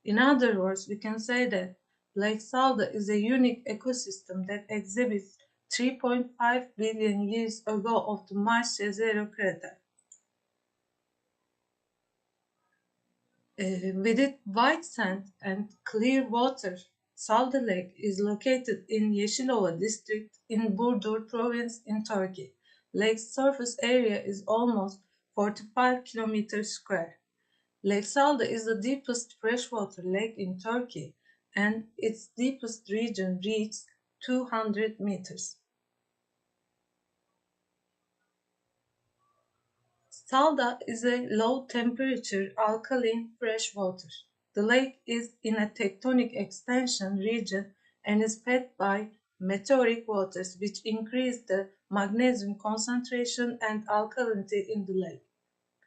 In other words, we can say that Lake Salda is a unique ecosystem that exhibits 3.5 billion years ago of the Mars Jezero crater. With its white sand and clear water, Salda Lake is located in Yeşilova district in Burdur province in Turkey. Lake's surface area is almost 45 kilometers square. Lake Salda is the deepest freshwater lake in Turkey. and its deepest region reached 200 meters. Salda is a low-temperature alkaline freshwater. The lake is in a tectonic extension region and is fed by meteoric waters which increase the magnesium concentration and alkalinity in the lake.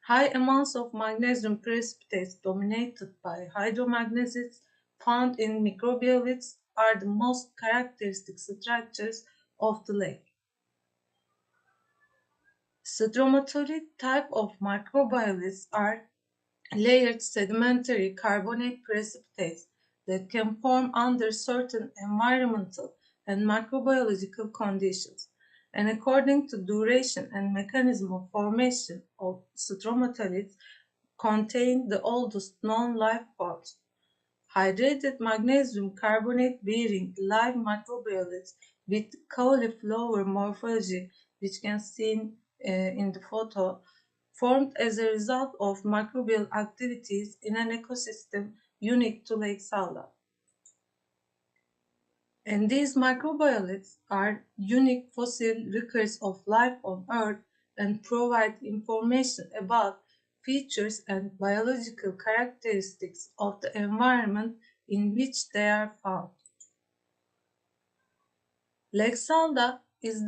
High amounts of magnesium precipitates dominated by hydromagnesites found in microbialites are the most characteristic structures of the lake. Stromatolith type of microbialites are layered sedimentary carbonate precipitates that can form under certain environmental and microbiological conditions, and according to duration and mechanism of formation of stromatolites contain the oldest known life forms. Hydrated magnesium carbonate bearing live microbialites with cauliflower morphology, which can be seen in the photo, formed as a result of microbial activities in an ecosystem unique to Lake Salda. And these microbialites are unique fossil records of life on Earth and provide information about features and biological characteristics of the environment in which they are found. Lake Salda is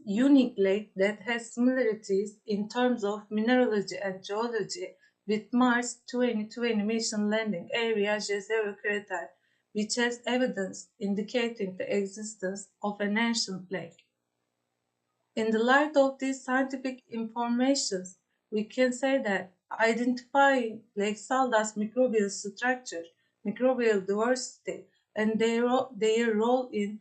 unique lake that has similarities in terms of mineralogy and geology with Mars 2020 mission landing area Jezero crater, which has evidence indicating the existence of an ancient lake. In the light of these scientific informations, we can say that identifying Lake Salda's microbial structure, microbial diversity, and their role in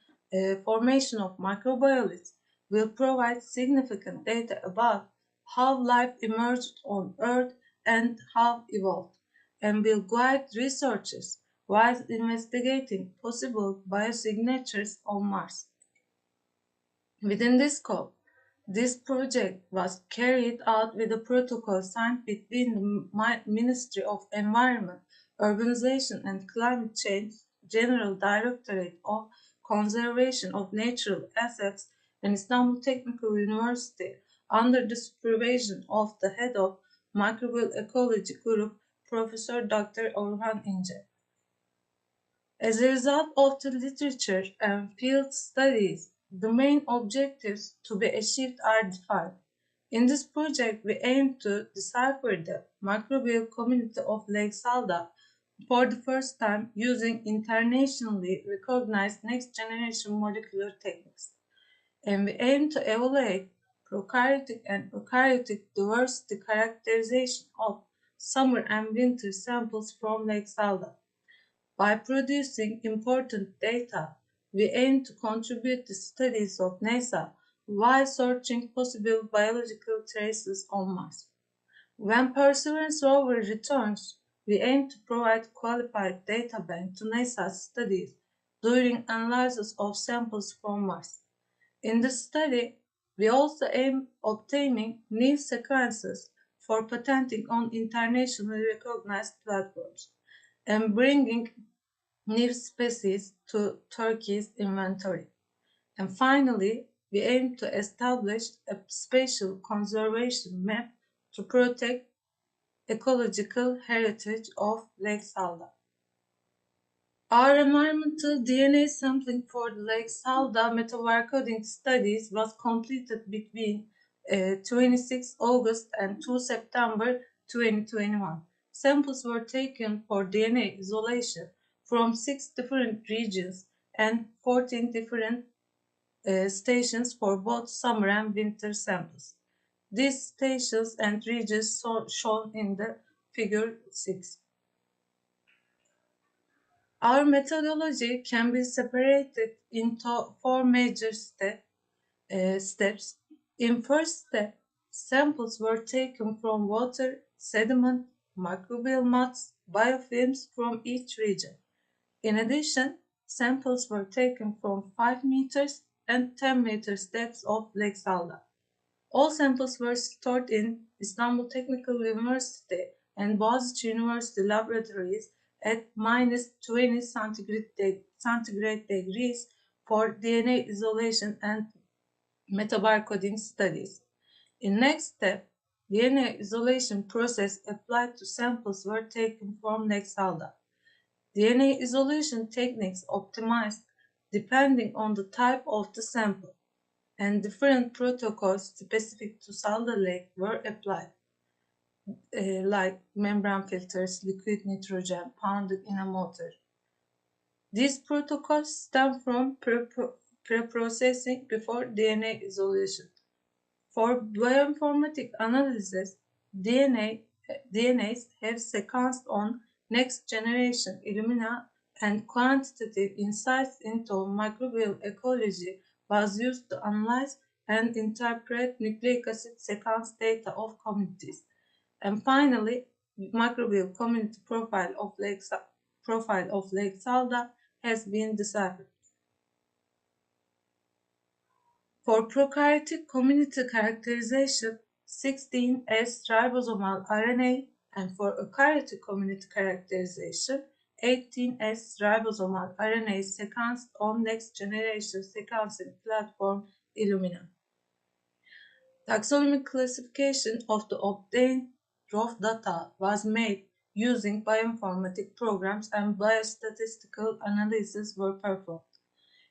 formation of microbialites will provide significant data about how life emerged on Earth and how evolved, and will guide researchers while investigating possible biosignatures on Mars. Within this scope, this project was carried out with a protocol signed between the Ministry of Environment, Urbanization and Climate Change, General Directorate of Conservation of Natural Assets, and Istanbul Technical University under the supervision of the head of Microbial Ecology Group, Professor Dr. Orhan İnce. As a result of the literature and field studies, the main objectives to be achieved are defined. In this project, we aim to decipher the microbial community of Lake Salda for the first time using internationally recognized next-generation molecular techniques. And we aim to evaluate prokaryotic and eukaryotic diversity characterization of summer and winter samples from Lake Salda. By producing important data, we aim to contribute to studies of NASA while searching possible biological traces on Mars. When Perseverance rover returns, we aim to provide qualified data bank to NASA's studies during analysis of samples from Mars. In this study, we also aim obtaining new sequences for patenting on internationally recognized platforms and bringing new species to Turkey's inventory. And finally, we aim to establish a spatial conservation map to protect ecological heritage of Lake Salda. Our environmental DNA sampling for the Lake Salda metabarcoding studies was completed between 26 August and 2 September 2021. Samples were taken for DNA isolation from 6 different regions and 14 different stations for both summer and winter samples. These stations and regions shown in the figure 6. Our methodology can be separated into 4 major steps. In first step, samples were taken from water, sediment, microbial mats, biofilms from each region. In addition, samples were taken from 5 meters and 10 meters depths of Lake Salda. All samples were stored in Istanbul Technical University and Boğaziçi University laboratories at -20 centigrade degrees for DNA isolation and metabarcoding studies. In next step, DNA isolation process applied to samples were taken from Lexalda. DNA isolation techniques optimized depending on the type of the sample, and different protocols specific to Salda Lake were applied, like membrane filters, liquid nitrogen, pounded in a mortar. These protocols stem from pre-processing before DNA isolation. For bioinformatic analysis, DNAs have sequenced on next generation Illumina, and quantitative insights into microbial ecology was used to analyze and interpret nucleic acid sequence data of communities. And finally, microbial community profile of Lake Salda has been deciphered. For prokaryotic community characterization, 16S ribosomal RNA, and for eukaryotic community characterization, 18S ribosomal RNA sequenced on next generation sequencing platform Illumina. Taxonomic classification of the obtained raw data was made using bioinformatic programs, and biostatistical analyses were performed.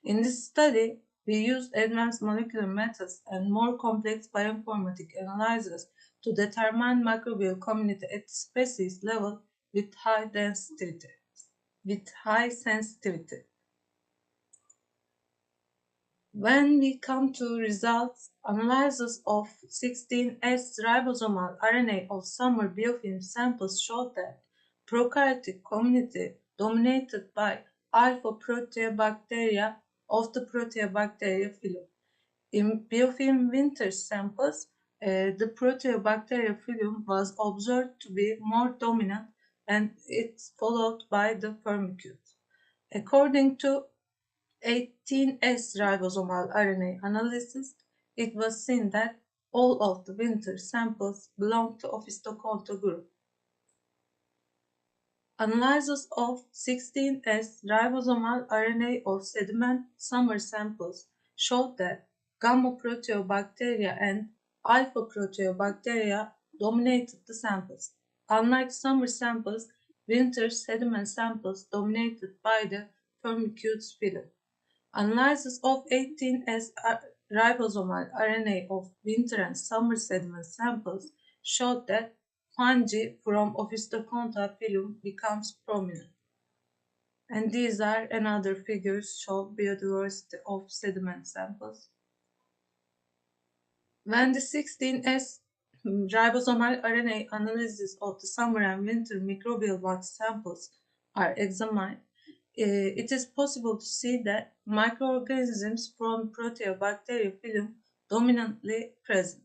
In this study, we used advanced molecular methods and more complex bioinformatic analyses to determine microbial community at the species level with high sensitivity. When we come to results, analysis of 16S ribosomal RNA of summer biofilm samples showed that prokaryotic community dominated by alpha proteobacteria of the Proteobacteria phylum. In biofilm winter samples, the Proteobacteria phylum was observed to be more dominant, and it's followed by the firmicutes. According to 18S ribosomal RNA analysis, it was seen that all of the winter samples belong to Ophistoconta group. Analysis of 16S ribosomal RNA of sediment summer samples showed that gamma proteobacteria and alpha proteobacteria dominated the samples. Unlike summer samples, winter sediment samples dominated by the firmicutes phylum. Analysis of 18S ribosomal RNA of winter and summer sediment samples showed that fungi from Ophistoconta phylum becomes prominent. And these are another figures show biodiversity of sediment samples. When the 16S ribosomal RNA analysis of the summer and winter microbial vat samples are examined, it is possible to see that microorganisms from Proteobacteria phylum dominantly present.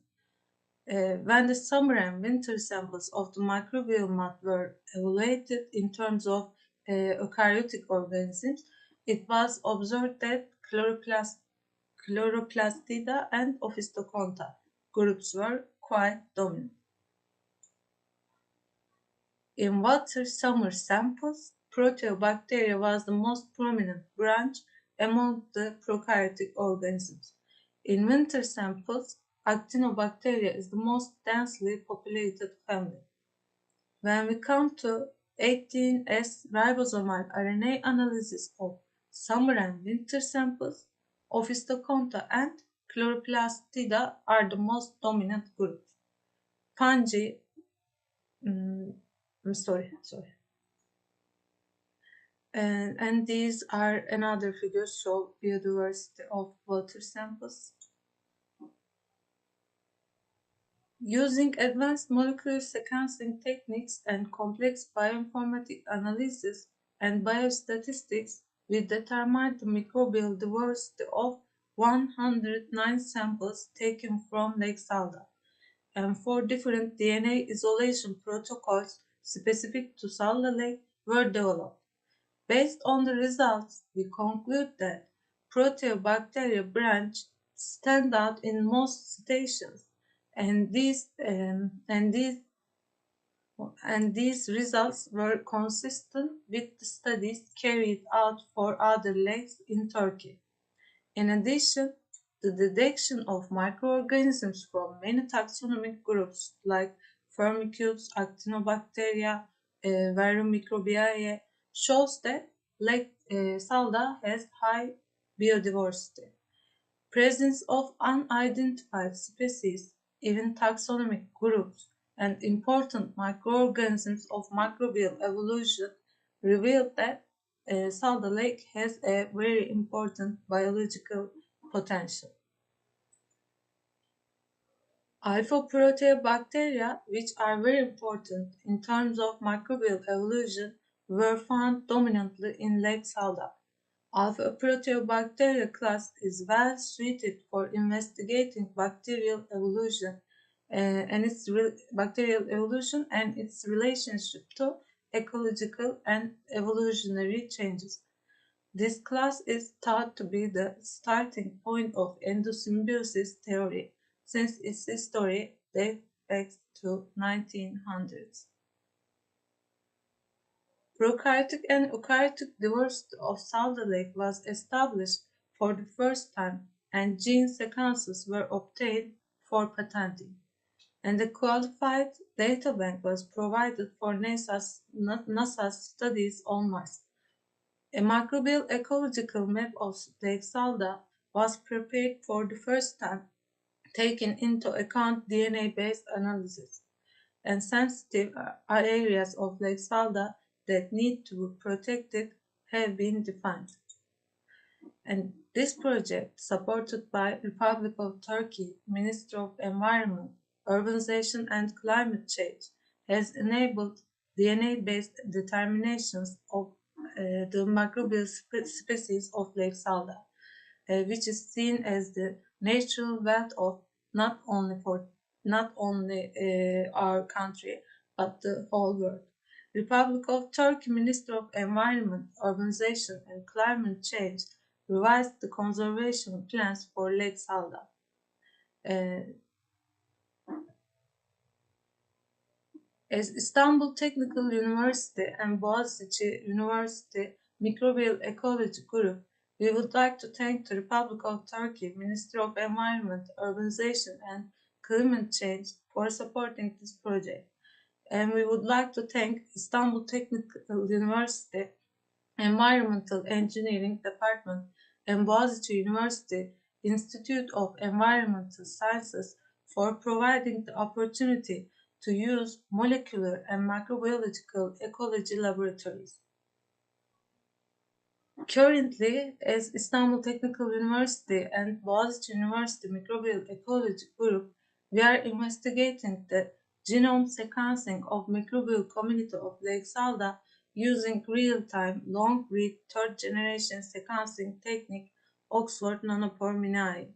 When the summer and winter samples of the microbial mat were evaluated in terms of eukaryotic organisms, it was observed that Chloroplastida and Ophistoconta groups were quite dominant. In water summer samples, Proteobacteria was the most prominent branch among the prokaryotic organisms. In winter samples, Actinobacteria is the most densely populated family. When we come to 18S ribosomal RNA analysis of summer and winter samples, Ophistoconta and Chloroplastida are the most dominant groups. Fungi, and these are another figures show biodiversity of water samples. Using advanced molecular sequencing techniques and complex bioinformatic analysis and biostatistics, we determined the microbial diversity of 109 samples taken from Lake Salda, and 4 different DNA isolation protocols specific to Salda Lake were developed. Based on the results, we conclude that Proteobacteria branch stand out in most stations, and these and these results were consistent with the studies carried out for other lakes in Turkey. In addition, the detection of microorganisms from many taxonomic groups like Firmicutes, Actinobacteria, Vermicrobiae shows that Lake Salda has high biodiversity. Presence of unidentified species, even taxonomic groups, and important microorganisms of microbial evolution revealed that Salda Lake has a very important biological potential. Alpha-proteobacteria, which are very important in terms of microbial evolution, were found dominantly in Lake Salda. Alpha-proteobacteria class is well suited for investigating bacterial evolution and its relationship to ecological and evolutionary changes. This class is thought to be the starting point of endosymbiosis theory, since its history dates back to 1900s. Prokaryotic and eukaryotic diversity of Salda Lake was established for the first time, and gene sequences were obtained for patenting, and a qualified databank was provided for NASA's studies on Mars. A microbial ecological map of Lake Salda was prepared for the first time, taking into account DNA-based analysis, and sensitive areas of Lake Salda that need to be protected have been defined. And this project, supported by Republic of Turkey, Ministry of Environment, Urbanization and Climate Change, has enabled DNA-based determinations of the microbial species of Lake Salda, which is seen as the natural wealth of not only our country but the whole world. Republic of Turkey Ministry of Environment, Urbanization and Climate Change revised the conservation plans for Lake Salda. As Istanbul Technical University and Boğaziçi University Microbial Ecology Group, we would like to thank the Republic of Turkey Ministry of Environment, Urbanization and Climate Change for supporting this project. And we would like to thank Istanbul Technical University Environmental Engineering Department and Boğaziçi University Institute of Environmental Sciences for providing the opportunity to use molecular and microbiological ecology laboratories. Currently, as Istanbul Technical University and Boğaziçi University Microbial Ecology Group, we are investigating the genome sequencing of microbial community of Lake Salda using real-time long-read third-generation sequencing technique Oxford Nanopore Minae.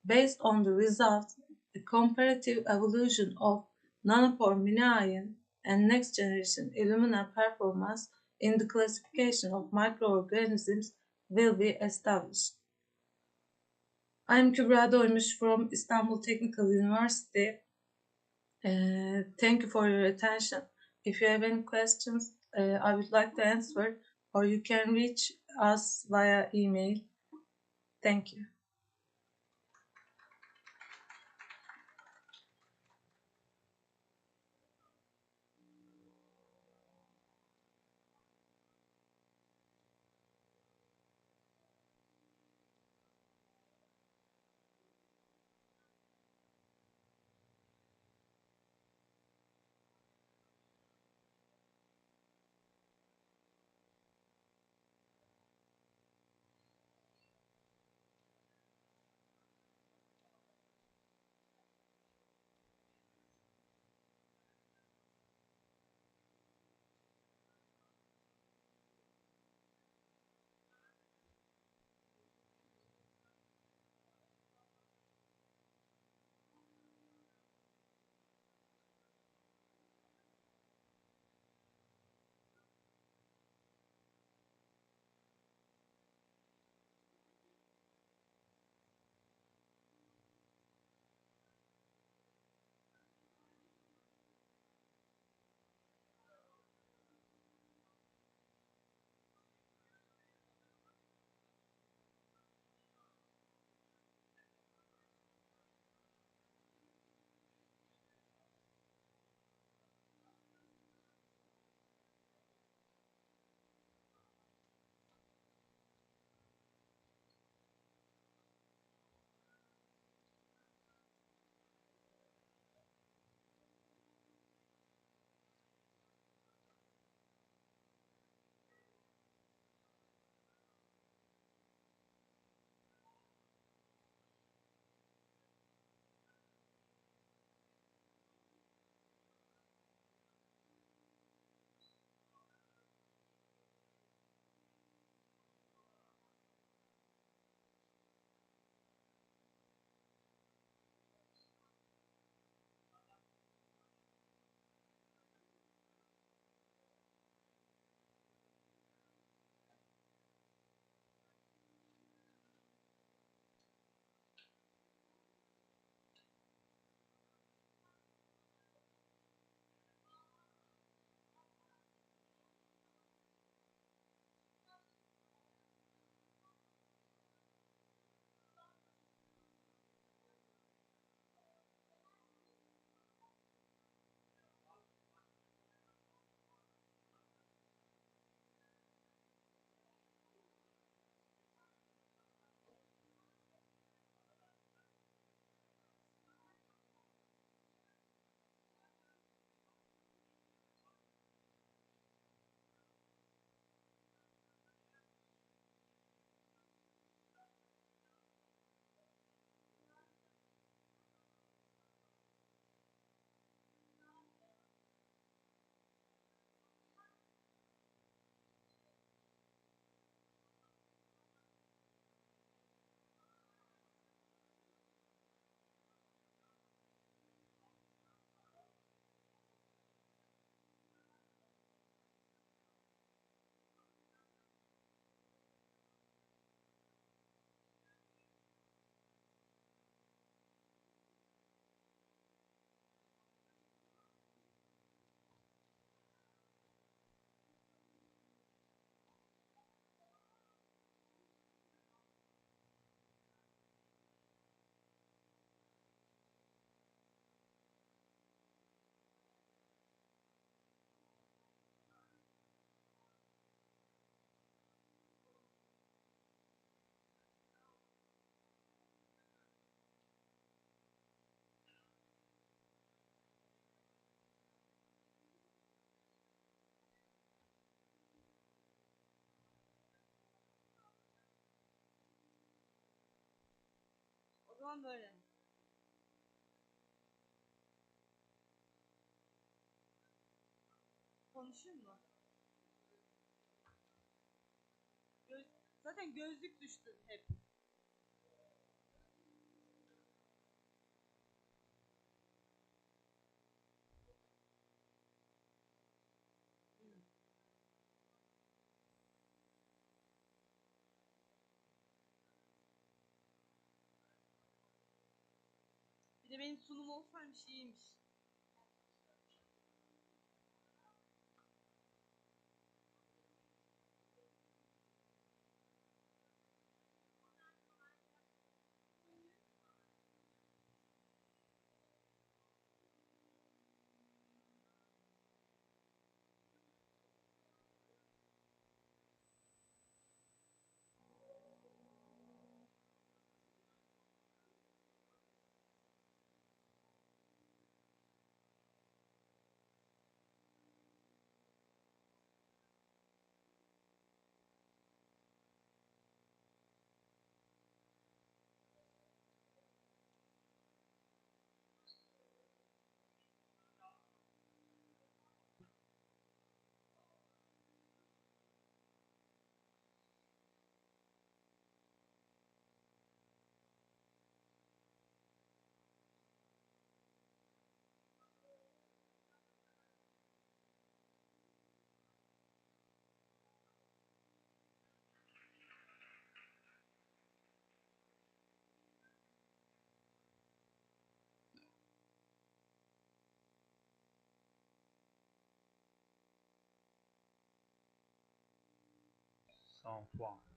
Based on the results, the comparative evolution of Nanopore Minae and next-generation Illumina performance in the classification of microorganisms will be established. I am Kübra Doymuş from Istanbul Technical University. Thank you for your attention. If you have any questions, I would like to answer, or you can reach us via email. Thank you. zaman böyle. Konuşayım mı? Zaten gözlük düştü hep. Bir de benim sunum olsaymış iyiymiş. Sound one.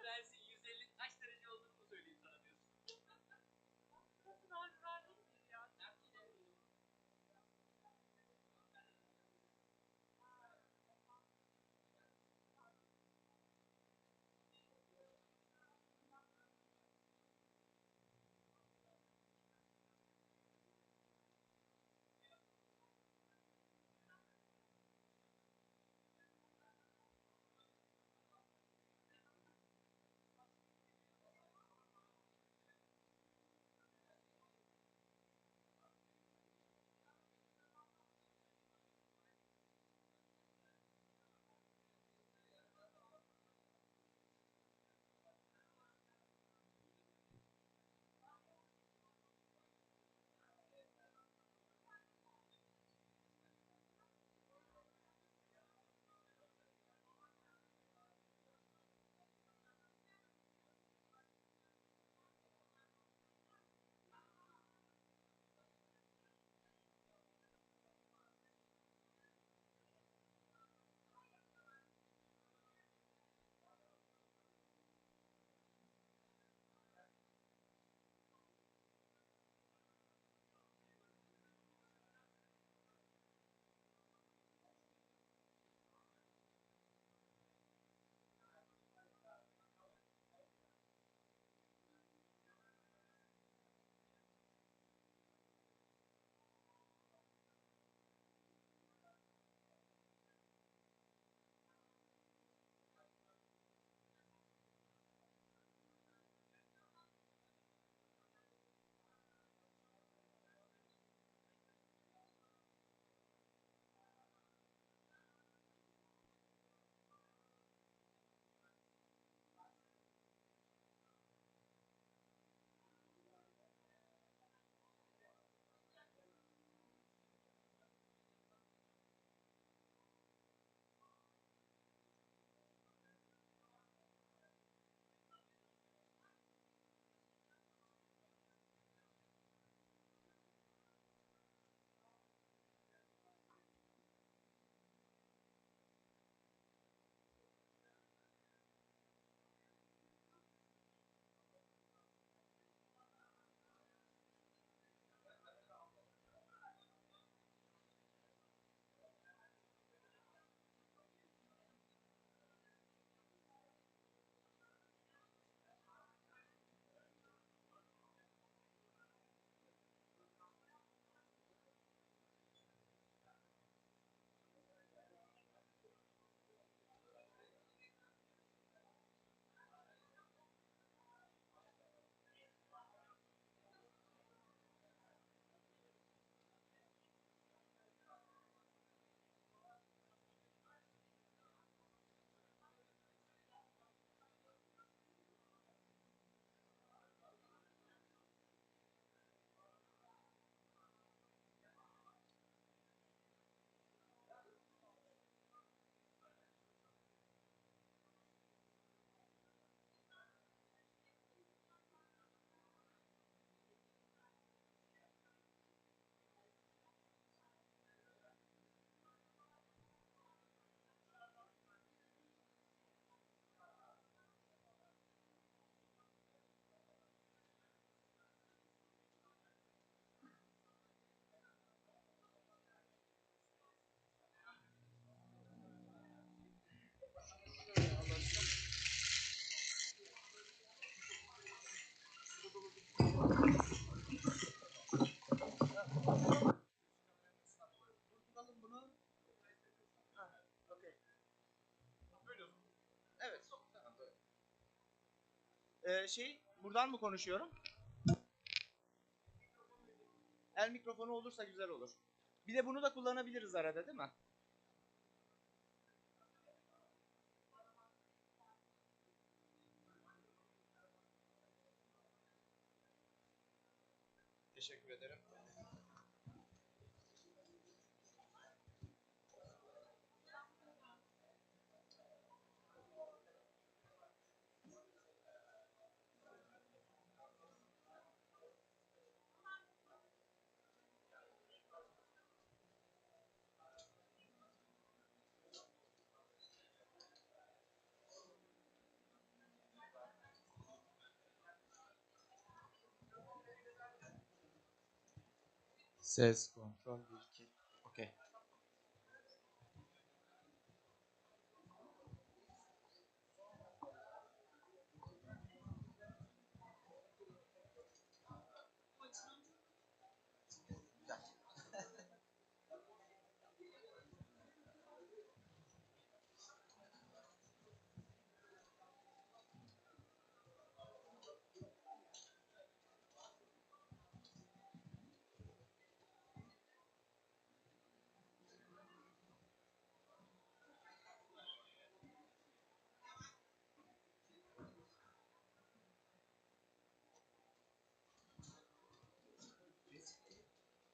Versin 150 kaç derece olduğunu mu söyleyeyim sana diyorsun. Buradan mı konuşuyorum? El mikrofonu olursa güzel olur. Bir de bunu da kullanabiliriz arada, değil mi? Teşekkür ederim. Ses kontrol 1 2. Okey.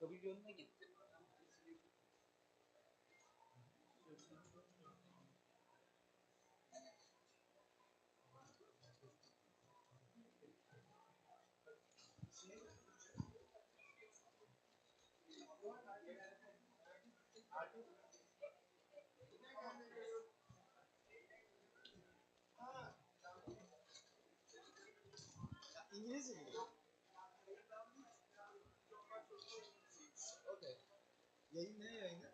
Pavilyonuna gitti. İngilizce mi? Okey. Yayın ne yayını?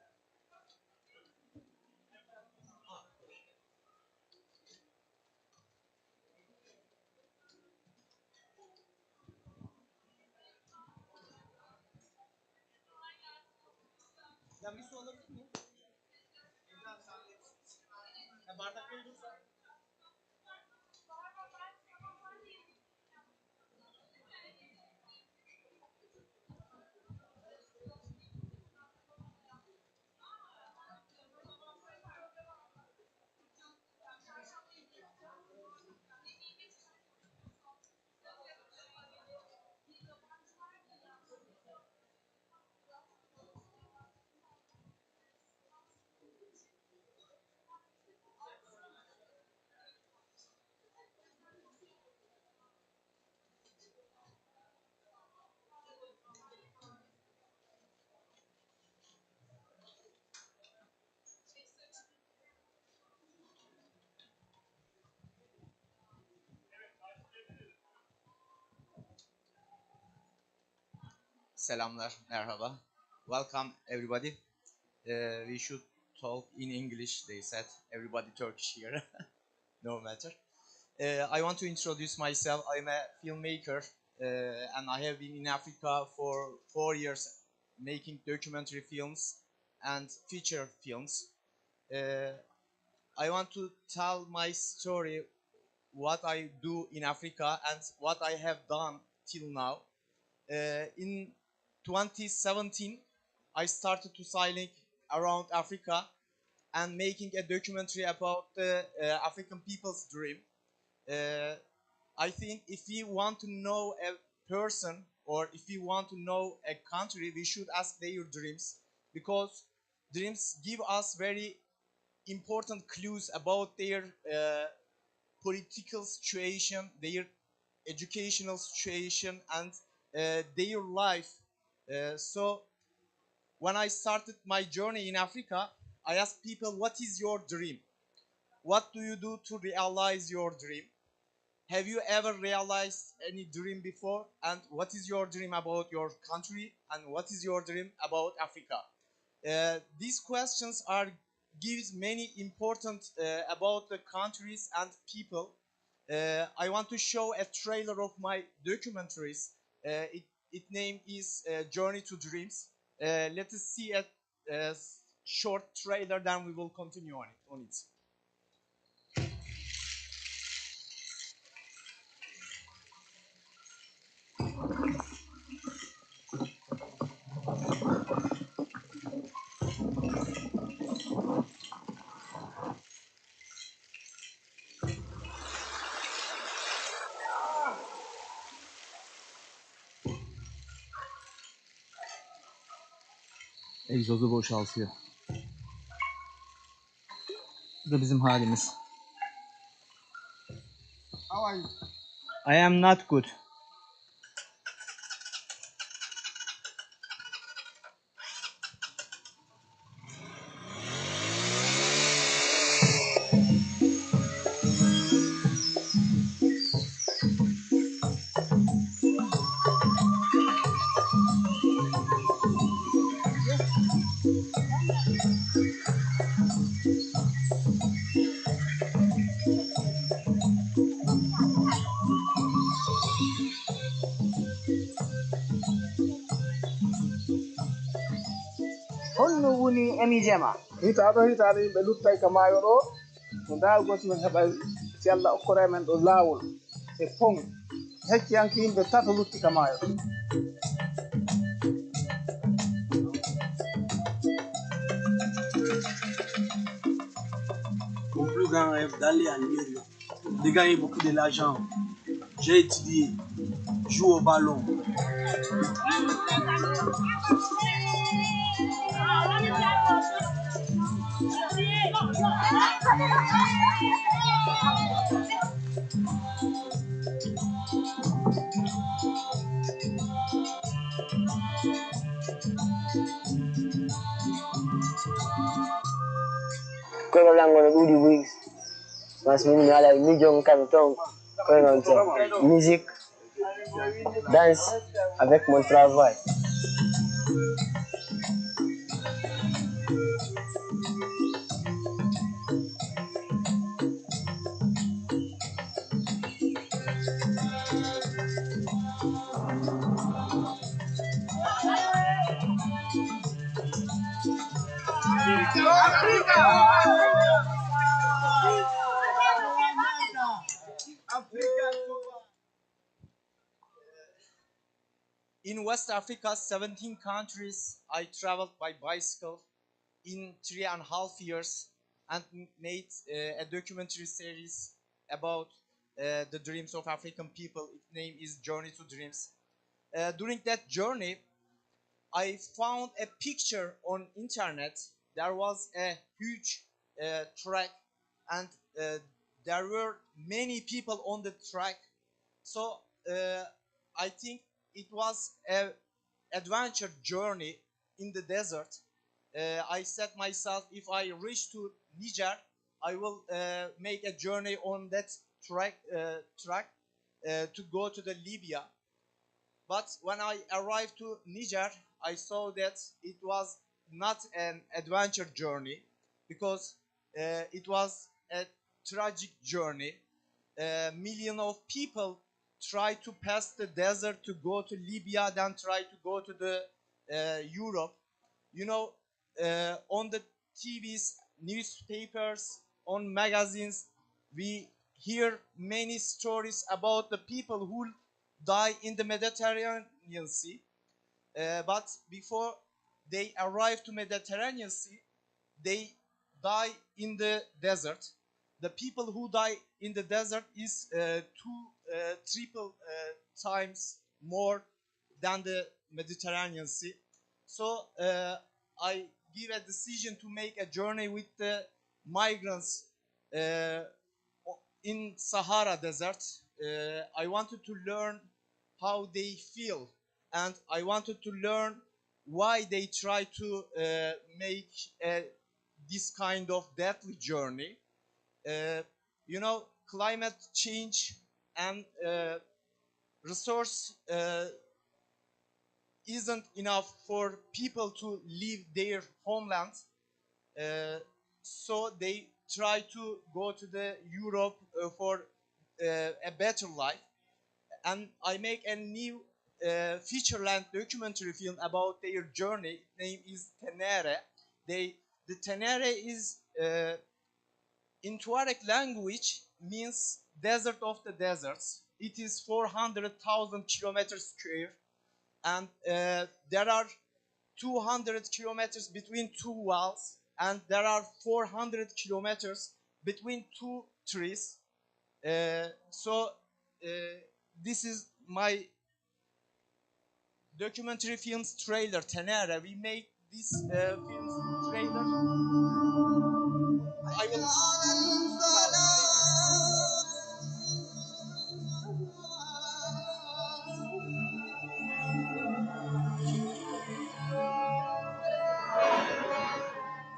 Ben bir su alabilir miyim? Ya bardak doldursa. Selamlar, merhaba. Welcome everybody. We should talk in English, they said. Everybody Turkish here, no matter. I want to introduce myself. I'm a filmmaker and I have been in Africa for 4 years making documentary films and feature films. I want to tell my story, what I do in Africa and what I have done till now. In 2017, I started to sailing around Africa and making a documentary about the African people's dream. I think if we want to know a person or if we want to know a country, we should ask their dreams, because dreams give us very important clues about their political situation, their educational situation, and their life. So when I started my journey in Africa, I asked people, what is your dream? What do you do to realize your dream? Have you ever realized any dream before? And what is your dream about your country? And what is your dream about Africa? These questions gives many important about the countries and people. I want to show a trailer of my documentaries. Its name is Journey to Dreams. Let us see a short trailer, then we will continue on it. Egzozu boşaltıyor. Bu da bizim halimiz. How are you? I am not good. woni emijema hitaɗo yimɓe luttay ka maayo ɗo no ndaargoti men heɓa si Allah okkora men ɗo laawol e pon hecciyanke yimɓe tato lutti ka maayo Mon plus grand rêve d'aller à Nigeria, de gagner beaucoup de l'argent. J'ai étudié, jouer au ballon. koygo lango no ɗuuɗi boyi masmini mi ala mi jon kam ton koygo ton musique danse avec mon travail. In West Africa, 17 countries, I traveled by bicycle in 3.5 years and made a documentary series about the dreams of African people. Its name is Journey to Dreams. During that journey, I found a picture on internet. There was a huge track and there were many people on the track. So I think it was an adventure journey in the desert. I said myself, if I reach to Niger, I will make a journey on that track to go to the Libya. But when I arrived to Niger, I saw that it was not an adventure journey because it was a tragic journey. Millions of people try to pass the desert to go to Libya, then try to go to the Europe. You know, on the TVs, newspapers, on magazines, we hear many stories about the people who die in the Mediterranean Sea. But before they arrive to Mediterranean Sea, they die in the desert. The people who die in the desert is triple times more than the Mediterranean Sea. So I give a decision to make a journey with the migrants in Sahara Desert. I wanted to learn how they feel, and I wanted to learn why they try to make this kind of deadly journey. You know, climate change and resource isn't enough for people to leave their homeland. So they try to go to the Europe for a better life. And I make a new feature-length documentary film about their journey. Its name is Tenere. The Tenere is in Tuareg language means desert of the deserts. It is 400,000 kilometers square, and there are 200 kilometers between two walls, and there are 400 kilometers between two trees. So this is my documentary film's trailer, Tenere. We made this film's trailer. I will.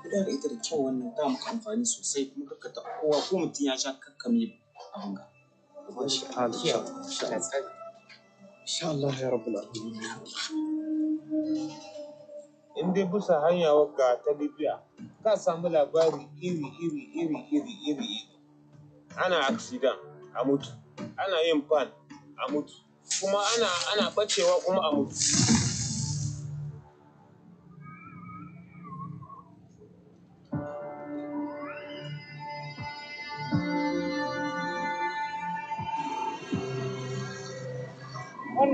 Kula da ita da kyau wannan da muka amfani sosai kuma kakka taɓa kowa ko mutum ya sha kakkame abin ga. Insha Allah ya rabbul alamin. In dai bisa hanya wagga ta Libya ka samu labari iri. Ana accident a mutu, ana yin fan a mutu, kuma ana bacewa kuma a mutu.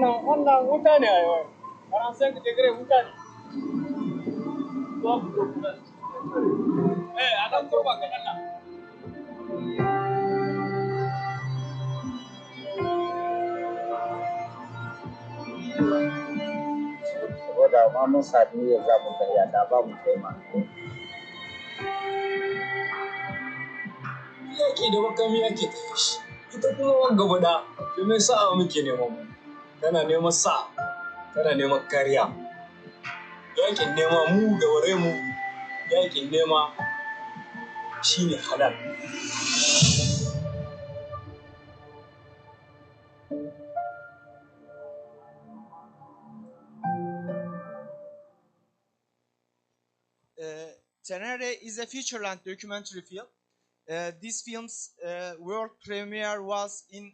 wannan wuta ne a yau. Faransa degree wuta ne. A ɗan kurba kaɗan nan. Saboda ma mun sami niyyar za mu karya da ba mu kai ma. Yaƙi da makami ake tafi shi. Ita kuma wanga guda domin sa'a muke neman mu. Kana neman sa'a, kana neman kariya. Yaƙin nema mu da ware mu, yaƙin nema shine halal. Tenere is a feature-length documentary film. This film's world premiere was in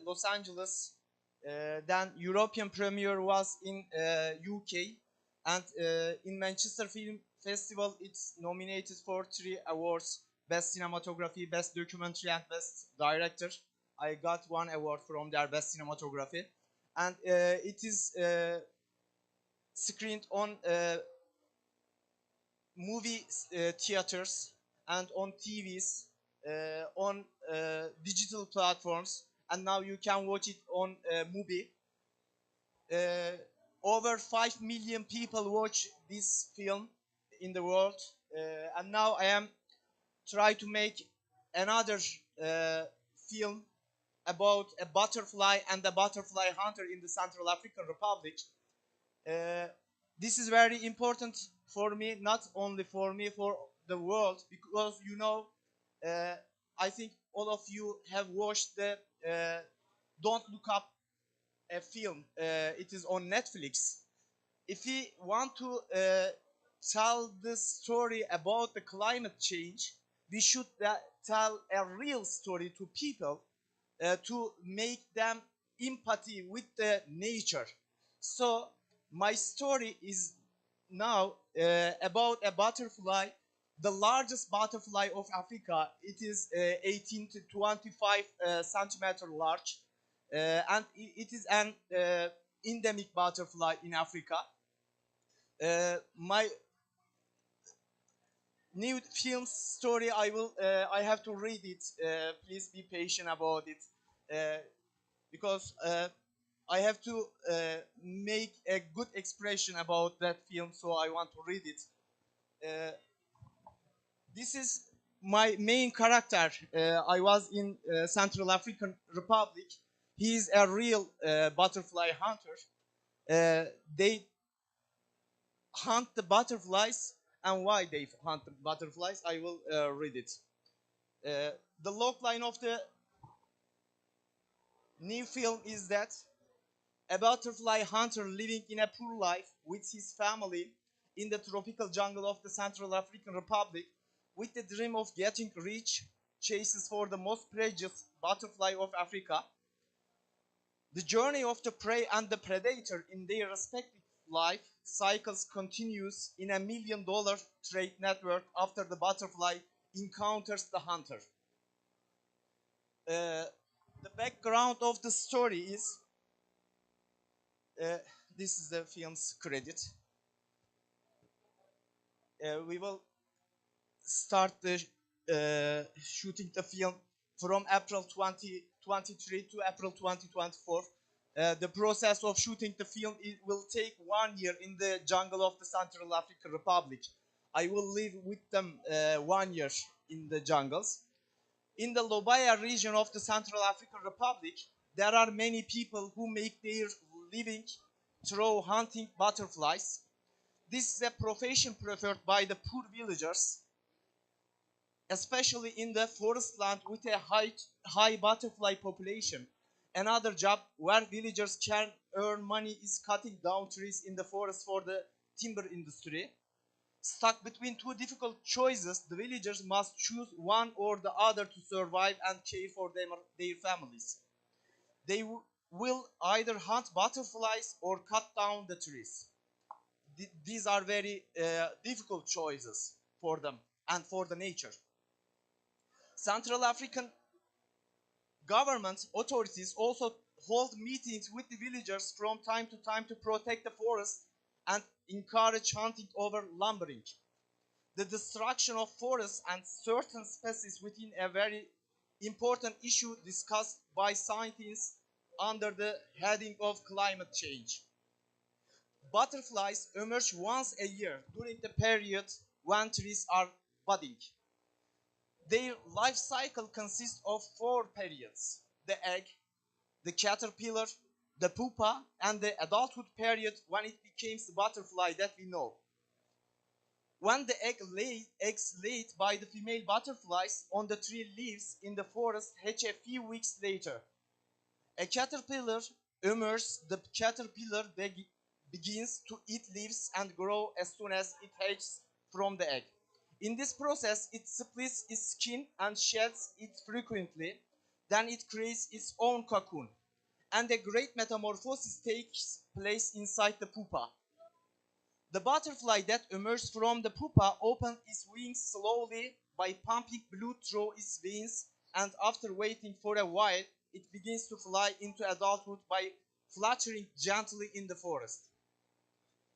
Los Angeles. Then European premiere was in UK. And in Manchester Film Festival, it's nominated for 3 awards: Best Cinematography, Best Documentary, and Best Director. I got 1 award from their Best Cinematography. And it is screened on movie theaters and on TVs, on digital platforms, and now you can watch it on Mubi. Over 5 million people watch this film in the world, and now I am trying to make another film about a butterfly and a butterfly hunter in the Central African Republic. This is very important for me, not only for me, for the world, because you know, I think all of you have watched the Don't Look Up a film. It is on Netflix. If we want to tell the story about the climate change, we should tell a real story to people to make them empathy with the nature. So my story is now about a butterfly, the largest butterfly of Africa. It is 18 to 25 centimeter large, and it is an endemic butterfly in Africa. My new film story, I have to read it. Please be patient about it, because I have to make a good expression about that film, so I want to read it. This is my main character. I was in Central African Republic. He is a real butterfly hunter. They hunt the butterflies, and why they hunt the butterflies, I will read it. The logline of the new film is that a butterfly hunter living in a poor life with his family in the tropical jungle of the Central African Republic, with the dream of getting rich, chases for the most precious butterfly of Africa. The journey of the prey and the predator in their respective life cycles continues in $1 million trade network after the butterfly encounters the hunter. The background of the story is, this is the film's credit. We will start the shooting the film from April 2023 to April 2024. The process of shooting the film will take 1 year in the jungle of the Central African Republic. I will live with them 1 year in the jungles. In the Lobaya region of the Central African Republic, there are many people who make their living through hunting butterflies. This is a profession preferred by the poor villagers, especially in the forest land with a high butterfly population. Another job where villagers can earn money is cutting down trees in the forest for the timber industry. Stuck between 2 difficult choices, the villagers must choose one or the other to survive and care for their families. They will either hunt butterflies or cut down the trees. These are very difficult choices for them and for the nature. Central African government authorities also hold meetings with the villagers from time to time to protect the forest and encourage hunting over lumbering. The destruction of forests and certain species within a very important issue discussed by scientists under the heading of climate change. Butterflies emerge once a year during the period when trees are budding. Their life cycle consists of 4 periods: the egg, the caterpillar, the pupa, and the adulthood period when it becomes the butterfly that we know. When the eggs laid by the female butterflies on the tree leaves in the forest hatch a few weeks later. A caterpillar emerges. The caterpillar begins to eat leaves and grow as soon as it hatches from the egg. In this process, it splits its skin and sheds it frequently. Then it creates its own cocoon, and a great metamorphosis takes place inside the pupa. The butterfly that emerges from the pupa opens its wings slowly by pumping blood through its veins, and after waiting for a while, it begins to fly into adulthood by fluttering gently in the forest.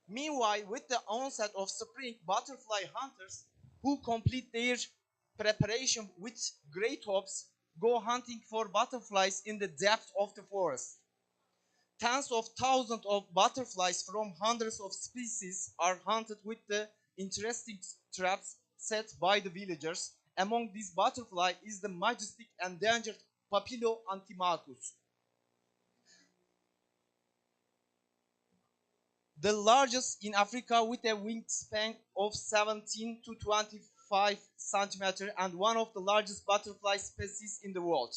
Meanwhile, with the onset of spring, butterfly hunters who complete their preparation with great hopes go hunting for butterflies in the depth of the forest. Tens of thousands of butterflies from hundreds of species are hunted with the interesting traps set by the villagers. Among these butterflies is the majestic endangered Papilio antimachus, the largest in Africa with a wingspan of 17 to 25 centimeters and one of the largest butterfly species in the world,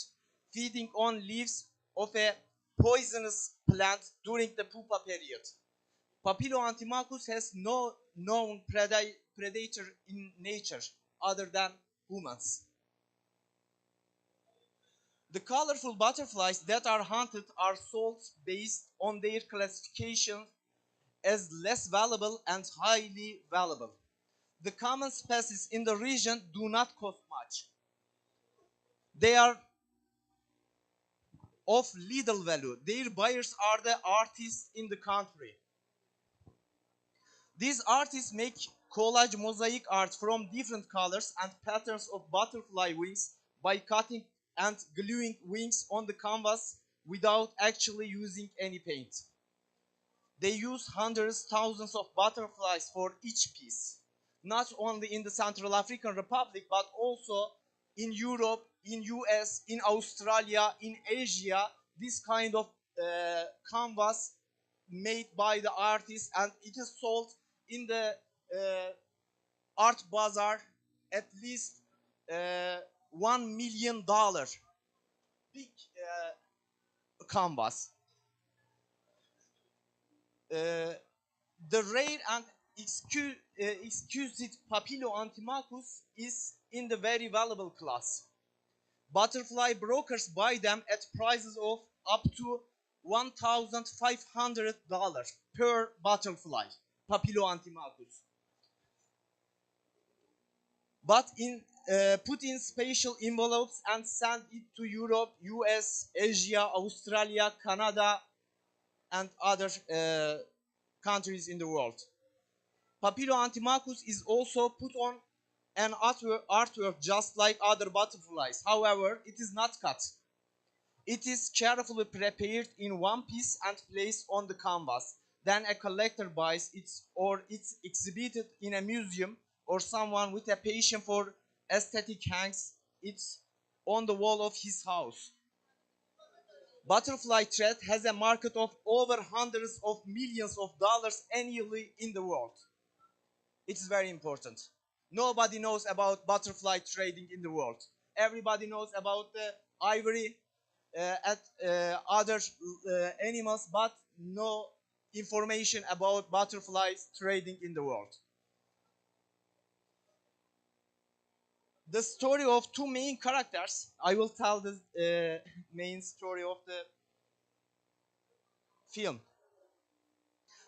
feeding on leaves of a poisonous plant during the pupa period. Papilio antimachus has no known predator in nature other than humans. The colorful butterflies that are hunted are sold based on their classification as less valuable and highly valuable. The common species in the region do not cost much. They are of little value. Their buyers are the artists in the country. These artists make collage mosaic art from different colors and patterns of butterfly wings by cutting and gluing wings on the canvas without actually using any paint. They use hundreds, thousands of butterflies for each piece, not only in the Central African Republic, but also in Europe, in US, in Australia, in Asia. This kind of canvas made by the artists, and it is sold in the art bazaar at least $1 million. Big canvas. The rare and exquisite Papilio antimachus is in the very valuable class. Butterfly brokers buy them at prices of up to $1,500 per butterfly, Papilio antimachus. But put in special envelopes and send it to Europe, US, Asia, Australia, Canada, and other countries in the world. Papilio antimachus is also put on an artwork just like other butterflies. However, it is not cut. It is carefully prepared in one piece and placed on the canvas. Then a collector buys it, or it's exhibited in a museum, or someone with a passion for aesthetic hangs it on the wall of his house. Butterfly thread has a market of over hundreds of millions of dollars annually in the world. It is very important. Nobody knows about butterfly trading in the world. Everybody knows about the ivory and other animals, but no information about butterflies trading in the world. The story of two main characters. I will tell the main story of the film.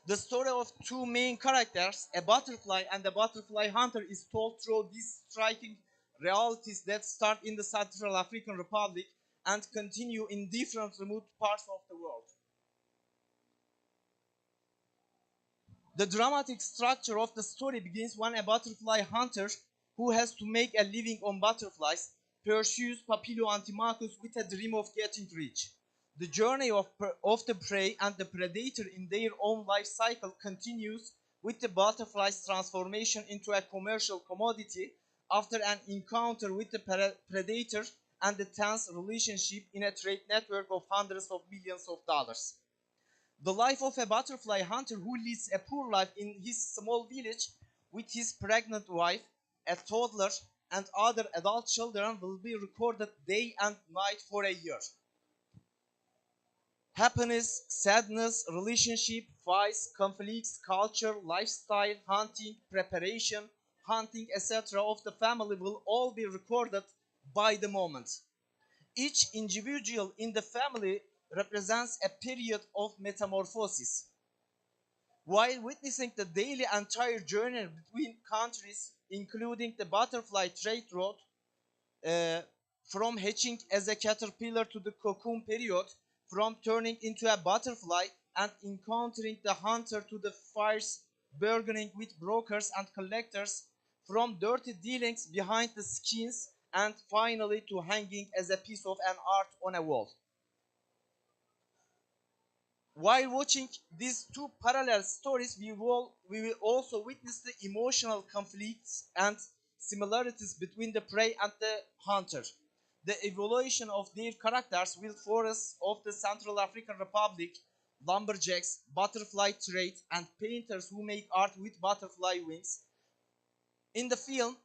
The story of two main characters, a butterfly and a butterfly hunter, is told through these striking realities that start in the Central African Republic and continue in different remote parts of the world. The dramatic structure of the story begins when a butterfly hunter who has to make a living on butterflies pursues Papilio Antimachus with a dream of getting rich. The journey of the prey and the predator in their own life cycle continues with the butterfly's transformation into a commercial commodity after an encounter with the predator and the tense relationship in a trade network of hundreds of millions of dollars. The life of a butterfly hunter who leads a poor life in his small village with his pregnant wife, a toddler, and other adult children will be recorded day and night for a year. Happiness, sadness, relationship, fights, conflicts, culture, lifestyle, hunting, preparation, hunting, etc. of the family will all be recorded by the moment. Each individual in the family represents a period of metamorphosis. While witnessing the daily entire journey between countries, including the butterfly trade route, from hatching as a caterpillar to the cocoon period, from turning into a butterfly and encountering the hunter to the fires bargaining with brokers and collectors, from dirty dealings behind the skins and finally to hanging as a piece of an art on a wall. While watching these two parallel stories, we will also witness the emotional conflicts and similarities between the prey and the hunter. The evolution of their characters will forest of the Central African Republic, lumberjacks, butterfly trade, and painters who make art with butterfly wings. In the film,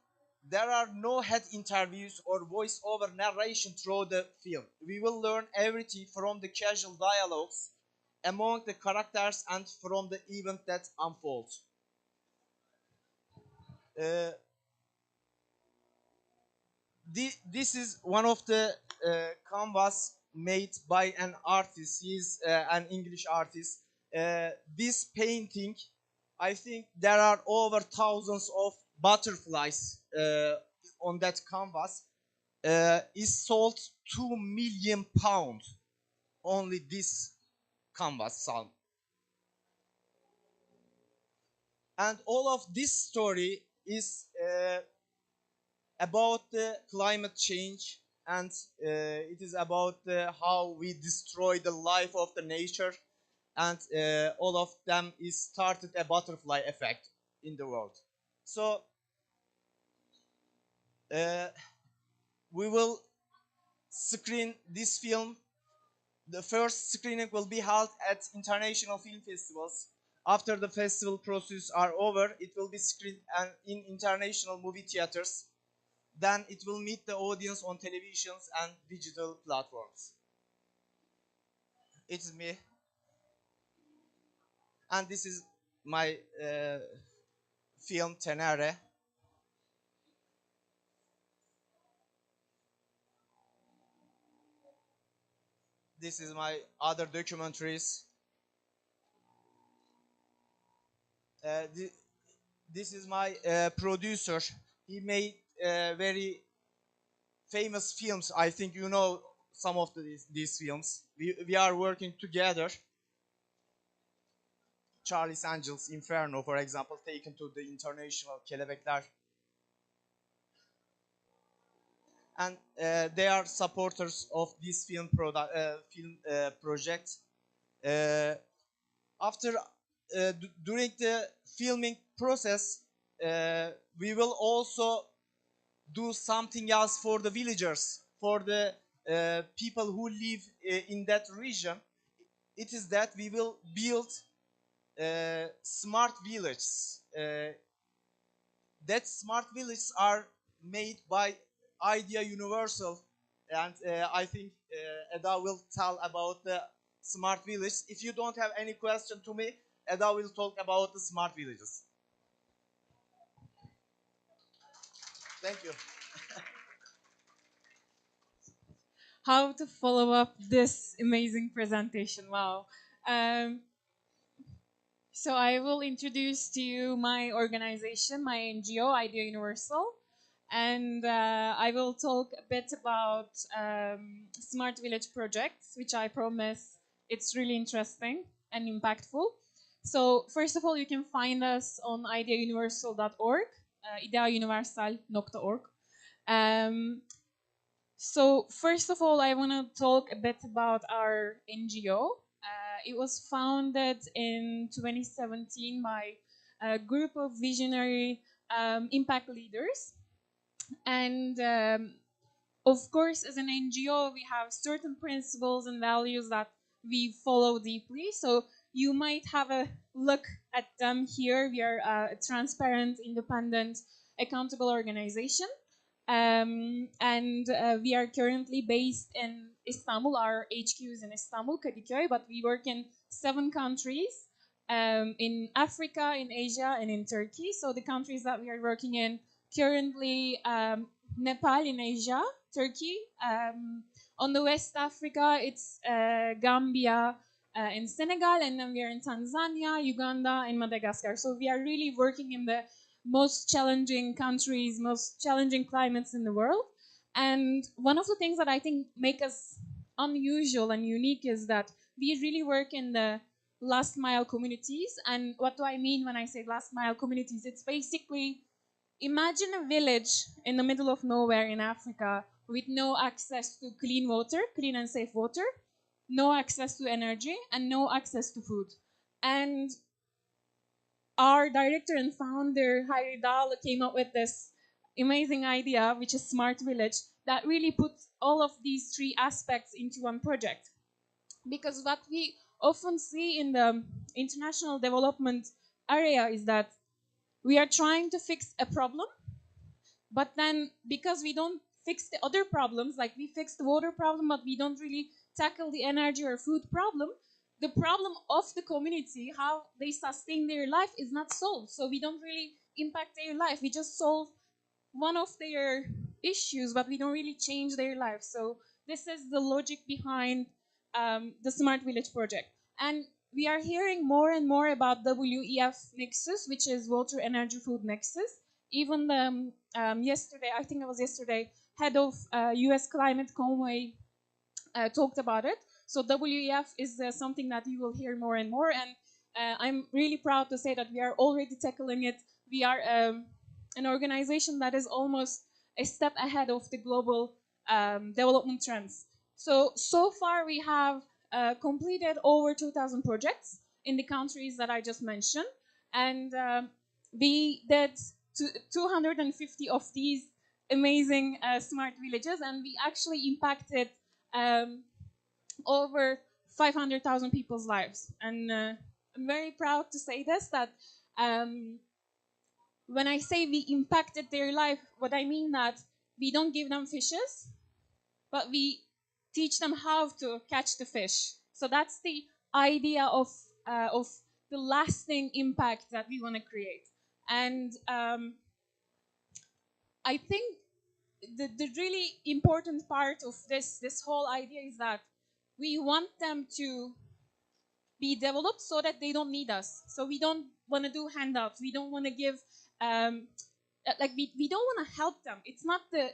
there are no head interviews or voice-over narration through the film. We will learn everything from the casual dialogues among the characters and from the event that unfolds. This is one of the canvas made by an artist. He's an English artist. This painting, I think there are over thousands of butterflies on that canvas. Is sold £2 million only this canvas sound. And all of this story is about the climate change, and it is about how we destroy the life of the nature, and all of them is started a butterfly effect in the world. So we will screen this film. The first screening will be held at international film festivals. After the festival process are over, it will be screened in international movie theaters. Then it will meet the audience on televisions and digital platforms. It's me. And this is my film Tenere. This is my other documentaries. This is my producer. He made very famous films. I think you know some of these films. We are working together. Charlie's Angels, Inferno, for example, taken to the international Kelebekler. And they are supporters of this film project. During the filming process, we will also do something else for the villagers, for the people who live in that region. It is that we will build smart villages. That smart villages are made by Idea Universal, and I think Eda will tell about the smart village. If you don't have any question to me, Eda will talk about the smart villages. Thank you. How to follow up this amazing presentation? Wow. So I will introduce to you my organization, my NGO, Idea Universal. And I will talk a bit about smart village projects, which I promise it's really interesting and impactful. So first of all, you can find us on ideauniversal.org, ideauniversal.org. So first of all, I want to talk a bit about our NGO. It was founded in 2017 by a group of visionary impact leaders. And of course, as an NGO, we have certain principles and values that we follow deeply. So you might have a look at them here. We are a transparent, independent, accountable organization. And we are currently based in Istanbul. Our HQ is in Istanbul, Kadıköy, but we work in 7 countries, in Africa, in Asia, and in Turkey. So the countries that we are working in currently, Nepal in Asia, Turkey. On the West Africa, it's Gambia and Senegal, and then we are in Tanzania, Uganda, and Madagascar. So we are really working in the most challenging countries, most challenging climates in the world. And one of the things that I think make us unusual and unique is that we really work in the last mile communities. And what do I mean when I say last mile communities? It's basically, imagine a village in the middle of nowhere in Africa with no access to clean water, clean and safe water, no access to energy, and no access to food. And our director and founder, Hayri Dal, came up with this amazing idea, which is Smart Village, that really puts all of these 3 aspects into one project. Because what we often see in the international development area is that we are trying to fix a problem, but then because we don't fix the other problems, like we fix the water problem, but we don't really tackle the energy or food problem, the problem of the community, how they sustain their life, is not solved. So we don't really impact their life. We just solve one of their issues, but we don't really change their life. So this is the logic behind the Smart Village project. And we are hearing more and more about WEF Nexus, which is Water, Energy, Food Nexus. Even the, yesterday, I think it was yesterday, head of US Climate Conway talked about it. So WEF is something that you will hear more and more. And I'm really proud to say that we are already tackling it. We are an organization that is almost a step ahead of the global development trends. So far we have completed over 2,000 projects in the countries that I just mentioned. And we did 250 of these amazing smart villages, and we actually impacted over 500,000 people's lives. And I'm very proud to say this, that when I say we impacted their life, what I mean that we don't give them fishes, but we teach them how to catch the fish. So that's the idea of the lasting impact that we want to create. And I think the really important part of this whole idea is that we want them to be developed so that they don't need us. So we don't want to do handouts. We don't want to give like we don't want to help them. It's not the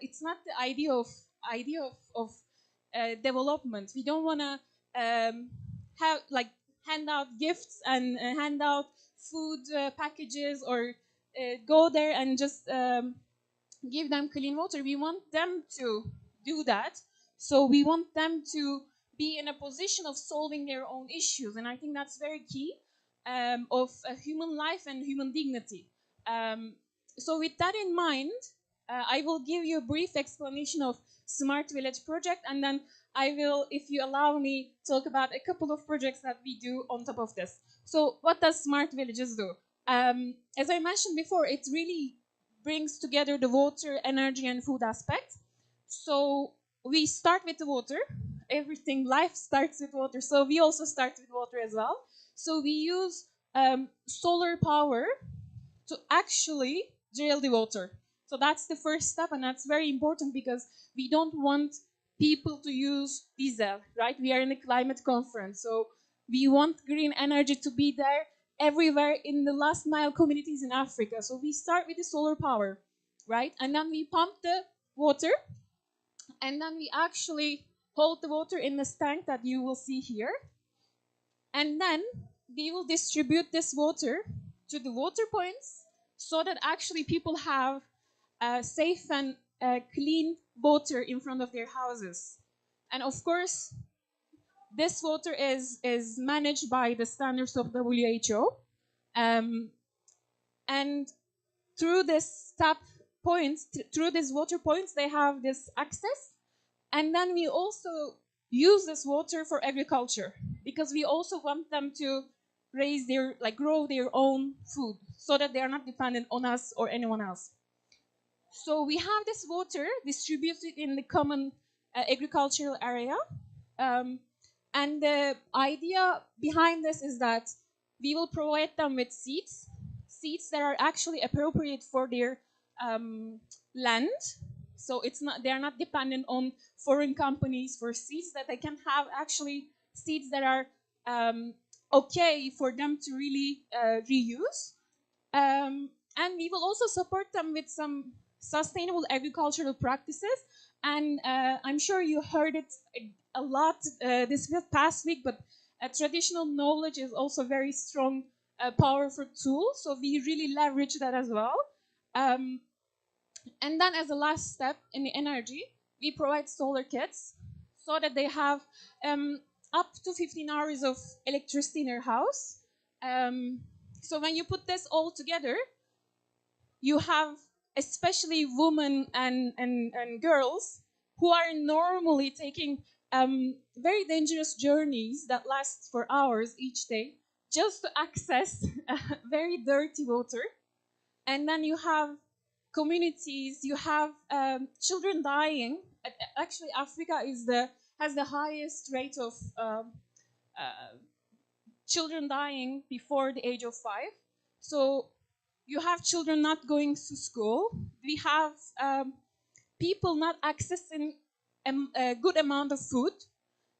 idea of development. We don't want to have like hand out gifts and hand out food packages, or go there and just give them clean water. We want them to do that. So we want them to be in a position of solving their own issues. And I think that's very key, of human life and human dignity. So with that in mind, I will give you a brief explanation of Smart Village project, and then I will, if you allow me, talk about a couple of projects that we do on top of this. So what does Smart Villages do? As I mentioned before, it really brings together the water, energy, and food aspect. So we start with the water. Everything, life starts with water. So we also start with water as well. So we use solar power to actually drill the water. So that's the first step, and that's very important because we don't want people to use diesel, right? We are in a climate conference, so we want green energy to be there everywhere in the last mile communities in Africa. So we start with the solar power. right? And then we pump the water, and then we actually hold the water in this tank that you will see here. And then we will distribute this water to the water points so that actually people have safe and clean water in front of their houses. And of course, this water is managed by the standards of WHO. And through this tap points, through these water points, they have this access. And then we also use this water for agriculture, because we also want them to raise their, grow their own food so that they are not dependent on us or anyone else. So we have this water distributed in the common agricultural area. And the idea behind this is that we will provide them with seeds that are actually appropriate for their land. So they are not dependent on foreign companies for seeds, that they can have actually seeds that are okay for them to really reuse. And we will also support them with some sustainable agricultural practices. And I'm sure you heard it a lot this past week, but traditional knowledge is also a very strong, powerful tool. So we really leverage that as well. And then as a last step in the energy, we provide solar kits so that they have up to 15 hours of electricity in their house. So when you put this all together, you have especially women and girls who are normally taking very dangerous journeys that last for hours each day just to access very dirty water. And then you have communities, you have children dying. Actually, Africa has the highest rate of children dying before the age of 5. So you have children not going to school. We have people not accessing a good amount of food.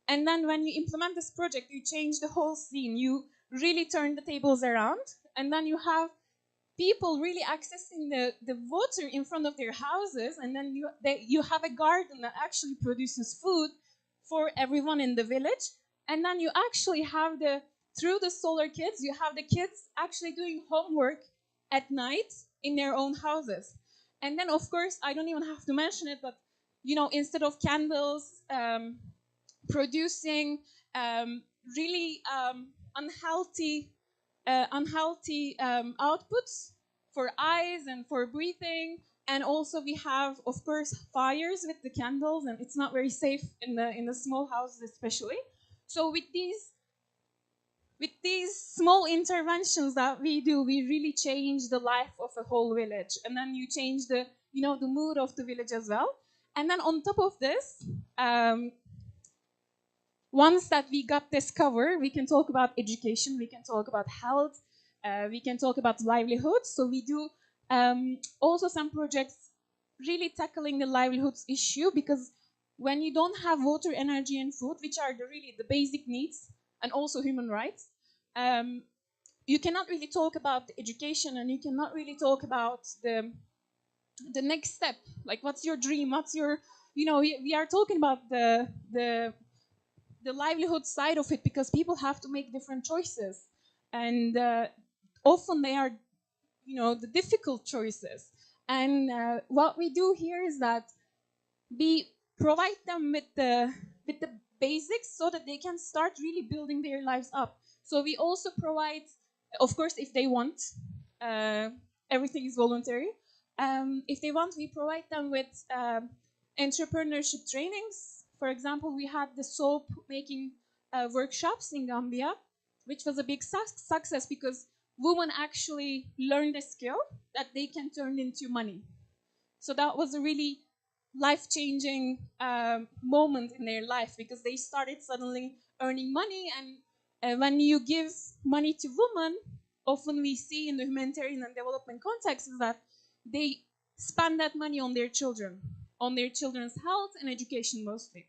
And then when you implement this project, you change the whole scene. You really turn the tables around. And then you have people really accessing the water in front of their houses. And then you have a garden that actually produces food for everyone in the village. And then you actually have through the solar kids, you have the kids actually doing homework at night in their own houses. And then, of course, I don't even have to mention it, but, instead of candles, producing really unhealthy outputs for eyes and for breathing. And also we have, of course, fires with the candles, and it's not very safe in the small houses especially. So with these small interventions that we do, we really change the life of a whole village. And then you change the mood of the village as well. And then on top of this, once that we got this covered, we can talk about education, we can talk about health, we can talk about livelihood. So we do also some projects really tackling the livelihoods issue, because when you don't have water, energy, and food, which are really the basic needs and also human rights, you cannot really talk about the education, and you cannot really talk about the next step. Like, what's your dream? What's your, we are talking about the livelihood side of it, because people have to make different choices, and often they are, the difficult choices. And what we do here is that we provide them with the basics so that they can start really building their lives up. So we also provide, of course, if they want, everything is voluntary. If they want, we provide them with entrepreneurship trainings. For example, we had the soap making workshops in Gambia, which was a big success, because women actually learned a skill that they can turn into money. So that was a really life-changing moment in their life, because they started suddenly earning money. And when you give money to women, often we see in the humanitarian and development context is that they spend that money on their children, on their children's health and education mostly.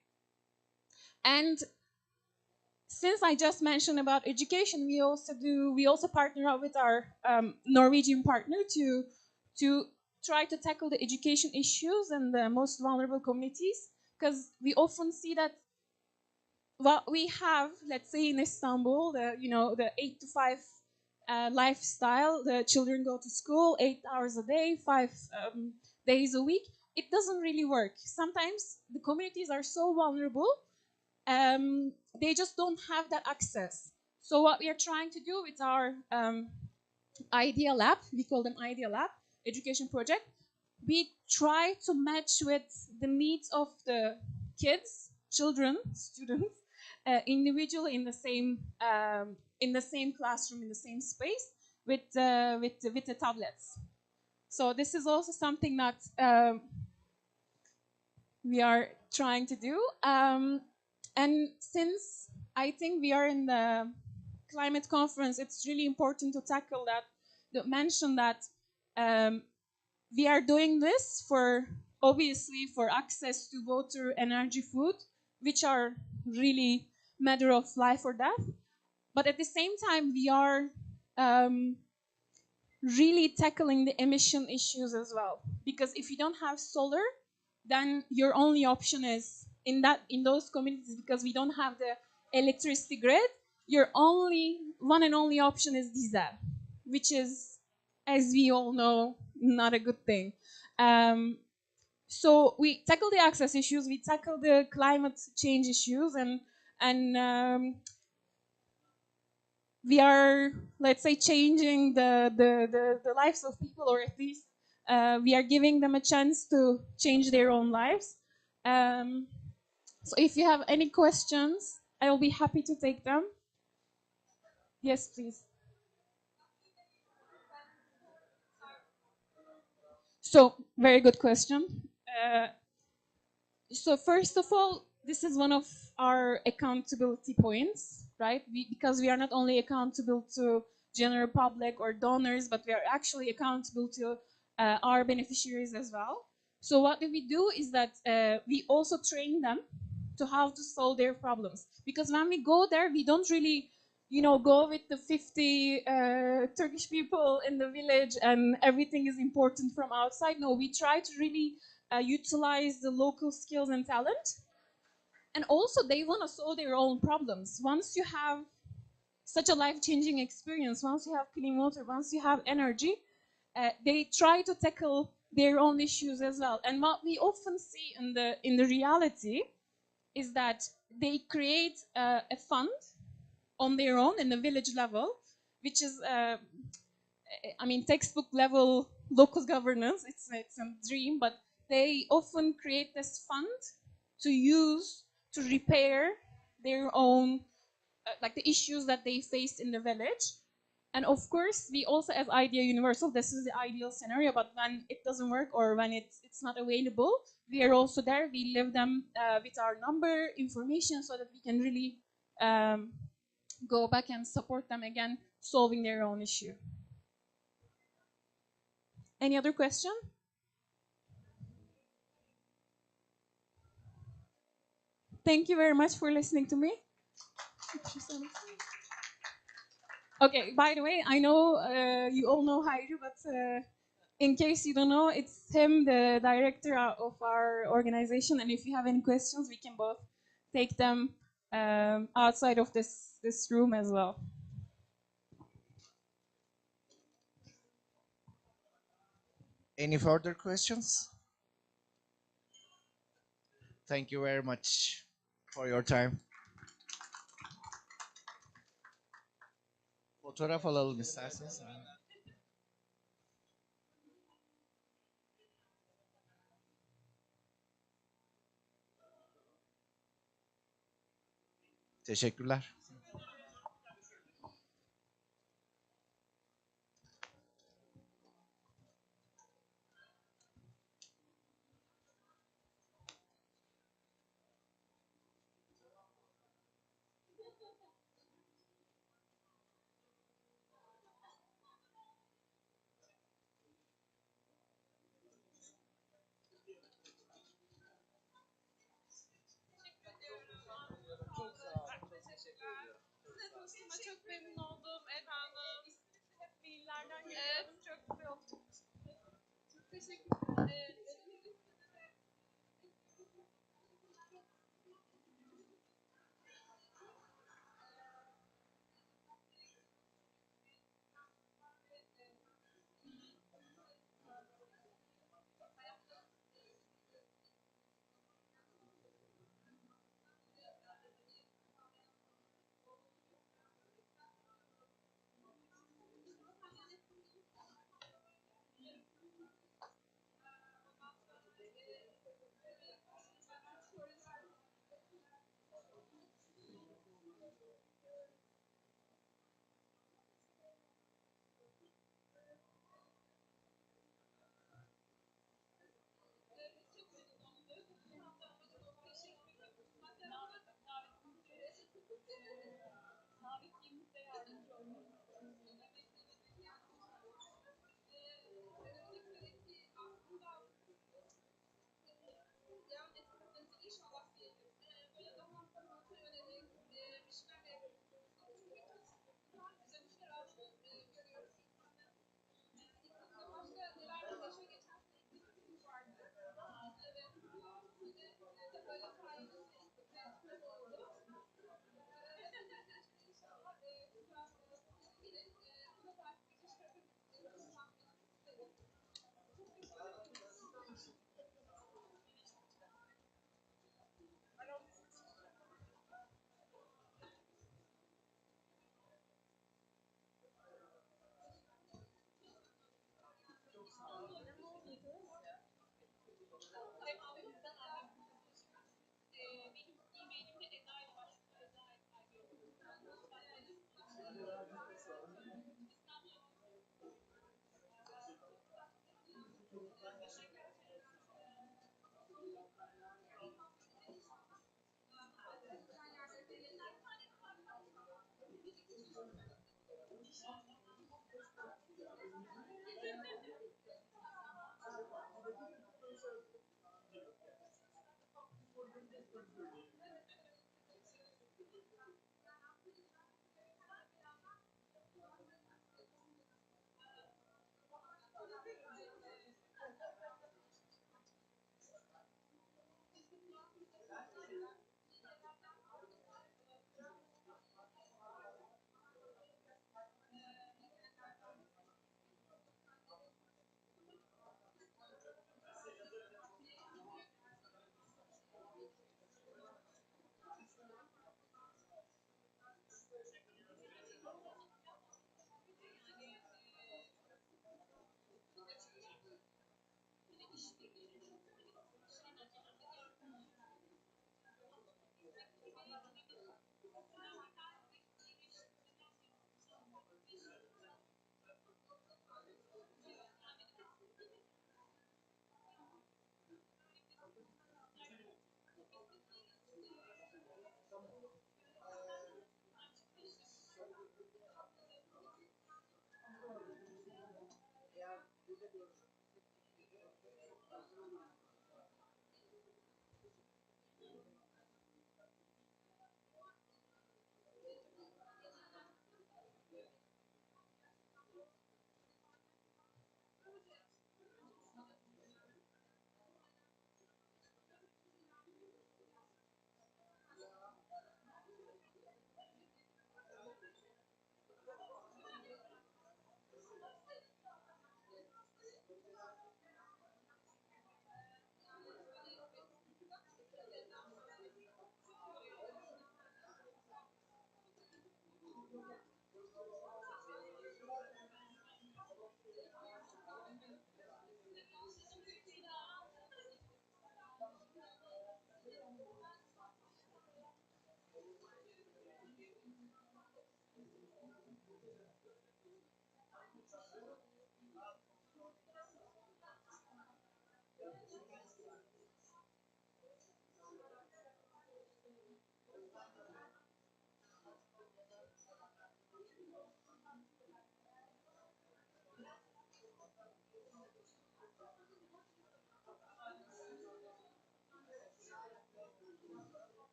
And since I just mentioned about education, we also partner up with our Norwegian partner to try to tackle the education issues in the most vulnerable communities, because we often see that what we have, let's say in Istanbul, the 8 to 5 lifestyle, the children go to school 8 hours a day, 5 days a week. It doesn't really work. Sometimes the communities are so vulnerable, they just don't have that access. So what we are trying to do with our Idea Lab, we call them Idea Lab, education project, we try to match with the needs of the kids, children, students, individually in the same classroom, in the same space, with the tablets. So this is also something that we are trying to do. And since I think we are in the climate conference, it's really important to tackle that, to mention that we are doing this obviously for access to water, energy, food, which are really matter of life or death. But at the same time, we are really tackling the emission issues as well. Because if you don't have solar, then your only option is in those communities, because we don't have the electricity grid, your one and only option is diesel, which is, as we all know, not a good thing. So we tackle the access issues, we tackle the climate change issues, and we are, let's say, changing the lives of people, or at least we are giving them a chance to change their own lives. So if you have any questions, I will be happy to take them. Yes, please. So, very good question. So first of all, this is one of our accountability points, right? Because we are not only accountable to general public or donors, but we are actually accountable to our beneficiaries as well. So what we do is that we also train them to how to solve their problems. Because when we go there, we don't really, go with the 50 Turkish people in the village and everything is important from outside. No, we try to really utilize the local skills and talent. And also they want to solve their own problems. Once you have such a life-changing experience, once you have clean water, once you have energy, they try to tackle their own issues as well. And what we often see in the reality is that they create a fund on their own in the village level, which is, textbook level local governance. It's a dream, but they often create this fund to use to repair their own, like the issues that they faced in the village. And of course, we also, as Idea Universal, this is the ideal scenario, but when it doesn't work or when it's not available, we are also there. We leave them with our number, information, so that we can really go back and support them again, solving their own issue. Any other question? Thank you very much for listening to me. Okay, by the way, I know you all know Hayri, but in case you don't know, it's him, the director of our organization. And if you have any questions, we can both take them outside of this room as well. Any further questions? Thank you very much for your time. Fotoğraf alalım isterseniz. Teşekkürler. Çok memnun oldum efendim. Hep maillerden geliyorum. Çok güzel oldu. Çok teşekkür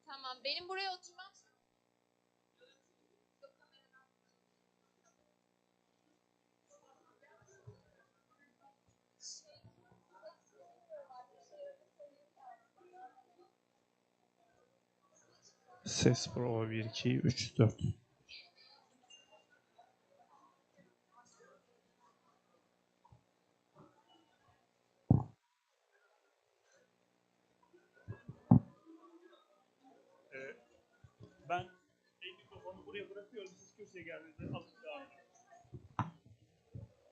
Tamam, benim buraya oturmam. Ses prova 1, 2, 3, 4. Ben mikrofonu buraya bırakıyorum. Siz kürsüye geldiğinizde alın devam edin.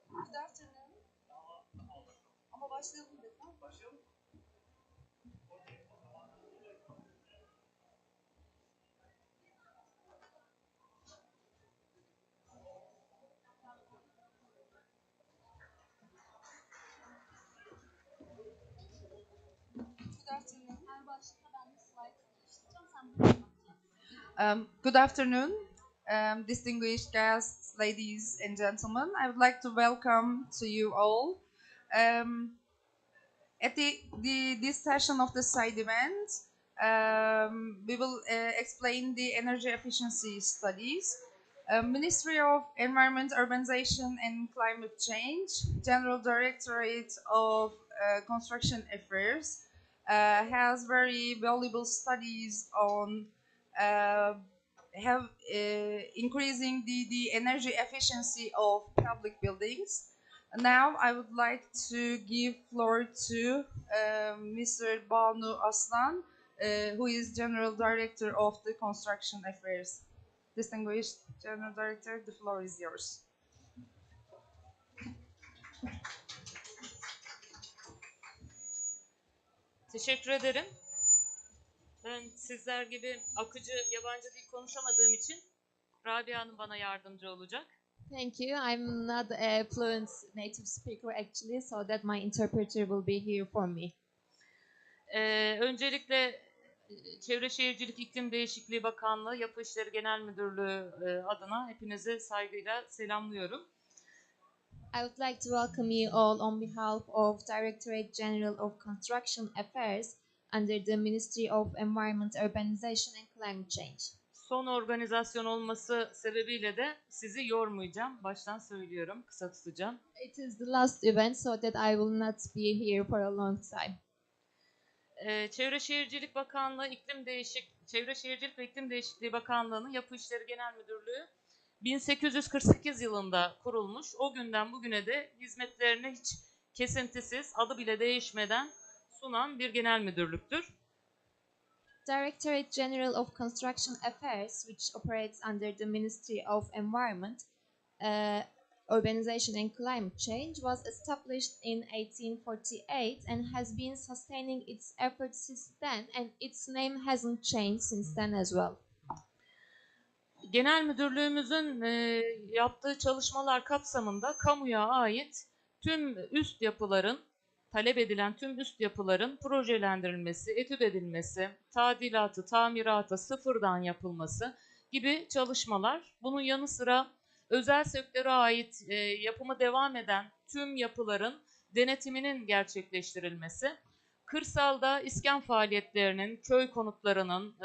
Good afternoon. Ama başlayalım dedim. Başlayalım. Good afternoon, distinguished guests, ladies and gentlemen. I would like to welcome to you all at this session of the side event. We will explain the energy efficiency studies. Ministry of Environment, Urbanization and Climate Change, General Directorate of Construction Affairs has very valuable studies on increasing the energy efficiency of public buildings. Now I would like to give floor to Mr. Banu Aslan, who is General Director of the Construction Affairs. Distinguished General Director, the floor is yours. Teşekkür ederim. Ben sizler gibi akıcı yabancı dil konuşamadığım için Rabia Hanım bana yardımcı olacak. Thank you. I'm not a fluent native speaker actually, so that my interpreter will be here for me. Öncelikle Çevre Şehircilik İklim Değişikliği Başkanlığı Yapı İşleri Genel Müdürlüğü adına hepinizi saygıyla selamlıyorum. I would like to welcome you all on behalf of Directorate General of Construction Affairs under the Ministry of Environment, Urbanization and Climate Change. Son organizasyon olması sebebiyle de sizi yormayacağım. Baştan söylüyorum, kısa tutacağım. It is the last event, so that I will not be here for a long time. Çevre Şehircilik Bakanlığı Çevre Şehircilik ve İklim Değişikliği Bakanlığı'nın Yapı İşleri Genel Müdürlüğü 1848 yılında kurulmuş. O günden bugüne de hizmetlerini hiç kesintisiz, adı bile değişmeden sunan bir genel müdürlüktür. Directorate General of Construction Affairs, which operates under the Ministry of Environment, Urbanization and Climate Change, was established in 1848 and has been sustaining its efforts since then, and its name hasn't changed since then as well. Genel müdürlüğümüzün yaptığı çalışmalar kapsamında kamuya ait tüm üst yapıların, talep edilen tüm üst yapıların projelendirilmesi, etüt edilmesi, tadilatı, tamiratı, sıfırdan yapılması gibi çalışmalar. Bunun yanı sıra özel sektöre ait yapımı devam eden tüm yapıların denetiminin gerçekleştirilmesi, kırsalda iskan faaliyetlerinin, köy konutlarının,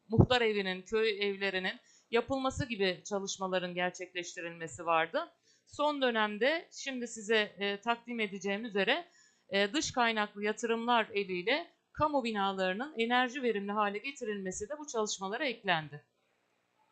muhtar evinin, köy evlerinin yapılması gibi çalışmaların gerçekleştirilmesi vardı. Son dönemde şimdi size takdim edeceğim üzere dış kaynaklı yatırımlar eliyle kamu binalarının enerji verimli hale getirilmesi de bu çalışmalara eklendi.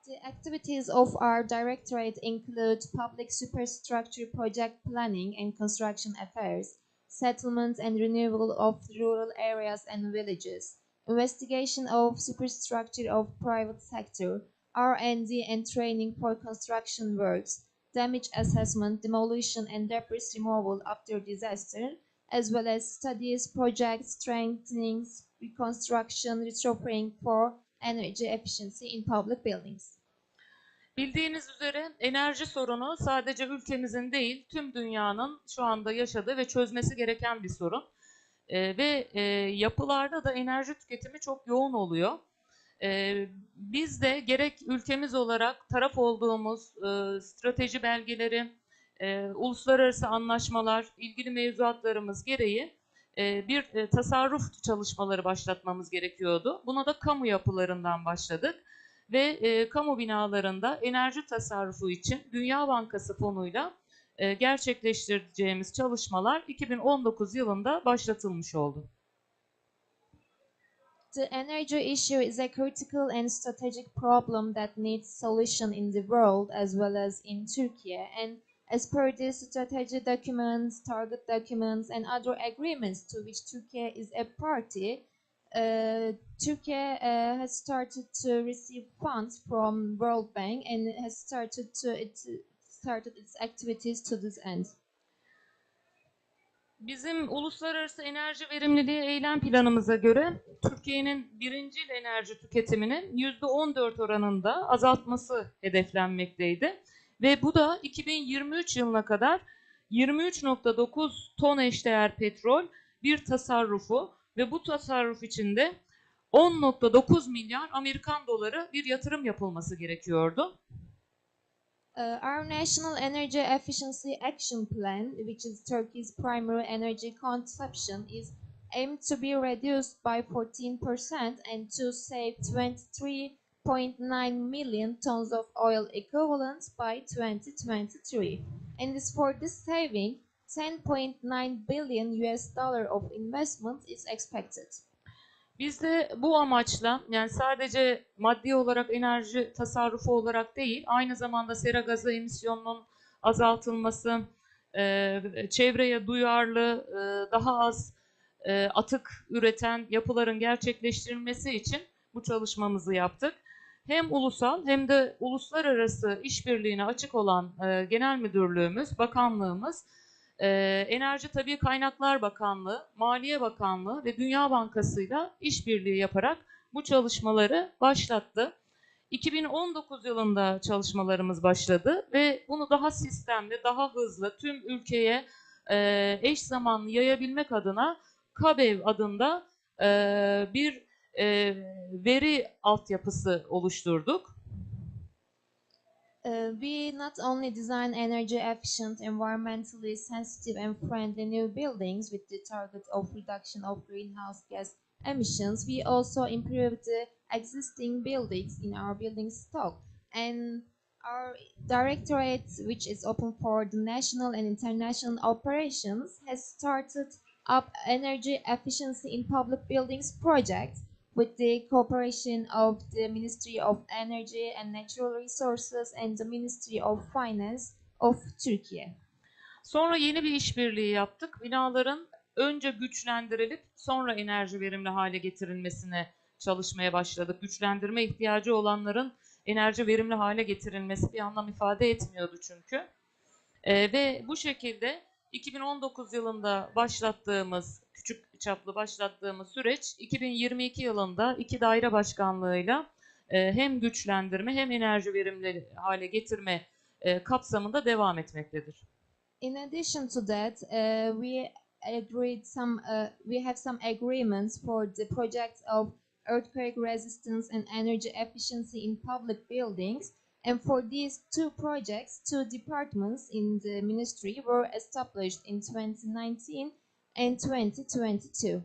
The activities of our directorate include public superstructure project planning and construction affairs, settlement and renewal of rural areas and villages, investigation of superstructure of private sector, R&D and training for construction works, damage assessment, demolition and debris removal after disaster, as well as studies, projects, strengthening, reconstruction, retrofitting for energy efficiency in public buildings. Bildiğiniz üzere enerji sorunu sadece ülkemizin değil, tüm dünyanın şu anda yaşadığı ve çözmesi gereken bir sorun. Yapılarda da enerji tüketimi çok yoğun oluyor. Biz de gerek ülkemiz olarak taraf olduğumuz strateji belgeleri, uluslararası anlaşmalar, ilgili mevzuatlarımız gereği bir tasarruf çalışmaları başlatmamız gerekiyordu. Buna da kamu yapılarından başladık ve kamu binalarında enerji tasarrufu için Dünya Bankası fonuyla gerçekleştireceğimiz çalışmalar 2019 yılında başlatılmış oldu. The energy issue is a critical and strategic problem that needs solution in the world as well as in Turkey. And as per the strategy documents, target documents, and other agreements to which Turkey is a party, Turkey has started to receive funds from World Bank and has started its activities to this end. Bizim uluslararası enerji verimliliği eylem planımıza göre Türkiye'nin birincil enerji tüketiminin %14 oranında azaltması hedeflenmekteydi. Ve bu da 2023 yılına kadar 23,9 ton eşdeğer petrol bir tasarrufu ve bu tasarruf içinde 10,9 milyar Amerikan doları bir yatırım yapılması gerekiyordu. Our National Energy Efficiency Action Plan, which is Turkey's primary energy consumption, is aimed to be reduced by 14% and to save 23.9 million tons of oil equivalent by 2023. And as for this saving, $10.9 billion of investment is expected. Biz de bu amaçla, yani sadece maddi olarak enerji tasarrufu olarak değil, aynı zamanda sera gazı emisyonunun azaltılması, çevreye duyarlı, daha az atık üreten yapıların gerçekleştirilmesi için bu çalışmamızı yaptık. Hem ulusal hem de uluslararası işbirliğine açık olan Genel Müdürlüğümüz, Bakanlığımız, Enerji Tabii Kaynaklar Bakanlığı, Maliye Bakanlığı ve Dünya Bankası'yla işbirliği yaparak bu çalışmaları başlattı. 2019 yılında çalışmalarımız başladı ve bunu daha sistemli, daha hızlı tüm ülkeye eş zamanlı yayabilmek adına KABEV adında bir veri altyapısı oluşturduk. We not only design energy efficient, environmentally sensitive and friendly new buildings with the target of reduction of greenhouse gas emissions, we also improve the existing buildings in our building stock. And our directorate, which is open for the national and international operations, has started up energy efficiency in public buildings project with the cooperation of the Ministry of Energy and Natural Resources and the Ministry of Finance of Turkey. Sonra yeni bir işbirliği yaptık. Binaların önce güçlendirilip sonra enerji verimli hale getirilmesine çalışmaya başladık. Güçlendirme ihtiyacı olanların enerji verimli hale getirilmesi bir anlam ifade etmiyordu çünkü. Ve bu şekilde 2019 yılında küçük çaplı başlattığımız süreç 2022 yılında iki daire başkanlığıyla hem güçlendirme hem enerji verimli hale getirme kapsamında devam etmektedir. In addition to that, we have some agreements for the project of earthquake resistance and energy efficiency in public buildings. And for these two projects, two departments in the ministry were established in 2019 and 2022.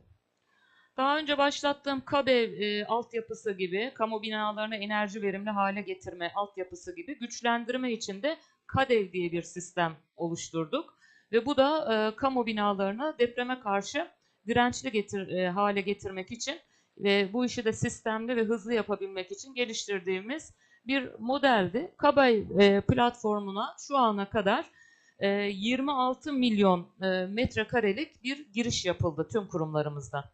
Daha önce başlattığım KABEV altyapısı gibi, kamu binalarını enerji verimli hale getirme altyapısı gibi güçlendirme için de KADEV diye bir sistem oluşturduk. Ve bu da kamu binalarını depreme karşı dirençli hale getirmek için ve bu işi de sistemli ve hızlı yapabilmek için geliştirdiğimiz bir modeldi. KABEV platformuna şu ana kadar 26 milyon metrekarelik bir giriş yapıldı tüm kurumlarımızda.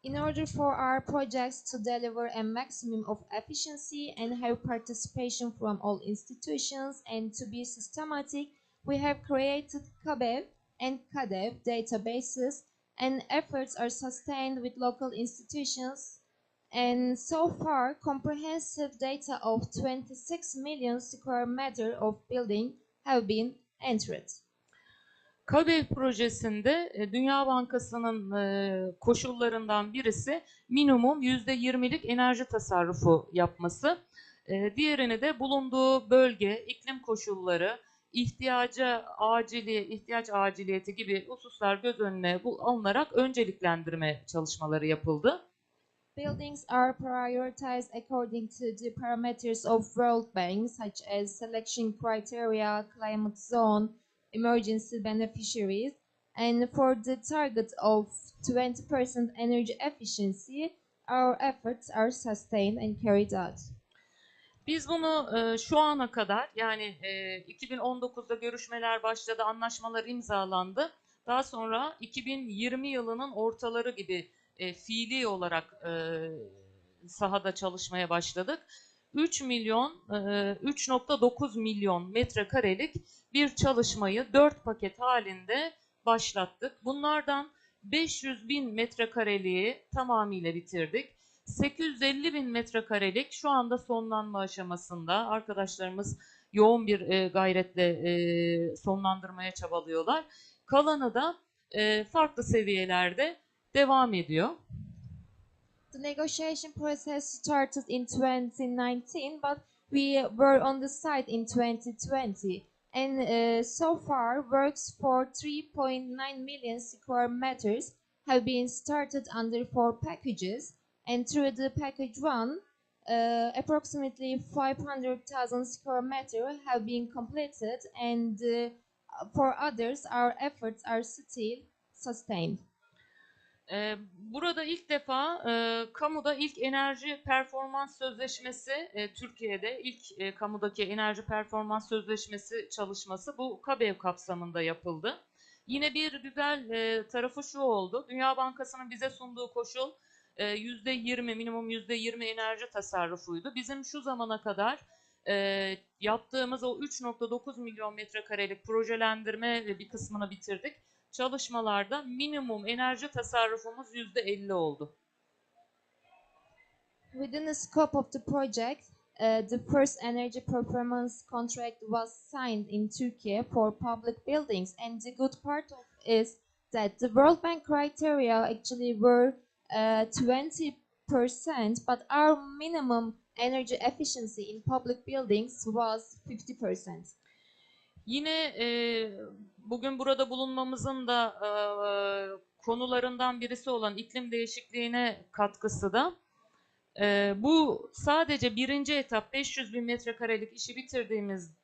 In order for our projects to deliver a maximum of efficiency and have participation from all institutions and to be systematic, we have created KABEV and KADEV databases, and efforts are sustained with local institutions And so far, comprehensive data of 26 million square meter of building have been entered. KABEV projesinde Dünya Bankası'nın koşullarından birisi minimum %20'lik enerji tasarrufu yapması. Diğerini de bulunduğu bölge, iklim koşulları, ihtiyaç aciliyeti gibi hususlar göz önüne alınarak önceliklendirme çalışmaları yapıldı. Buildings are prioritized according to the parameters of World Bank, such as selection criteria, climate zone, emergency beneficiaries, and for the target of 20% energy efficiency, our efforts are sustained and carried out. Biz bunu şu ana kadar, yani 2019'da görüşmeler başladı, anlaşmalar imzalandı. Daha sonra 2020 yılının ortaları gibi fiili olarak sahada çalışmaya başladık. 3.9 milyon metrekarelik bir çalışmayı 4 paket halinde başlattık. Bunlardan 500 bin metrekareliği tamamıyla bitirdik. 850 bin metrekarelik şu anda sonlanma aşamasında. Arkadaşlarımız yoğun bir gayretle sonlandırmaya çabalıyorlar. Kalanı da farklı seviyelerde devam ediyor. The negotiation process started in 2019, but we were on the site in 2020. And so far, works for 3.9 million square meters have been started under 4 packages. And through the package 1, approximately 500,000 square meters have been completed, and for others, our efforts are still sustained. Burada ilk defa kamuda ilk enerji performans sözleşmesi, Türkiye'de ilk kamudaki enerji performans sözleşmesi çalışması bu KABEV kapsamında yapıldı. Yine bir güzel tarafı şu oldu. Dünya Bankası'nın bize sunduğu koşul %20, minimum %20 enerji tasarrufuydu. Bizim şu zamana kadar yaptığımız o 3.9 milyon metrekarelik projelendirme ve bir kısmını bitirdik. Çalışmalarda minimum enerji tasarrufumuz %50 oldu. Within the scope of the project, the first energy performance contract was signed in Turkey for public buildings, and the good part of is that the World Bank criteria actually were 20%, but our minimum energy efficiency in public buildings was 50%. Yine bugün burada bulunmamızın da konularından birisi olan iklim değişikliğine katkısı da bu sadece birinci etap 500 bin metrekarelik işi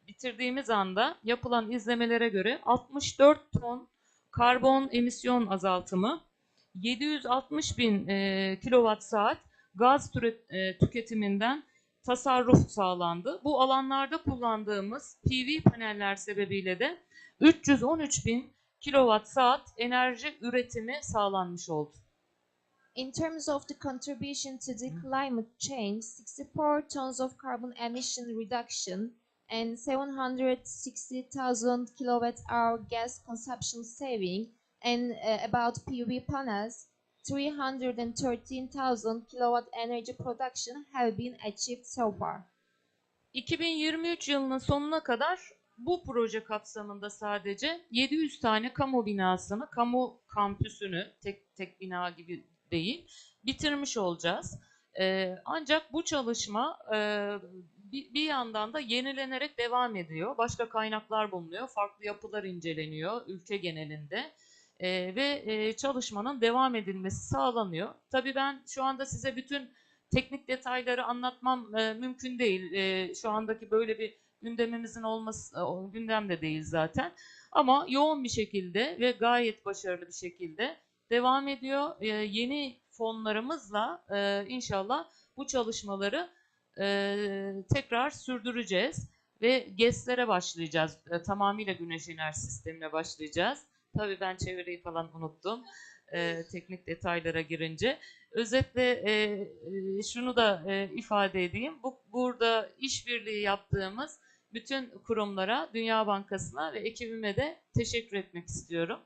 bitirdiğimiz anda yapılan izlemelere göre 64 ton karbon emisyon azaltımı, 760 bin kilowatt saat gaz tüketiminden tasarruf sağlandı. Bu alanlarda kullandığımız PV paneller sebebiyle de 313 bin kilowatt saat enerji üretimi sağlanmış oldu. In terms of the contribution to the climate change, 64 tons of carbon emission reduction and 760,000 kilowatt-hour gas consumption saving, and about PV panels, 313,000 kilowatt energy production have been achieved so far. 2023 yılının sonuna kadar bu proje kapsamında sadece 700 tane kamu binasını, kamu kampüsünü, tek bina gibi değil, bitirmiş olacağız. Ancak bu çalışma bir yandan da yenilenerek devam ediyor. Başka kaynaklar bulunuyor, farklı yapılar inceleniyor ülke genelinde. Ve çalışmanın devam edilmesi sağlanıyor. Tabii ben şu anda size bütün teknik detayları anlatmam mümkün değil. Şu andaki böyle bir gündemimizin olması, gündemde değil zaten. Ama yoğun bir şekilde ve gayet başarılı bir şekilde devam ediyor. Yeni fonlarımızla inşallah bu çalışmaları tekrar sürdüreceğiz ve GES'lere başlayacağız. Tamamıyla güneş enerji sistemine başlayacağız. Tabii ben çevreyi falan unuttum teknik detaylara girince. Özetle şunu da ifade edeyim. Burada işbirliği yaptığımız bütün kurumlara, Dünya Bankası'na ve ekibime de teşekkür etmek istiyorum.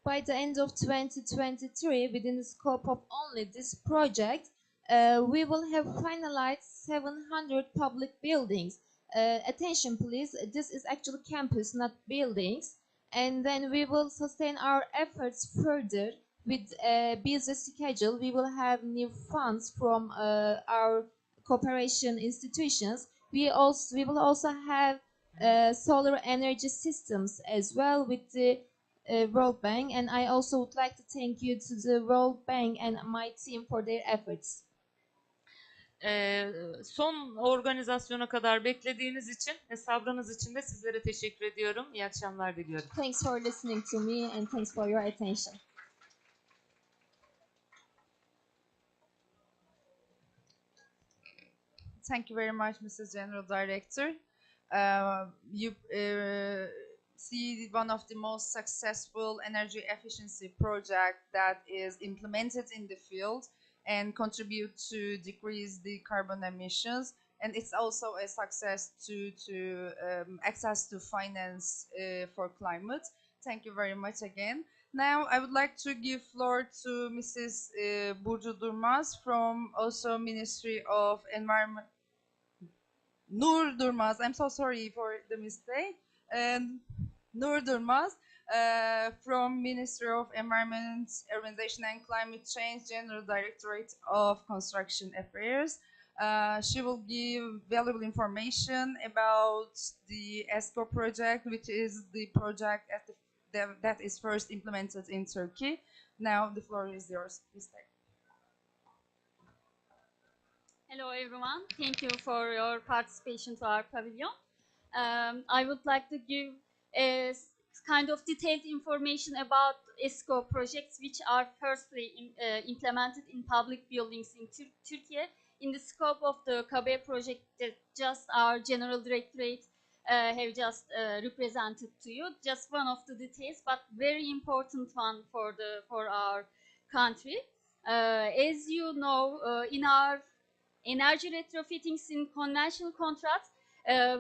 By the end of 2023, within the scope of only this project, we will have finalized 700 public buildings. Attention please, this is actually campus, not buildings. And then we will sustain our efforts further with a busy schedule. We will have new funds from our cooperation institutions. We will also have solar energy systems as well with the World Bank. And I also would like to thank you to the World Bank and my team for their efforts. Son organizasyona kadar beklediğiniz için ve sabrınız için de sizlere teşekkür ediyorum. İyi akşamlar diliyorum. Thanks for listening to me and thanks for your attention. Thank you very much, Mrs. General Director. You see one of the most successful energy efficiency project that is implemented in the field and contribute to decrease the carbon emissions. And it's also a success to access to finance for climate. Thank you very much again. Now I would like to give floor to Mrs. Burcu Durmaz from also Ministry of Environment. Nur Durmaz, I'm so sorry for the mistake. Nur Durmaz from Ministry of Environment, Urbanization and Climate Change, General Directorate of Construction Affairs. She will give valuable information about the ESCO project, which is the project that is first implemented in Turkey. Now the floor is yours. Please take. Hello everyone, thank you for your participation to our pavilion. I would like to give a kind of detailed information about ESCO projects which are firstly implemented in public buildings in Turkey. In the scope of the KABE project that just our General Directorate have just represented to you, just one of the details, but very important one for our country. As you know, in our energy retrofittings in conventional contracts,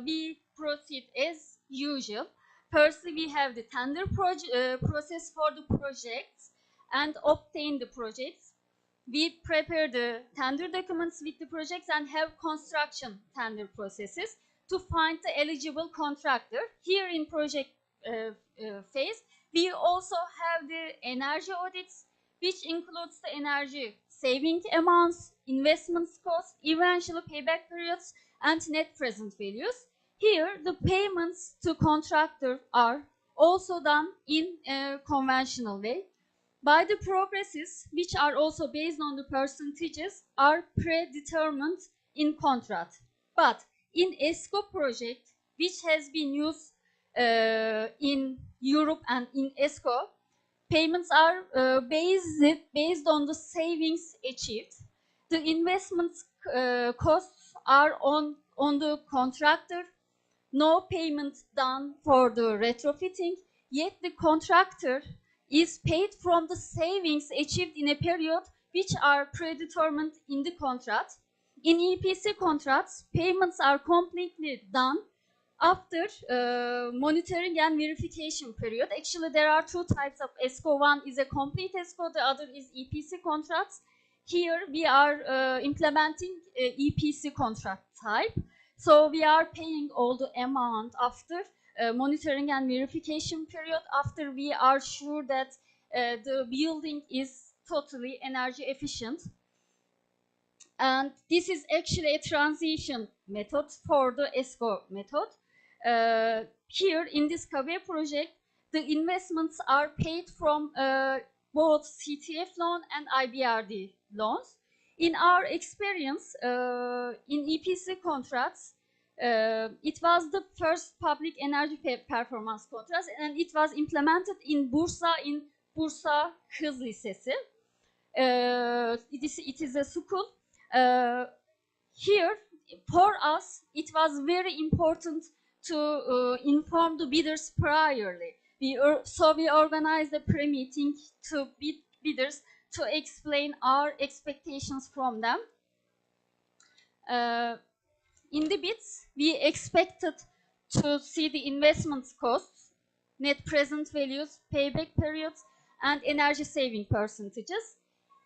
we proceed as usual. Firstly, we have the tender process for the projects and obtain the projects. We prepare the tender documents with the projects and have construction tender processes to find the eligible contractor. Here in project phase, we also have the energy audits, which includes the energy saving amounts, investments costs, eventual payback periods, and net present values. Here, the payments to contractor are also done in a conventional way. By the progresses, which are also based on the percentages, are predetermined in contract. But in ESCO project, which has been used in Europe and in ESCO, payments are based on the savings achieved. The investment costs are on the contractor. No payment done for the retrofitting, yet the contractor is paid from the savings achieved in a period which are predetermined in the contract. In EPC contracts, payments are completely done after monitoring and verification period. Actually, there are two types of ESCO. One is a complete ESCO, the other is EPC contracts. Here we are implementing EPC contract type. So we are paying all the amount after monitoring and verification period, after we are sure that the building is totally energy efficient. And this is actually a transition method for the ESCO method. Here in this KABE project, the investments are paid from both CTF loan and IBRD loans. In our experience, in EPC contracts, it was the first public energy performance contract, and it was implemented in Bursa Kız Lisesi. It is a school. Here, for us, it was very important to inform the bidders priorly. So we organized a pre-meeting to bidders to explain our expectations from them. In the bids, we expected to see the investment costs, net present values, payback periods, and energy saving percentages.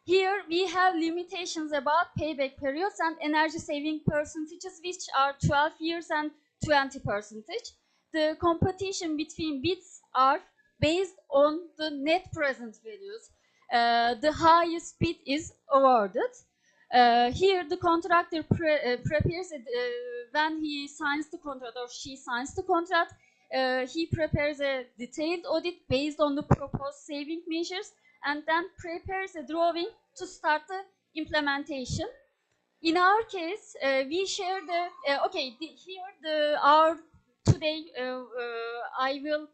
Here we have limitations about payback periods and energy saving percentages, which are 12 years and 20%. The competition between bids are based on the net present values. The highest bid is awarded. Here the contractor prepares it, when he signs the contract or she signs the contract, he prepares a detailed audit based on the proposed saving measures and then prepares a drawing to start the implementation. In our case, we share the, today I will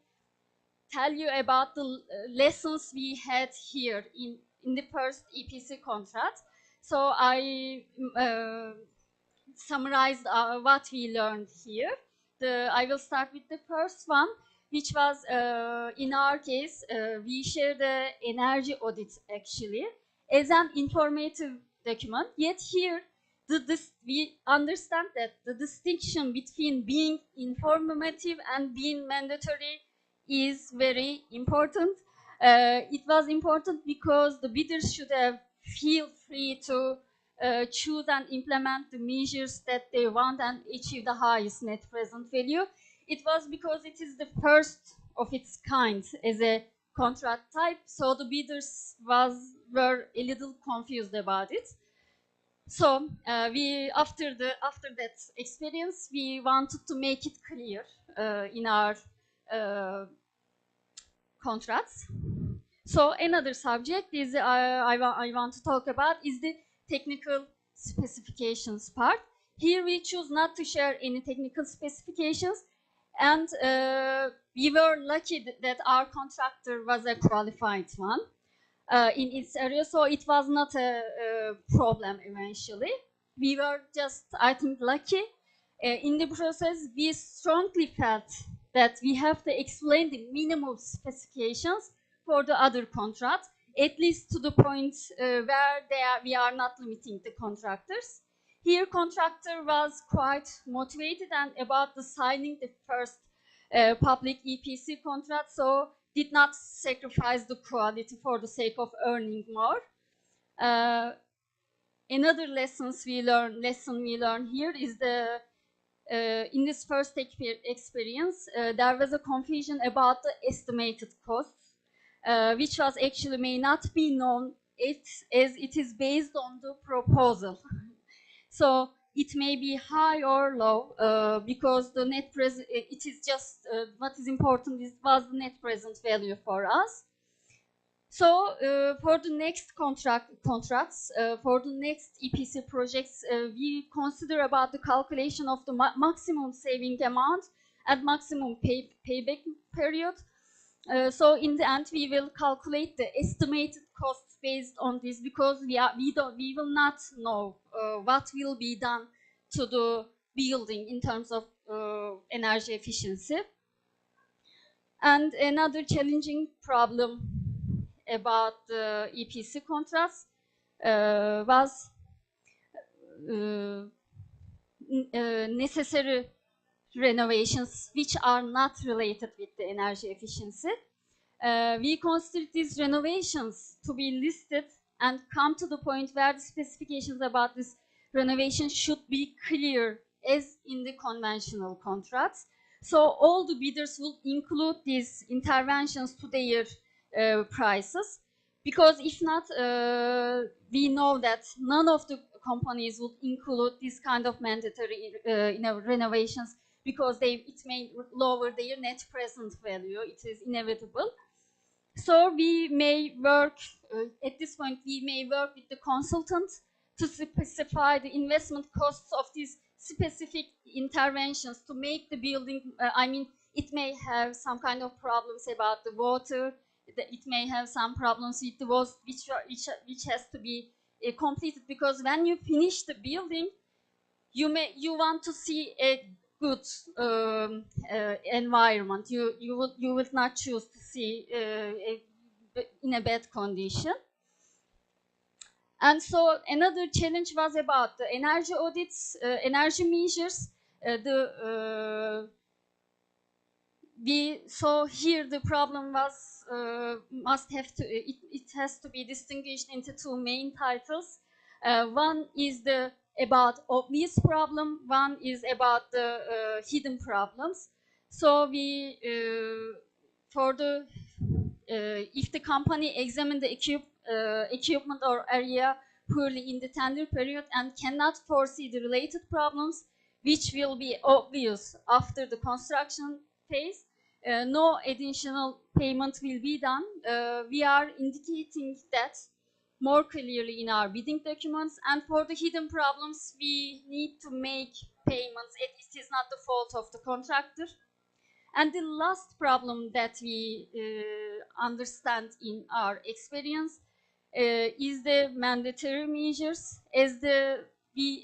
tell you about the lessons we had here in the first EPC contract. So I summarized what we learned here. I will start with the first one, which was, in our case, we share the energy audit actually as an informative document. Yet here, we understand that the distinction between being informative and being mandatory is very important. It was important because the bidders should have feel free to choose and implement the measures that they want and achieve the highest net present value. It was because it is the first of its kind as a contract type, so the bidders were a little confused about it. So after that experience, we wanted to make it clear in our contracts. So another subject is I want to talk about is the technical specifications part. Here we choose not to share any technical specifications, and we were lucky that our contractor was a qualified one in its area, so it was not a problem eventually. We were just, I think, lucky. In the process, we strongly felt that we have to explain the minimum specifications for the other contracts, at least to the point where we are not limiting the contractors. Here, contractor was quite motivated and about the signing the first public EPC contract, so did not sacrifice the quality for the sake of earning more. Another lesson we learn here is the in this first experience, there was a confusion about the estimated costs, which was actually may not be known as it is based on the proposal. So it may be high or low because the net present, it is just what is important was the net present value for us. So for the next contracts, for the next EPC projects, we consider about the calculation of the maximum saving amount and maximum payback period. So in the end, we will calculate the estimated costs based on this because we will not know what will be done to the building in terms of energy efficiency. And another challenging problem about the EPC contracts was necessary renovations which are not related with the energy efficiency. We consider these renovations to be listed and come to the point where the specifications about this renovation should be clear as in the conventional contracts. So all the bidders will include these interventions to their prices, because if not, we know that none of the companies would include this kind of mandatory renovations because it may lower their net present value. It is inevitable. So we may work, at this point, we may work with the consultant to specify the investment costs of these specific interventions to make the building, it may have some kind of problems about the water, it may have some problems with the walls which has to be completed, because when you finish the building, you want to see a good environment. You would not choose to see in a bad condition. And so another challenge was about the energy audits, energy measures. we saw here the problem was it has to be distinguished into two main titles. One is about obvious problem, one is about the hidden problems. So we for the if the company examined the equipment or area poorly in the tender period and cannot foresee the related problems, which will be obvious after the construction phase, no additional payment will be done. We are indicating that more clearly in our bidding documents, and for the hidden problems, we need to make payments. It is not the fault of the contractor. And the last problem that we understand in our experience is the mandatory measures. We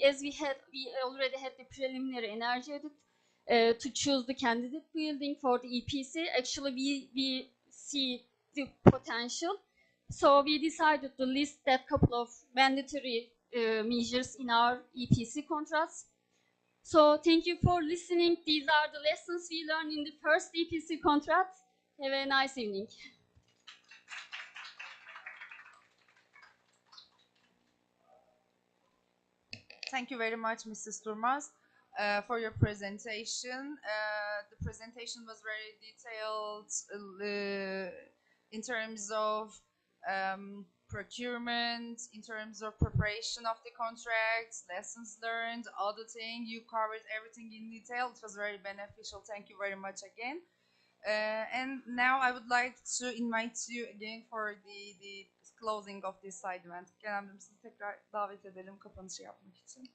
already had the preliminary energy audit to choose the candidate building for the EPC. Actually, we see the potential, so we decided to list that couple of mandatory measures in our EPC contracts. So thank you for listening. These are the lessons we learned in the first EPC contract. Have a nice evening. Thank you very much, Mrs. Durmaz, for your presentation. The presentation was very detailed in terms of procurement, in terms of preparation of the contracts, lessons learned, auditing. You covered everything in detail. It was very beneficial. Thank you very much again. And now I would like to invite you again for the closing of this side event. Genel sizi tekrar davet edelim kapanışı yapmak için.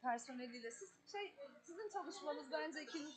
Personeliyle sizin çalışmanız bence ikiniz